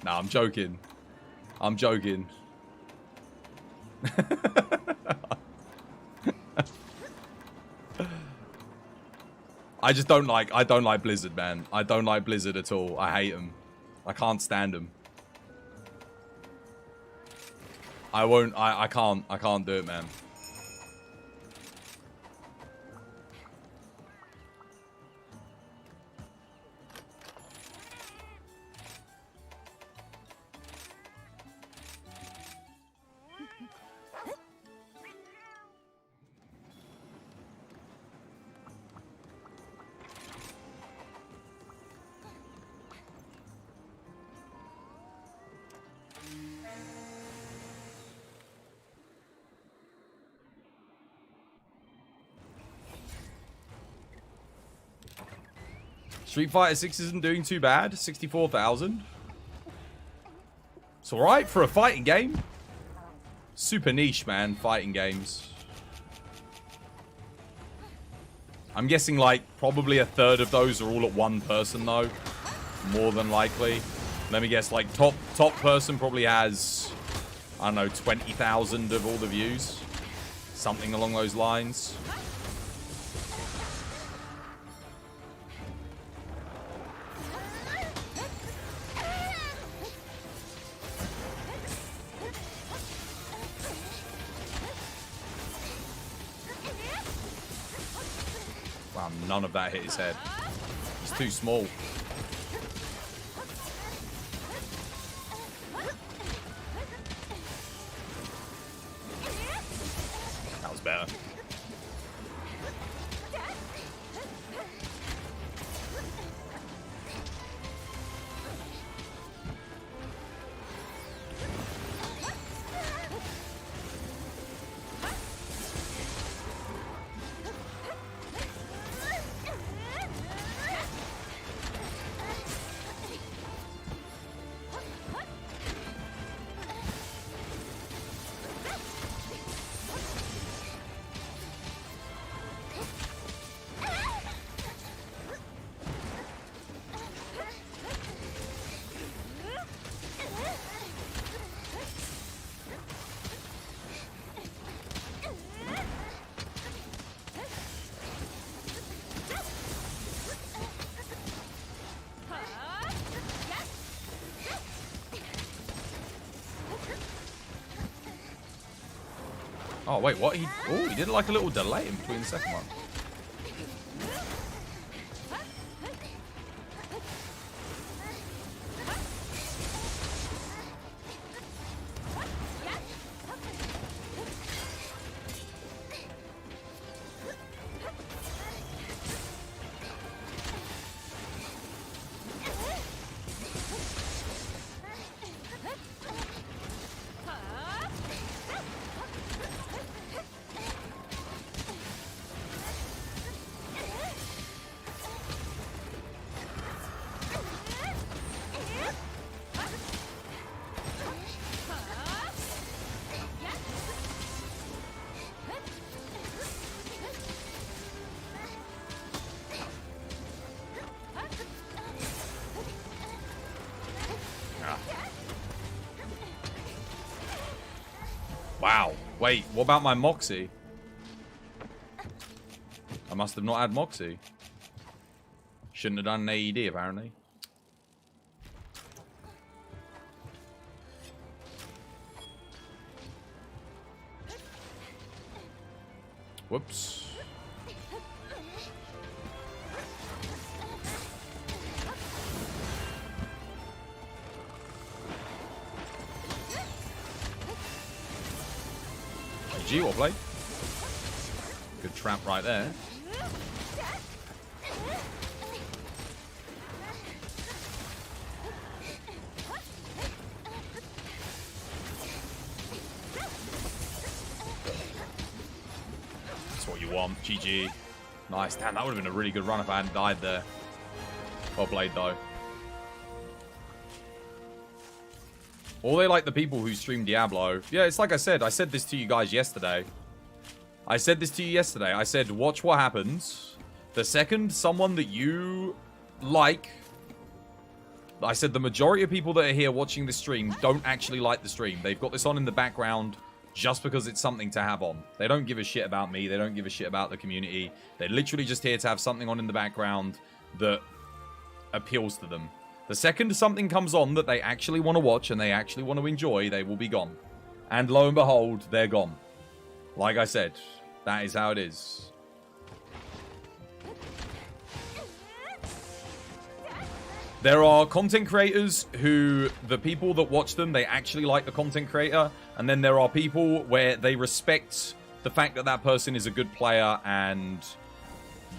Nah, I'm joking. I'm joking. I don't like Blizzard, man. I don't like Blizzard at all. I hate them. I can't stand them. I can't do it, man. Street Fighter 6 isn't doing too bad. 64,000. It's alright for a fighting game. Super niche, man, fighting games. I'm guessing, like, probably a third of those are all at one person, though. More than likely. Let me guess, like, top person probably has, I don't know, 20,000 of all the views. Something along those lines. Wow, none of that hit his head. He's too small. That was better. Oh, wait, what? He did like a little delay in between the second one. Wow. Wait, what about my Moxie? I must have not had Moxie. Shouldn't have done an AED, apparently. Whoops. GG, well played. Good trap right there. That's what you want. GG. Nice. Damn, that would have been a really good run if I hadn't died there. Well played, though. Or they like the people who stream Diablo. Yeah, it's like I said this to you guys yesterday. I said, watch what happens. The second someone that you like... I said the majority of people that are here watching the stream don't actually like the stream. They've got this on in the background just because it's something to have on. They don't give a shit about me. They don't give a shit about the community. They're literally just here to have something on in the background that appeals to them. The second something comes on that they actually want to watch and they actually want to enjoy, they will be gone. And lo and behold, they're gone. Like I said, that is how it is. There are content creators who, the people that watch them, they actually like the content creator. And then there are people where they respect the fact that that person is a good player and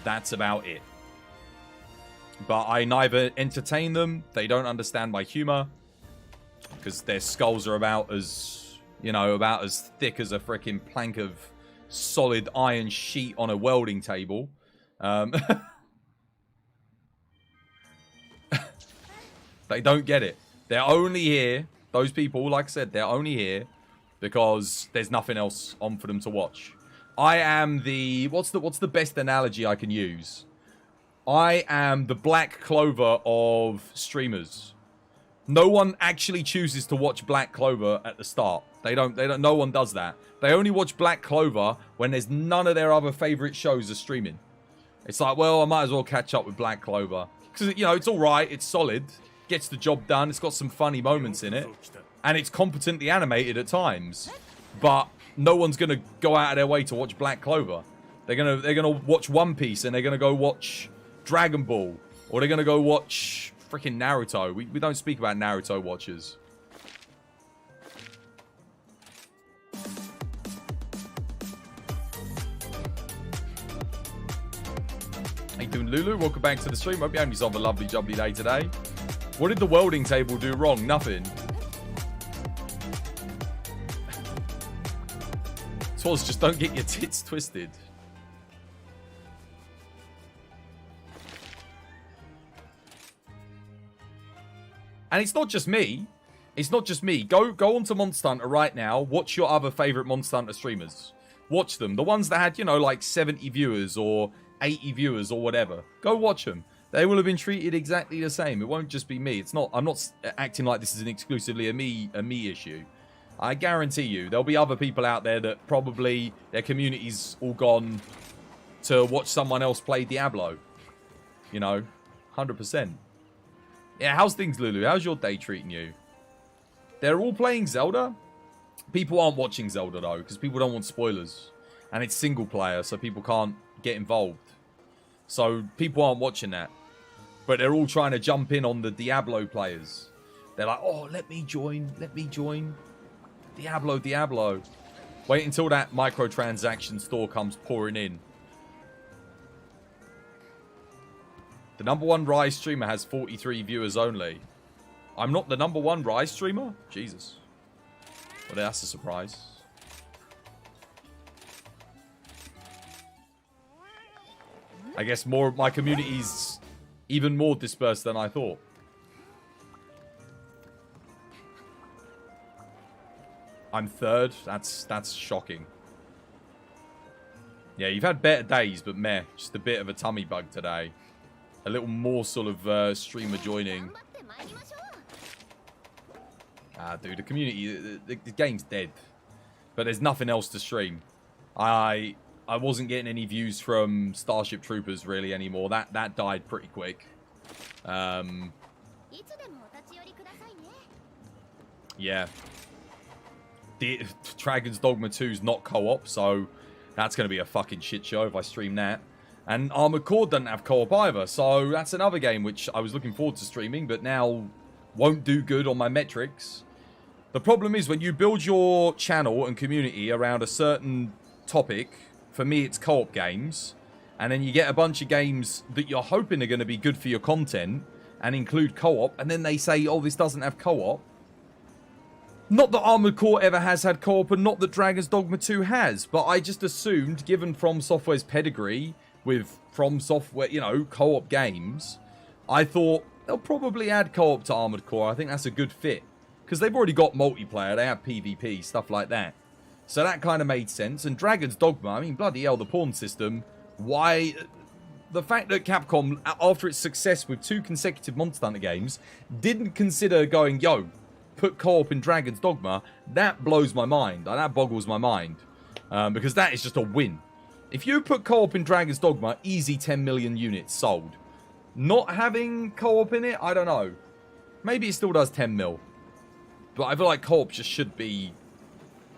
that's about it. But I neither entertain them, they don't understand my humor, because their skulls are about as, you know, about as thick as a freaking plank of solid iron sheet on a welding table. They don't get it. They're only here, those people, like I said, they're only here because there's nothing else on for them to watch. I am the... What's the best analogy I can use? I am the Black Clover of streamers. No one actually chooses to watch Black Clover at the start. They don't, no one does that. They only watch Black Clover when there's none of their other favorite shows are streaming. It's like, well, I might as well catch up with Black Clover. Because, you know, it's alright, it's solid, gets the job done, it's got some funny moments in it. And it's competently animated at times. But no one's going to go out of their way to watch Black Clover. They're gonna watch One Piece and they're going to go watch Dragon Ball. Or they're going to go watch freaking Naruto. We don't speak about Naruto watchers. How you doing, Lulu? Welcome back to the stream. Hope you're having yourself a lovely, jubbly day today. What did the welding table do wrong? Nothing. Swaz, just don't get your tits twisted. And it's not just me. It's not just me. Go onto Monster Hunter right now. Watch your other favourite Monster Hunter streamers. Watch them. The ones that had, you know, like 70 viewers or 80 viewers or whatever. Go watch them. They will have been treated exactly the same. It won't just be me. It's not. I'm not acting like this is an exclusively a me issue. I guarantee you, there'll be other people out there that probably their community's all gone to watch someone else play Diablo. You know, 100%. Yeah, how's things, Lulu? How's your day treating you? They're all playing Zelda? People aren't watching Zelda, though, because people don't want spoilers. And it's single player, so people can't get involved. So people aren't watching that. But they're all trying to jump in on the Diablo players. They're like, oh, let me join. Let me join. Diablo, Diablo. Wait until that microtransaction store comes pouring in. The #1 Rise streamer has 43 viewers only. I'm not the #1 Rise streamer? Jesus. Well, that's a surprise. I guess more my community's even more dispersed than I thought. I'm third. That's shocking. Yeah, you've had better days, but meh. Just a bit of a tummy bug today. A little morsel of streamer joining. Ah, dude, the community, the game's dead. But there's nothing else to stream. I wasn't getting any views from Starship Troopers really anymore. That died pretty quick. Yeah. Dragon's Dogma 2's not co-op, so that's going to be a fucking shit show if I stream that. And Armored Core doesn't have co-op either, so that's another game which I was looking forward to streaming, but now won't do good on my metrics. The problem is when you build your channel and community around a certain topic, for me it's co-op games, and then you get a bunch of games that you're hoping are going to be good for your content and include co-op, and then they say, oh, this doesn't have co-op. Not that Armored Core ever has had co-op, and not that Dragon's Dogma 2 has, but I just assumed, given From Software's pedigree with From Software, you know, co-op games, I thought they'll probably add co-op to Armored Core. I think that's a good fit. Because they've already got multiplayer, they have PvP, stuff like that. So that kind of made sense. And Dragon's Dogma, I mean, bloody hell, the pawn system. Why... The fact that Capcom, after its success with 2 consecutive Monster Hunter games, didn't consider going, yo, put co-op in Dragon's Dogma, that blows my mind. That boggles my mind. Because that is just a win. If you put co-op in Dragon's Dogma, easy 10 million units sold. Not having co-op in it, I don't know. Maybe it still does 10 mil. But I feel like co-op just should be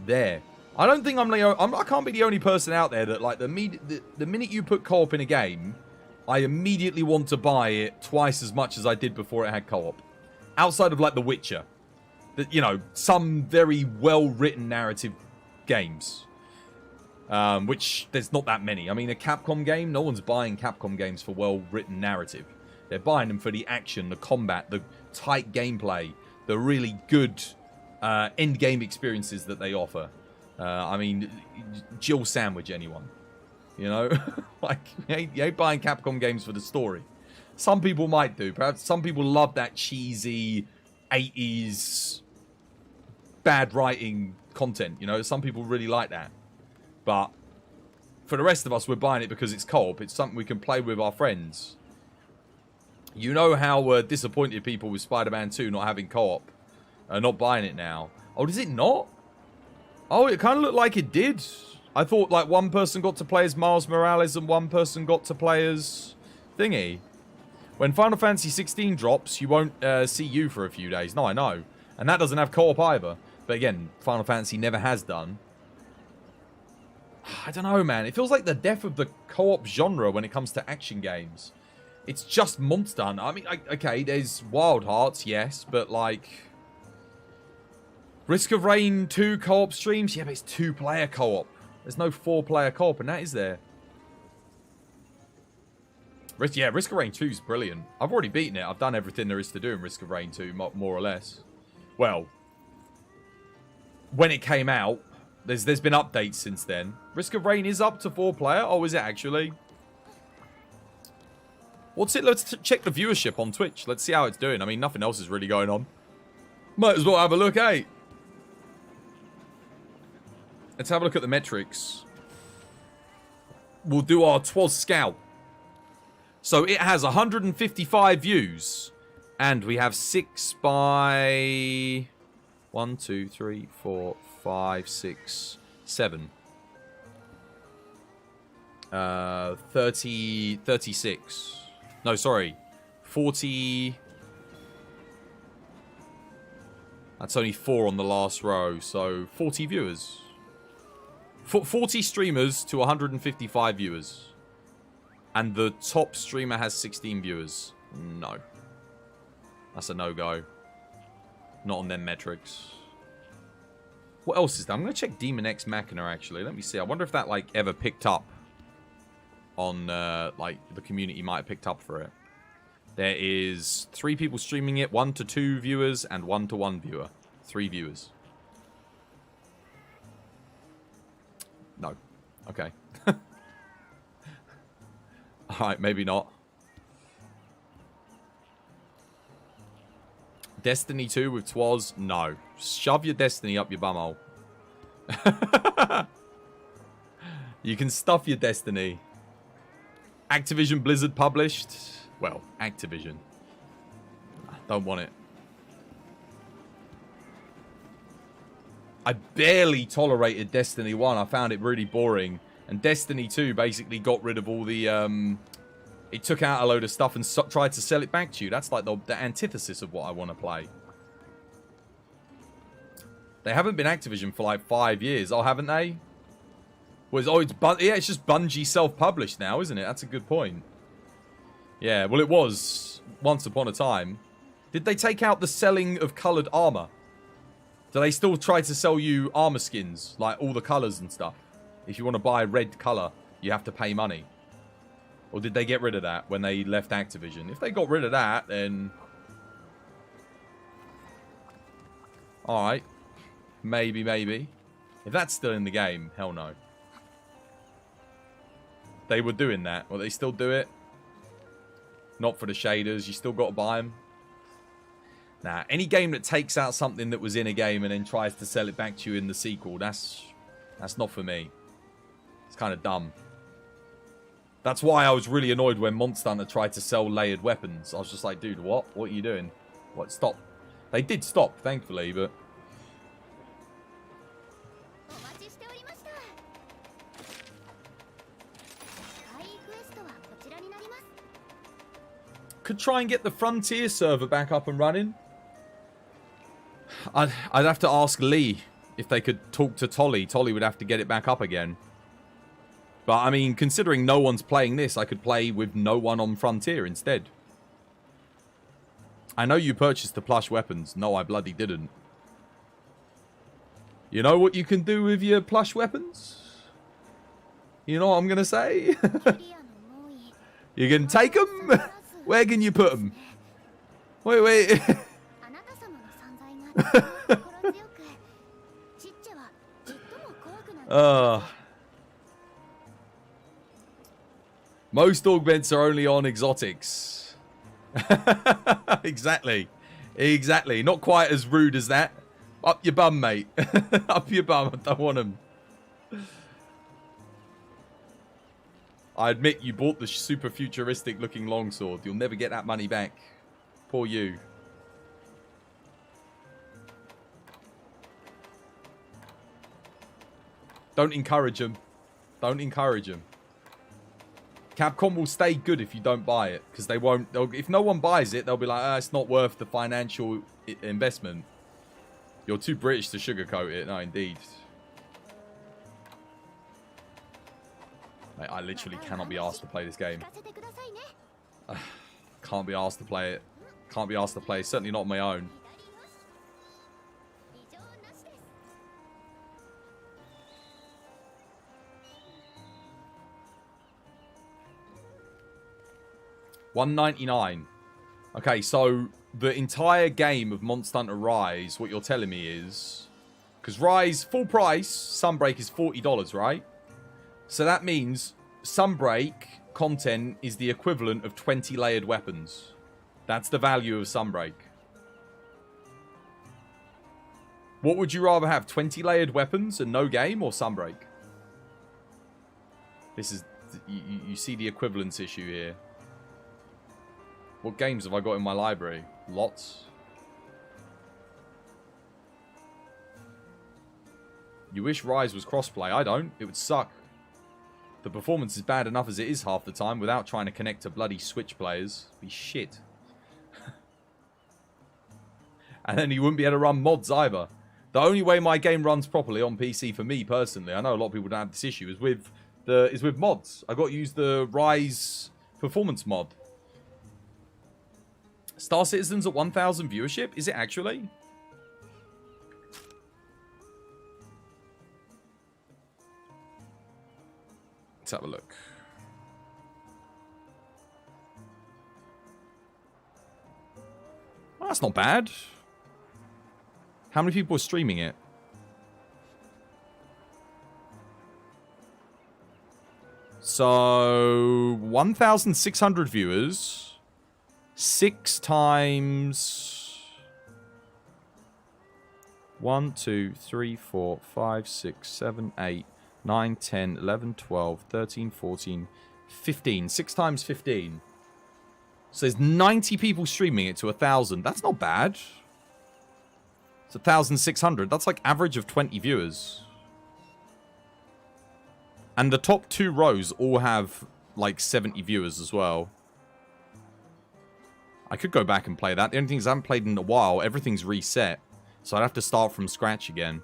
there. I don't think I can't be the only person out there that, like, the minute you put co-op in a game, I immediately want to buy it twice as much as I did before it had co-op. Outside of, like, The Witcher. You know, some very well-written narrative games. Which, there's not that many. I mean, a Capcom game, no one's buying Capcom games for well-written narrative. They're buying them for the action, the combat, the tight gameplay, the really good end-game experiences that they offer. I mean, Jill Sandwich anyone. You know? Like, you ain't buying Capcom games for the story. Some people might do. Perhaps some people love that cheesy 80s bad writing content. You know, some people really like that. But for the rest of us, we're buying it because it's co-op. It's something we can play with our friends. You know how disappointed people with Spider-Man 2 not having co-op. Not buying it now. Oh, does it not? Oh, it kind of looked like it did. I thought like one person got to play as Miles Morales and one person got to play as thingy. When Final Fantasy 16 drops, you won't see you for a few days. No, I know. And that doesn't have co-op either. But again, Final Fantasy never has done. I don't know, man. It feels like the death of the co-op genre when it comes to action games. It's just Monster Hunter. I mean, okay, there's Wild Hearts, yes, but like... Risk of Rain 2 co-op streams? Yeah, but it's 2-player co-op. There's no 4-player co-op, and that is there. Risk of Rain 2 is brilliant. I've already beaten it. I've done everything there is to do in Risk of Rain 2, more or less. Well, when it came out, there's been updates since then. Risk of Rain is up to 4-player. Oh, is it actually? What's it? Let's check the viewership on Twitch. Let's see how it's doing. I mean, nothing else is really going on. Might as well have a look, eh? Let's have a look at the metrics. We'll do our Twas Scout. So it has 155 views. And we have 6 by... 1, 2, 3, 4, 5, 6, 7. 36. No, sorry. 40... That's only 4 on the last row. So 40 viewers. 40 streamers to 155 viewers. And the top streamer has 16 viewers. No. That's a no-go. Not on them metrics. What else is there? I'm going to check Demon X Machina, actually. Let me see. I wonder if that, like, ever picked up on, like, the community might have picked up for it. There is 3 people streaming it, 1 to 2 viewers, and 1 to 1 viewer. 3 viewers. No. Okay. Alright, maybe not. Destiny 2 with Twas? No. Shove your Destiny up your bumhole. You can stuff your Destiny. Activision Blizzard published? Well, Activision. Don't want it. I barely tolerated Destiny 1. I found it really boring. And Destiny 2 basically got rid of all the... It took out a load of stuff and tried to sell it back to you. That's like the antithesis of what I want to play. They haven't been Activision for like 5 years. Oh, haven't they? Well, it's just Bungie self-published now, isn't it? That's a good point. Yeah, well, it was once upon a time. Did they take out the selling of coloured armour? Do they still try to sell you armour skins? Like all the colours and stuff? If you want to buy red colour, you have to pay money. Or did they get rid of that when they left Activision? If they got rid of that, then... Alright. Maybe, maybe. If that's still in the game, hell no. They were doing that. Will they still do it? Not for the shaders. You still got to buy them. Nah, any game that takes out something that was in a game and then tries to sell it back to you in the sequel, that's not for me. It's kind of dumb. That's why I was really annoyed when Monster Hunter tried to sell layered weapons. I was just like, dude, what? What are you doing? What? Stop. They did stop, thankfully, but... Could try and get the Frontier server back up and running. I'd have to ask Lee if they could talk to Tolly. Tolly would have to get it back up again. But, I mean, considering no one's playing this, I could play with no one on Frontier instead. I know you purchased the plush weapons. No, I bloody didn't. You know what you can do with your plush weapons? You know what I'm going to say? You can take them? Where can you put them? Wait. Most augments are only on exotics. Exactly. Exactly. Not quite as rude as that. Up your bum, mate. Up your bum. I don't want him. I admit you bought the super futuristic looking longsword. You'll never get that money back. Poor you. Don't encourage him. Don't encourage him. Capcom will stay good if you don't buy it. Because they won't... If no one buys it, they'll be like, it's not worth the financial investment. You're too British to sugarcoat it. No, indeed. I literally cannot be asked to play this game. Can't be asked to play it. Can't be asked to play it. Certainly not on my own. $1.99. Okay, so the entire game of Monster Hunter Rise, what you're telling me is... Because Rise, full price, Sunbreak is $40, right? So that means Sunbreak content is the equivalent of 20 layered weapons. That's the value of Sunbreak. What would you rather have? 20 layered weapons and no game, or Sunbreak? This is... You see the equivalence issue here. What games have I got in my library? Lots. You wish Rise was crossplay. I don't. It would suck. The performance is bad enough as it is half the time without trying to connect to bloody Switch players. It'd be shit. And then you wouldn't be able to run mods either. The only way my game runs properly on PC for me personally, I know a lot of people don't have this issue, is with mods. I got to use the Rise performance mod. Star Citizen's at 1,000 viewership? Is it actually? Let's have a look. Well, that's not bad. How many people are streaming it? So, 1,600 viewers. 6 times 1, 2, 3, 4, 5, 6, 7, 8, 9, 10, 11, 12, 13, 14, 15. 6 times 15. So there's 90 people streaming it to 1,000. That's not bad. It's 1,600. That's like average of 20 viewers. And the top 2 rows all have like 70 viewers as well. I could go back and play that. The only thing is I haven't played in a while. Everything's reset. So I'd have to start from scratch again.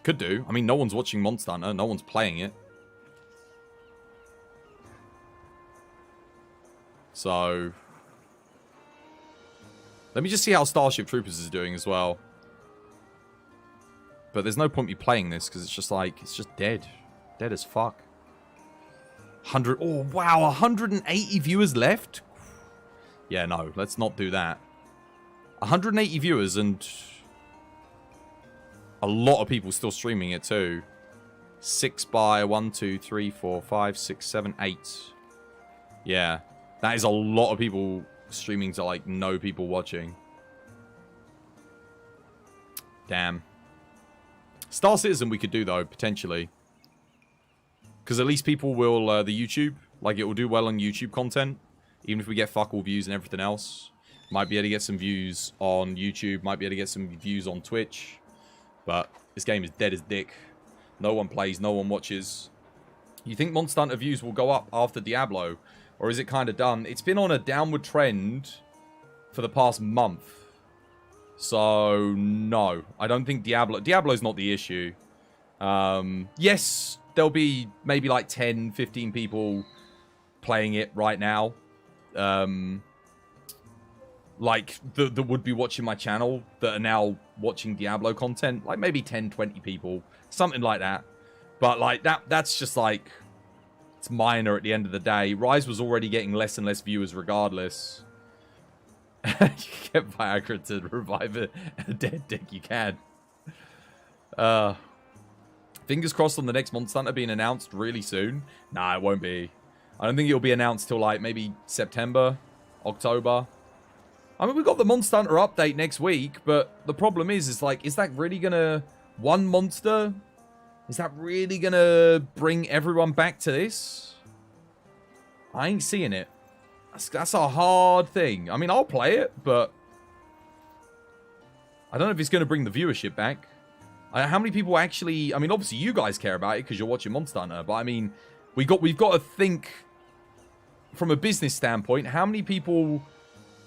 Could do. I mean, no one's watching Monster Hunter. No one's playing it. So... let me just see how Starship Troopers is doing as well. But there's no point me playing this because it's just like, it's just dead. Dead as fuck. 100. Oh, wow. 180 viewers left? Yeah, no. Let's not do that. 180 viewers and a lot of people still streaming it too. 6 by 1, 2, 3, 4, 5, 6, 7, 8. Yeah. That is a lot of people streaming to like no people watching. Damn. Star Citizen we could do though, potentially. Because at least people will, the YouTube, like it will do well on YouTube content. Even if we get fuck all views and everything else. Might be able to get some views on YouTube, might be able to get some views on Twitch. But this game is dead as dick. No one plays, no one watches. You think Monster Hunter views will go up after Diablo? Or is it kind of done? It's been on a downward trend for the past month. So, no. I don't think Diablo's not the issue. Yes, there'll be maybe like 10, 15 people playing it right now. Like, that would be watching my channel that are now watching Diablo content. Like, maybe 10, 20 people. Something like that. But, like, that's just, like... it's minor at the end of the day. Rise was already getting less and less viewers regardless. You can get Viagra to revive a dead dick. You can. Fingers crossed on the next Monster Hunter being announced really soon. Nah, it won't be. I don't think it'll be announced till like maybe September, October. I mean, we've got the Monster Hunter update next week, but the problem is like, is that really gonna... One monster? Is that really gonna bring everyone back to this? I ain't seeing it. That's a hard thing. I mean, I'll play it, but... I don't know if it's gonna bring the viewership back. How many people actually... I mean, obviously you guys care about it because you're watching Monster Hunter, but I mean, we've got to think from a business standpoint, how many people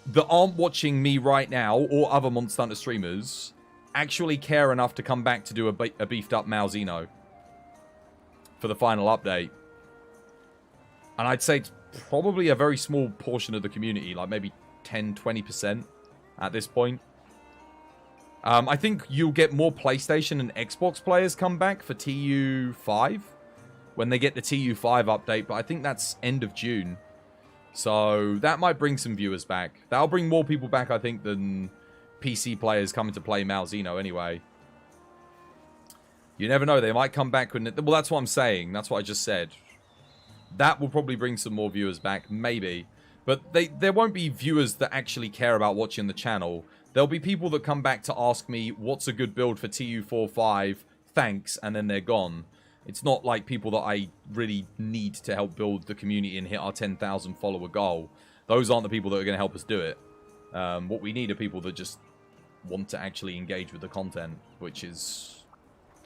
that aren't watching me right now or other Monster Hunter streamers actually care enough to come back to do a beefed up Malzeno for the final update? And I'd say it's probably a very small portion of the community, like maybe 10-20% at this point. I think you'll get more PlayStation and Xbox players come back for TU5 when they get the TU5 update, but I think that's end of June. So that might bring some viewers back. That'll bring more people back, I think, than PC players coming to play Malzeno anyway. You never know. They might come back when... Well, that's what I'm saying. That's what I just said. That will probably bring some more viewers back. Maybe. But there won't be viewers that actually care about watching the channel. There'll be people that come back to ask me, what's a good build for TU45? Thanks. And then they're gone. It's not like people that I really need to help build the community and hit our 10,000 follower goal. Those aren't the people that are going to help us do it. What we need are people that just want to actually engage with the content, which is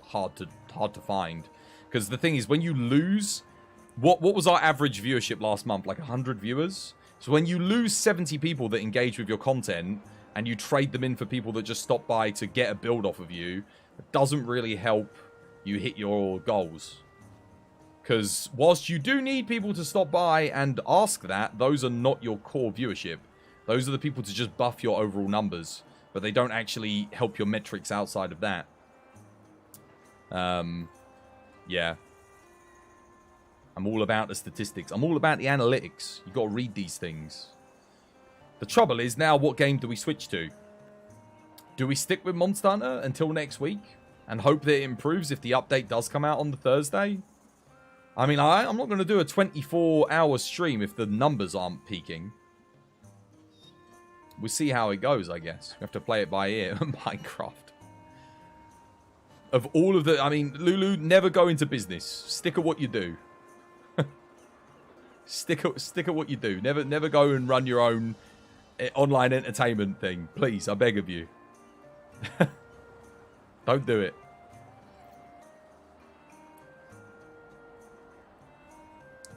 hard to find. Because the thing is, when you lose... What was our average viewership last month? Like 100 viewers? So when you lose 70 people that engage with your content, and you trade them in for people that just stop by to get a build off of you, it doesn't really help you hit your goals. Because whilst you do need people to stop by and ask that, those are not your core viewership. Those are the people to just buff your overall numbers. But they don't actually help your metrics outside of that. Yeah. I'm all about the statistics. I'm all about the analytics. You've got to read these things. The trouble is, now what game do we switch to? Do we stick with Monster Hunter until next week? And hope that it improves if the update does come out on the Thursday? I mean, I'm not going to do a 24-hour stream if the numbers aren't peaking. We'll see how it goes, I guess. We have to play it by ear. Minecraft. Of all of the... I mean, Lulu, never go into business. Stick at what you do. Stick at what you do. Never go and run your own online entertainment thing. Please, I beg of you. Don't do it.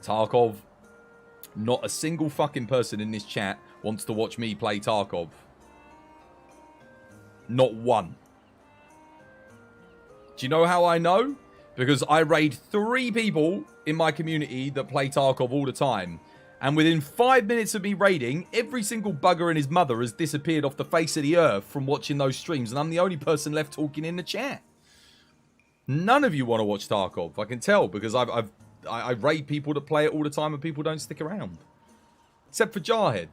Tarkov. Not a single fucking person in this chat wants to watch me play Tarkov. Not one. Do you know how I know? Because I raid 3 people in my community that play Tarkov all the time. And within 5 minutes of me raiding, every single bugger and his mother has disappeared off the face of the earth from watching those streams. And I'm the only person left talking in the chat. None of you want to watch Tarkov. I can tell because I raid people that play it all the time and people don't stick around. Except for Jarhead.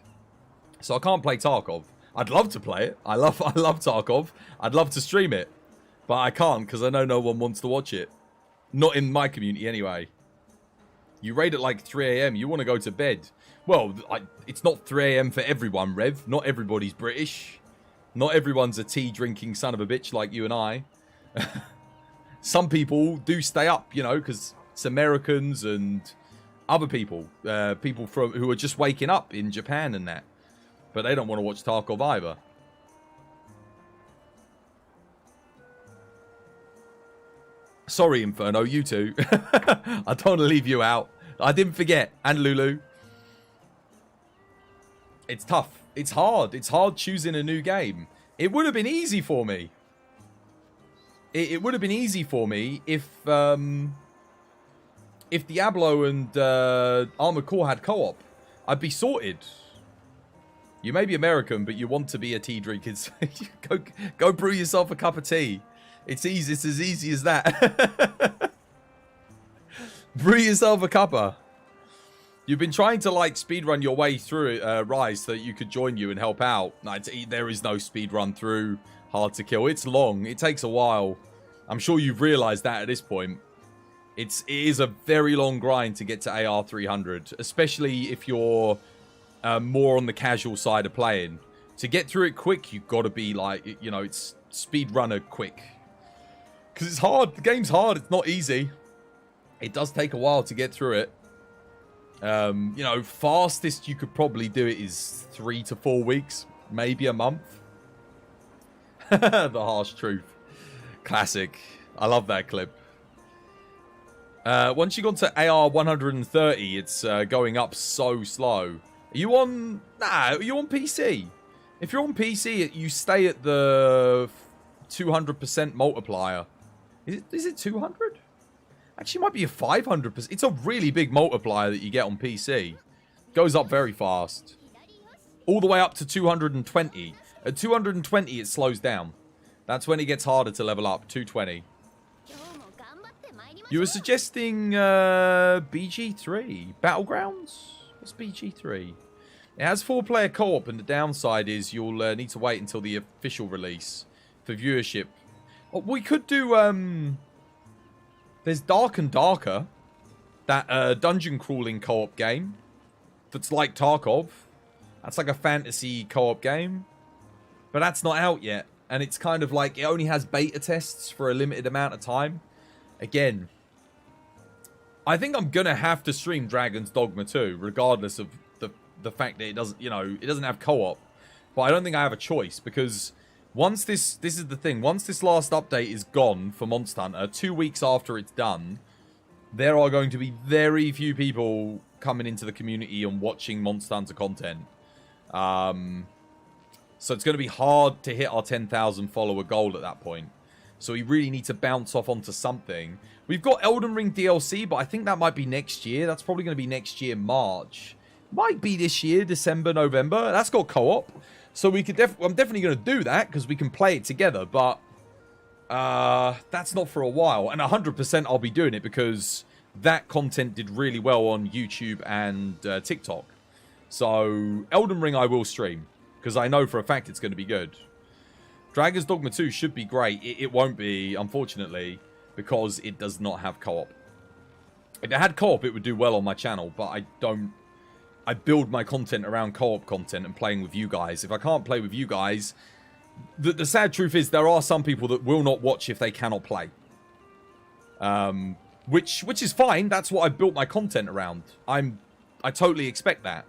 So I can't play Tarkov. I'd love to play it. I love Tarkov. I'd love to stream it. But I can't because I know no one wants to watch it. Not in my community anyway. You raid at like 3 AM. You want to go to bed. Well, it's not 3 AM for everyone, Rev. Not everybody's British. Not everyone's a tea drinking son of a bitch like you and I. Some people do stay up, you know, because it's Americans and other people. People who are just waking up in Japan and that. But they don't want to watch Tarkov either. Sorry, Inferno, you too. I don't want to leave you out. I didn't forget. And Lulu. It's tough. It's hard. It's hard choosing a new game. It would have been easy for me. It would have been easy for me if Diablo and Armored Core had co-op. I'd be sorted. You may be American, but you want to be a tea drinker. Go brew yourself a cup of tea. It's easy. It's as easy as that. Brew yourself a cuppa. You've been trying to like speedrun your way through Rise so that you could join you and help out. There is no speedrun through Hard to Kill. It's long. It takes a while. I'm sure you've realised that at this point. It is a very long grind to get to AR 300, especially if you're more on the casual side of playing. To get through it quick, you've got to be like, you know, it's speedrunner quick. Because it's hard. The game's hard. It's not easy. It does take a while to get through it. You know, fastest you could probably do it is 3 to 4 weeks. Maybe a month. The harsh truth. Classic. I love that clip. Once you got to AR 130, it's going up so slow. Are you on... Nah, are you on PC? If you're on PC, you stay at the 200% multiplier. Is it 200? Actually, it might be a 500%. It's a really big multiplier that you get on PC. Goes up very fast. All the way up to 220. At 220, it slows down. That's when it gets harder to level up. 220. You were suggesting BG3. Battlegrounds? What's BG3? It has 4-player co-op, and the downside is you'll need to wait until the official release for viewership. Oh, we could do... There's Dark and Darker. That dungeon crawling co-op game. That's like Tarkov. That's like a fantasy co-op game. But that's not out yet. And it's kind of like, it only has beta tests for a limited amount of time. Again, I think I'm going to have to stream Dragon's Dogma 2, regardless of the fact that it doesn't, you know, it doesn't have co-op. But I don't think I have a choice, because once this is the thing, once this last update is gone for Monster Hunter, 2 weeks after it's done, there are going to be very few people coming into the community and watching Monster Hunter content. So it's going to be hard to hit our 10,000 follower goal at that point. So we really need to bounce off onto something. We've got Elden Ring DLC, but I think that might be next year. That's probably going to be next year, March. Might be this year, December, November. That's got co-op. So we could I'm definitely going to do that because we can play it together. But that's not for a while. And 100% I'll be doing it because that content did really well on YouTube and TikTok. So Elden Ring I will stream because I know for a fact it's going to be good. Dragon's Dogma 2 should be great. It won't be, unfortunately, because it does not have co-op. If it had co-op, it would do well on my channel, but I don't... I build my content around co-op content and playing with you guys. If I can't play with you guys, the sad truth is there are some people that will not watch if they cannot play. Which is fine. That's what I built my content around. I totally expect that.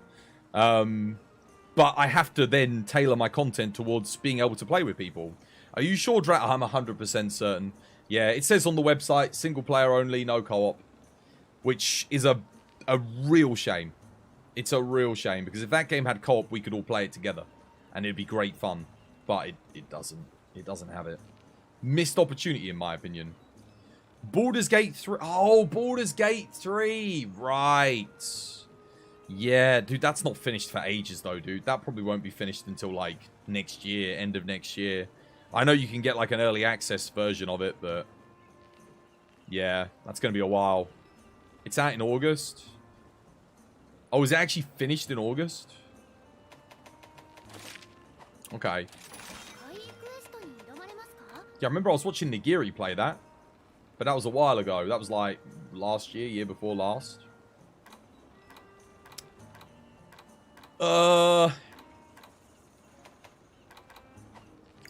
But I have to then tailor my content towards being able to play with people. Are you sure, Drat? I'm 100% certain. Yeah, it says on the website, single player only, no co-op. Which is a real shame. It's a real shame, because if that game had co-op, we could all play it together. And it'd be great fun. But it doesn't. It doesn't have it. Missed opportunity, in my opinion. Baldur's Gate 3. Oh, Baldur's Gate 3. Right. Yeah, dude, that's not finished for ages, though, dude. That probably won't be finished until, like, next year, end of next year. I know you can get, like, an early access version of it, but... yeah, that's going to be a while. It's out in August. Oh, is it actually finished in August? Okay. Yeah, I remember I was watching Nigiri play that. But that was a while ago. That was, like, last year, year before last. I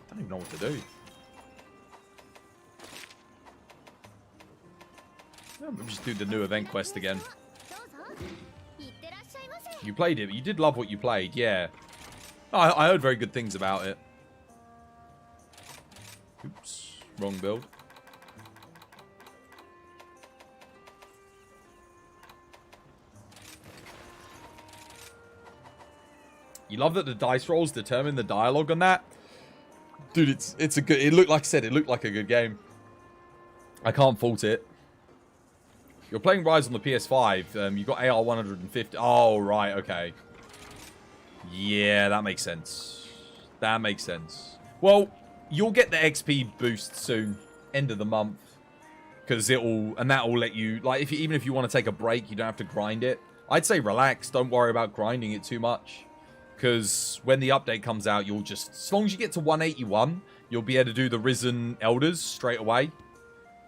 don't even know what to do. Yeah, maybe just do the new event quest again. You played it, but you did love what you played, yeah. I heard very good things about it. Oops, wrong build. You love that the dice rolls determine the dialogue on that? Dude, it's a good... it looked, like I said, it looked like a good game. I can't fault it. You're playing Rise on the PS5. You got AR 150. Oh, right, okay. Yeah, that makes sense. That makes sense. Well, you'll get the XP boost soon. End of the month. Because it'll... and that'll let you... like, if you, even if you want to take a break, you don't have to grind it. I'd say relax. Don't worry about grinding it too much. Because when the update comes out, you'll just... as long as you get to 181, you'll be able to do the Risen Elders straight away.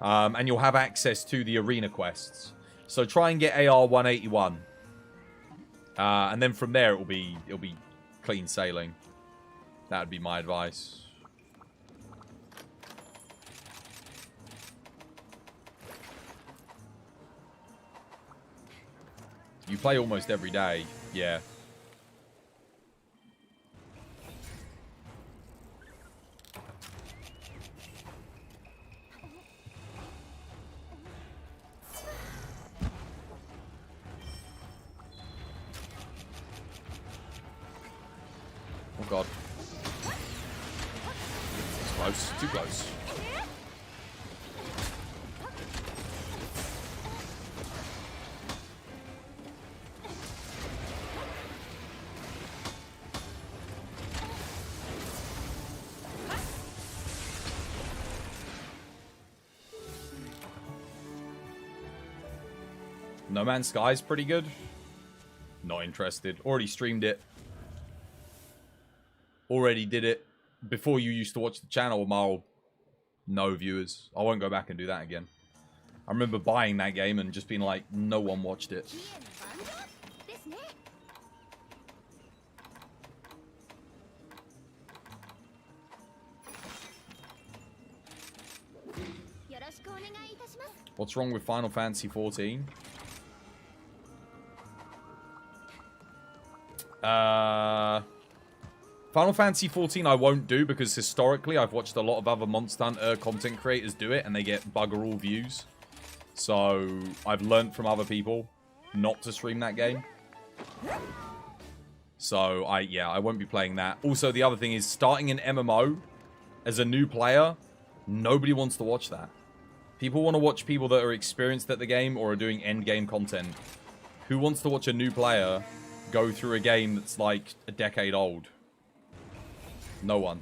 And you'll have access to the arena quests. So try and get AR 181. And then from there it'll be clean sailing. That would be my advice. You play almost every day, yeah. Oh god. It's close. Too close. No Man's Sky is pretty good. Not interested. Already streamed it. Already did it. Before you used to watch the channel, Marl. No viewers. I won't go back and do that again. I remember buying that game and just being like, no one watched it. What's wrong with Final Fantasy 14? Final Fantasy 14 I won't do because historically I've watched a lot of other Monster Hunter content creators do it and they get bugger all views. So I've learnt from other people not to stream that game. So I won't be playing that. Also the other thing is starting an MMO as a new player, nobody wants to watch that. People want to watch people that are experienced at the game or are doing end game content. Who wants to watch a new player go through a game that's like a decade old? No one.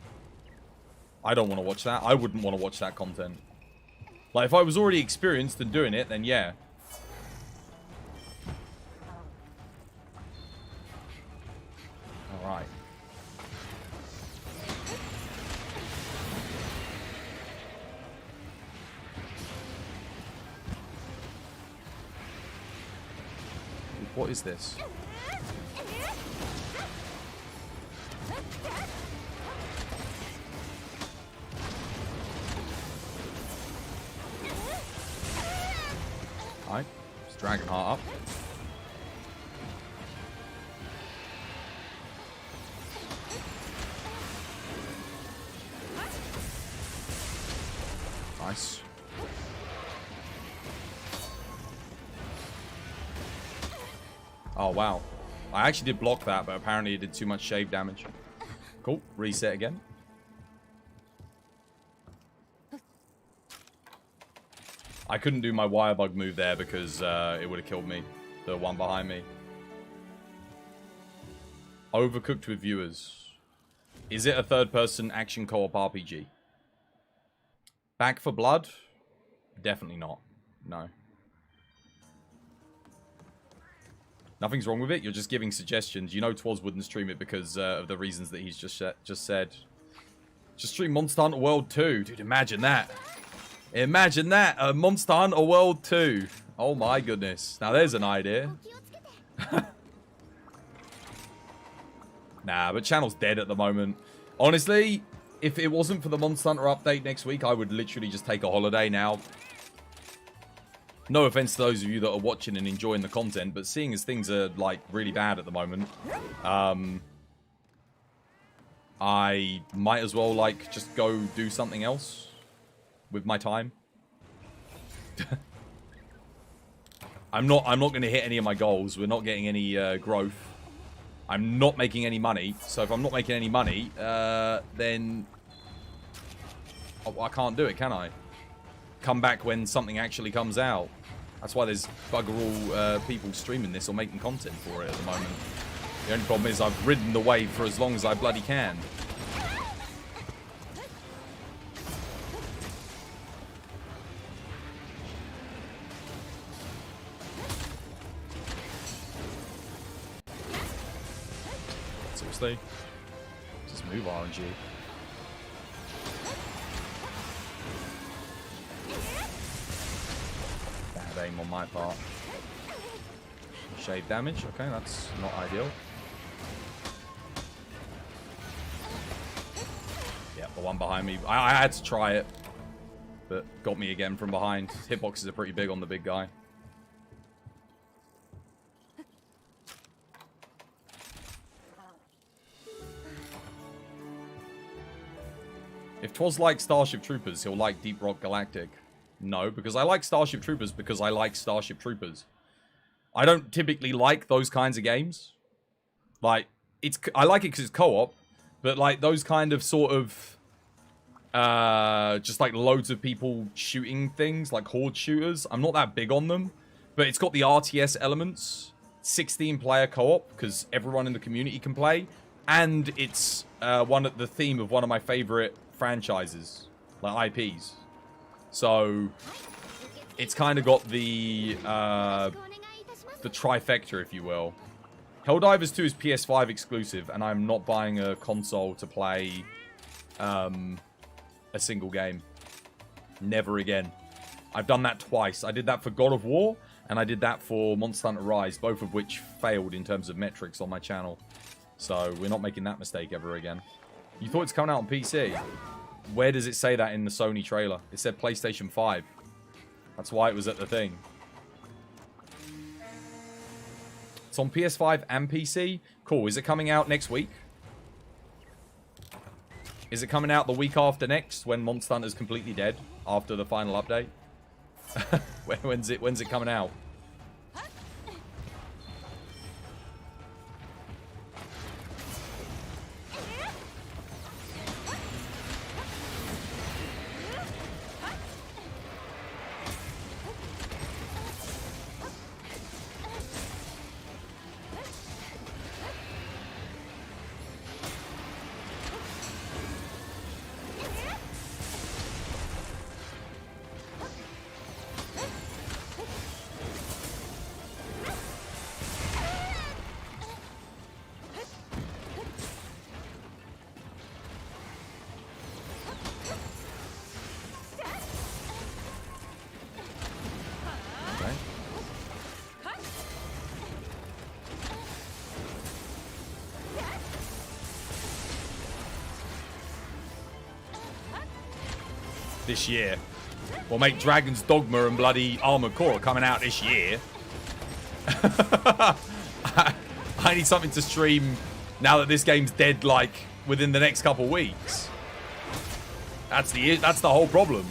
I don't want to watch that. I wouldn't want to watch that content. Like, if I was already experienced and doing it, then yeah. Alright. What is this? Alright, just Dragonheart up. Nice. Oh wow. I actually did block that, but apparently it did too much shave damage. Cool, reset again. I couldn't do my wire bug move there because it would have killed me. The one behind me. Overcooked with viewers. Is it a third-person action co-op RPG? Back for Blood? Definitely not. No. Nothing's wrong with it. You're just giving suggestions. You know Twas wouldn't stream it because of the reasons that he's just said. Just stream Monster Hunter World 2. Dude, imagine that. Imagine that, Monster Hunter World 2. Oh my goodness. Now there's an idea. Nah, but channel's dead at the moment. Honestly, if it wasn't for the Monster Hunter update next week, I would literally just take a holiday now. No offense to those of you that are watching and enjoying the content, but seeing as things are, like, really bad at the moment, I might as well, like, just go do something else with my time. I'm not going to hit any of my goals. We're not getting any growth. I'm not making any money. So if I'm not making any money, then I can't do it, can I? Come back when something actually comes out. That's why there's bugger all people streaming this or making content for it at the moment. The only problem is I've ridden the wave for as long as I bloody can. Seriously? Just move RNG. of aim on my part. Shave damage. Okay, that's not ideal. Yeah, the one behind me. I had to try it, but got me again from behind. Hitboxes are pretty big on the big guy. If 'twas like Starship Troopers, he'll like Deep Rock Galactic. No, because I like Starship Troopers because I like Starship Troopers. I don't typically like those kinds of games. Like, I like it because it's co-op, but like those kind of sort of just like loads of people shooting things, like horde shooters, I'm not that big on them. But it's got the RTS elements, 16-player co-op, because everyone in the community can play, and it's the theme of one of my favorite franchises, like IPs. So it's kind of got the trifecta, if you will. Helldivers 2 is PS5 exclusive, and I'm not buying a console to play a single game. Never again. I've done that twice. I did that for God of War, and I did that for Monster Hunter Rise, both of which failed in terms of metrics on my channel. So we're not making that mistake ever again. You thought it's coming out on PC? Where does it say that in the Sony trailer? It said PlayStation 5. That's why it was at the thing. It's on PS5 and PC. Cool. Is it coming out next week? Is it coming out the week after next when Monster Hunter's completely dead after the final update? When's it coming out? This year. We'll make Dragon's Dogma and bloody Armored Core coming out this year. I need something to stream now that this game's dead, like, within the next couple weeks. That's the whole problem.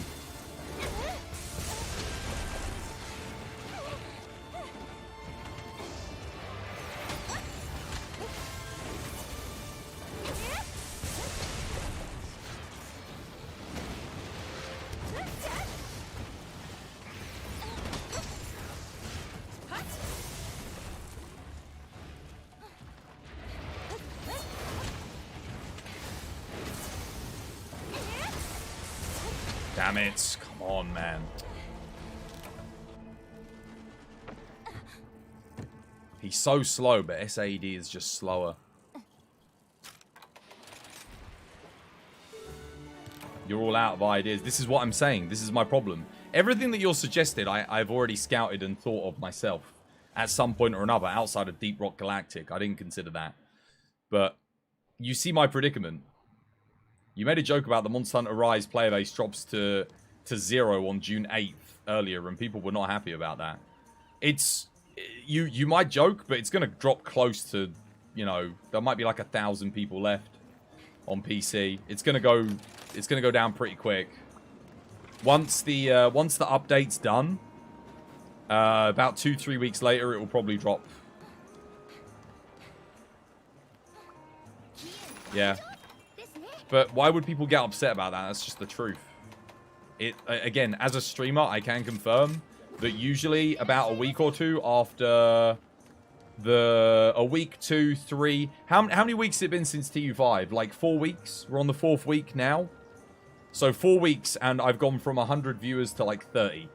Damn it. Come on, man. He's so slow, but SAD is just slower. You're all out of ideas. This is what I'm saying. This is my problem. Everything that you're suggested, I've already scouted and thought of myself at some point or another outside of Deep Rock Galactic. I didn't consider that. But you see my predicament. You made a joke about the Monster Hunter Rise player base drops to 0 on June 8th earlier, and people were not happy about that. It's... You might joke, but it's going to drop close to, you know, there might be like 1,000 people left on PC. It's going to go down pretty quick. Once the update's done, about 2-3 weeks later, it will probably drop. Yeah. But why would people get upset about that? That's just the truth. Again, as a streamer, I can confirm that usually about a week or two after a week, 2, 3... How many weeks has it been since TU5? Like 4 weeks? We're on the 4th week now. So 4 weeks, and I've gone from 100 viewers to like 30.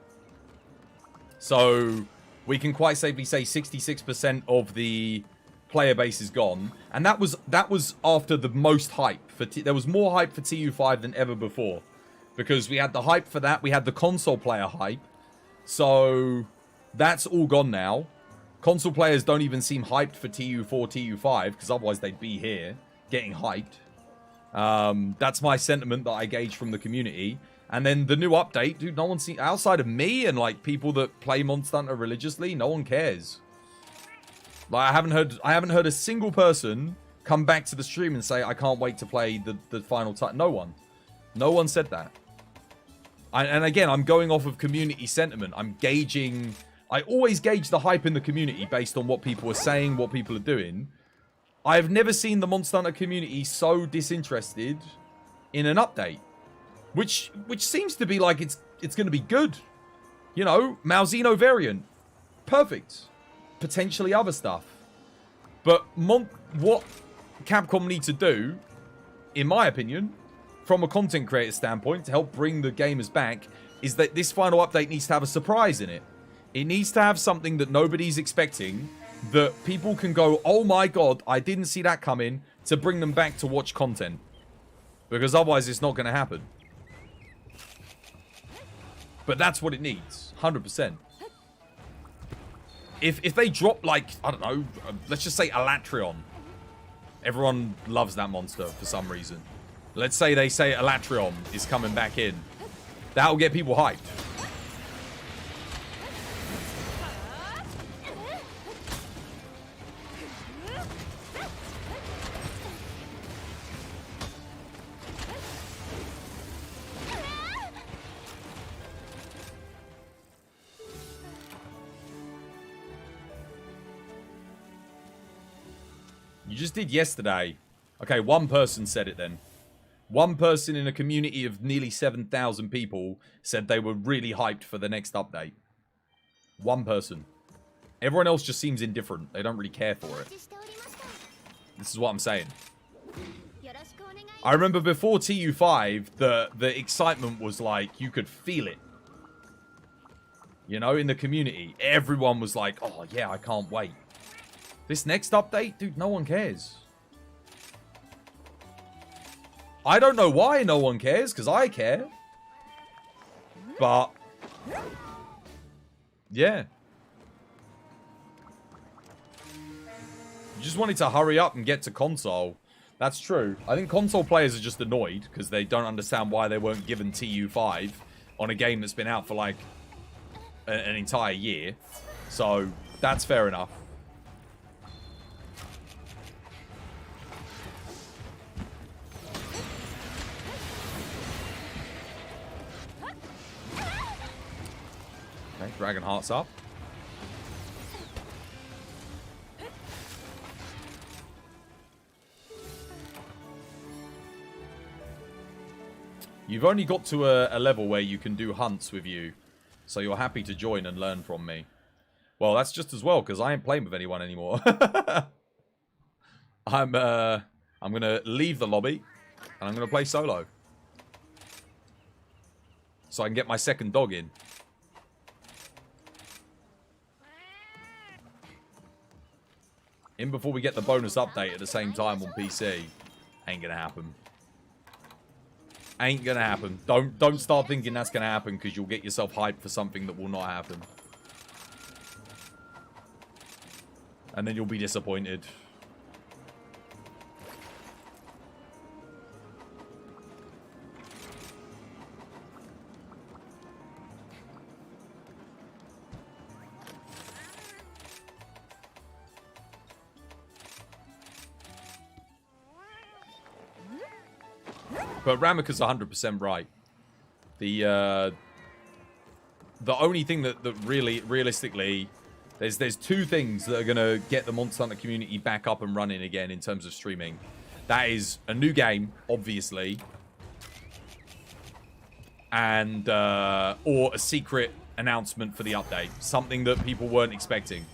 So we can quite safely say 66% of the player base is gone, and that was after the most hype for there was more hype for TU5 than ever before, because we had the hype for that, we had the console player hype, so That's all gone now. Console players don't even seem hyped for TU4, TU5, because otherwise they'd be here getting hyped. That's my sentiment that I gauge from the community. And then the new update, dude, no one seems, outside of me and like people that play Monster Hunter religiously, no one cares. Like I haven't heard a single person come back to the stream and say I can't wait to play the final time. No one said that. And again, I'm going off of community sentiment. I'm gauging. I always gauge the hype in the community based on what people are saying, what people are doing. I've never seen the Monster Hunter community so disinterested in an update, which seems to be like it's going to be good. You know, Malzeno variant, perfect. Potentially other stuff, but what Capcom need to do, in my opinion, from a content creator standpoint, to help bring the gamers back, is that this final update needs to have a surprise in it. It needs to have something that nobody's expecting, that people can go, oh my god, I didn't see that coming, to bring them back to watch content. Because otherwise it's not going to happen. But that's what it needs, 100%. If they drop, like, I don't know, let's just say Elatrion. Everyone loves that monster for some reason. Let's say they say Elatrion is coming back in. That'll get people hyped. You just did yesterday. Okay, one person said it then. One person in a community of nearly 7,000 people said they were really hyped for the next update. One person. Everyone else just seems indifferent. They don't really care for it. This is what I'm saying. I remember before TU5, the excitement was like, you could feel it. You know, in the community. Everyone was like, oh yeah, I can't wait. This next update? Dude, no one cares. I don't know why no one cares, because I care. But, yeah. You just wanted to hurry up and get to console. That's true. I think console players are just annoyed, because they don't understand why they weren't given TU5 on a game that's been out for like an entire year. So, that's fair enough. Okay, Dragon Heart's up. You've only got to a level where you can do hunts with you, so you're happy to join and learn from me. Well, that's just as well, because I ain't playing with anyone anymore. I'm gonna leave the lobby, and I'm gonna play solo. So I can get my second dog in. In before we get the bonus update at the same time on PC. Ain't gonna happen. Ain't gonna happen. Don't start thinking that's gonna happen, because you'll get yourself hyped for something that will not happen. And then you'll be disappointed. But Ramika's 100% right. The only thing that really, realistically, there's two things that are going to get the Monster Hunter community back up and running again in terms of streaming. That is a new game, obviously. And, or a secret announcement for the update. Something that people weren't expecting.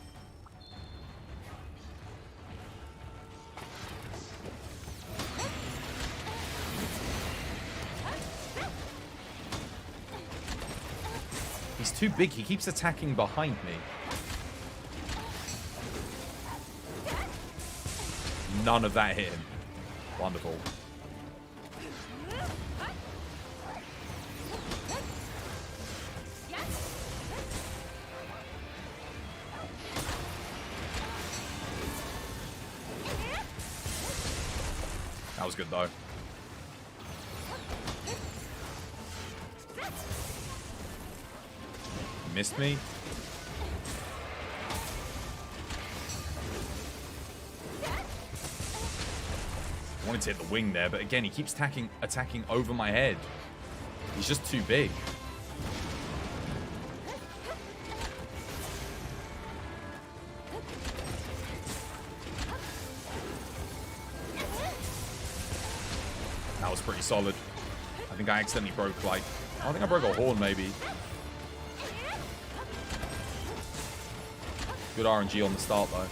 He's too big. He keeps attacking behind me. None of that hit him. Wonderful. good, though. He missed me. I wanted to hit the wing there, but again, he keeps attacking over my head. He's just too big. That was pretty solid. I think I accidentally broke, like... I think I broke a horn, maybe. Good RNG on the start, though.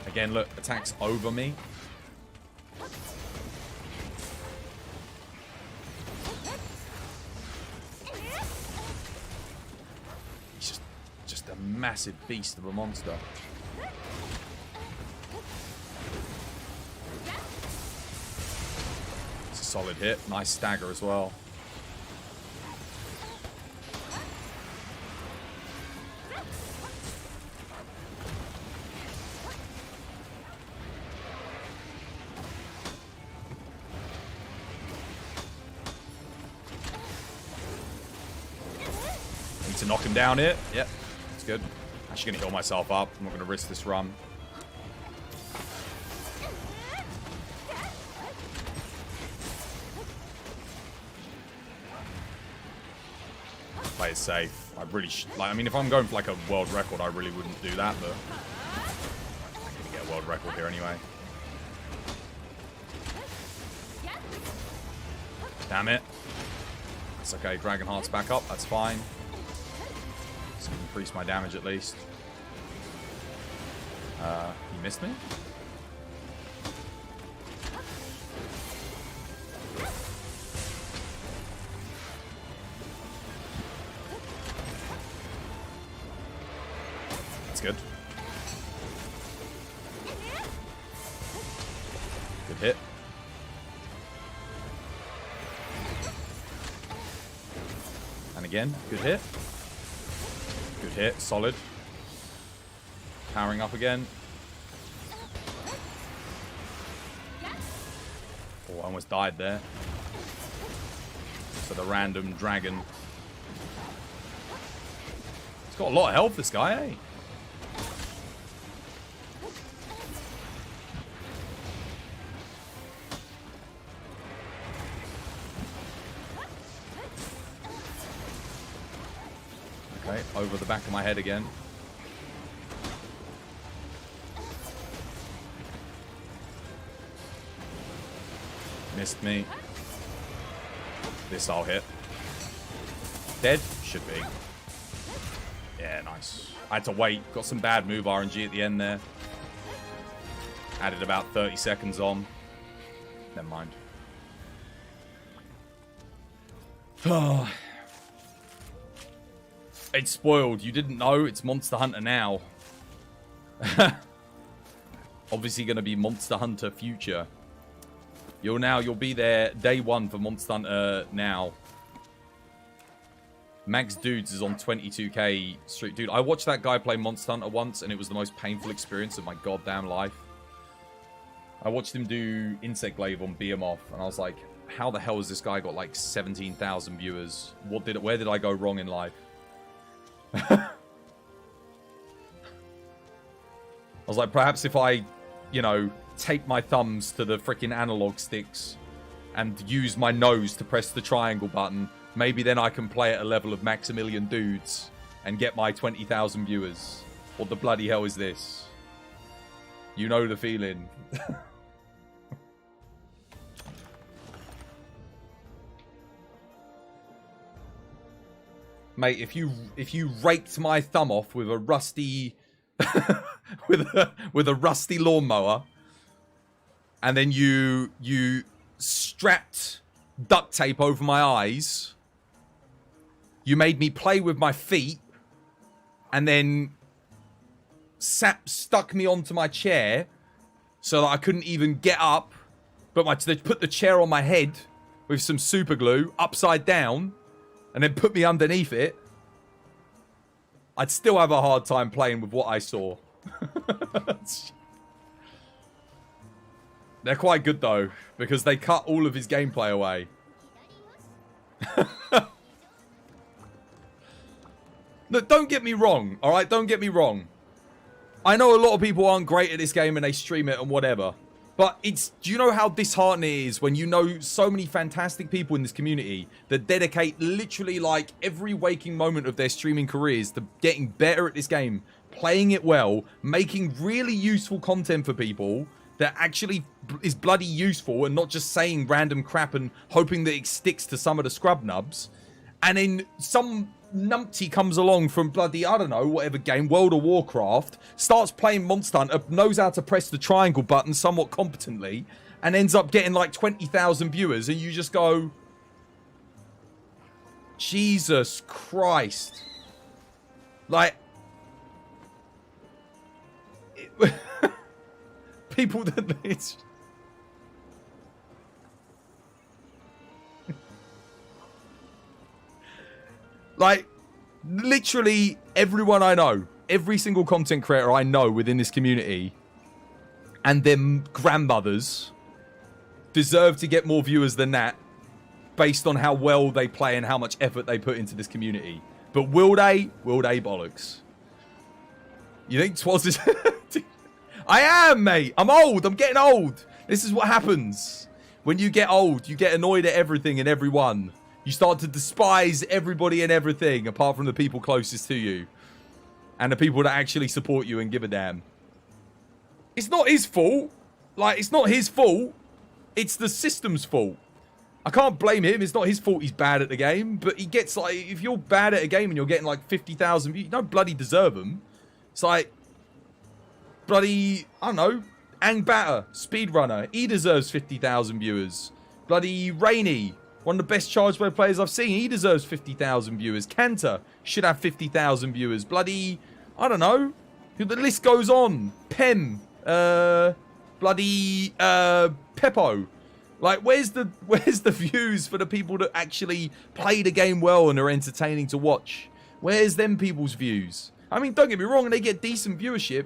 Again, look, attacks over me. He's just a massive beast of a monster. It's a solid hit. Nice stagger as well. To knock him down here. Yep, that's good. Actually gonna heal myself up. I'm not gonna risk this run. Play it safe. I really like. I mean, if I'm going for like a world record, I really wouldn't do that, but I'm gonna get a world record here anyway. Damn it. It's okay. Dragon Heart's back up. That's fine. Increase my damage at least. He missed me? That's good. Good hit. And again, good hit. Good hit, solid. Powering up again. Oh, I almost died there. So the random dragon. He's got a lot of health, this guy, eh? Okay, over the back of my head again. Missed me. This I'll hit. Dead? Should be. Yeah, nice. I had to wait. Got some bad move RNG at the end there. Added about 30 seconds on. Never mind. Oh. It's spoiled. You didn't know? It's Monster Hunter now. Obviously going to be Monster Hunter Future. You'll be there day one for Monster Hunter now. Max Dudes is on 22k streak. Dude, I watched that guy play Monster Hunter once and it was the most painful experience of my goddamn life. I watched him do Insect Glaive on Behemoth and I was like, how the hell has this guy got like 17,000 viewers? Where did I go wrong in life? I was like, perhaps if I, you know, tape my thumbs to the freaking analog sticks and use my nose to press the triangle button, maybe then I can play at a level of Maximilian Dudes and get my 20,000 viewers. What the bloody hell is this? You know the feeling. Mate, if you raked my thumb off with a rusty with a rusty lawnmower and then you strapped duct tape over my eyes, you made me play with my feet and then stuck me onto my chair so that I couldn't even get up, but they put the chair on my head with some super glue upside down and then put me underneath it, I'd still have a hard time playing with what I saw. They're quite good though, because they cut all of his gameplay away. Look, don't get me wrong, alright? Don't get me wrong. I know a lot of people aren't great at this game and they stream it and whatever. But do you know how disheartening it is when you know so many fantastic people in this community that dedicate literally like every waking moment of their streaming careers to getting better at this game, playing it well, making really useful content for people that actually is bloody useful and not just saying random crap and hoping that it sticks to some of the scrub nubs. And then some numpty comes along from bloody, I don't know, whatever game, World of Warcraft, starts playing Monster Hunter, knows how to press the triangle button somewhat competently, and ends up getting like 20,000 viewers, and you just go, Jesus Christ. Like, people that it's like literally everyone I know, every single content creator I know within this community and their grandmothers deserve to get more viewers than that based on how well they play and how much effort they put into this community. But will they? Will they bollocks? You think Twas is... I am, mate. I'm old. I'm getting old. This is what happens. When you get old, you get annoyed at everything and everyone. You start to despise everybody and everything apart from the people closest to you. And the people that actually support you and give a damn. It's not his fault. Like, it's not his fault. It's the system's fault. I can't blame him. It's not his fault he's bad at the game. But he gets, like, if you're bad at a game and you're getting, like, 50,000 views, you don't bloody deserve them. It's like... Bloody, I don't know, Angbatter, speedrunner. He deserves 50,000 viewers. Bloody Rainy, one of the best charge play players I've seen. He deserves 50,000 viewers. Cantor should have 50,000 viewers. Bloody, I don't know. The list goes on. Pem, bloody Peppo. Like, where's the views for the people that actually play the game well and are entertaining to watch? Where's them people's views? I mean, don't get me wrong, they get decent viewership.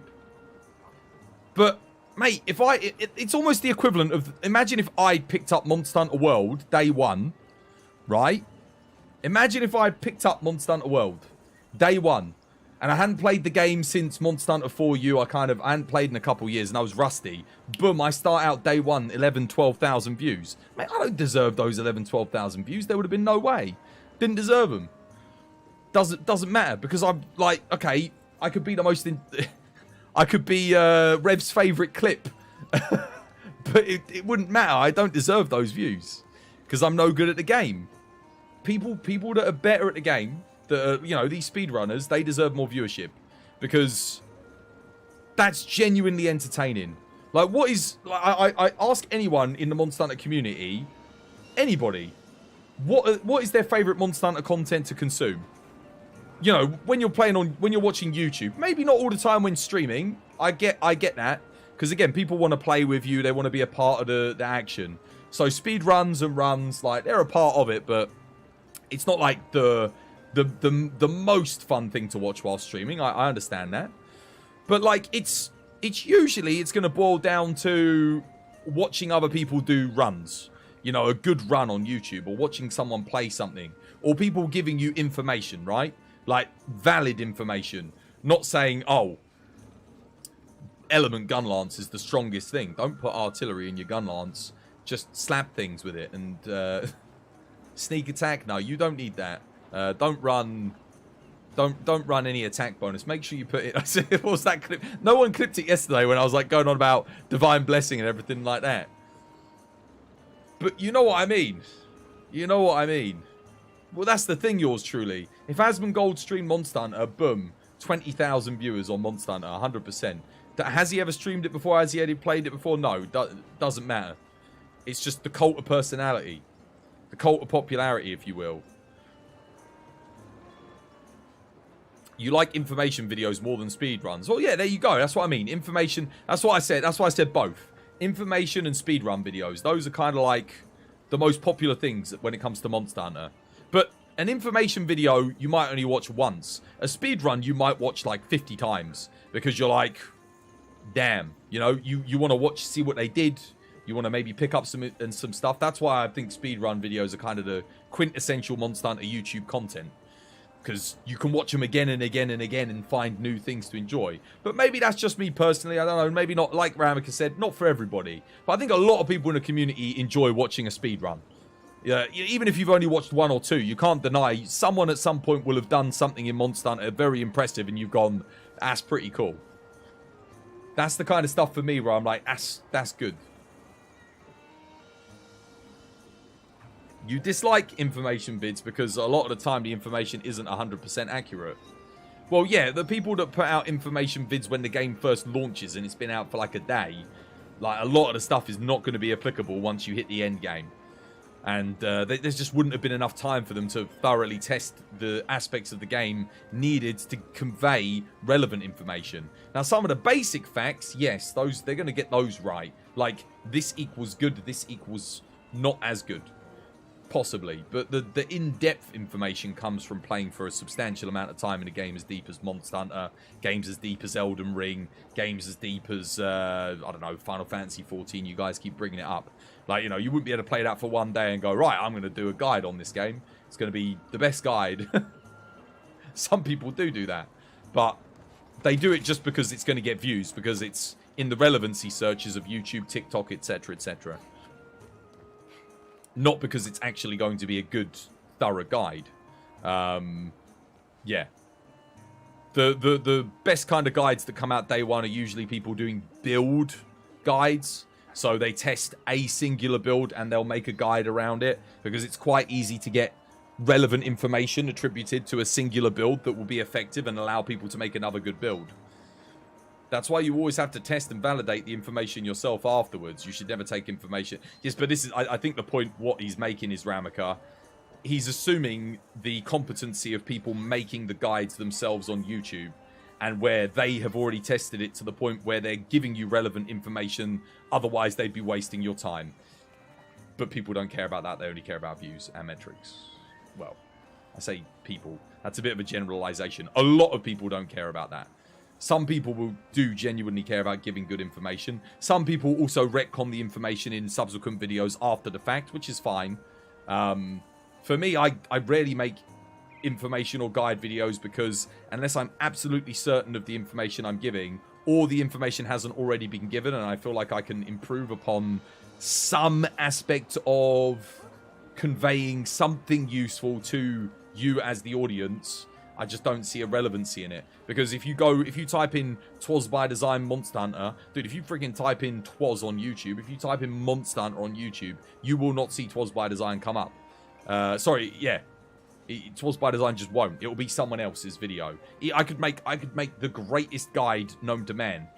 But, mate, it's almost the equivalent of, imagine if I picked up Monster Hunter World day one, right? Imagine if I picked up Monster Hunter World day one, and I hadn't played the game since Monster Hunter 4U. I hadn't played in a couple years, and I was rusty. Boom, I start out day one, 11, 12,000 views. Mate, I don't deserve those 11, 12,000 views. There would have been no way. Didn't deserve them. Doesn't matter, because I'm like, okay, I could be the most... I could be Rev's favourite clip. But it wouldn't matter. I don't deserve those views. Because I'm no good at the game. People that are better at the game, that are, you know, these speedrunners, they deserve more viewership. Because that's genuinely entertaining. Like, what is... Like, I ask anyone in the Monster Hunter community, anybody, what is their favourite Monster Hunter content to consume? You know, when you're watching YouTube, maybe not all the time when streaming. I get that, because again, people want to play with you. They want to be a part of the action. So speed runs and runs, like, they're a part of it, but it's not like the most fun thing to watch while streaming. I understand that, but like it's usually going to boil down to watching other people do runs. You know, a good run on YouTube, or watching someone play something, or people giving you information, right? Like, valid information. Not saying, oh, element gun lance is the strongest thing. Don't put artillery in your gun lance. Just slap things with it. And sneak attack, no, you don't need that. Don't run any attack bonus. Make sure you put it... What was that clip? No one clipped it yesterday when I was like going on about divine blessing and everything like that. But you know what I mean. You know what I mean. Well, that's the thing, yours truly. If Asmongold streamed Monster Hunter, boom, 20,000 viewers on Monster Hunter, 100%. Has he ever streamed it before? Has he ever played it before? No, doesn't matter. It's just the cult of personality. The cult of popularity, if you will. You like information videos more than speed runs. Well, yeah, there you go. That's what I mean. Information, that's what I said. That's why I said both. Information and speedrun videos. Those are kind of like the most popular things when it comes to Monster Hunter. But an information video, you might only watch once. A speedrun, you might watch like 50 times. Because you're like, damn. You know, you want to see what they did. You want to maybe pick up some stuff. That's why I think speedrun videos are kind of the quintessential Monster Hunter YouTube content. Because you can watch them again and again and again and find new things to enjoy. But maybe that's just me personally. I don't know. Maybe not, like Ramika said, not for everybody. But I think a lot of people in the community enjoy watching a speedrun. Yeah, even if you've only watched one or two, you can't deny someone at some point will have done something in Monster Hunter very impressive and you've gone, that's pretty cool. That's the kind of stuff for me where I'm like, that's good. You dislike information vids because a lot of the time the information isn't 100% accurate. Well, yeah, the people that put out information vids when the game first launches and it's been out for like a day, like a lot of the stuff is not going to be applicable once you hit the end game. And there just wouldn't have been enough time for them to thoroughly test the aspects of the game needed to convey relevant information. Now, some of the basic facts, yes, they're going to get those right. Like, this equals good, this equals not as good. Possibly. But the in-depth information comes from playing for a substantial amount of time in a game as deep as Monster Hunter, games as deep as Elden Ring, games as deep as, I don't know, Final Fantasy 14. You guys keep bringing it up. Like, you know, you wouldn't be able to play that for one day and go, right, I'm going to do a guide on this game. It's going to be the best guide. Some people do that. But they do it just because it's going to get views, because it's in the relevancy searches of YouTube, TikTok, etc., etc. Not because it's actually going to be a good, thorough guide. Yeah. The best kind of guides that come out day one are usually people doing build guides. So they test a singular build and they'll make a guide around it. Because it's quite easy to get relevant information attributed to a singular build that will be effective and allow people to make another good build. That's why you always have to test and validate the information yourself afterwards. You should never take information. Yes, but this is, I think the point what he's making is Ramika. He's assuming the competency of people making the guides themselves on YouTube, and where they have already tested it to the point where they're giving you relevant information. Otherwise, they'd be wasting your time. But people don't care about that. They only care about views and metrics. Well, I say people. That's a bit of a generalization. A lot of people don't care about that. Some people do genuinely care about giving good information. Some people also retcon the information in subsequent videos after the fact, which is fine. For me, I rarely make information or guide videos because unless I'm absolutely certain of the information I'm giving, or the information hasn't already been given and I feel like I can improve upon some aspect of conveying something useful to you as the audience, I just don't see a relevancy in it. Because if you type in "Twas by Design Monster Hunter," dude, if you freaking type in "Twas" on YouTube, if you type in Monster Hunter on YouTube, you will not see "Twas by Design" come up. Sorry, yeah. "Twas by Design" just won't. It will be someone else's video. I could make the greatest guide known to man.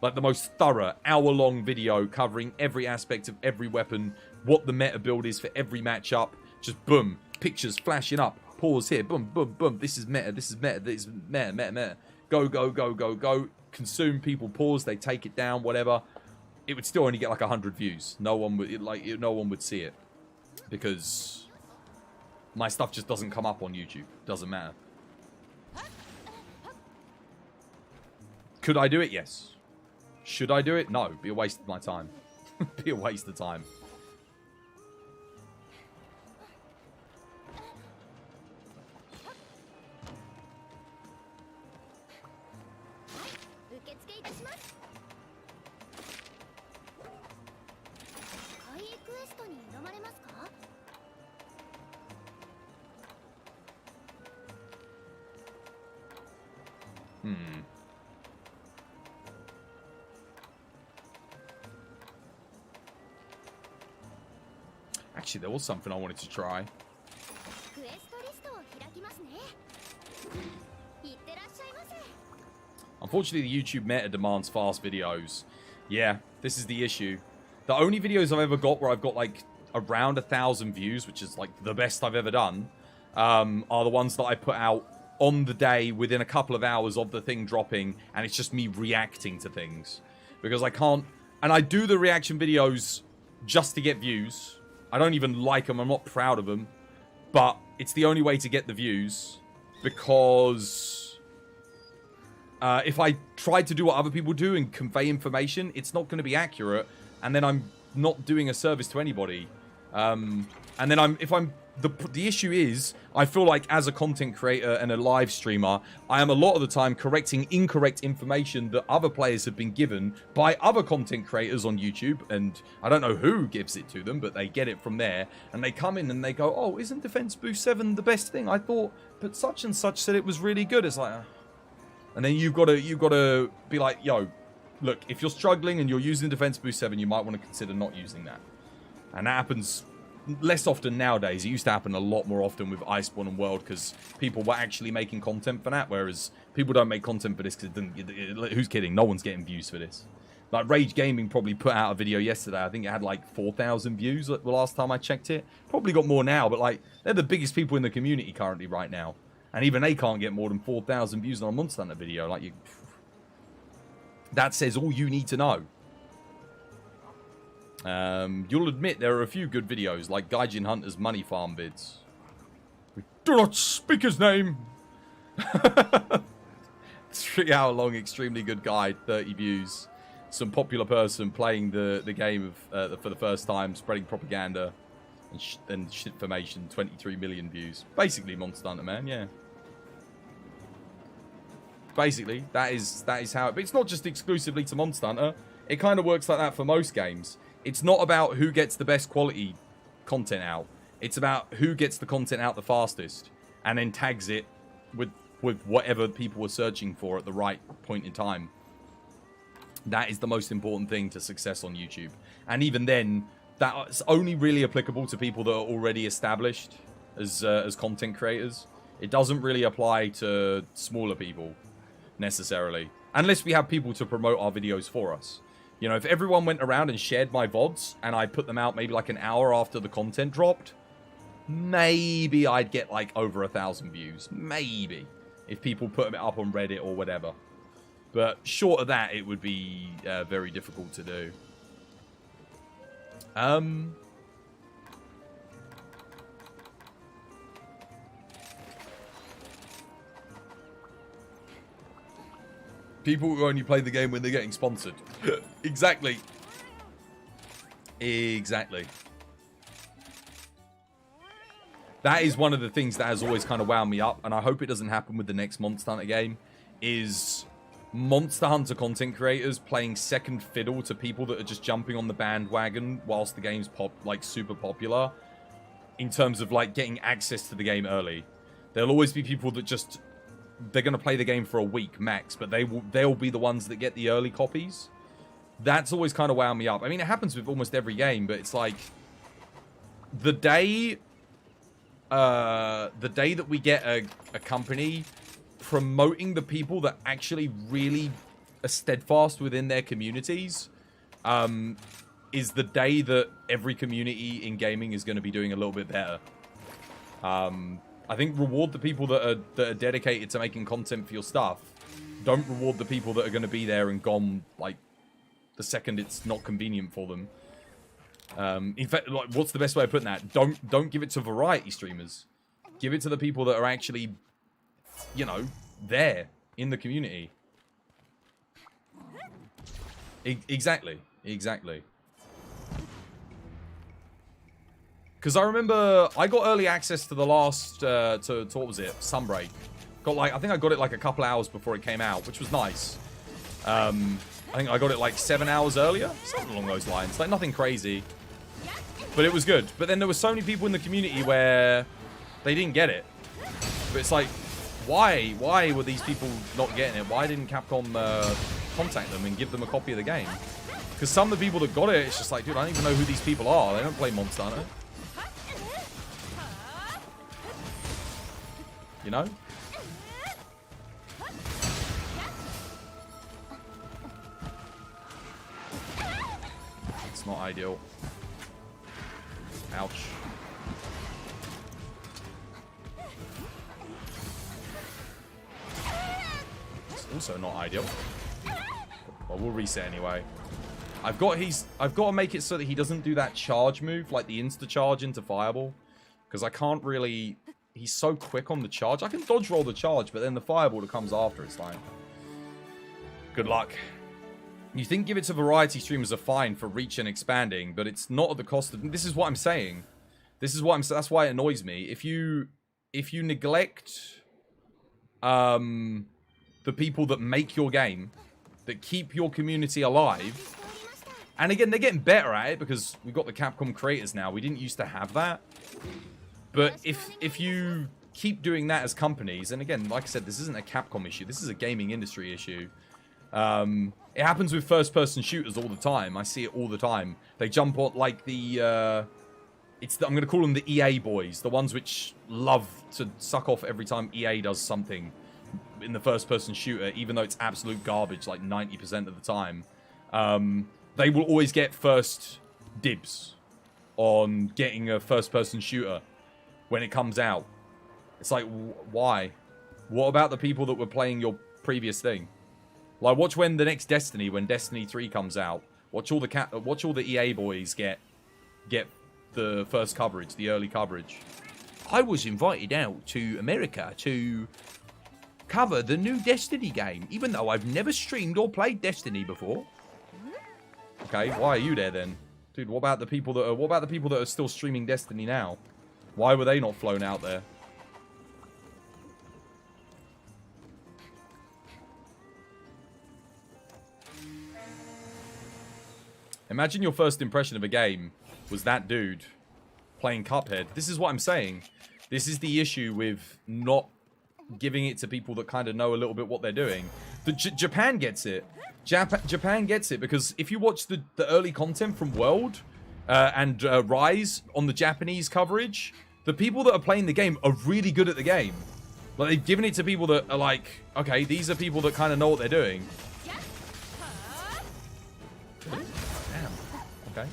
Like the most thorough, hour-long video covering every aspect of every weapon, what the meta build is for every matchup. Just boom, pictures flashing up. Pause here, boom, boom, boom. This is meta, this is meta, this is meta, meta, meta. Go, go, go, go, go. Consume, people pause, they take it down, whatever. It would still only get like 100 views. No one would see it. Because my stuff just doesn't come up on YouTube. Doesn't matter. Could I do it? Yes. Should I do it? No. Be a waste of my time. Be a waste of time. Actually, there was something I wanted to try. Unfortunately, the YouTube meta demands fast videos. Yeah, this is the issue. The only videos I've ever got where I've got like around 1,000 views, which is like the best I've ever done, are the ones that I put out on the day within a couple of hours of the thing dropping, and it's just me reacting to things. Because I can't... And I do the reaction videos just to get views. I don't even like them. I'm not proud of them. But it's the only way to get the views. Because if I try to do what other people do and convey information, it's not going to be accurate. And then I'm not doing a service to anybody. And then the issue is, I feel like as a content creator and a live streamer, I am a lot of the time correcting incorrect information that other players have been given by other content creators on YouTube, and I don't know who gives it to them, but they get it from there, and they come in and they go, oh, isn't Defense Boost 7 the best thing? I thought, but such and such said it was really good. It's like, and then you've got to be like, yo, look, if you're struggling and you're using Defense Boost 7, you might want to consider not using that. And that happens less often nowadays. It used to happen a lot more often with Iceborne and World because people were actually making content for that, whereas people don't make content for this because who's kidding? No one's getting views for this. Like Rage Gaming probably put out a video yesterday. I think it had like 4,000 views the last time I checked it. Probably got more now, but like they're the biggest people in the community currently right now. And even they can't get more than 4,000 views on a Monster Hunter video. Like that says all you need to know. You'll admit there are a few good videos, like Gaijin Hunter's Money Farm vids. We do not speak his name! 3 hour long, extremely good guide, 30 views. Some popular person playing the game for the first time, spreading propaganda and shitformation, 23 million views. Basically Monster Hunter, man, yeah. Basically, that is how it... But it's not just exclusively to Monster Hunter. It kind of works like that for most games. It's not about who gets the best quality content out. It's about who gets the content out the fastest and then tags it with whatever people are searching for at the right point in time. That is the most important thing to success on YouTube. And even then, that's only really applicable to people that are already established as content creators. It doesn't really apply to smaller people necessarily, unless we have people to promote our videos for us. You know, if everyone went around and shared my VODs and I put them out maybe like an hour after the content dropped, maybe I'd get like over 1,000 views. Maybe. If people put them up on Reddit or whatever. But short of that, it would be very difficult to do. People who only play the game when they're getting sponsored. Exactly. Exactly. That is one of the things that has always kind of wound me up, and I hope it doesn't happen with the next Monster Hunter game, is Monster Hunter content creators playing second fiddle to people that are just jumping on the bandwagon whilst the game's super popular, in terms of like getting access to the game early. There'll always be people that just... They're going to play the game for a week max, but they'll be the ones that get the early copies. That's always kind of wound me up. I mean, it happens with almost every game, but it's like the day that we get a company promoting the people that actually really are steadfast within their communities, is the day that every community in gaming is going to be doing a little bit better. I think reward the people that are dedicated to making content for your stuff. Don't reward the people that are going to be there and gone like the second it's not convenient for them. In fact, like, what's the best way of putting that? Don't give it to variety streamers. Give it to the people that are actually, you know, there in the community. Exactly. Because I remember I got early access to the last, to what was it? Sunbreak. I think I got it like a couple hours before it came out, which was nice. I think I got it like 7 hours earlier. Something along those lines. Like nothing crazy. But it was good. But then there were so many people in the community where they didn't get it. But it's like, why? Why were these people not getting it? Why didn't Capcom contact them and give them a copy of the game? Because some of the people that got it, it's just like, dude, I don't even know who these people are. They don't play Monster Hunter. You know? It's not ideal. Ouch. It's also not ideal. Well, we'll reset anyway. I've got to make it so that he doesn't do that charge move, like the insta charge into Fireball. Because I can't really... He's so quick on the charge. I can dodge roll the charge, but then the Fireball that comes after, it's like... Good luck. You think give it to variety streamers are fine for reach and expanding, but it's not at the cost of... This is what I'm saying. That's why it annoys me. If you neglect the people that make your game, that keep your community alive, and again, they're getting better at it because we've got the Capcom creators now. We didn't used to have that. But if you keep doing that as companies, and again, like I said, this isn't a Capcom issue. This is a gaming industry issue. It happens with first-person shooters all the time. I see it all the time. They jump on, like, I'm going to call them the EA boys. The ones which love to suck off every time EA does something in the first-person shooter, even though it's absolute garbage, like 90% of the time. They will always get first dibs on getting a first-person shooter when it comes out. It's like, why? What about the people that were playing your previous thing? Like, watch when the next Destiny, when Destiny 3 comes out. Watch all the EA boys get the first coverage, the early coverage. I was invited out to America to cover the new Destiny game, even though I've never streamed or played Destiny before. Okay, why are you there then? Dude, what about the people that are still streaming Destiny now? Why were they not flown out there? Imagine your first impression of a game was that dude playing Cuphead. This is what I'm saying. This is the issue with not giving it to people that kind of know a little bit what they're doing. Japan gets it. Japan gets it because if you watch the early content from World and Rise on the Japanese coverage, the people that are playing the game are really good at the game. Like, they've given it to people that are like, okay, these are people that kind of know what they're doing. Damn. Okay.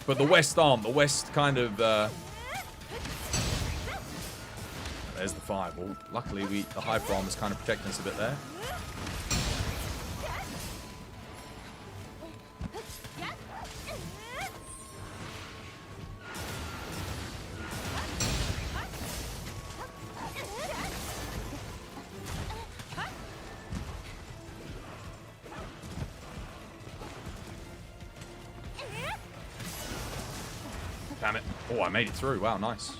But the West aren't. The West kind of... There's the fireball. Luckily, the hyper arm is kind of protecting us a bit there. Damn it. Oh, I made it through. Wow, nice.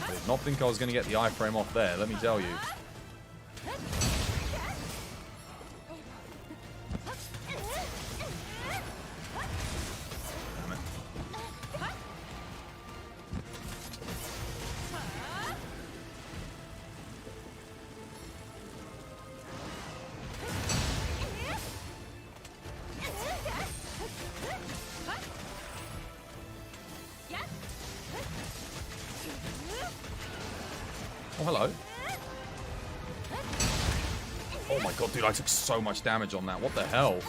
I did not think I was going to get the iframe off there, let me tell you. Damn it. Oh, hello. Oh my god, dude, I took so much damage on that. What the hell?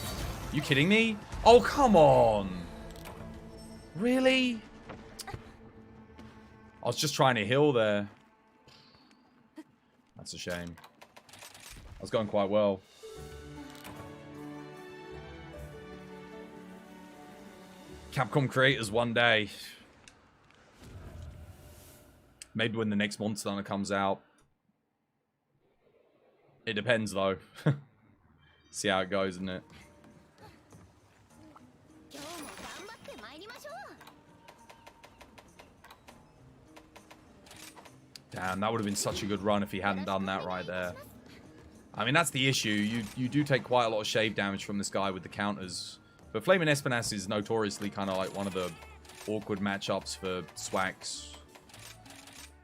You kidding me? Oh, come on. Really? I was just trying to heal there. That's a shame. I was going quite well. Capcom creators one day. Maybe when the next Monster Hunter comes out. It depends, though. See how it goes, isn't it? Damn, that would have been such a good run if he hadn't done that right there. I mean, that's the issue. You do take quite a lot of shave damage from this guy with the counters. But Flaming Espinas is notoriously kind of like one of the awkward matchups for Swax.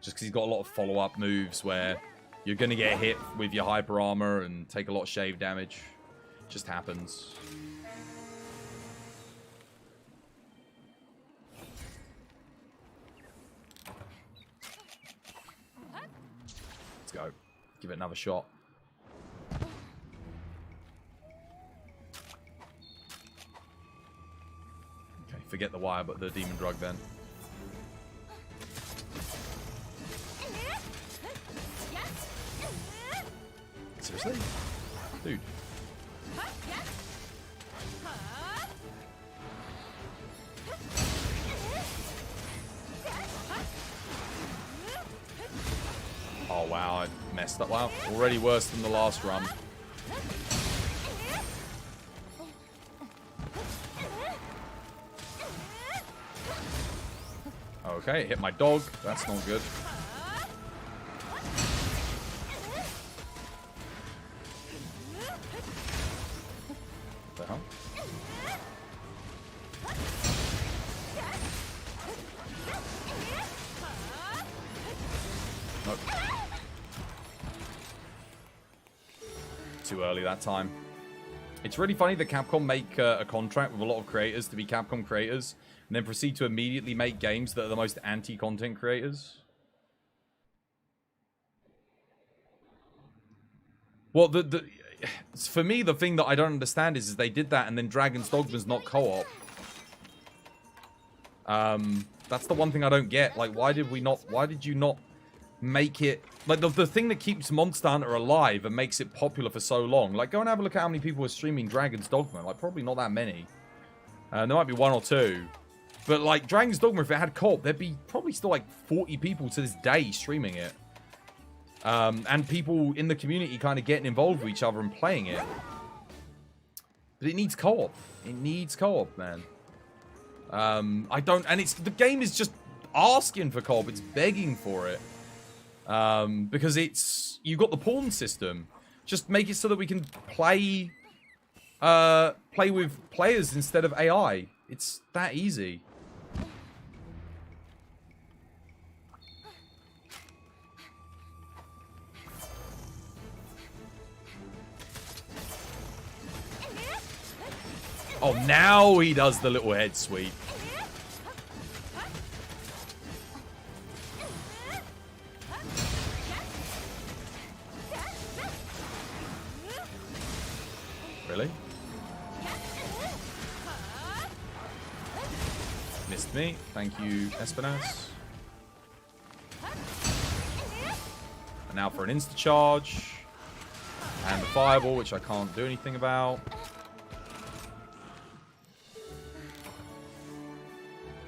Just because he's got a lot of follow-up moves where you're going to get hit with your hyper armor and take a lot of shave damage. Just happens. Let's go. Give it another shot. Okay, forget the wire, but the demon drug then. Seriously? Dude. Oh, wow. I messed up. Wow. Already worse than the last run. Okay, hit my dog. That's not good. What the hell? Nope. Too early that time. It's really funny that Capcom make a contract with a lot of creators to be Capcom creators, and then proceed to immediately make games that are the most anti-content creators. Well, for me, the thing that I don't understand is they did that, and then Dragon's Dogma's not co-op. That's the one thing I don't get. Like, why did you not make it... Like, the thing that keeps Monster Hunter alive and makes it popular for so long. Like, go and have a look at how many people are streaming Dragon's Dogma. Like, probably not that many. There might be one or two. But, like, Dragon's Dogma, if it had co-op, there'd be probably still, like, 40 people to this day streaming it. And people in the community kind of getting involved with each other and playing it. But it needs co-op. It needs co-op, man. I don't... And the game is just asking for co-op. It's begging for it. Because you've got the pawn system. Just make it so that we can play with players instead of AI. It's that easy. Oh, now he does the little head sweep. Really? Missed me. Thank you, Espinas. And now for an insta-charge. And the fireball, which I can't do anything about.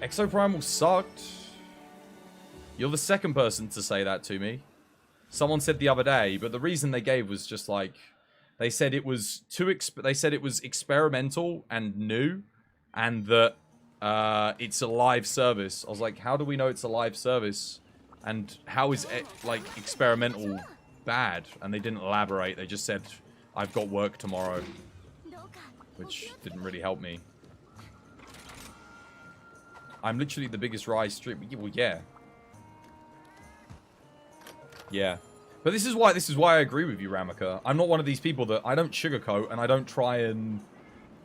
Exoprimal sucked. You're the second person to say that to me. Someone said the other day, but the reason they gave was just like... They said it was experimental and new, and that it's a live service. I was like, how do we know it's a live service? And how is it, like, experimental bad? And they didn't elaborate. They just said, I've got work tomorrow. Which didn't really help me. I'm literally the biggest Rise streamer. Well, yeah. Yeah. But this is why I agree with you, Ramika. I'm not one of these people that I don't sugarcoat and I don't try and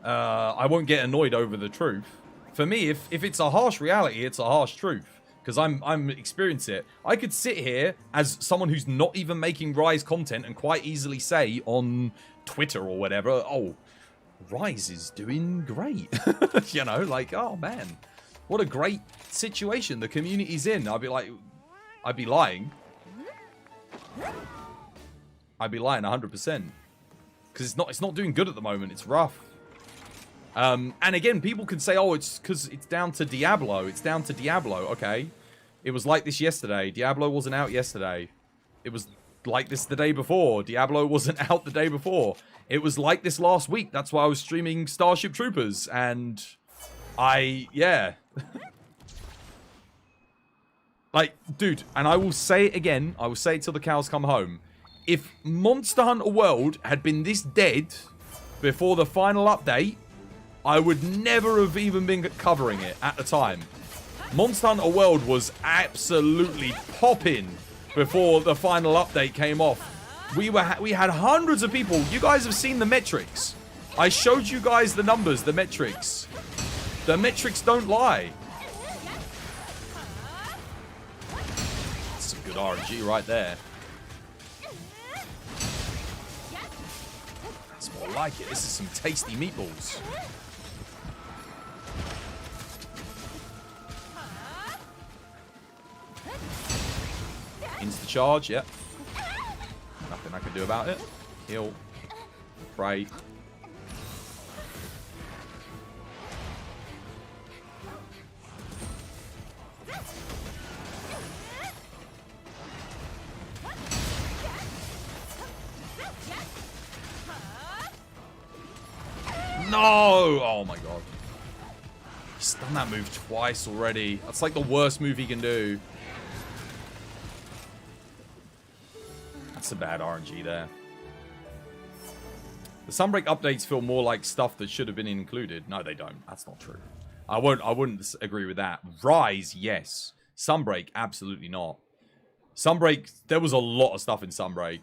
I won't get annoyed over the truth. For me, if it's a harsh reality, it's a harsh truth. Because I'm experiencing it. I could sit here as someone who's not even making Rise content and quite easily say on Twitter or whatever, oh, Rise is doing great. You know, like, oh man, what a great situation the community's in. I'd be lying. I'd be lying 100%. Because it's not doing good at the moment. It's rough. And again, people can say, oh, it's because it's down to Diablo. It's down to Diablo. Okay. It was like this yesterday. Diablo wasn't out yesterday. It was like this the day before. Diablo wasn't out the day before. It was like this last week. That's why I was streaming Starship Troopers. And yeah. Like, dude, and I will say it again. I will say it till the cows come home. If Monster Hunter World had been this dead before the final update, I would never have even been covering it at the time. Monster Hunter World was absolutely popping before the final update came off. We had hundreds of people. You guys have seen the metrics. I showed you guys the numbers, the metrics. The metrics don't lie. That's some good RNG right there. That's more like it. This is some tasty meatballs. Insta charge, yep. Nothing I can do about it. Heal. Great. No! Oh my god. He's done that move twice already. That's like the worst move he can do. That's a bad RNG there. The Sunbreak updates feel more like stuff that should have been included. No, they don't. That's not true. I wouldn't agree with that. Rise, yes. Sunbreak, absolutely not. Sunbreak, there was a lot of stuff in Sunbreak.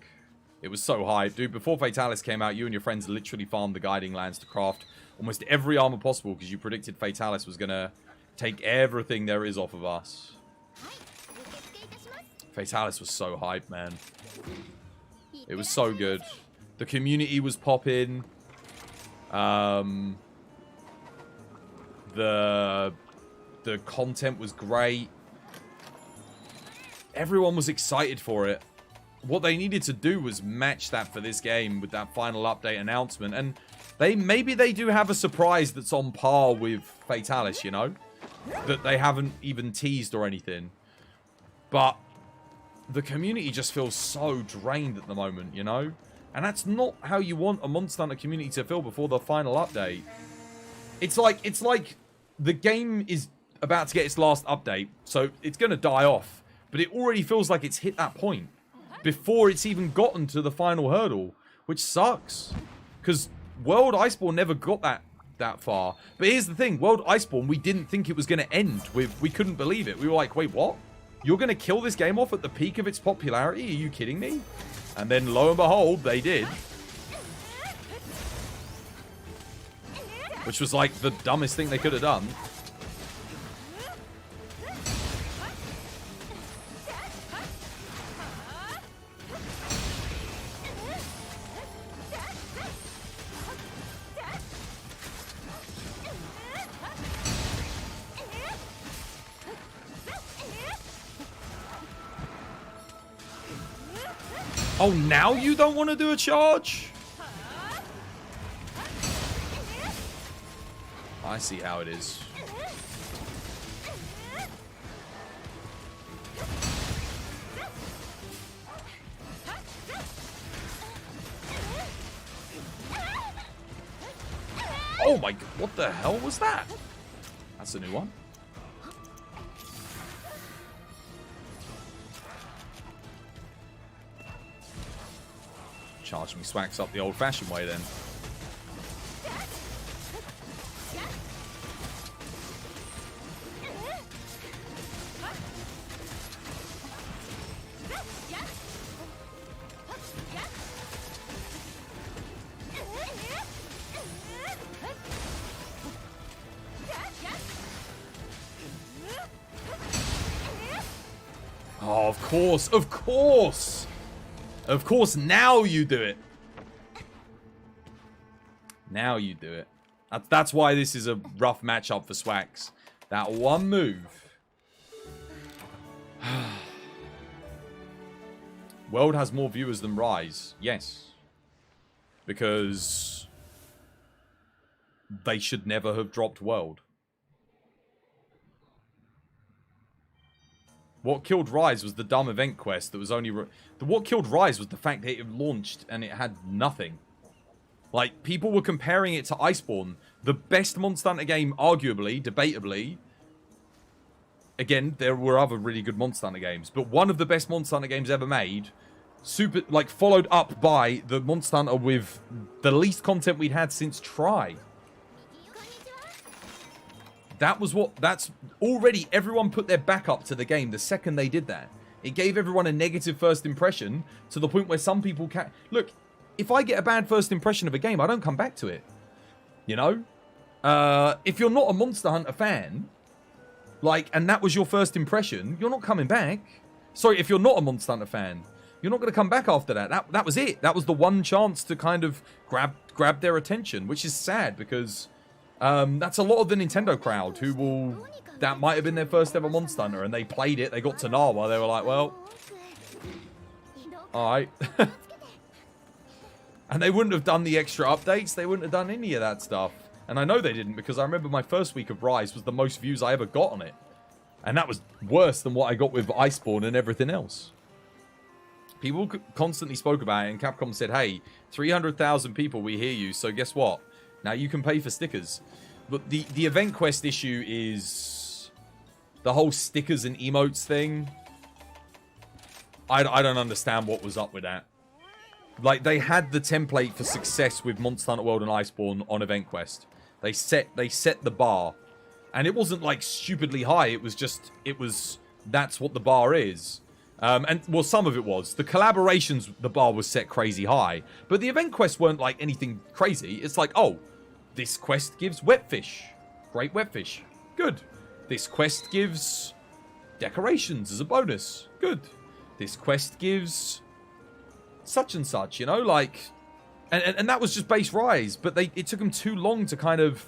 It was so hyped. Dude, before Fatalis came out, you and your friends literally farmed the Guiding Lands to craft almost every armor possible because you predicted Fatalis was going to take everything there is off of us. Fatalis was so hyped, man. It was so good. The community was popping. The content was great. Everyone was excited for it. What they needed to do was match that for this game with that final update announcement. And maybe they do have a surprise that's on par with Fatalis, you know? That they haven't even teased or anything. But the community just feels so drained at the moment, you know? And that's not how you want a Monster Hunter community to feel before the final update. It's like the game is about to get its last update, so it's going to die off. But it already feels like it's hit that point before it's even gotten to the final hurdle, which sucks. Because World Iceborne never got that far. But here's the thing, World Iceborne, we didn't think it was going to end with, we couldn't believe it. We were like, wait, what? You're going to kill this game off at the peak of its popularity? Are you kidding me? And then lo and behold, they did. Which was like the dumbest thing they could have done. Oh, now you don't want to do a charge? I see how it is. Oh my god, what the hell was that? That's a new one. Charge me swacks up the old-fashioned way then. Oh, of course, of course! Of course, now you do it. Now you do it. That's why this is a rough matchup for Swax. That one move. World has more viewers than Rise. Yes. Because they should never have dropped World. What killed Rise was the dumb event quest that was only... What killed Rise was the fact that it launched and it had nothing. Like, people were comparing it to Iceborne. The best Monster Hunter game, arguably, debatably. Again, there were other really good Monster Hunter games. But one of the best Monster Hunter games ever made. Followed up by the Monster Hunter with the least content we'd had since Try. That's already everyone put their back up to the game the second they did that. It gave everyone a negative first impression to the point where some people can't... Look, if I get a bad first impression of a game, I don't come back to it. You know? If you're not a Monster Hunter fan, and that was your first impression, you're not coming back. Sorry, if you're not a Monster Hunter fan, you're not going to come back after that. That was it. That was the one chance to kind of grab their attention, which is sad because... that's a lot of the Nintendo crowd who will... That might have been their first ever Monster Hunter, and they played it, they got to Nawa, they were like, well... Alright. And they wouldn't have done the extra updates. They wouldn't have done any of that stuff. And I know they didn't, because I remember my first week of Rise was the most views I ever got on it. And that was worse than what I got with Iceborne and everything else. People constantly spoke about it, and Capcom said, hey, 300,000 people, we hear you, so guess what? Now you can pay for stickers. But the event quest issue is the whole stickers and emotes thing. I don't understand what was up with that. Like, they had the template for success with Monster Hunter World and Iceborne on event quest. They set the bar. And it wasn't like stupidly high. It was just, that's what the bar is. And, well, some of it was. The collaborations, the bar was set crazy high. But the event quests weren't like anything crazy. It's like, oh, this quest gives wetfish. Great wetfish. Good. This quest gives decorations as a bonus. Good. This quest gives such and such, you know, like... And that was just base Rise. But it took them too long to kind of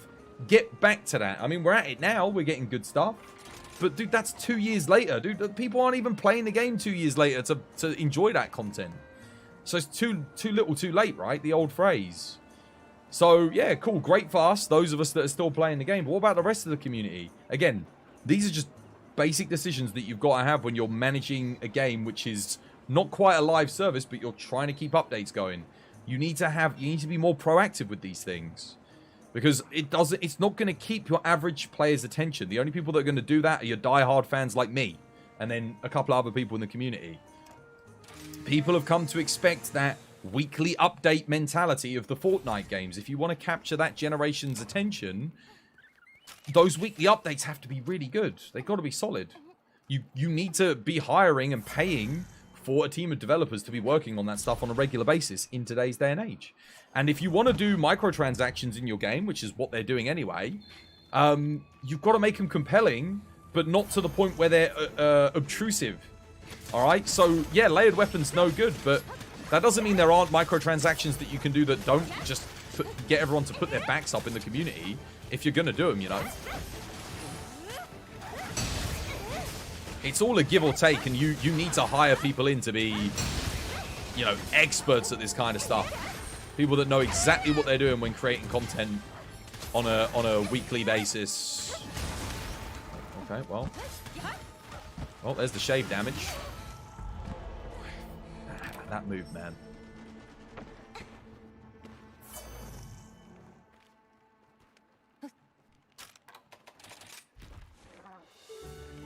get back to that. I mean, we're at it now. We're getting good stuff. But, dude, that's 2 years later. Dude, people aren't even playing the game 2 years later to enjoy that content. So it's too little too late, right? The old phrase. So, yeah, cool. Great for us, those of us that are still playing the game. But what about the rest of the community? Again, these are just basic decisions that you've got to have when you're managing a game which is not quite a live service, but you're trying to keep updates going. You need to be more proactive with these things. Because it's not going to keep your average player's attention. The only people that are going to do that are your die-hard fans like me. And then a couple other people in the community. People have come to expect that weekly update mentality of the Fortnite games. If you want to capture that generation's attention, those weekly updates have to be really good. They've got to be solid. You need to be hiring and paying for a team of developers to be working on that stuff on a regular basis in today's day and age. And if you want to do microtransactions in your game, which is what they're doing anyway, you've got to make them compelling, but not to the point where they're obtrusive. Alright? So, yeah, layered weapons no good, but that doesn't mean there aren't microtransactions that you can do that don't just get everyone to put their backs up in the community if you're going to do them, you know? It's all a give or take, and you need to hire people in to be, you know, experts at this kind of stuff. People that know exactly what they're doing when creating content on a weekly basis. Okay, well, there's the shave damage. That move, man.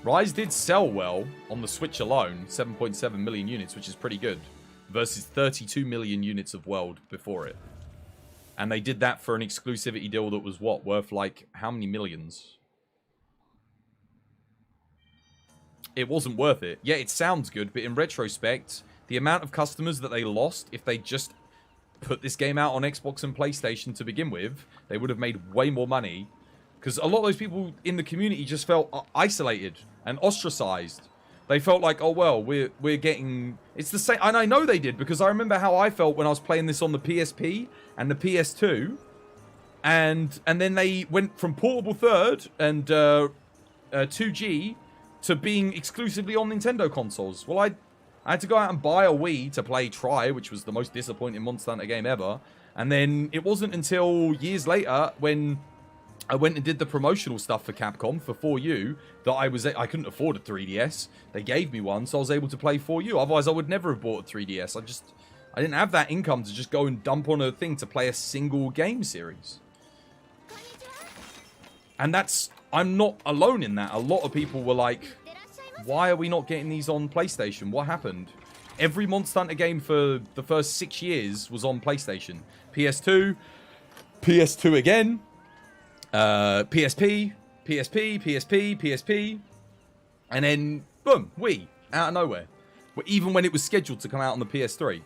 Rise did sell well on the Switch alone, 7.7 million units, which is pretty good, versus 32 million units of World before it. And they did that for an exclusivity deal that was, what, worth like how many millions? It wasn't worth it. Yeah, it sounds good, but in retrospect, the amount of customers that they lost, if they just put this game out on Xbox and PlayStation to begin with, they would have made way more money. Because a lot of those people in the community just felt isolated and ostracized. They felt like, oh, well, we're getting... It's the same... And I know they did, because I remember how I felt when I was playing this on the PSP and the PS2. And then they went from portable third and 2G to being exclusively on Nintendo consoles. Well, I had to go out and buy a Wii to play Try, which was the most disappointing Monster Hunter game ever. And then it wasn't until years later when I went and did the promotional stuff for Capcom for 4U that I couldn't afford a 3DS. They gave me one, so I was able to play 4U. Otherwise, I would never have bought a 3DS. I didn't have that income to just go and dump on a thing to play a single game series. And I'm not alone in that. A lot of people were like, why are we not getting these on PlayStation? What happened? Every Monster Hunter game for the first 6 years was on PlayStation. PS2, PS2 again, PSP, PSP, PSP, PSP, and then, boom, Wii, out of nowhere. Even when it was scheduled to come out on the PS3.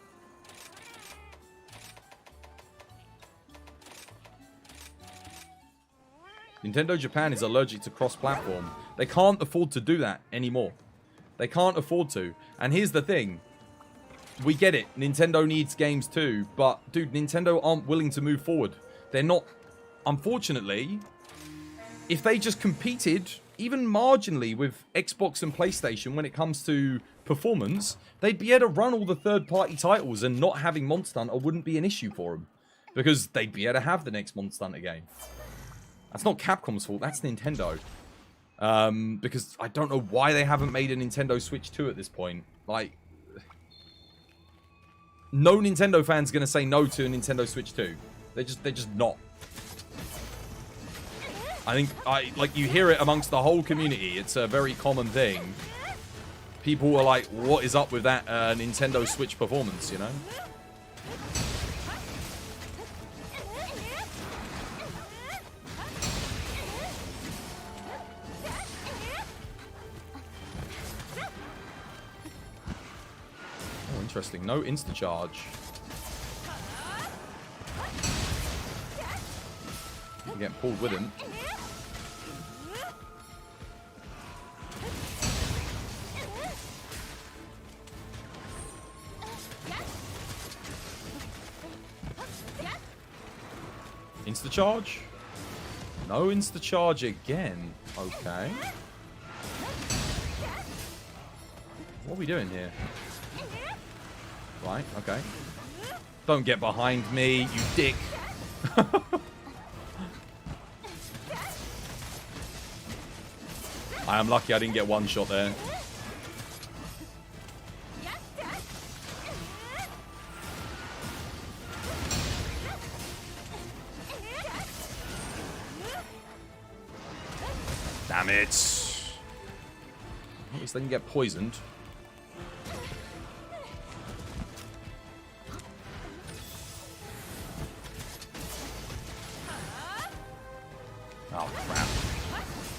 Nintendo Japan is allergic to cross-platform. They can't afford to do that anymore. They can't afford to. And here's the thing. We get it. Nintendo needs games too. But, dude, Nintendo aren't willing to move forward. They're not... Unfortunately, if they just competed, even marginally, with Xbox and PlayStation when it comes to performance, they'd be able to run all the third-party titles, and not having Monster Hunter wouldn't be an issue for them. Because they'd be able to have the next Monster Hunter game. That's not Capcom's fault, that's Nintendo. Because I don't know why they haven't made a Nintendo Switch 2 at this point. Like, no Nintendo fan's gonna say no to a Nintendo Switch 2. They're just not. I think, like, you hear it amongst the whole community. It's a very common thing. People are like, what is up with that Nintendo Switch performance, you know? Oh, interesting. No insta-charge. You're getting pulled with him. Insta-charge? No insta-charge again. Okay. What are we doing here? Right, okay. Don't get behind me, you dick. I am lucky I didn't get one shot there. Damn it. At least they can get poisoned. Oh, crap.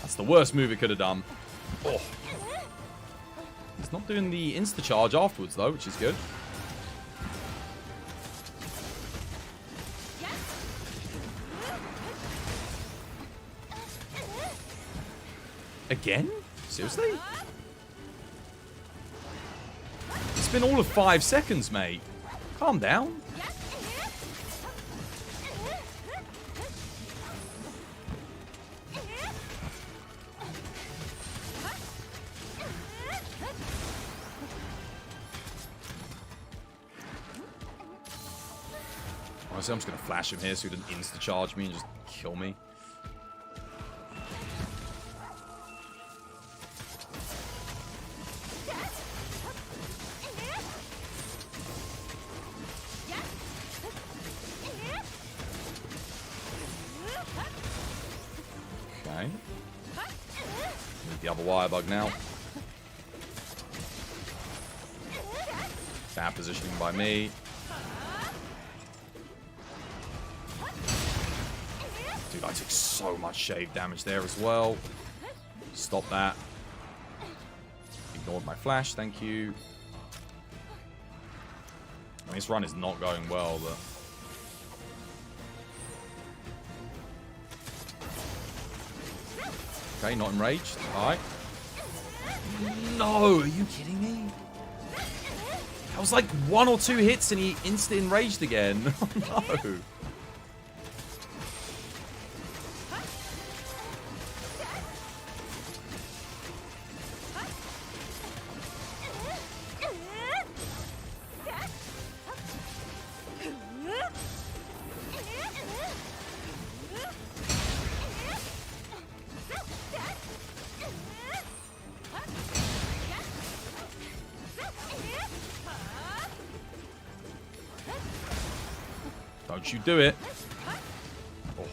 That's the worst move it could have done. Oh. He's not doing the insta-charge afterwards, though, which is good. Again? Seriously? It's been all of 5 seconds, mate. Calm down. Honestly, I'm just going to flash him here so he doesn't insta-charge me and just kill me. Okay. Need the other wire bug now. Bad positioning by me. Dude, I took so much shave damage there as well. Stop that. Ignored my flash, thank you. I mean, this run is not going well, but... Okay, not enraged. Alright. No, are you kidding me? That was like 1 or 2 hits and he instant enraged again. Oh no. Don't you do it. Oh.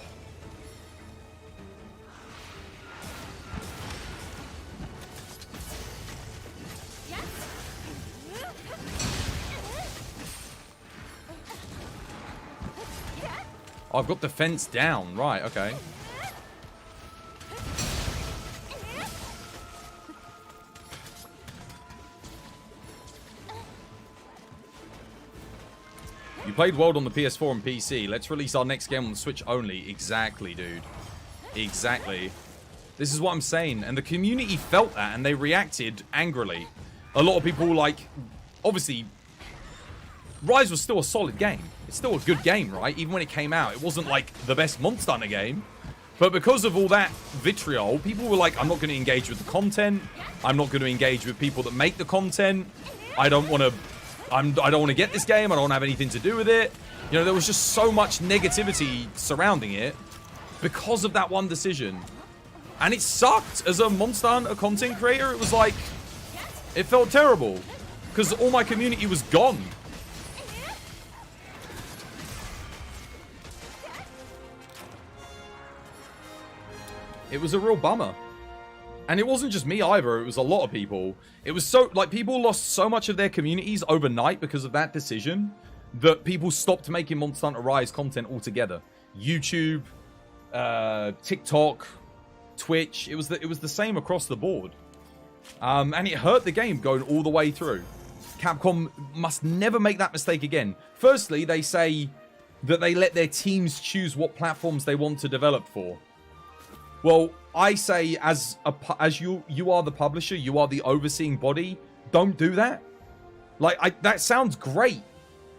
Oh, I've got defense down. Right, okay. You played World on the PS4 and PC. Let's release our next game on the Switch only. Exactly, dude. Exactly. This is what I'm saying. And the community felt that and they reacted angrily. A lot of people, like, obviously, Rise was still a solid game. It's still a good game, right? Even when it came out, it wasn't like the best Monster Hunter game. But because of all that vitriol, people were like, I'm not going to engage with the content. I'm not going to engage with people that make the content. I don't want to get this game. I don't want to have anything to do with it. You know, there was just so much negativity surrounding it because of that one decision. And it sucked as a Monster Hunter content creator. It was like, it felt terrible because all my community was gone. It was a real bummer. And it wasn't just me either. It was a lot of people. It was so, like, people lost so much of their communities overnight because of that decision that people stopped making Monster Hunter Rise content altogether. YouTube, TikTok, Twitch. It was the same across the board. And it hurt the game going all the way through. Capcom must never make that mistake again. Firstly, they say that they let their teams choose what platforms they want to develop for. Well, I say as you are the publisher, you are the overseeing body, don't do that. Like, that sounds great,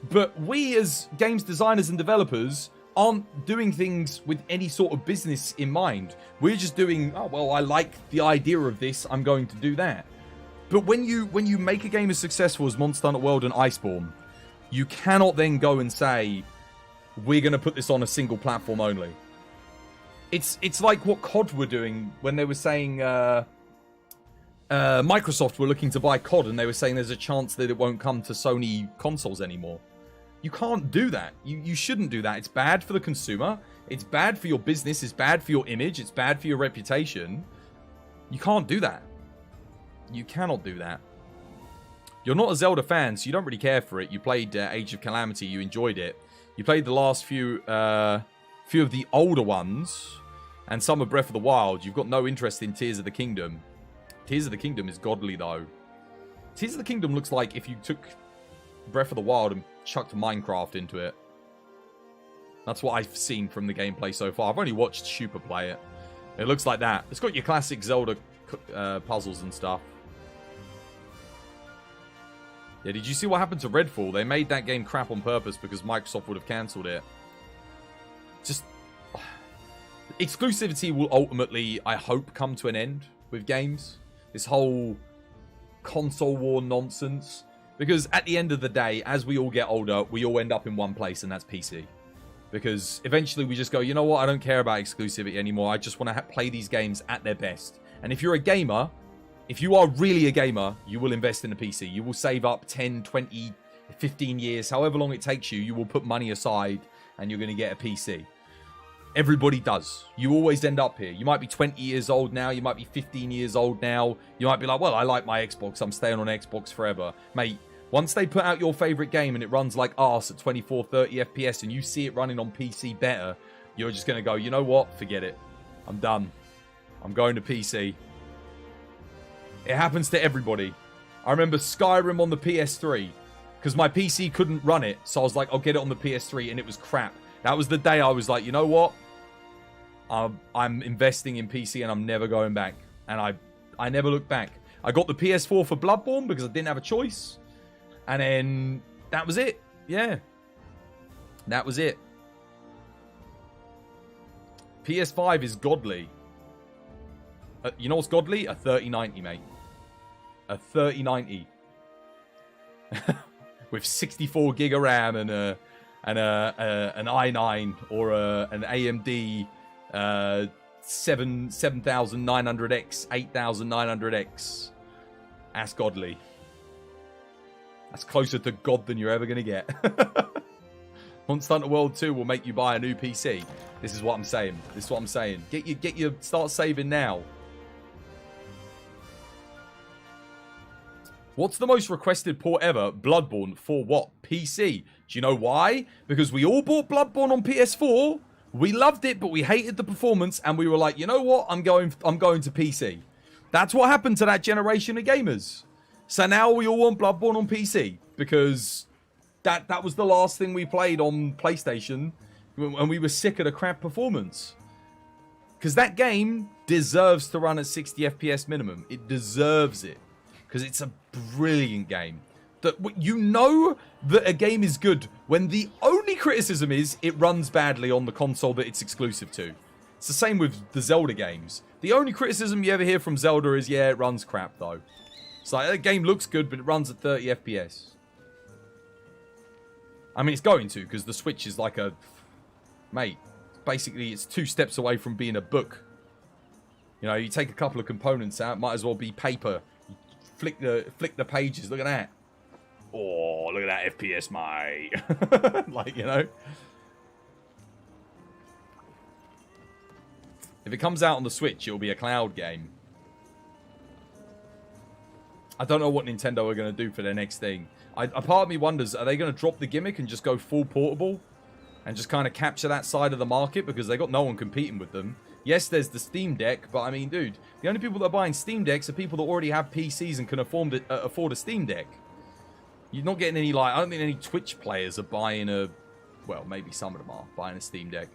but we as games designers and developers aren't doing things with any sort of business in mind. We're just doing, oh, well, I like the idea of this, I'm going to do that. But when you make a game as successful as Monster Hunter World and Iceborne, you cannot then go and say, we're going to put this on a single platform only. It's like what COD were doing when they were saying Microsoft were looking to buy COD and they were saying there's a chance that it won't come to Sony consoles anymore. You can't do that. You shouldn't do that. It's bad for the consumer. It's bad for your business. It's bad for your image. It's bad for your reputation. You can't do that. You cannot do that. You're not a Zelda fan, so you don't really care for it. You played Age of Calamity. You enjoyed it. You played the last few of the older ones and some of Breath of the Wild. You've got no interest in Tears of the Kingdom. Tears of the Kingdom is godly, though. Tears of the Kingdom looks like if you took Breath of the Wild and chucked Minecraft into it. That's what I've seen from the gameplay so far. I've only watched Super play it. It looks like that. It's got your classic Zelda puzzles and stuff. Yeah, did you see what happened to Redfall? They made that game crap on purpose because Microsoft would have cancelled it. Just... exclusivity will ultimately, I hope, come to an end with games. This whole console war nonsense. Because at the end of the day, as we all get older, we all end up in one place, and that's PC. Because eventually we just go, you know what, I don't care about exclusivity anymore. I just want to play these games at their best. And if you're a gamer, if you are really a gamer, you will invest in a PC. You will save up 10, 20, 15 years, however long it takes you. You will put money aside, and you're going to get a PC. Everybody does. You always end up here. You might be 20 years old now. You might be 15 years old now. You might be like, well, I like my Xbox. I'm staying on Xbox forever. Mate, once they put out your favorite game and it runs like arse at 24, 30 FPS and you see it running on PC better, you're just going to go, you know what? Forget it. I'm done. I'm going to PC. It happens to everybody. I remember Skyrim on the PS3 because my PC couldn't run it. So I was like, I'll get it on the PS3 and it was crap. That was the day I was like, you know what? I'm investing in PC and I'm never going back. And I never looked back. I got the PS4 for Bloodborne because I didn't have a choice. And then that was it. Yeah. That was it. PS5 is godly. You know what's godly? A 3090, mate. A 3090. With 64 gig of RAM and an i9 or an AMD 7900X, 8900X. That's godly. That's closer to God than you're ever going to get. Monster Hunter World 2 will make you buy a new PC. This is what I'm saying. This is what I'm saying. Start saving now. What's the most requested port ever? Bloodborne for what? PC. Do you know why? Because we all bought Bloodborne on PS4. We loved it, but we hated the performance, and we were like, you know what? I'm going to PC. That's what happened to that generation of gamers. So now we all want Bloodborne on PC because that was the last thing we played on PlayStation when we were sick of the crap performance. Because that game deserves to run at 60 FPS minimum. It deserves it because it's a brilliant game. That you know that a game is good when the only criticism is it runs badly on the console that it's exclusive to. It's the same with the Zelda games. The only criticism you ever hear from Zelda is, yeah, it runs crap, though. It's like, the game looks good, but it runs at 30 FPS. I mean, it's going to, because the Switch is like a... Mate, basically, it's 2 steps away from being a book. You know, you take a couple of components out, might as well be paper. You flick the pages, look at that. Oh, look at that FPS, mate. Like, you know. If it comes out on the Switch, it'll be a cloud game. I don't know what Nintendo are going to do for their next thing. A part of me wonders, are they going to drop the gimmick and just go full portable? And just kind of capture that side of the market? Because they got no one competing with them. Yes, there's the Steam Deck, but I mean, dude, the only people that are buying Steam Decks are people that already have PCs and can afford a Steam Deck. You're not getting any, like, I don't think any Twitch players are buying a... Well, maybe some of them are buying a Steam Deck.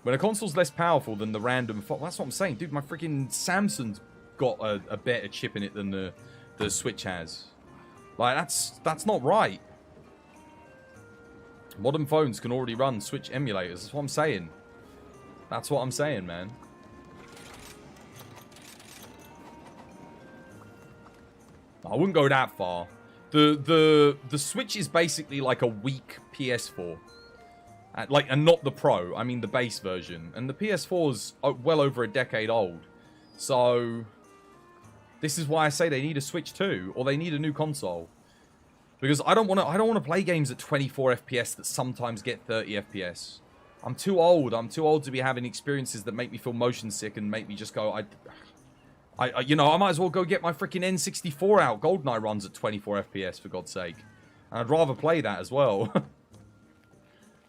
When a console's less powerful than the random... Well, that's what I'm saying. Dude, my freaking Samsung's got a better chip in it than the Switch has. Like, that's not right. Modern phones can already run Switch emulators. That's what I'm saying. That's what I'm saying, man. I wouldn't go that far. The Switch is basically like a weak PS4. And not the Pro. I mean the base version. And the PS4's well over a decade old. So this is why I say they need a Switch 2, or they need a new console. Because I don't want to play games at 24 FPS that sometimes get 30 FPS. I'm too old. I'm too old to be having experiences that make me feel motion sick and make me just go, you know, I might as well go get my freaking N64 out. GoldenEye runs at 24 FPS, for God's sake. And I'd rather play that as well.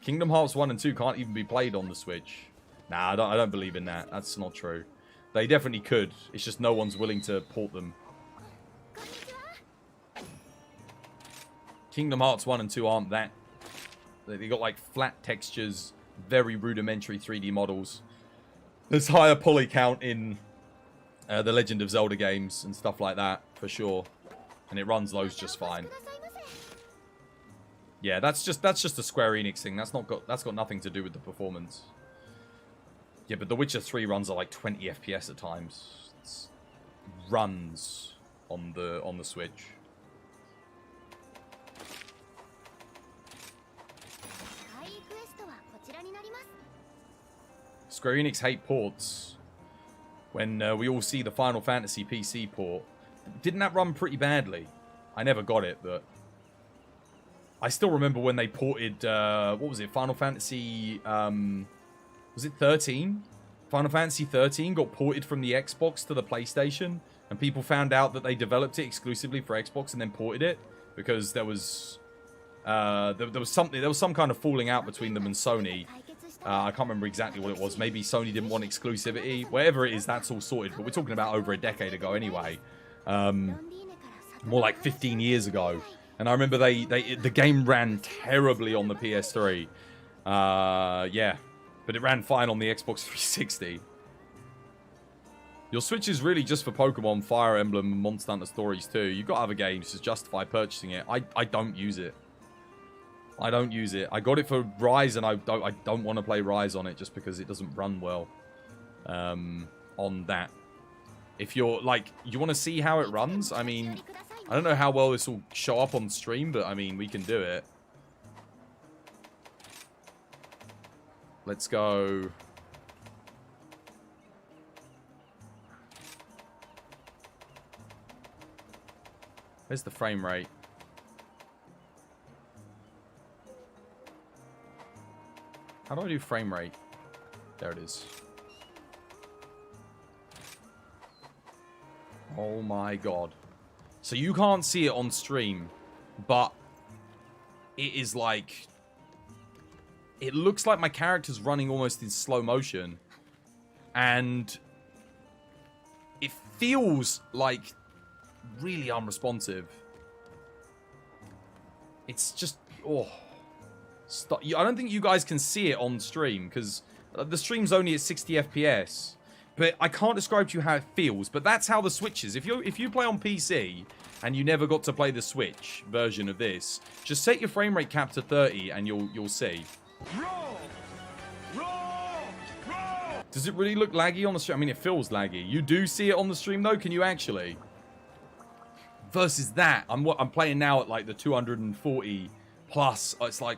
Kingdom Hearts 1 and 2 can't even be played on the Switch. Nah, I don't believe in that. That's not true. They definitely could. It's just no one's willing to port them. Kingdom Hearts 1 and 2 aren't that. They got like flat textures, very rudimentary 3D models. There's higher poly count in the Legend of Zelda games and stuff like that, for sure. And it runs those just fine. Yeah, that's just a Square Enix thing. That's got nothing to do with the performance. Yeah, but The Witcher 3 runs at like 20 FPS at times. It's runs on the Switch. Square Enix hate ports. When we all see the Final Fantasy PC port, didn't that run pretty badly? I never got it, but I still remember when they ported, what was it, Final Fantasy, was it 13? Final Fantasy 13 got ported from the Xbox to the PlayStation, and people found out that they developed it exclusively for Xbox and then ported it, because there was some kind of falling out between them and Sony. I can't remember exactly what it was. Maybe Sony didn't want exclusivity. Whatever it is, that's all sorted. But we're talking about over a decade ago anyway. More like 15 years ago. And I remember the game ran terribly on the PS3. Yeah. But it ran fine on the Xbox 360. Your Switch is really just for Pokemon, Fire Emblem, and Monster Hunter Stories too. You've got other games to justify purchasing it. I don't use it. I don't use it. I got it for Rise, and I don't want to play Rise on it just because it doesn't run well on that. If you're, like, you want to see how it runs, I mean, I don't know how well this will show up on stream, but, I mean, we can do it. Let's go. Where's the frame rate? How do I do frame rate? There it is. Oh my god. So you can't see it on stream, but it is like... It looks like my character's running almost in slow motion. And it feels like really unresponsive. It's just... Oh... I don't think you guys can see it on stream, because the stream's only at 60 FPS. But I can't describe to you how it feels, but that's how the Switch is. If you play on PC, and you never got to play the Switch version of this, just set your frame rate cap to 30, and you'll see. Roll! Roll! Roll! Does it really look laggy on the stream? I mean, it feels laggy. You do see it on the stream, though? Can you actually? Versus that, I'm playing now at like the 240 plus. It's like,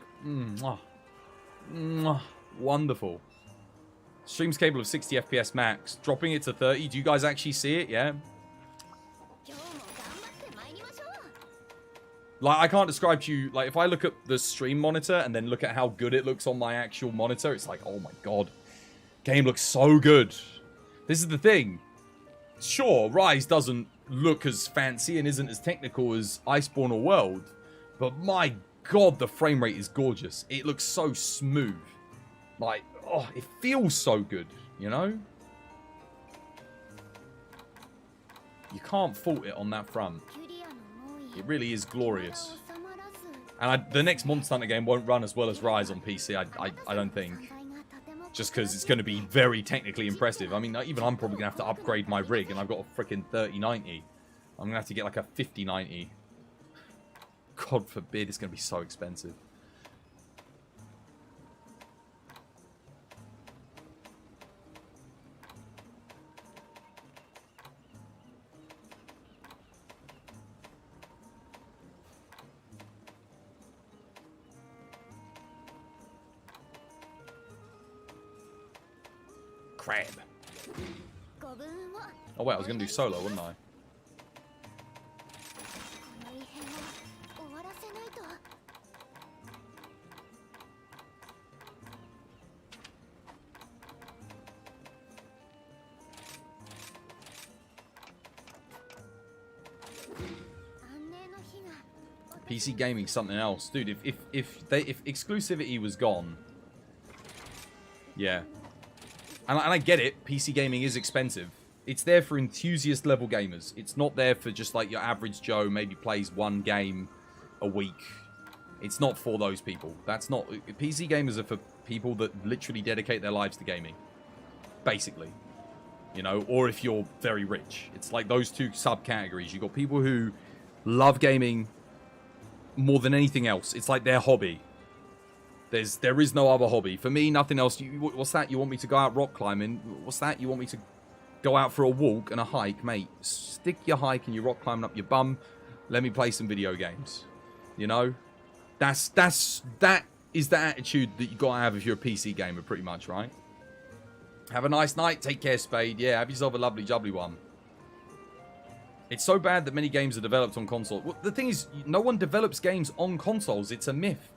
wonderful. Stream's capable of 60 FPS max. Dropping it to 30. Do you guys actually see it? Yeah. Like, I can't describe to you, like, if I look at the stream monitor and then look at how good it looks on my actual monitor, it's like, oh my god. Game looks so good. This is the thing. Sure, Rise doesn't look as fancy and isn't as technical as Iceborne or World, but my god, the frame rate is gorgeous. It looks so smooth. Like, oh, it feels so good, you know? You can't fault it on that front. It really is glorious. And the next Monster Hunter game won't run as well as Rise on PC, I don't think. Just because it's going to be very technically impressive. I mean, even I'm probably going to have to upgrade my rig, and I've got a freaking 3090. I'm going to have to get like a 5090. God forbid, it's going to be so expensive. Crab. Oh wait, I was going to do solo, wasn't I? PC gaming something else, dude. If exclusivity was gone, yeah. And I get it, PC gaming is expensive. It's there for enthusiast level gamers. It's not there for just like your average Joe maybe plays one game a week. It's not for those people. That's not... PC gamers are for people that literally dedicate their lives to gaming. Basically. You know, or if you're very rich. It's like those two subcategories. You've got people who love gaming more than anything else. It's like their hobby. There is no other hobby. For me, nothing else. What's that? You want me to go out rock climbing? What's that? You want me to go out for a walk and a hike? Mate, stick your hike and your rock climbing up your bum. Let me play some video games. You know? That is the attitude that you gotta have if you're a PC gamer, pretty much, right? Have a nice night. Take care, Spade. Yeah, have yourself a lovely, jubbly one. It's so bad that many games are developed on console. Well, the thing is, no one develops games on consoles. It's a myth.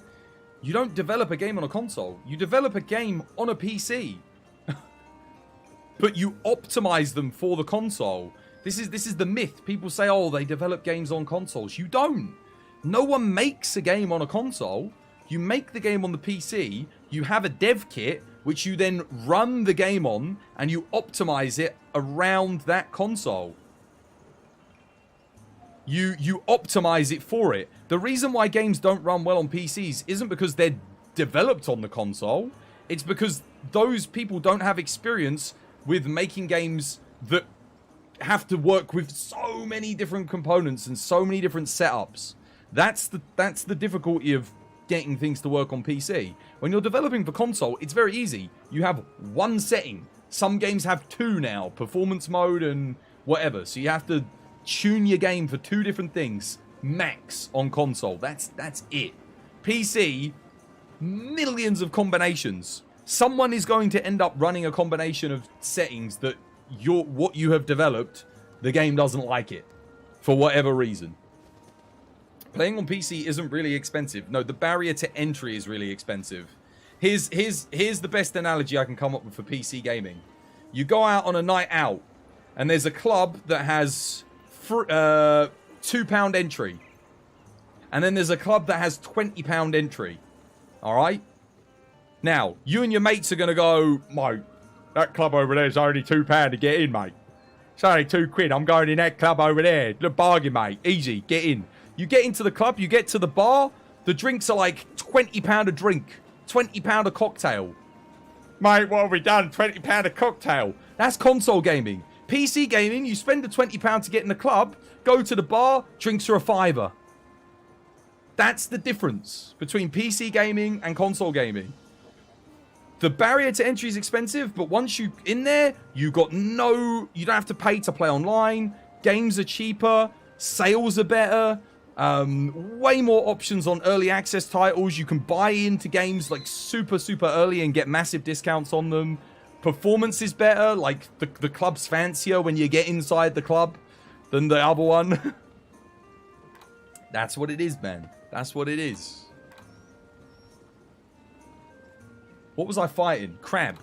You don't develop a game on a console. You develop a game on a PC. But you optimize them for the console. This is the myth. People say, oh, they develop games on consoles. You don't. No one makes a game on a console. You make the game on the PC. You have a dev kit, which you then run the game on, and you optimize it around that console. You optimize it for it. The reason why games don't run well on PCs isn't because they're developed on the console. It's because those people don't have experience with making games that have to work with so many different components and so many different setups. That's the difficulty of getting things to work on PC. When you're developing for console, it's very easy. You have one setting. Some games have two now, performance mode and whatever. So you have to tune your game for two different things max on console. That's it. PC, millions of combinations. Someone is going to end up running a combination of settings that what you have developed, the game doesn't like it for whatever reason. Playing on PC isn't really expensive. No, the barrier to entry is really expensive. Here's the best analogy I can come up with for PC gaming. You go out on a night out and there's a club that has £2 entry. And then there's a club that has £20 entry. Alright? Now, you and your mates are going to go, mate, that club over there is only £2 to get in, mate. It's only £2. I'm going in that club over there. Look, bargain, mate. Easy, get in. You get into the club, you get to the bar, the drinks are like £20 a drink. £20 a cocktail. Mate, what have we done? £20 a cocktail. That's console gaming. PC gaming, you spend the £20 to get in the club, go to the bar, drinks are a £5. That's the difference between PC gaming and console gaming. the barrier to entry is expensive, but once you in there, you don't have to pay to play online. Games are cheaper, sales are better, way more options on early access titles. You can buy into games like super early and get massive discounts on them. Performance is better, like the club's fancier when you get inside the club than the other one. That's what it is, man. That's what it is. What was I fighting? Crab.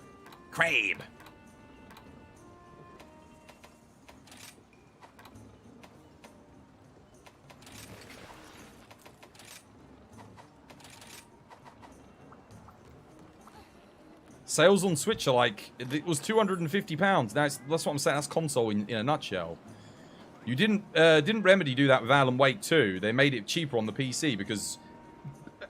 Sales on Switch are like, it was £250. That's what I'm saying. That's console in a nutshell. You didn't Remedy do that with Alan Wake 2? They made it cheaper on the PC because...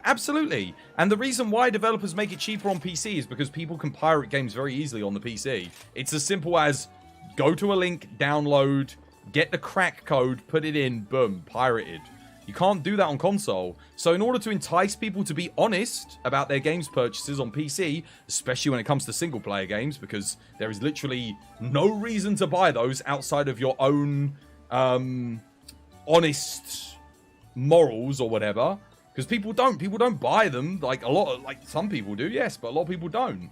Absolutely. And the reason why developers make it cheaper on PC is because people can pirate games very easily on the PC. It's as simple as go to a link, download, get the crack code, put it in, boom, pirated. You can't do that on console. So in order to entice people to be honest about their games purchases on PC, especially when it comes to single player games, because there is literally no reason to buy those outside of your own honest morals or whatever. Because people don't buy them. Like some people do, yes, but a lot of people don't.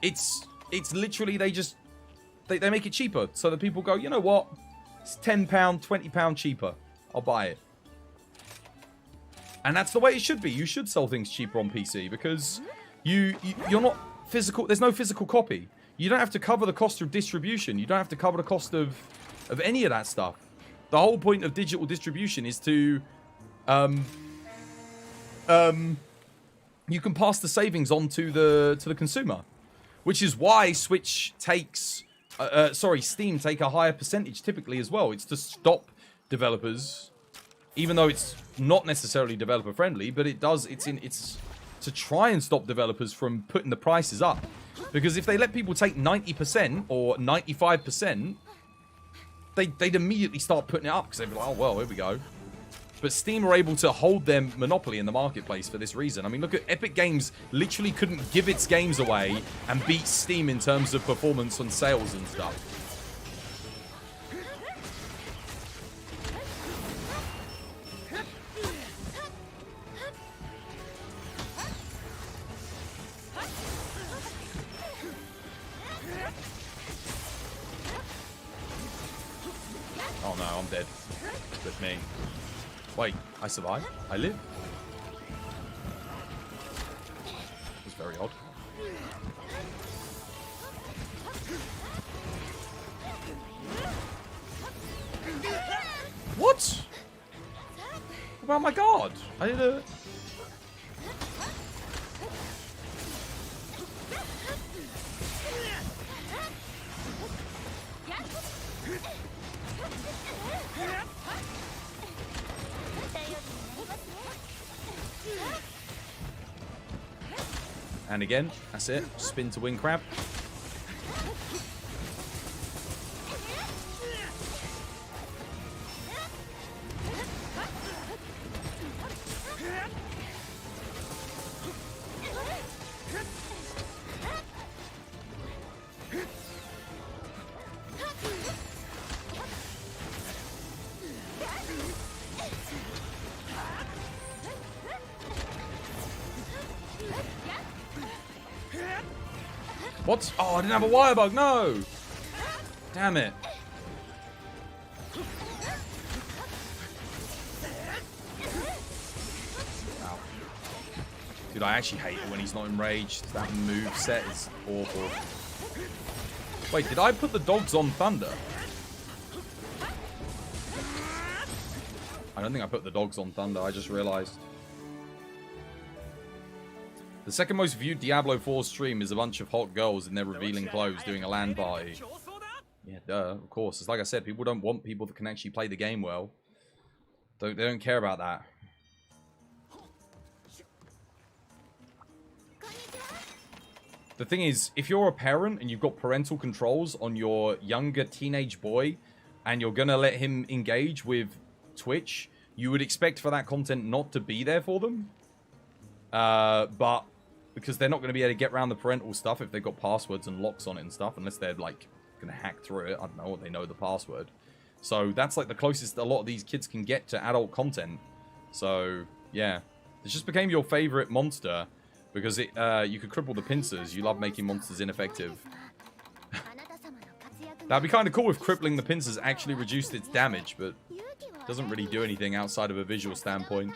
It's literally they make it cheaper so that people go, you know what? It's £10, £20 cheaper. I'll buy it. And that's the way it should be. You should sell things cheaper on PC because you're not physical. There's no physical copy. You don't have to cover the cost of distribution. You don't have to cover the cost of any of that stuff. The whole point of digital distribution is to you can pass the savings on to the consumer, which is why Switch takes Steam take a higher percentage typically as well. It's to stop developers, even though it's not necessarily developer friendly, but it's to try and stop developers from putting the prices up, because if they let people take 90% or 95%, they'd immediately start putting it up because they'd be like, oh well, here we go. But Steam are able to hold their monopoly in the marketplace for this reason. I mean, look at Epic Games literally couldn't give its games away and beat Steam in terms of performance and sales and stuff. Oh no, I'm dead. With me. Wait, I survived? I live? It's very odd. What? What about my guard? I did a... And again, that's it. Spin to win crab. What? Oh, I didn't have a wire bug. No. Damn it. Wow. Dude, I actually hate it when he's not enraged. That move set is awful. Wait, did I put the dogs on Thunder? I don't think I put the dogs on Thunder. I just realized. The second most viewed Diablo 4 stream is a bunch of hot girls in their revealing clothes doing a LAN party. Yeah, duh, of course. It's like I said, people don't want people that can actually play the game well. They don't care about that. The thing is, if you're a parent and you've got parental controls on your younger teenage boy and you're gonna let him engage with Twitch, you would expect for that content not to be there for them. But because they're not going to be able to get around the parental stuff if they've got passwords and locks on it and stuff, unless they're like going to hack through it. I don't know, or they know the password. So that's like the closest a lot of these kids can get to adult content. So yeah, it just became your favorite monster because it you could cripple the pincers. You love making monsters ineffective. That'd be kind of cool if crippling the pincers actually reduced its damage, but it doesn't really do anything outside of a visual standpoint.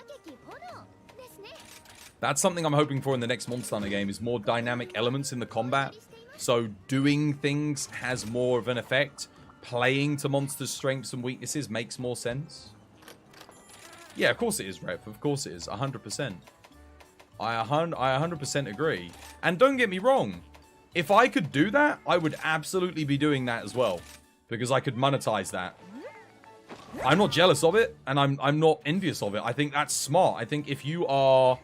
That's something I'm hoping for in the next Monster Hunter game, is more dynamic elements in the combat. So doing things has more of an effect. Playing to monsters' strengths and weaknesses makes more sense. Yeah, of course it is, Rep. Of course it is. 100%. I 100% agree. And don't get me wrong. If I could do that, I would absolutely be doing that as well. Because I could monetize that. I'm not jealous of it, and I'm not envious of it. I think that's smart. I think if you are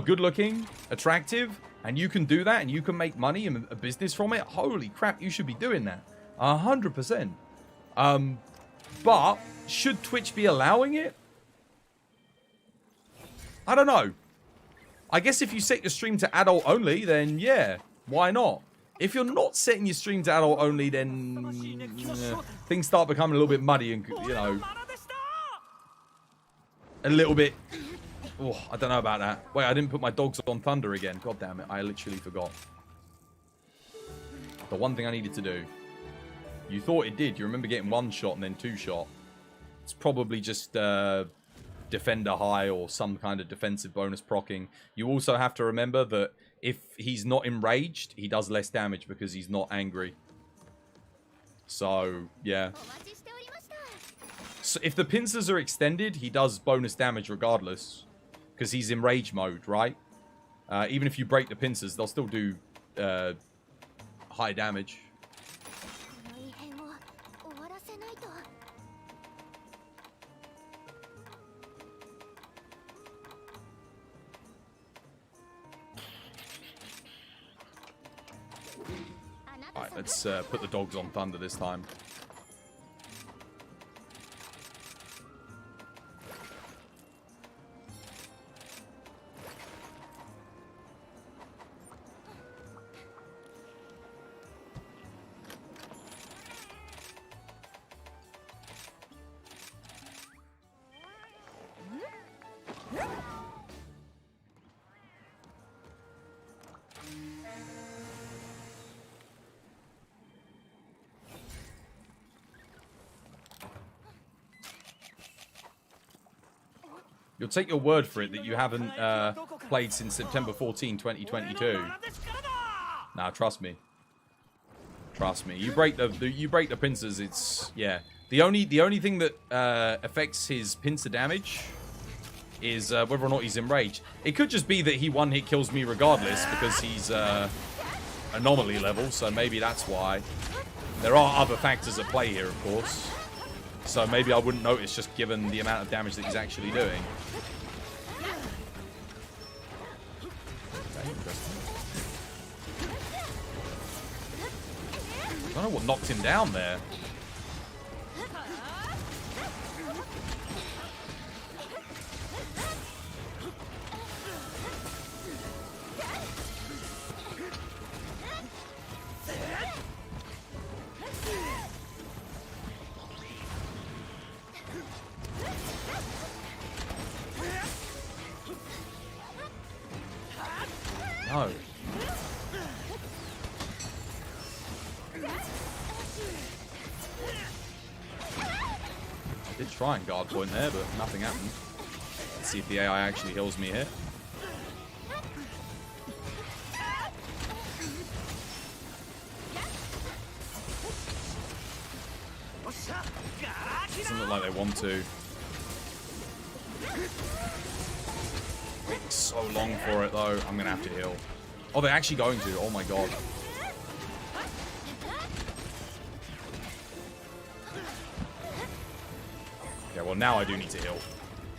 good looking, attractive, and you can do that, and you can make money and a business from it, holy crap, you should be doing that. 100%. But should Twitch be allowing it? I don't know. I guess if you set your stream to adult only, then yeah, why not? If you're not setting your stream to adult only, then things start becoming a little bit muddy and, you know, a little bit. Oh, I don't know about that. Wait, I didn't put my dogs on thunder again. God damn it, I literally forgot. The one thing I needed to do. You thought it did. You remember getting one shot and then two shot. It's probably just defender high or some kind of defensive bonus proccing. You also have to remember that if he's not enraged, he does less damage because he's not angry. So, yeah. So if the pincers are extended, he does bonus damage regardless. Because he's in rage mode, right? Even if you break the pincers, they'll still do high damage. Alright, let's put the dogs on thunder this time. You'll take your word for it that you haven't played since September 14, 2022. Nah, trust me. Trust me. You break the pincers. It's yeah. The only thing that affects his pincer damage is whether or not he's enraged. It could just be that he one hit kills me regardless because he's anomaly level. So maybe that's why. There are other factors at play here, of course. So maybe I wouldn't notice just given the amount of damage that he's actually doing. Okay, interesting. I don't know what knocked him down there. No. I did try and guard point there, but nothing happened. Let's see if the AI actually heals me here. Doesn't look like they want to. Waiting so long for it though. I'm gonna have to heal. Oh, they're actually going to. Oh my god. Yeah, well now I do need to heal.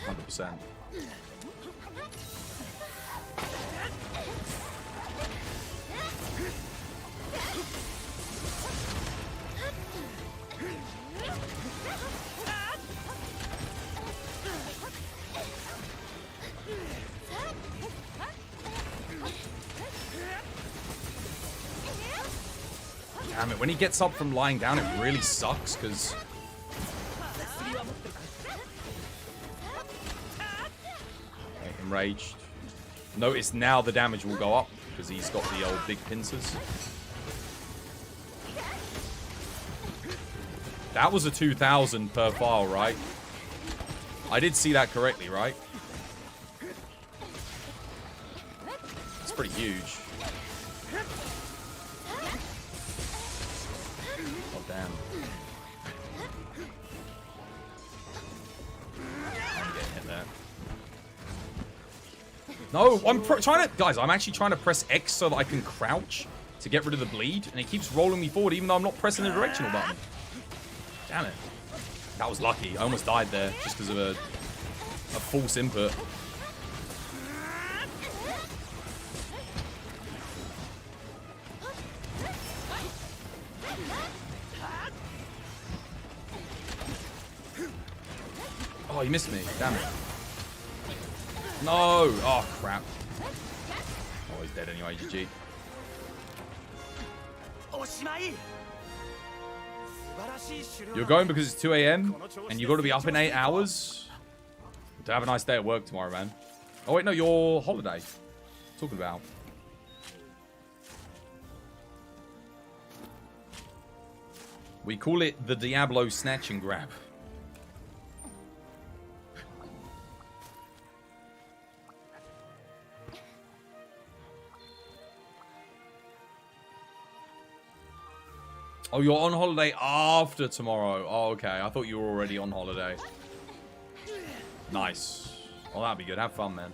100%. Damn it, when he gets up from lying down, it really sucks, because... Okay, enraged. Notice now the damage will go up, because he's got the old big pincers. That was a 2,000 per file, right? I did see that correctly, right? It's pretty huge. Oh, damn. I'm getting hit there. No, I'm trying to... Guys, I'm actually trying to press X so that I can crouch to get rid of the bleed. And it keeps rolling me forward even though I'm not pressing the directional button. Damn it. That was lucky. I almost died there just because of a false input. Oh, he missed me. Damn it. No. Oh, crap. Oh, he's dead anyway. GG. You're going because it's 2 a.m. and you got to be up in 8 hours to have a nice day at work tomorrow, man. Oh, wait, no, your holiday. Talking about. We call it the Diablo snatch and grab. Oh, you're on holiday after tomorrow. Oh, okay. I thought you were already on holiday. Nice. Well, that'd be good. Have fun, man.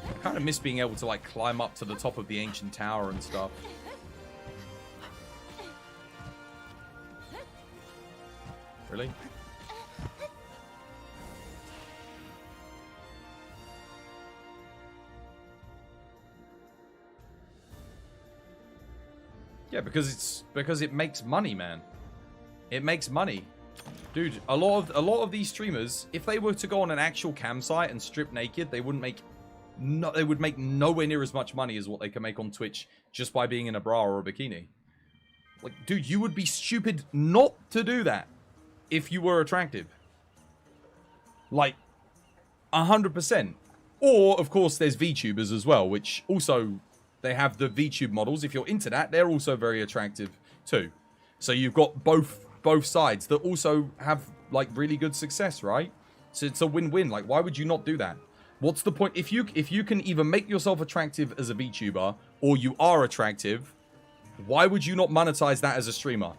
I kind of miss being able to, like, climb up to the top of the ancient tower and stuff. Really? Yeah, because it makes money, man. It makes money. Dude, a lot of these streamers, if they were to go on an actual campsite and strip naked, they would make nowhere near as much money as what they can make on Twitch just by being in a bra or a bikini. Like, dude, you would be stupid not to do that if you were attractive. Like, 100%. Or, of course, there's VTubers as well, which also... They have the VTube models. If you're into that, they're also very attractive too. So you've got both sides that also have like really good success, right? So it's a win-win. Like, why would you not do that? What's the point? If you can either make yourself attractive as a VTuber or you are attractive, why would you not monetize that as a streamer?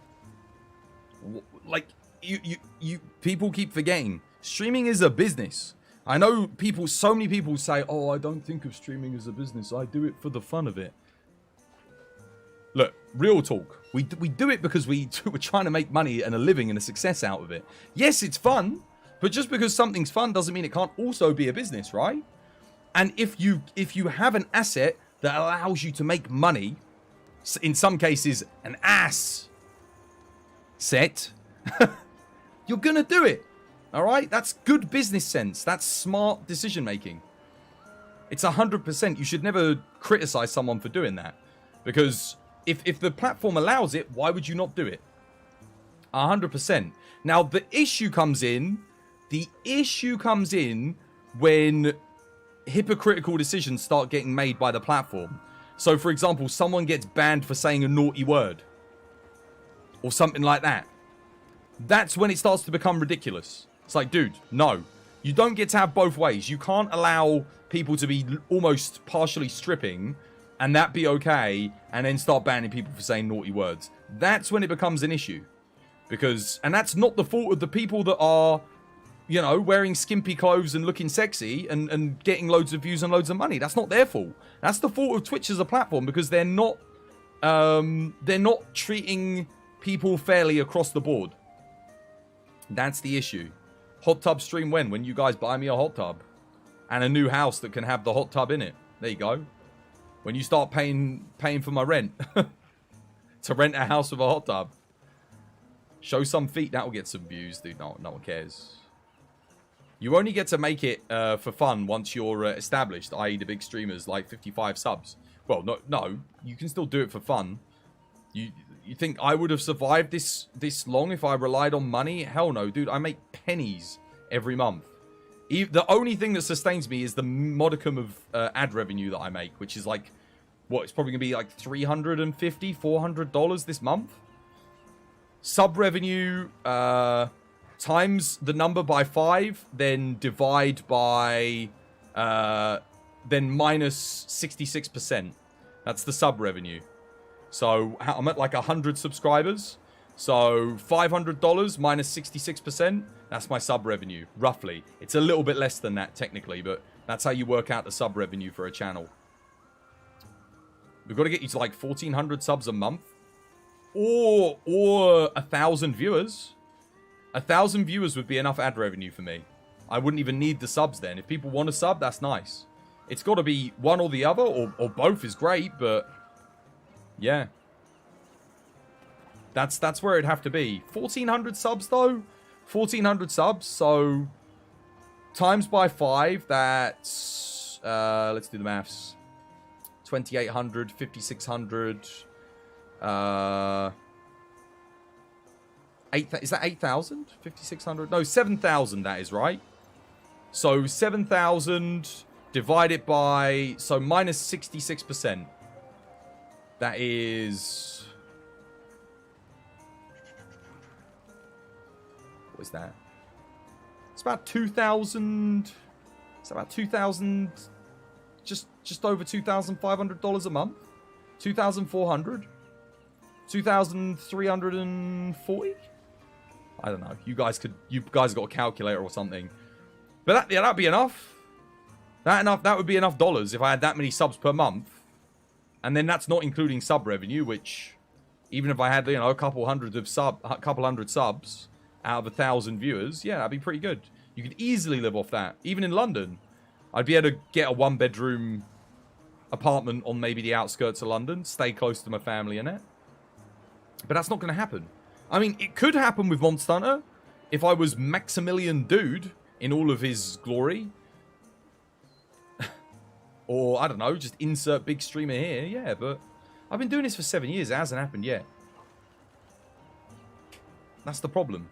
Like, you people keep forgetting. Streaming is a business. I know so many people say, oh, I don't think of streaming as a business. I do it for the fun of it. Look, real talk. We do it because we're trying to make money and a living and a success out of it. Yes, it's fun, but just because something's fun doesn't mean it can't also be a business, right? And if you have an asset that allows you to make money, in some cases, an ass set, you're going to do it. All right? That's good business sense. That's smart decision making. It's 100%. You should never criticize someone for doing that. Because if the platform allows it, why would you not do it? 100%. Now, the issue comes in when hypocritical decisions start getting made by the platform. So, for example, someone gets banned for saying a naughty word. Or something like that. That's when it starts to become ridiculous. It's like, dude, no. You don't get to have both ways. You can't allow people to be almost partially stripping and that be okay and then start banning people for saying naughty words. That's when it becomes an issue. And that's not the fault of the people that are, you know, wearing skimpy clothes and looking sexy and getting loads of views and loads of money. That's not their fault. That's the fault of Twitch as a platform because they're not treating people fairly across the board. That's the issue. Hot tub stream when you guys buy me a hot tub and a new house that can have the hot tub in it. There you go. When you start paying for my rent to rent a house with a hot tub. Show some feet, that'll get some views, dude. No one cares. You only get to make it for fun once you're established, i.e. the big streamers, like 55 subs. Well, no, you can still do it for fun. You think I would have survived this long if I relied on money? Hell no, dude. I make pennies every month. The only thing that sustains me is the modicum of ad revenue that I make, which is like, what, it's probably going to be like $350, $400 this month. Sub revenue, times the number by 5, then divide by, then minus 66%. That's the sub revenue. So I'm at like 100 subscribers. So $500 minus 66%, that's my sub revenue, roughly. It's a little bit less than that technically, but that's how you work out the sub revenue for a channel. We've got to get you to like 1,400 subs a month. Or 1,000 viewers. 1,000 viewers would be enough ad revenue for me. I wouldn't even need the subs then. If people want a sub, that's nice. It's got to be one or the other, or both is great, but yeah. That's where it'd have to be. 1,400 subs though? 1,400 subs, so times by 5, that's let's do the maths. 2,800, 5,600, is that 8,000? 5,600? No, 7,000 that is, right? So 7,000 divided by, so minus 66%. That is, what is that? It's about 2,000, it's about 2,000, just over $2,500 a month. 2,400. 2,340. I don't know. You guys got a calculator or something. But that'd be enough. That would be enough dollars if I had that many subs per month. And then that's not including sub revenue, which even if I had, you know, a couple hundred subs out of 1,000 viewers, yeah, that'd be pretty good. You could easily live off that. Even in London, I'd be able to get a 1-bedroom apartment on maybe the outskirts of London, stay close to my family in it. But that's not going to happen. I mean, it could happen with Monster Hunter if I was Maximilian Dude in all of his glory. Or, I don't know, just insert big streamer here. Yeah, but I've been doing this for 7 years. It hasn't happened yet. That's the problem.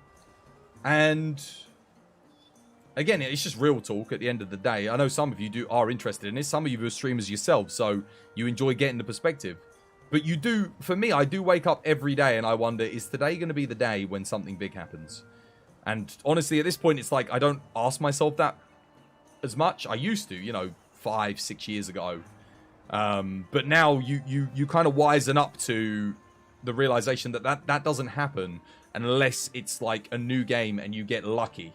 And again, it's just real talk at the end of the day. I know some of you are interested in this. Some of you are streamers yourselves, so you enjoy getting the perspective. But you do, for me, I do wake up every day and I wonder, is today going to be the day when something big happens? And honestly, at this point, it's like I don't ask myself that as much. I used to, you know, 5-6 years ago. But now you kind of wisen up to the realization that doesn't happen unless it's like a new game and you get lucky.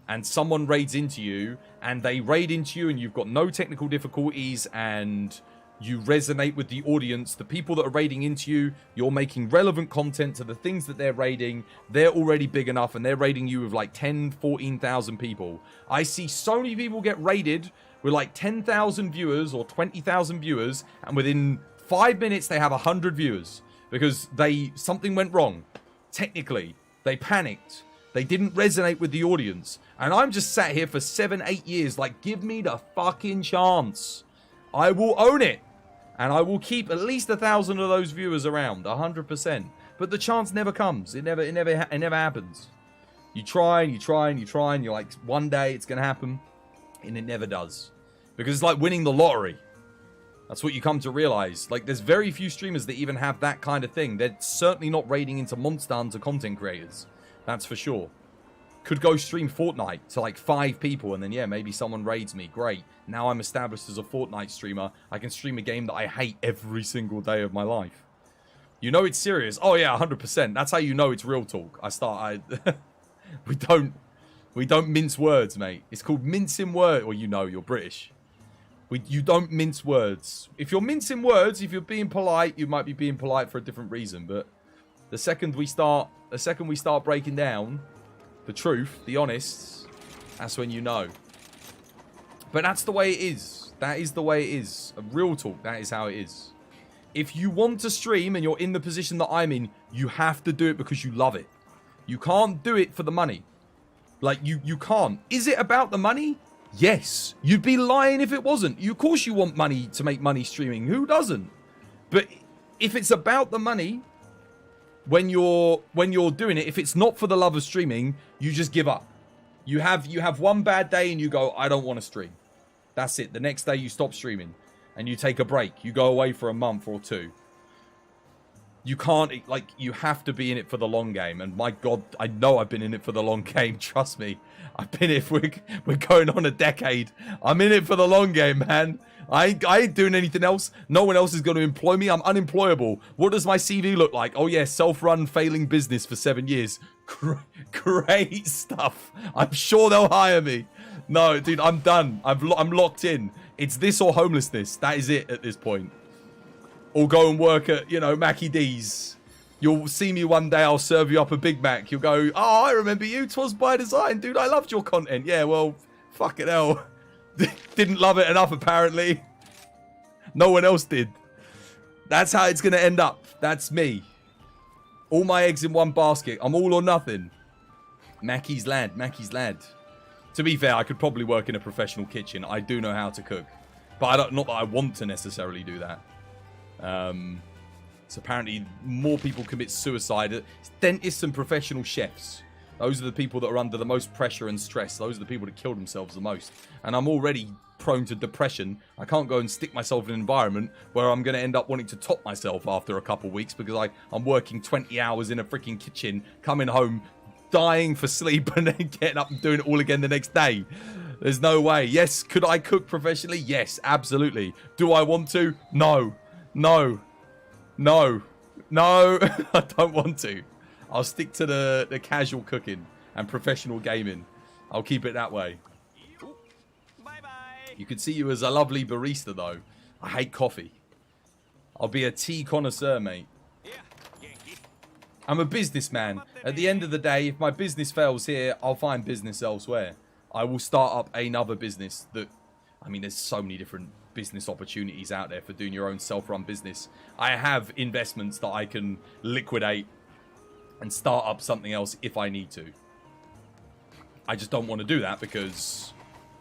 And someone raids into you, and they raid into you, and you've got no technical difficulties, and you resonate with the audience. The people that are raiding into you, you're making relevant content to the things that they're raiding. They're already big enough, and they're raiding you with like 10, 14,000 people. I see so many people get raided with like 10,000 viewers or 20,000 viewers, and within 5 minutes they have 100 viewers because something went wrong. Technically, they panicked. They didn't resonate with the audience. And I'm just sat here for 7-8 years like, give me the fucking chance. I will own it. And I will keep at least 1,000 of those viewers around, 100%. But the chance never comes. It never happens. You try and you try and you try and you're like, one day it's going to happen. And it never does. Because it's like winning the lottery. That's what you come to realize. Like, there's very few streamers that even have that kind of thing. They're certainly not raiding into Monster Hunter content creators. That's for sure. Could go stream Fortnite to like 5 people and then, yeah, maybe someone raids me. Great. Now I'm established as a Fortnite streamer. I can stream a game that I hate every single day of my life. You know it's serious. Oh, yeah, 100%. That's how you know it's real talk. We don't mince words, mate. It's called mincing words. Or, you know, you're British. You don't mince words. If you're mincing words, if you're being polite, you might be being polite for a different reason. But the second we start breaking down the truth, the honest, that's when you know. But that's the way it is. That is the way it is. A real talk, that is how it is. If you want to stream and you're in the position that I'm in, you have to do it because you love it. You can't do it for the money. Like, you can't. Is it about the money? Yes. You'd be lying if it wasn't. Of course you want money to make money streaming. Who doesn't? But if it's about the money, when you're doing it, if it's not for the love of streaming, you just give up. You have one bad day and you go, I don't want to stream. That's it. The next day you stop streaming and you take a break. You go away for a month or two. You can't, like, you have to be in it for the long game. And my God, I know I've been in it for the long game. Trust me. I've been in it. We're going on a decade. I'm in it for the long game, man. I ain't doing anything else. No one else is going to employ me. I'm unemployable. What does my CV look like? Oh, yeah, self-run failing business for 7 years. Great stuff. I'm sure they'll hire me. No, dude, I'm done. I'm locked in. It's this or homelessness. That is it at this point. Or go and work at, you know, Mackie D's. You'll see me one day, I'll serve you up a Big Mac. You'll go, oh, I remember you. 'Twas by design, dude. I loved your content. Yeah, well, fucking hell. Didn't love it enough, apparently. No one else did. That's how it's going to end up. That's me. All my eggs in one basket. I'm all or nothing. Mackie's lad. Mackie's lad. To be fair, I could probably work in a professional kitchen. I do know how to cook. But not that I want to necessarily do that. So apparently more people commit suicide. It's dentists and professional chefs. Those are the people that are under the most pressure and stress. Those are the people that kill themselves the most. And I'm already prone to depression. I can't go and stick myself in an environment where I'm going to end up wanting to top myself after a couple of weeks because I'm working 20 hours in a freaking kitchen, coming home, dying for sleep, and then getting up and doing it all again the next day. There's no way. Yes, could I cook professionally? Yes, absolutely. Do I want to? No. No. No. No. I don't want to. I'll stick to the casual cooking and professional gaming. I'll keep it that way. You could see you as a lovely barista, though. I hate coffee. I'll be a tea connoisseur, mate. I'm a businessman. At the end of the day, if my business fails here, I'll find business elsewhere. I will start up another business that... I mean, there's so many different business opportunities out there for doing your own self-run business. I have investments that I can liquidate and start up something else if I need to. I just don't want to do that because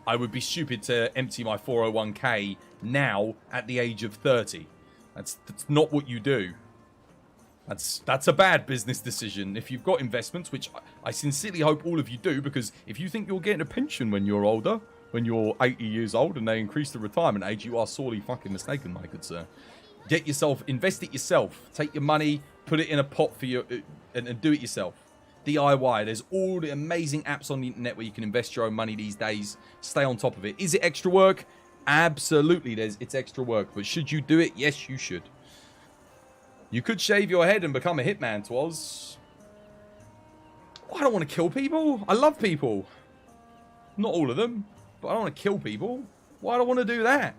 I would be stupid to empty my 401k now at the age of 30. That's not what you do. That's a bad business decision. If you've got investments, which I sincerely hope all of you do, because if you think you're getting a pension when you're older, when you're 80 years old and they increase the retirement age, you are sorely fucking mistaken, my good sir. Invest it yourself. Take your money, put it in a pot for you, and do it yourself. DIY. There's all the amazing apps on the internet where you can invest your own money these days. Stay on top of it. Is it extra work? Absolutely, it's extra work. But should you do it? Yes, you should. You could shave your head and become a hitman, Twas. I don't want to kill people. I love people. Not all of them, but I don't want to kill people. Why do I want to do that?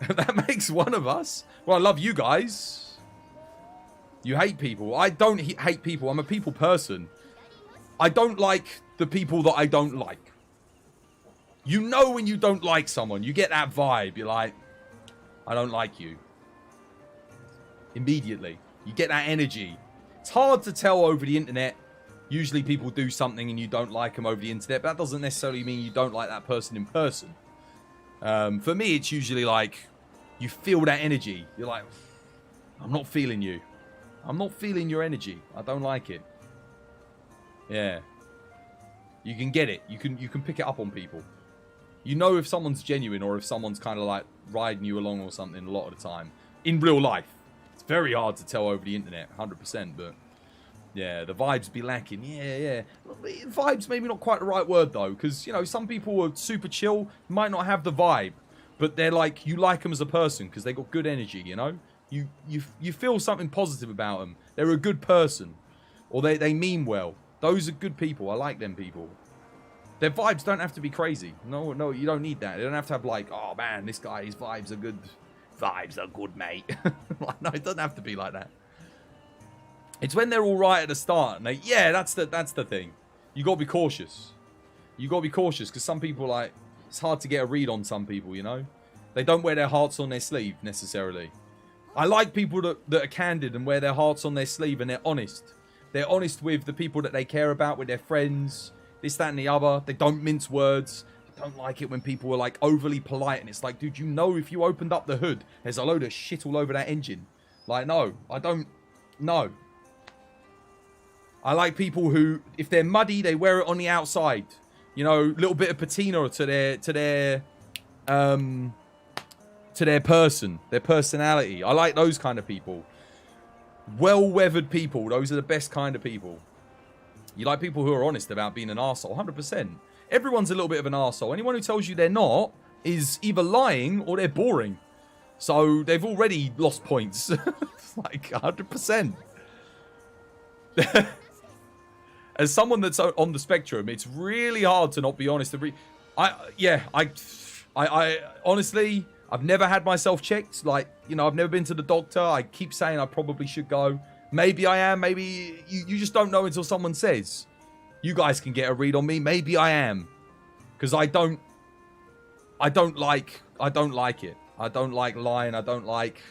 That makes one of us. Well, I love you guys. You hate people. I don't hate people. I'm a people person. I don't like the people that I don't like. You know when you don't like someone. You get that vibe. You're like, I don't like you. Immediately. You get that energy. It's hard to tell over the internet. Usually people do something and you don't like them over the internet. But that doesn't necessarily mean you don't like that person in person. For me, it's usually like you feel that energy. You're like, I'm not feeling you. I'm not feeling your energy. I don't like it. Yeah. You can get it. You can pick it up on people. You know if someone's genuine or if someone's kind of like riding you along or something a lot of the time. In real life. It's very hard to tell over the internet, 100%, but yeah, the vibes be lacking. Yeah. Vibes maybe not quite the right word though, because, you know, some people are super chill, might not have the vibe, but they're like, you like them as a person because they got good energy, you know? You feel something positive about them. They're a good person. Or they mean well. Those are good people. I like them people. Their vibes don't have to be crazy. No, you don't need that. They don't have to have like, oh man, this guy, his vibes are good. Vibes are good, mate. No, it doesn't have to be like that. It's when they're all right at the start. And yeah, that's the thing. You got to be cautious. You got to be cautious because some people, like, it's hard to get a read on some people, you know? They don't wear their hearts on their sleeve, necessarily. I like people that are candid and wear their hearts on their sleeve and they're honest. They're honest with the people that they care about, with their friends, this, that, and the other. They don't mince words. I don't like it when people are like overly polite and it's like, dude, you know, if you opened up the hood, there's a load of shit all over that engine. Like, no, I don't. No. I like people who, if they're muddy, they wear it on the outside. You know, little bit of patina to their person, their personality. I like those kind of people. Well-weathered people. Those are the best kind of people. You like people who are honest about being an arsehole. 100%. Everyone's a little bit of an arsehole. Anyone who tells you they're not is either lying or they're boring. So they've already lost points. Like 100%. As someone that's on the spectrum, it's really hard to not be honest. I honestly, I've never had myself checked. Like, you know, I've never been to the doctor. I keep saying I probably should go. Maybe I am. Maybe you just don't know until someone says. You guys can get a read on me. Maybe I am. Because I don't like it. I don't like lying. I don't like,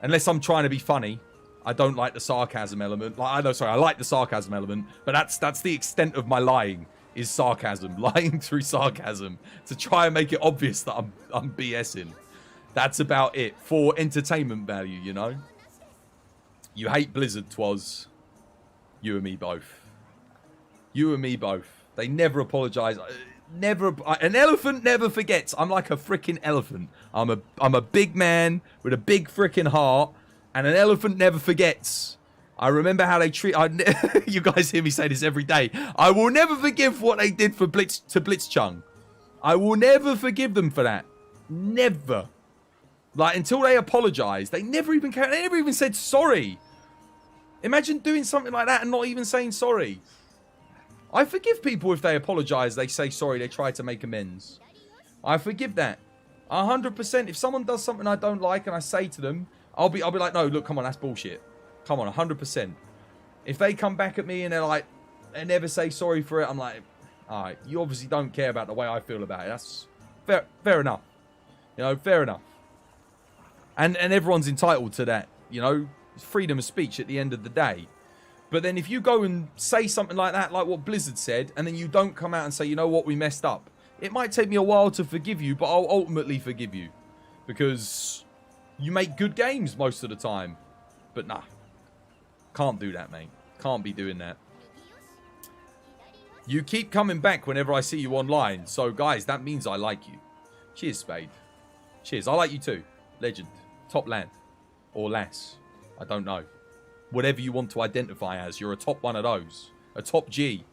unless I'm trying to be funny. I don't like the sarcasm element. I like the sarcasm element, but that's the extent of my lying, is sarcasm. Lying through sarcasm to try and make it obvious that I'm BSing. That's about it for entertainment value, you know. You hate Blizzard, Twas. You and me both. You and me both. They never apologize. Never. An elephant never forgets. I'm like a freaking elephant. I'm a big man with a big freaking heart. And an elephant never forgets. I remember how they treat... you guys hear me say this every day. I will never forgive what they did for Blitzchung. I will never forgive them for that. Never. Like, until they apologize. They never even said sorry. Imagine doing something like that and not even saying sorry. I forgive people if they apologize. They say sorry. They try to make amends. I forgive that. 100%. If someone does something I don't like and I say to them... I'll be like, no, look, come on, that's bullshit. Come on, 100%. If they come back at me and they're like, they never say sorry for it, I'm like, all right, you obviously don't care about the way I feel about it. That's fair enough. You know, fair enough. And everyone's entitled to that, you know. It's freedom of speech at the end of the day. But then if you go and say something like that, like what Blizzard said, and then you don't come out and say, you know what, we messed up. It might take me a while to forgive you, but I'll ultimately forgive you. Because... you make good games most of the time. But nah. Can't do that, mate. Can't be doing that. You keep coming back whenever I see you online. So, guys, that means I like you. Cheers, Spade. Cheers. I like you too. Legend. Top lad. Or lass. I don't know. Whatever you want to identify as. You're a top one of those. A top G.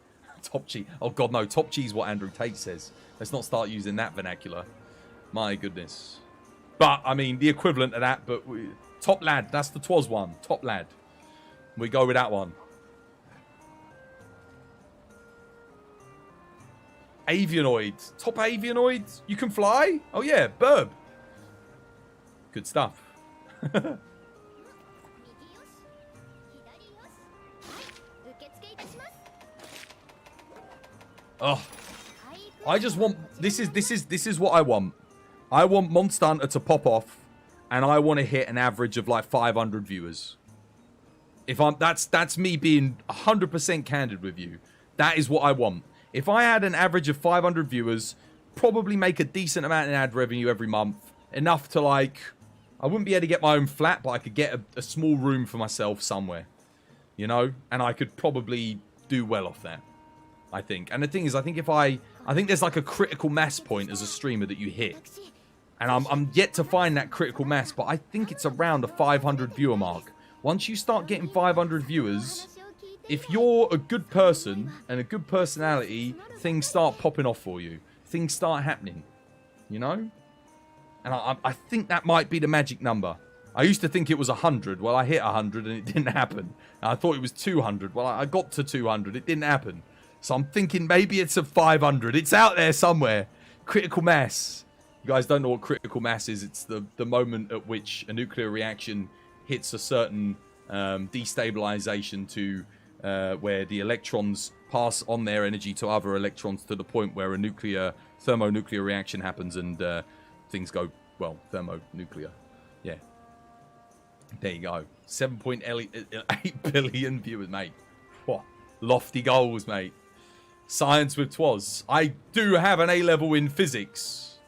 Top G. Oh, God, no. Top G is what Andrew Tate says. Let's not start using that vernacular. My goodness. But, I mean, the equivalent of that, but... top lad, that's the Twas one. Top lad. We go with that one. Avianoids. Top avianoids? You can fly? Oh, yeah. Burb. Good stuff. Oh. I just want... This is what I want. I want Monster Hunter to pop off, and I want to hit an average of like 500 viewers. That's me being 100% candid with you. That is what I want. If I had an average of 500 viewers, probably make a decent amount in ad revenue every month, enough to like, I wouldn't be able to get my own flat, but I could get a small room for myself somewhere, you know, and I could probably do well off that. I think. And the thing is, I think there's like a critical mass point as a streamer that you hit. And I'm yet to find that critical mass, but I think it's around the 500 viewer mark. Once you start getting 500 viewers, if you're a good person and a good personality, things start popping off for you. Things start happening, you know? And I think that might be the magic number. I used to think it was 100. Well, I hit 100 and it didn't happen. And I thought it was 200. Well, I got to 200. It didn't happen. So I'm thinking maybe it's a 500. It's out there somewhere. Critical mass. You guys don't know what critical mass is. It's the moment at which a nuclear reaction hits a certain destabilization to where the electrons pass on their energy to other electrons to the point where a thermonuclear reaction happens and things go, well, thermonuclear. Yeah. There you go. 7.8 billion viewers, mate. What? Lofty goals, mate. Science with Twas. I do have an A-level in physics.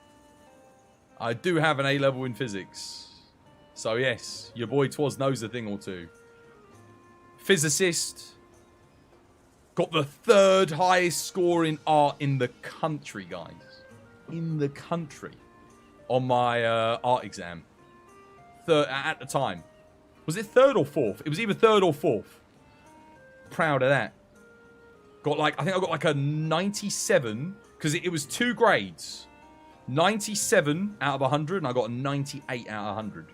I do have an A-level in physics. So yes, your boy Twas knows a thing or two. Physicist. Got the 3rd highest score in art in the country, guys. In the country. On my art exam. At the time. Was it 3rd or 4th? It was either 3rd or 4th. Proud of that. Got like, I think I got like a 97. Because it was 2 grades. 97 out of 100. And I got a 98 out of 100.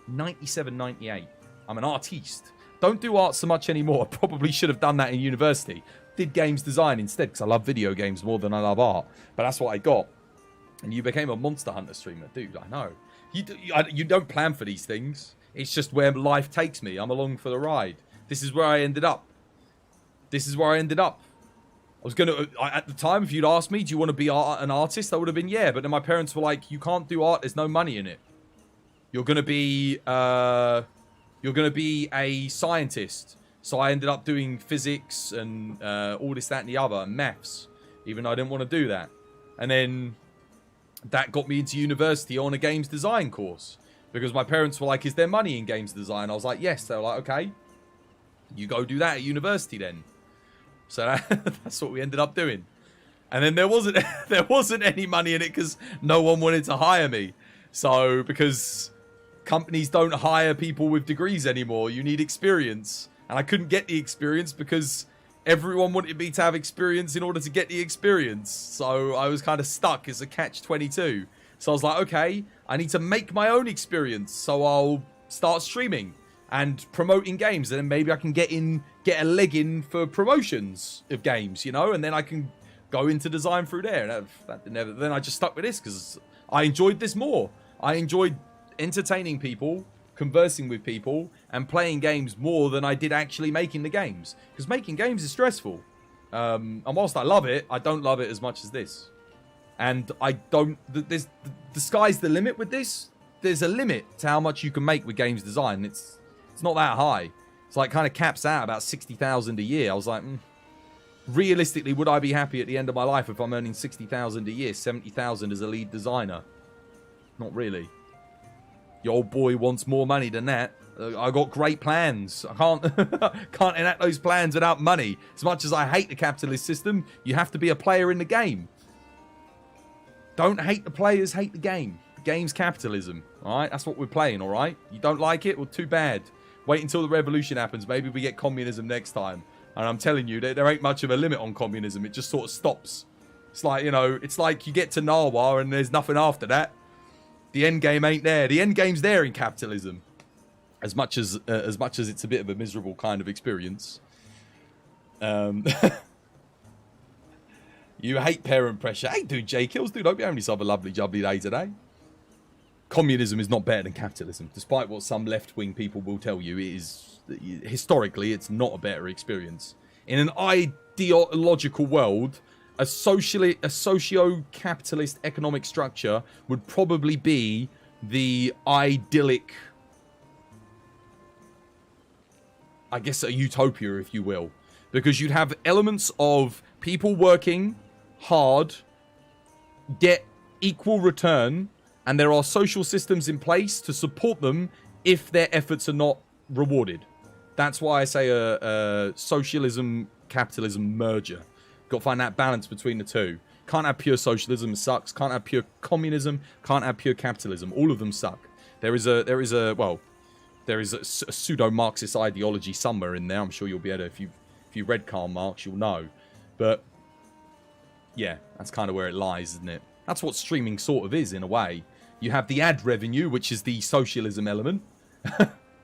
97, 98. I'm an artiste. Don't do art so much anymore. I probably should have done that in university. Did games design instead. Because I love video games more than I love art. But that's what I got. And you became a Monster Hunter streamer. Dude, I know. You don't plan for these things. It's just where life takes me. I'm along for the ride. This is where I ended up. This is where I ended up. I was going to... At the time, if you'd asked me, do you want to be an artist? I would have been, yeah. But then my parents were like, you can't do art. There's no money in it. You're going to be... you're going to be a scientist. So I ended up doing physics and all this, that, and the other. And maths. Even though I didn't want to do that. And then... that got me into university on a games design course. Because my parents were like, is there money in games design? I was like, yes. They were like, okay. You go do that at university then. So that's what we ended up doing. And then there wasn't any money in it because no one wanted to hire me. So, because companies don't hire people with degrees anymore. You need experience. And I couldn't get the experience because everyone wanted me to have experience in order to get the experience. So I was kind of stuck as a catch-22. So I was like, okay, I need to make my own experience. So I'll start streaming and promoting games. And then maybe I can get a leg in for promotions of games, you know? And then I can go into design through there. And then I just stuck with this because I enjoyed this more. I enjoyed entertaining people, conversing with people, and playing games more than I did actually making the games. Because making games is stressful. And whilst I love it, I don't love it as much as this. And I don't... the sky's the limit with this. There's a limit to how much you can make with games design. It's not that high. It's like kind of caps out about 60,000 a year. I was like, realistically, would I be happy at the end of my life if I'm earning 60,000 a year, 70,000 as a lead designer? Not really. Your old boy wants more money than that. I got great plans. I can't enact those plans without money. As much as I hate the capitalist system, you have to be a player in the game. Don't hate the players, hate the game. The game's capitalism. Alright, that's what we're playing, alright? You don't like it? Well, too bad. Wait until the revolution happens. Maybe we get communism next time. And I'm telling you, there ain't much of a limit on communism. It just sort of stops. It's like, you know, it's like you get to Narwa and there's nothing after that. The end game ain't there. The end game's there in capitalism. As much as it's a bit of a miserable kind of experience. You hate parent pressure. Hey, dude, J Kills, dude. Hope you're having yourself a lovely, jubbly day today. Communism is not better than capitalism. Despite what some left-wing people will tell you, it is... historically, it's not a better experience. In an ideological world, a socio-capitalist economic structure would probably be the idyllic... I guess a utopia, if you will. Because you'd have elements of people working hard, get equal return, and there are social systems in place to support them if their efforts are not rewarded. That's why I say a socialism, capitalism merger. Got to find that balance between the two. Can't have pure socialism, it sucks. Can't have pure communism, can't have pure capitalism. All of them suck. There is a pseudo-Marxist ideology somewhere in there. I'm sure you'll be able to, if you read Karl Marx, you'll know. But yeah, that's kind of where it lies, isn't it? That's what streaming sort of is, in a way. You have the ad revenue, which is the socialism element.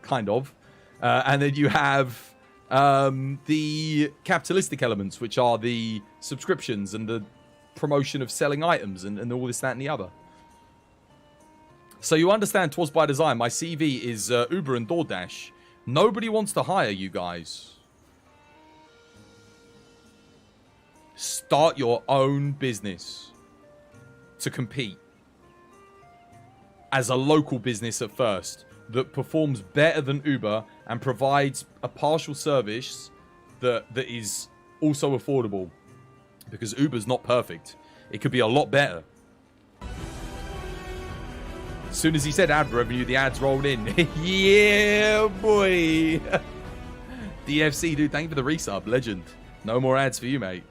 Kind of. And then you have the capitalistic elements, which are the subscriptions and the promotion of selling items and all this, that, and the other. So you understand, 'Twas by design. My CV is Uber and DoorDash. Nobody wants to hire you guys. Start your own business to compete. As a local business at first. that performs better than Uber and provides a partial service that is also affordable. Because Uber's not perfect. It could be a lot better. As soon as he said ad revenue, the ads rolled in. Yeah, boy. DFC, dude, thank you for the resub. Legend. No more ads for you, mate.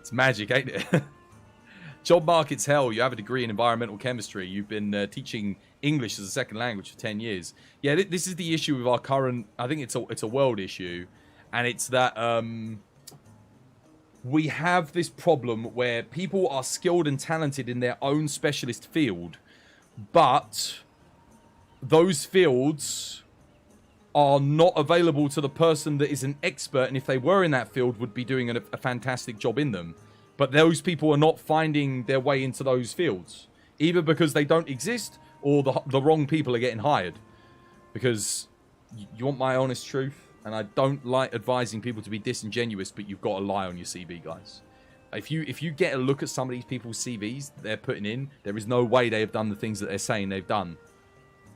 It's magic, ain't it? Job market's hell. You have a degree in environmental chemistry. You've been teaching English as a second language for 10 years. Yeah, this is the issue with our current... I think it's a world issue. And it's that we have this problem where people are skilled and talented in their own specialist field. But those fields are not available to the person that is an expert, and if they were in that field, would be doing a fantastic job in them. But those people are not finding their way into those fields, either because they don't exist or the wrong people are getting hired. Because you want my honest truth, and I don't like advising people to be disingenuous, but you've got to lie on your CV, guys. If you get a look at some of these people's CVs they're putting in, there is no way they have done the things that they're saying they've done.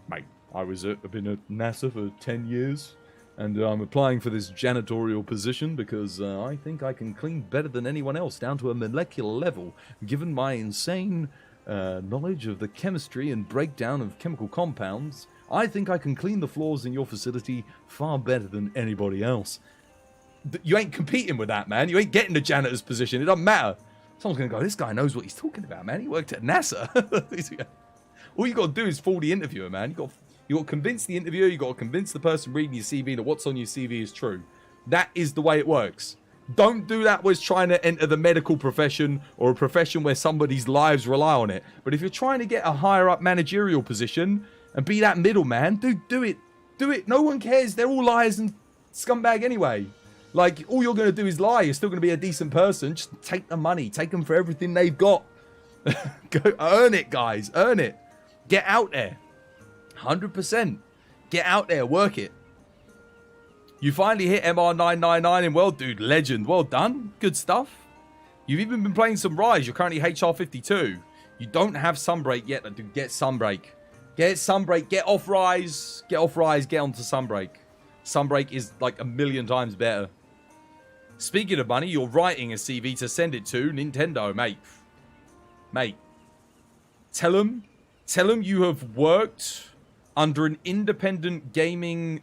Mate, I've been at NASA for 10 years, and I'm applying for this janitorial position because I think I can clean better than anyone else down to a molecular level, given my insane knowledge of the chemistry and breakdown of chemical compounds. I think I can clean the floors in your facility far better than anybody else. You ain't competing with that, man. You ain't getting the janitor's position. It doesn't matter. Someone's going to go, this guy knows what he's talking about, man. He worked at NASA. All you got to do is fool the interviewer, man. You got to convince the interviewer. You got to convince the person reading your CV that what's on your CV is true. That is the way it works. Don't do that with trying to enter the medical profession or a profession where somebody's lives rely on it. But if you're trying to get a higher up managerial position and be that middleman, dude, do it. Do it. No one cares. They're all liars and scumbag anyway. Like, all you're going to do is lie. You're still going to be a decent person. Just take the money. Take them for everything they've got. Go earn it, guys. Earn it. Get out there. 100%. Get out there. Work it. You finally hit MR999 and well, dude, legend. Well done. Good stuff. You've even been playing some Rise. You're currently HR52. You don't have Sunbreak yet. Dude, get Sunbreak. Get Sunbreak. Get off Rise. Get off Rise. Get onto Sunbreak. Sunbreak is like 1,000,000 times better. Speaking of money, you're writing a CV to send it to Nintendo, mate. Mate. Tell them you have worked under an independent gaming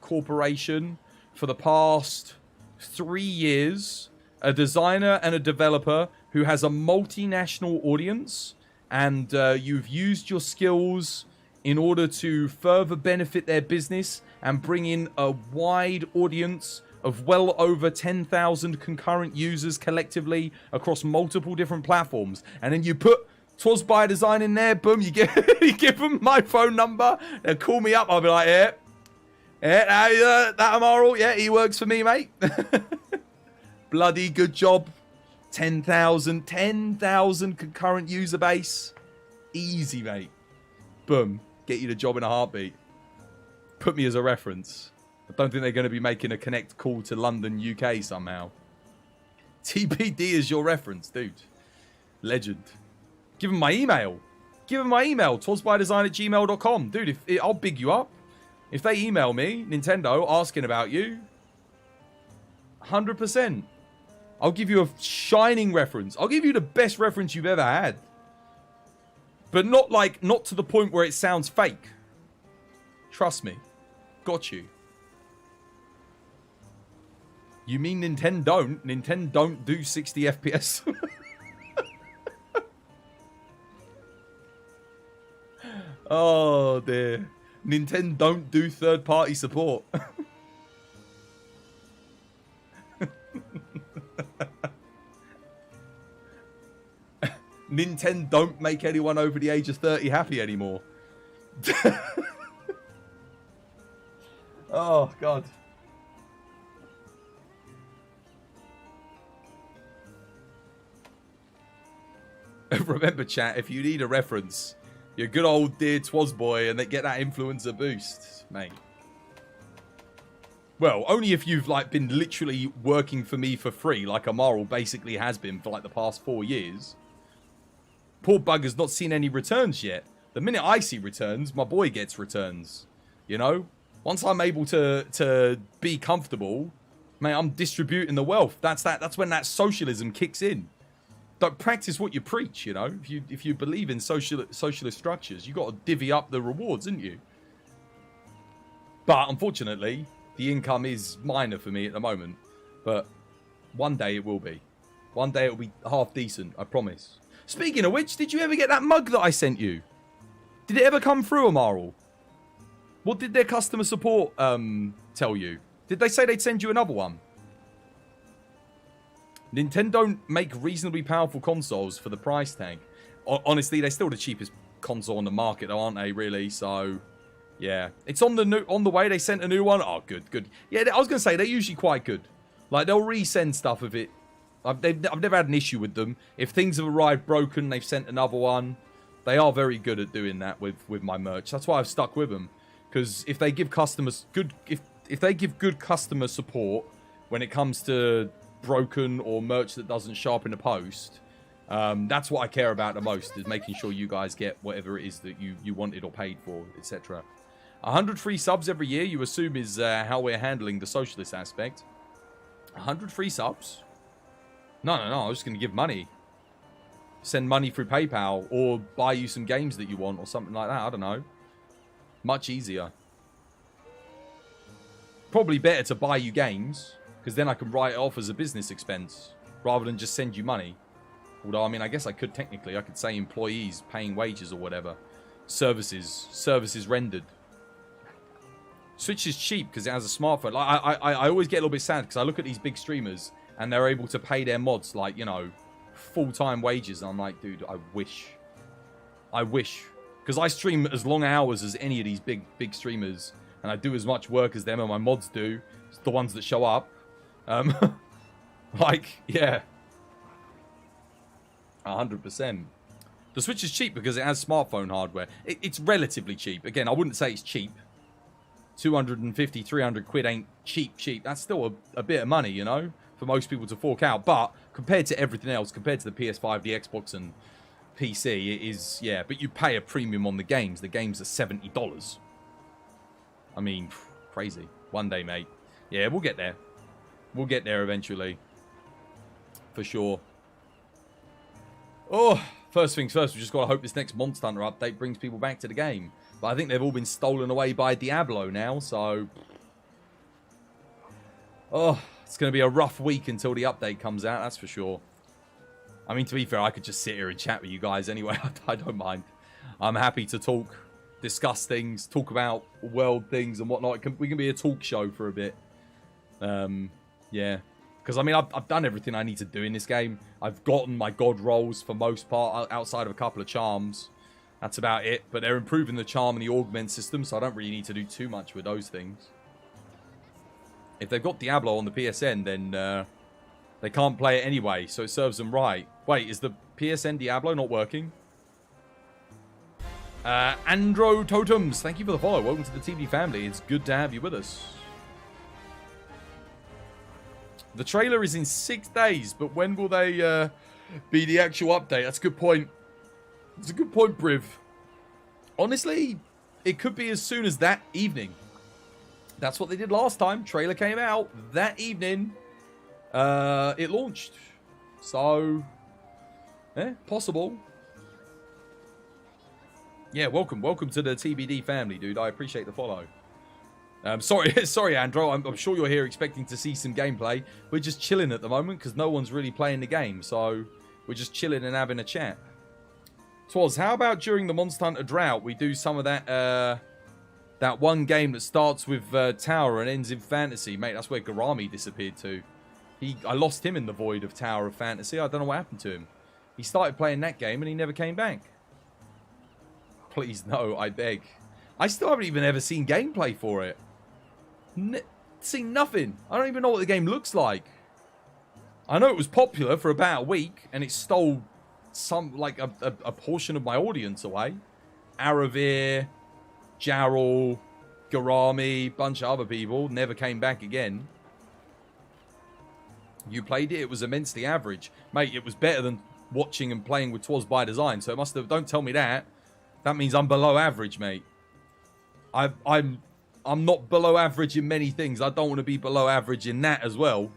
corporation for the past 3 years. A designer and a developer who has a multinational audience. And you've used your skills in order to further benefit their business and bring in a wide audience of well over 10,000 concurrent users collectively across multiple different platforms. And then you put "Twas by Design" in there, boom, you give them my phone number, they'll call me up, I'll be like, that Amaral, yeah, he works for me, mate. Bloody good job. 10,000 concurrent user base. Easy, mate. Boom, get you the job in a heartbeat. Put me as a reference. I don't think they're going to be making a connect call to London, UK somehow. TBD is your reference, dude. Legend. Give them my email. Give them my email. twasbydesign@gmail.com. Dude, I'll big you up. If they email me, Nintendo, asking about you, 100%. I'll give you a shining reference. I'll give you the best reference you've ever had. But not to the point where it sounds fake. Trust me. Got you. You mean Nintendo don't? Nintendo don't do 60 FPS. Oh dear. Nintendo don't do third-party support. Nintendo don't make anyone over the age of 30 happy anymore. Oh god. Remember, chat, if you need a reference, your good old dear Twasboy, and they get that influencer boost, mate. Well, only if you've been literally working for me for free, like Amaral basically has been for the past 4 years. Poor bugger's not seen any returns yet. The minute I see returns, my boy gets returns. You know? Once I'm able to be comfortable, mate, I'm distributing the wealth. That's when that socialism kicks in. Don't practice what you preach, you know? If you believe in socialist structures, you got to divvy up the rewards, didn't you? But unfortunately, the income is minor for me at the moment. But one day it will be. One day it'll be half decent, I promise. Speaking of which, did you ever get that mug that I sent you? Did it ever come through, Amaral? What did their customer support tell you? Did they say they'd send you another one? Nintendo make reasonably powerful consoles for the price tag. Honestly, they're still the cheapest console on the market, though, aren't they? Really? So, yeah, it's on the way. They sent a new one. Oh, good. Yeah, I was gonna say they're usually quite good. Like they'll resend stuff of it. I've never had an issue with them. If things have arrived broken, they've sent another one. They are very good at doing that with my merch. That's why I've stuck with them. Because if they give customers if they give good customer support when it comes to broken or merch that doesn't show up in the post, that's what I care about the most, is making sure you guys get whatever it is that you wanted or paid for, etc. 100 free subs every year, you assume, is how we're handling the socialist aspect. 100 free subs? No, I was just going to give money. Send money through PayPal or buy you some games that you want or something like that. I don't know. Much easier. Probably better to buy you games, because then I can write it off as a business expense rather than just send you money. Although, I mean, I guess I could technically. I could say employees paying wages or whatever. Services rendered. Switch is cheap because it has a smartphone. Like, I always get a little bit sad because I look at these big streamers and they're able to pay their mods, like, you know, full-time wages. And I'm like, dude, I wish. Because I stream as long hours as any of these big streamers. And I do as much work as them and my mods do. It's the ones that show up. Like, yeah. 100%. The Switch is cheap because it has smartphone hardware. It's relatively cheap. Again, I wouldn't say it's cheap. 250, 300 quid ain't cheap. That's still a bit of money, you know, for most people to fork out. But compared to everything else, compared to the PS5, the Xbox, and PC, it is, yeah. But you pay a premium on the games. The games are $70. I mean, crazy. One day, mate. Yeah, we'll get there. We'll get there eventually. For sure. Oh, first things first, we just got to hope this next Monster Hunter update brings people back to the game. But I think they've all been stolen away by Diablo now, so... Oh, it's going to be a rough week until the update comes out, that's for sure. I mean, to be fair, I could just sit here and chat with you guys anyway. I don't mind. I'm happy to talk, discuss things, talk about world things and whatnot. We can be a talk show for a bit. Yeah. Because, I mean, I've done everything I need to do in this game. I've gotten my god rolls for most part, outside of a couple of charms. That's about it. But they're improving the charm and the augment system, so I don't really need to do too much with those things. If they've got Diablo on the PSN, then they can't play it anyway, so it serves them right. Wait, is the PSN Diablo not working? Andro Totems, thank you for the follow. Welcome to the TV family. It's good to have you with us. The trailer is in 6 days, but when will they be the actual update? That's a good point. It's a good point, Briv. Honestly, it could be as soon as that evening. That's what they did last time. Trailer came out that evening. It launched. So, possible. Yeah, welcome to the TBD family, dude. I appreciate the follow. Sorry, Andro. I'm sure you're here expecting to see some gameplay. We're just chilling at the moment because no one's really playing the game. So, we're just chilling and having a chat. Twas, how about during the Monster Hunter drought, we do some of that, that one game that starts with Tower and ends in Fantasy? Mate, that's where Garami disappeared to. I lost him in the void of Tower of Fantasy. I don't know what happened to him. He started playing that game and he never came back. Please, no, I beg. I still haven't even ever seen gameplay for it. Seen nothing. I don't even know what the game looks like. I know it was popular for about a week and it stole some, like, a portion of my audience away. Aravir, Jarl, Garami, bunch of other people. Never came back again. You played it, it was immensely average. Mate, it was better than watching and playing with Twas by Design, so it must have... Don't tell me that. That means I'm below average, mate. I'm I'm not below average in many things. I don't want to be below average in that as well.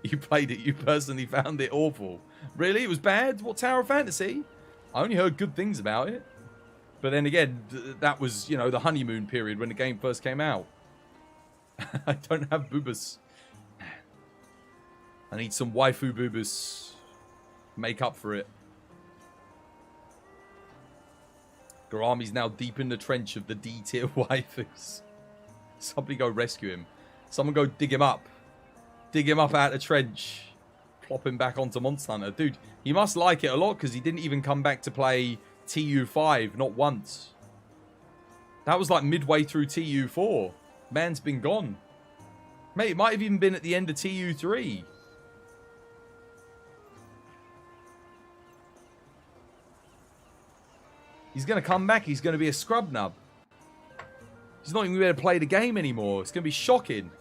You played it. You personally found it awful. Really? It was bad? What, Tower of Fantasy? I only heard good things about it. But then again, that was, you know, the honeymoon period when the game first came out. I don't have boobas. I need some waifu boobas. Make up for it. Garami's now deep in the trench of the D-tier waifus. Somebody go rescue him. Someone go dig him up. Dig him up out of the trench. Plop him back onto Monster Hunter. Dude, he must like it a lot because he didn't even come back to play TU5. Not once. That was like midway through TU4. Man's been gone. Mate, it might have even been at the end of TU3. He's going to come back. He's going to be a scrub nub. He's not even going to be able to play the game anymore. It's going to be shocking.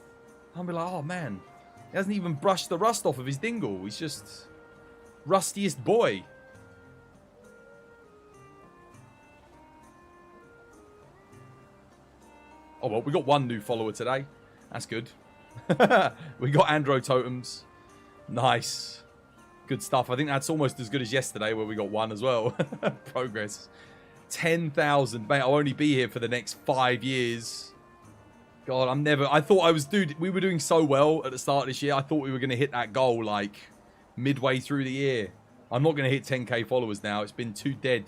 I'll be like, oh, man. He hasn't even brushed the rust off of his dingle. He's just rustiest boy. Oh, well, we got one new follower today. That's good. We got Andro Totems. Nice. Good stuff. I think that's almost as good as yesterday where we got one as well. Progress. 10,000. Mate, I'll only be here for the next 5 years. God, I'm never... I thought I was... Dude, we were doing so well at the start of this year. I thought we were going to hit that goal, like, midway through the year. I'm not going to hit 10k followers now. It's been too dead.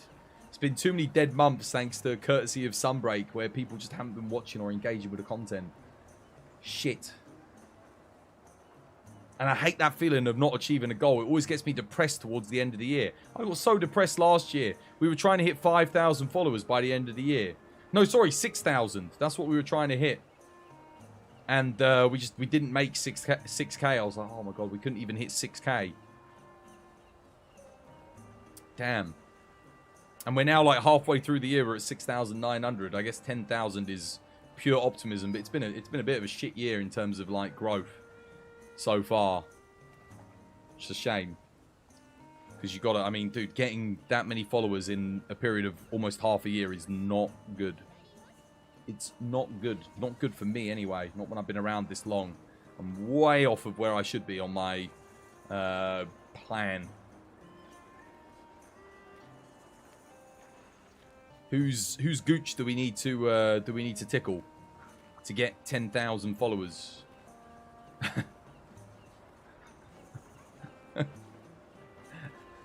It's been too many dead months thanks to courtesy of Sunbreak where people just haven't been watching or engaging with the content. Shit. And I hate that feeling of not achieving a goal. It always gets me depressed towards the end of the year. I got so depressed last year. We were trying to hit 5,000 followers by the end of the year. No, sorry, 6,000. That's what we were trying to hit. And we didn't make 6k. I was like, oh my god, we couldn't even hit 6k. Damn. And we're now like halfway through the year. We're at 6,900. I guess 10,000 is pure optimism, but it's been a bit of a shit year in terms of like growth so far. It's a shame. Because you gotta, I mean, dude, getting that many followers in a period of almost half a year is not good. It's not good. Not good for me anyway. Not when I've been around this long. I'm way off of where I should be on my plan. Whose gooch do we need to tickle to get 10,000 followers?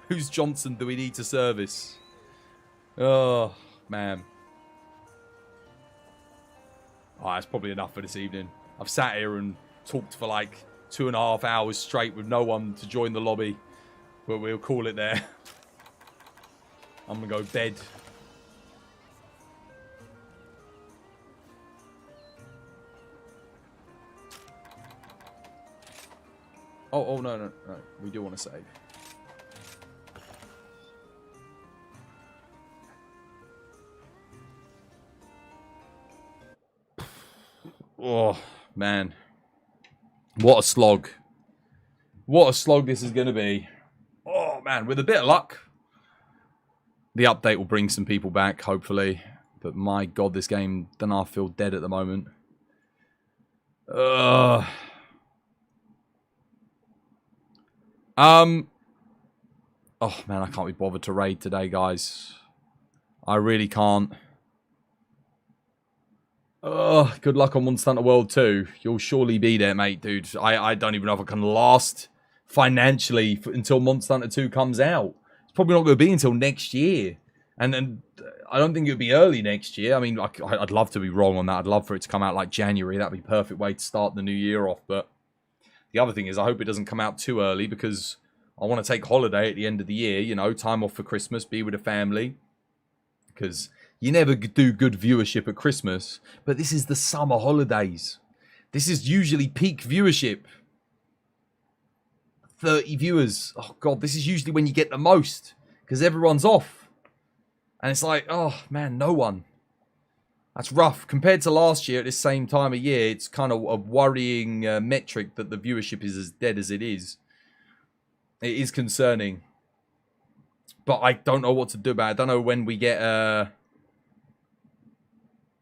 Whose Johnson do we need to service? Oh man. Oh, that's probably enough for this evening. I've sat here and talked for like 2.5 hours straight with no one to join the lobby. But we'll call it there. I'm gonna go bed. Oh, no. We do want to save. Oh, man. What a slog. What a slog this is going to be. Oh, man. With a bit of luck, the update will bring some people back, hopefully. But my God, this game doesn't half feel dead at the moment. Oh, man, I can't be bothered to raid today, guys. I really can't. Good luck on Monster Hunter World 2. You'll surely be there, mate, dude. I don't even know if I can last financially until Monster Hunter 2 comes out. It's probably not going to be until next year. And I don't think it would be early next year. I mean, I'd love to be wrong on that. I'd love for it to come out like January. That'd be a perfect way to start the new year off. But the other thing is I hope it doesn't come out too early because I want to take holiday at the end of the year. You know, time off for Christmas, be with the family. Because you never do good viewership at Christmas. But this is the summer holidays. This is usually peak viewership. 30 viewers. Oh, God, this is usually when you get the most. Because everyone's off. And it's like, oh, man, no one. That's rough. Compared to last year at this same time of year, it's kind of a worrying metric that the viewership is as dead as it is. It is concerning. But I don't know what to do about it. I don't know when we get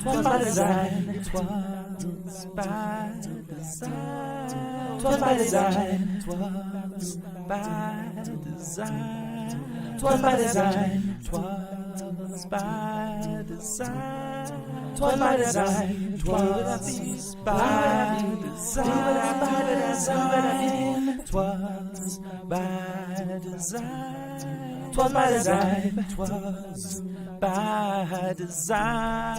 'twas by design, 'twas by design, 'twas by design, 'twas by design, 'twas by design, 'twas by design, 'twas by design, 'twas by design, 'twas by design, 'twas by design, 'twas by design, 'twas by design,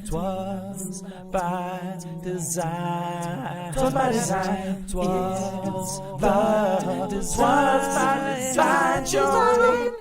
'twas by design, 'twas by design, 'twas by design, 'twas by design,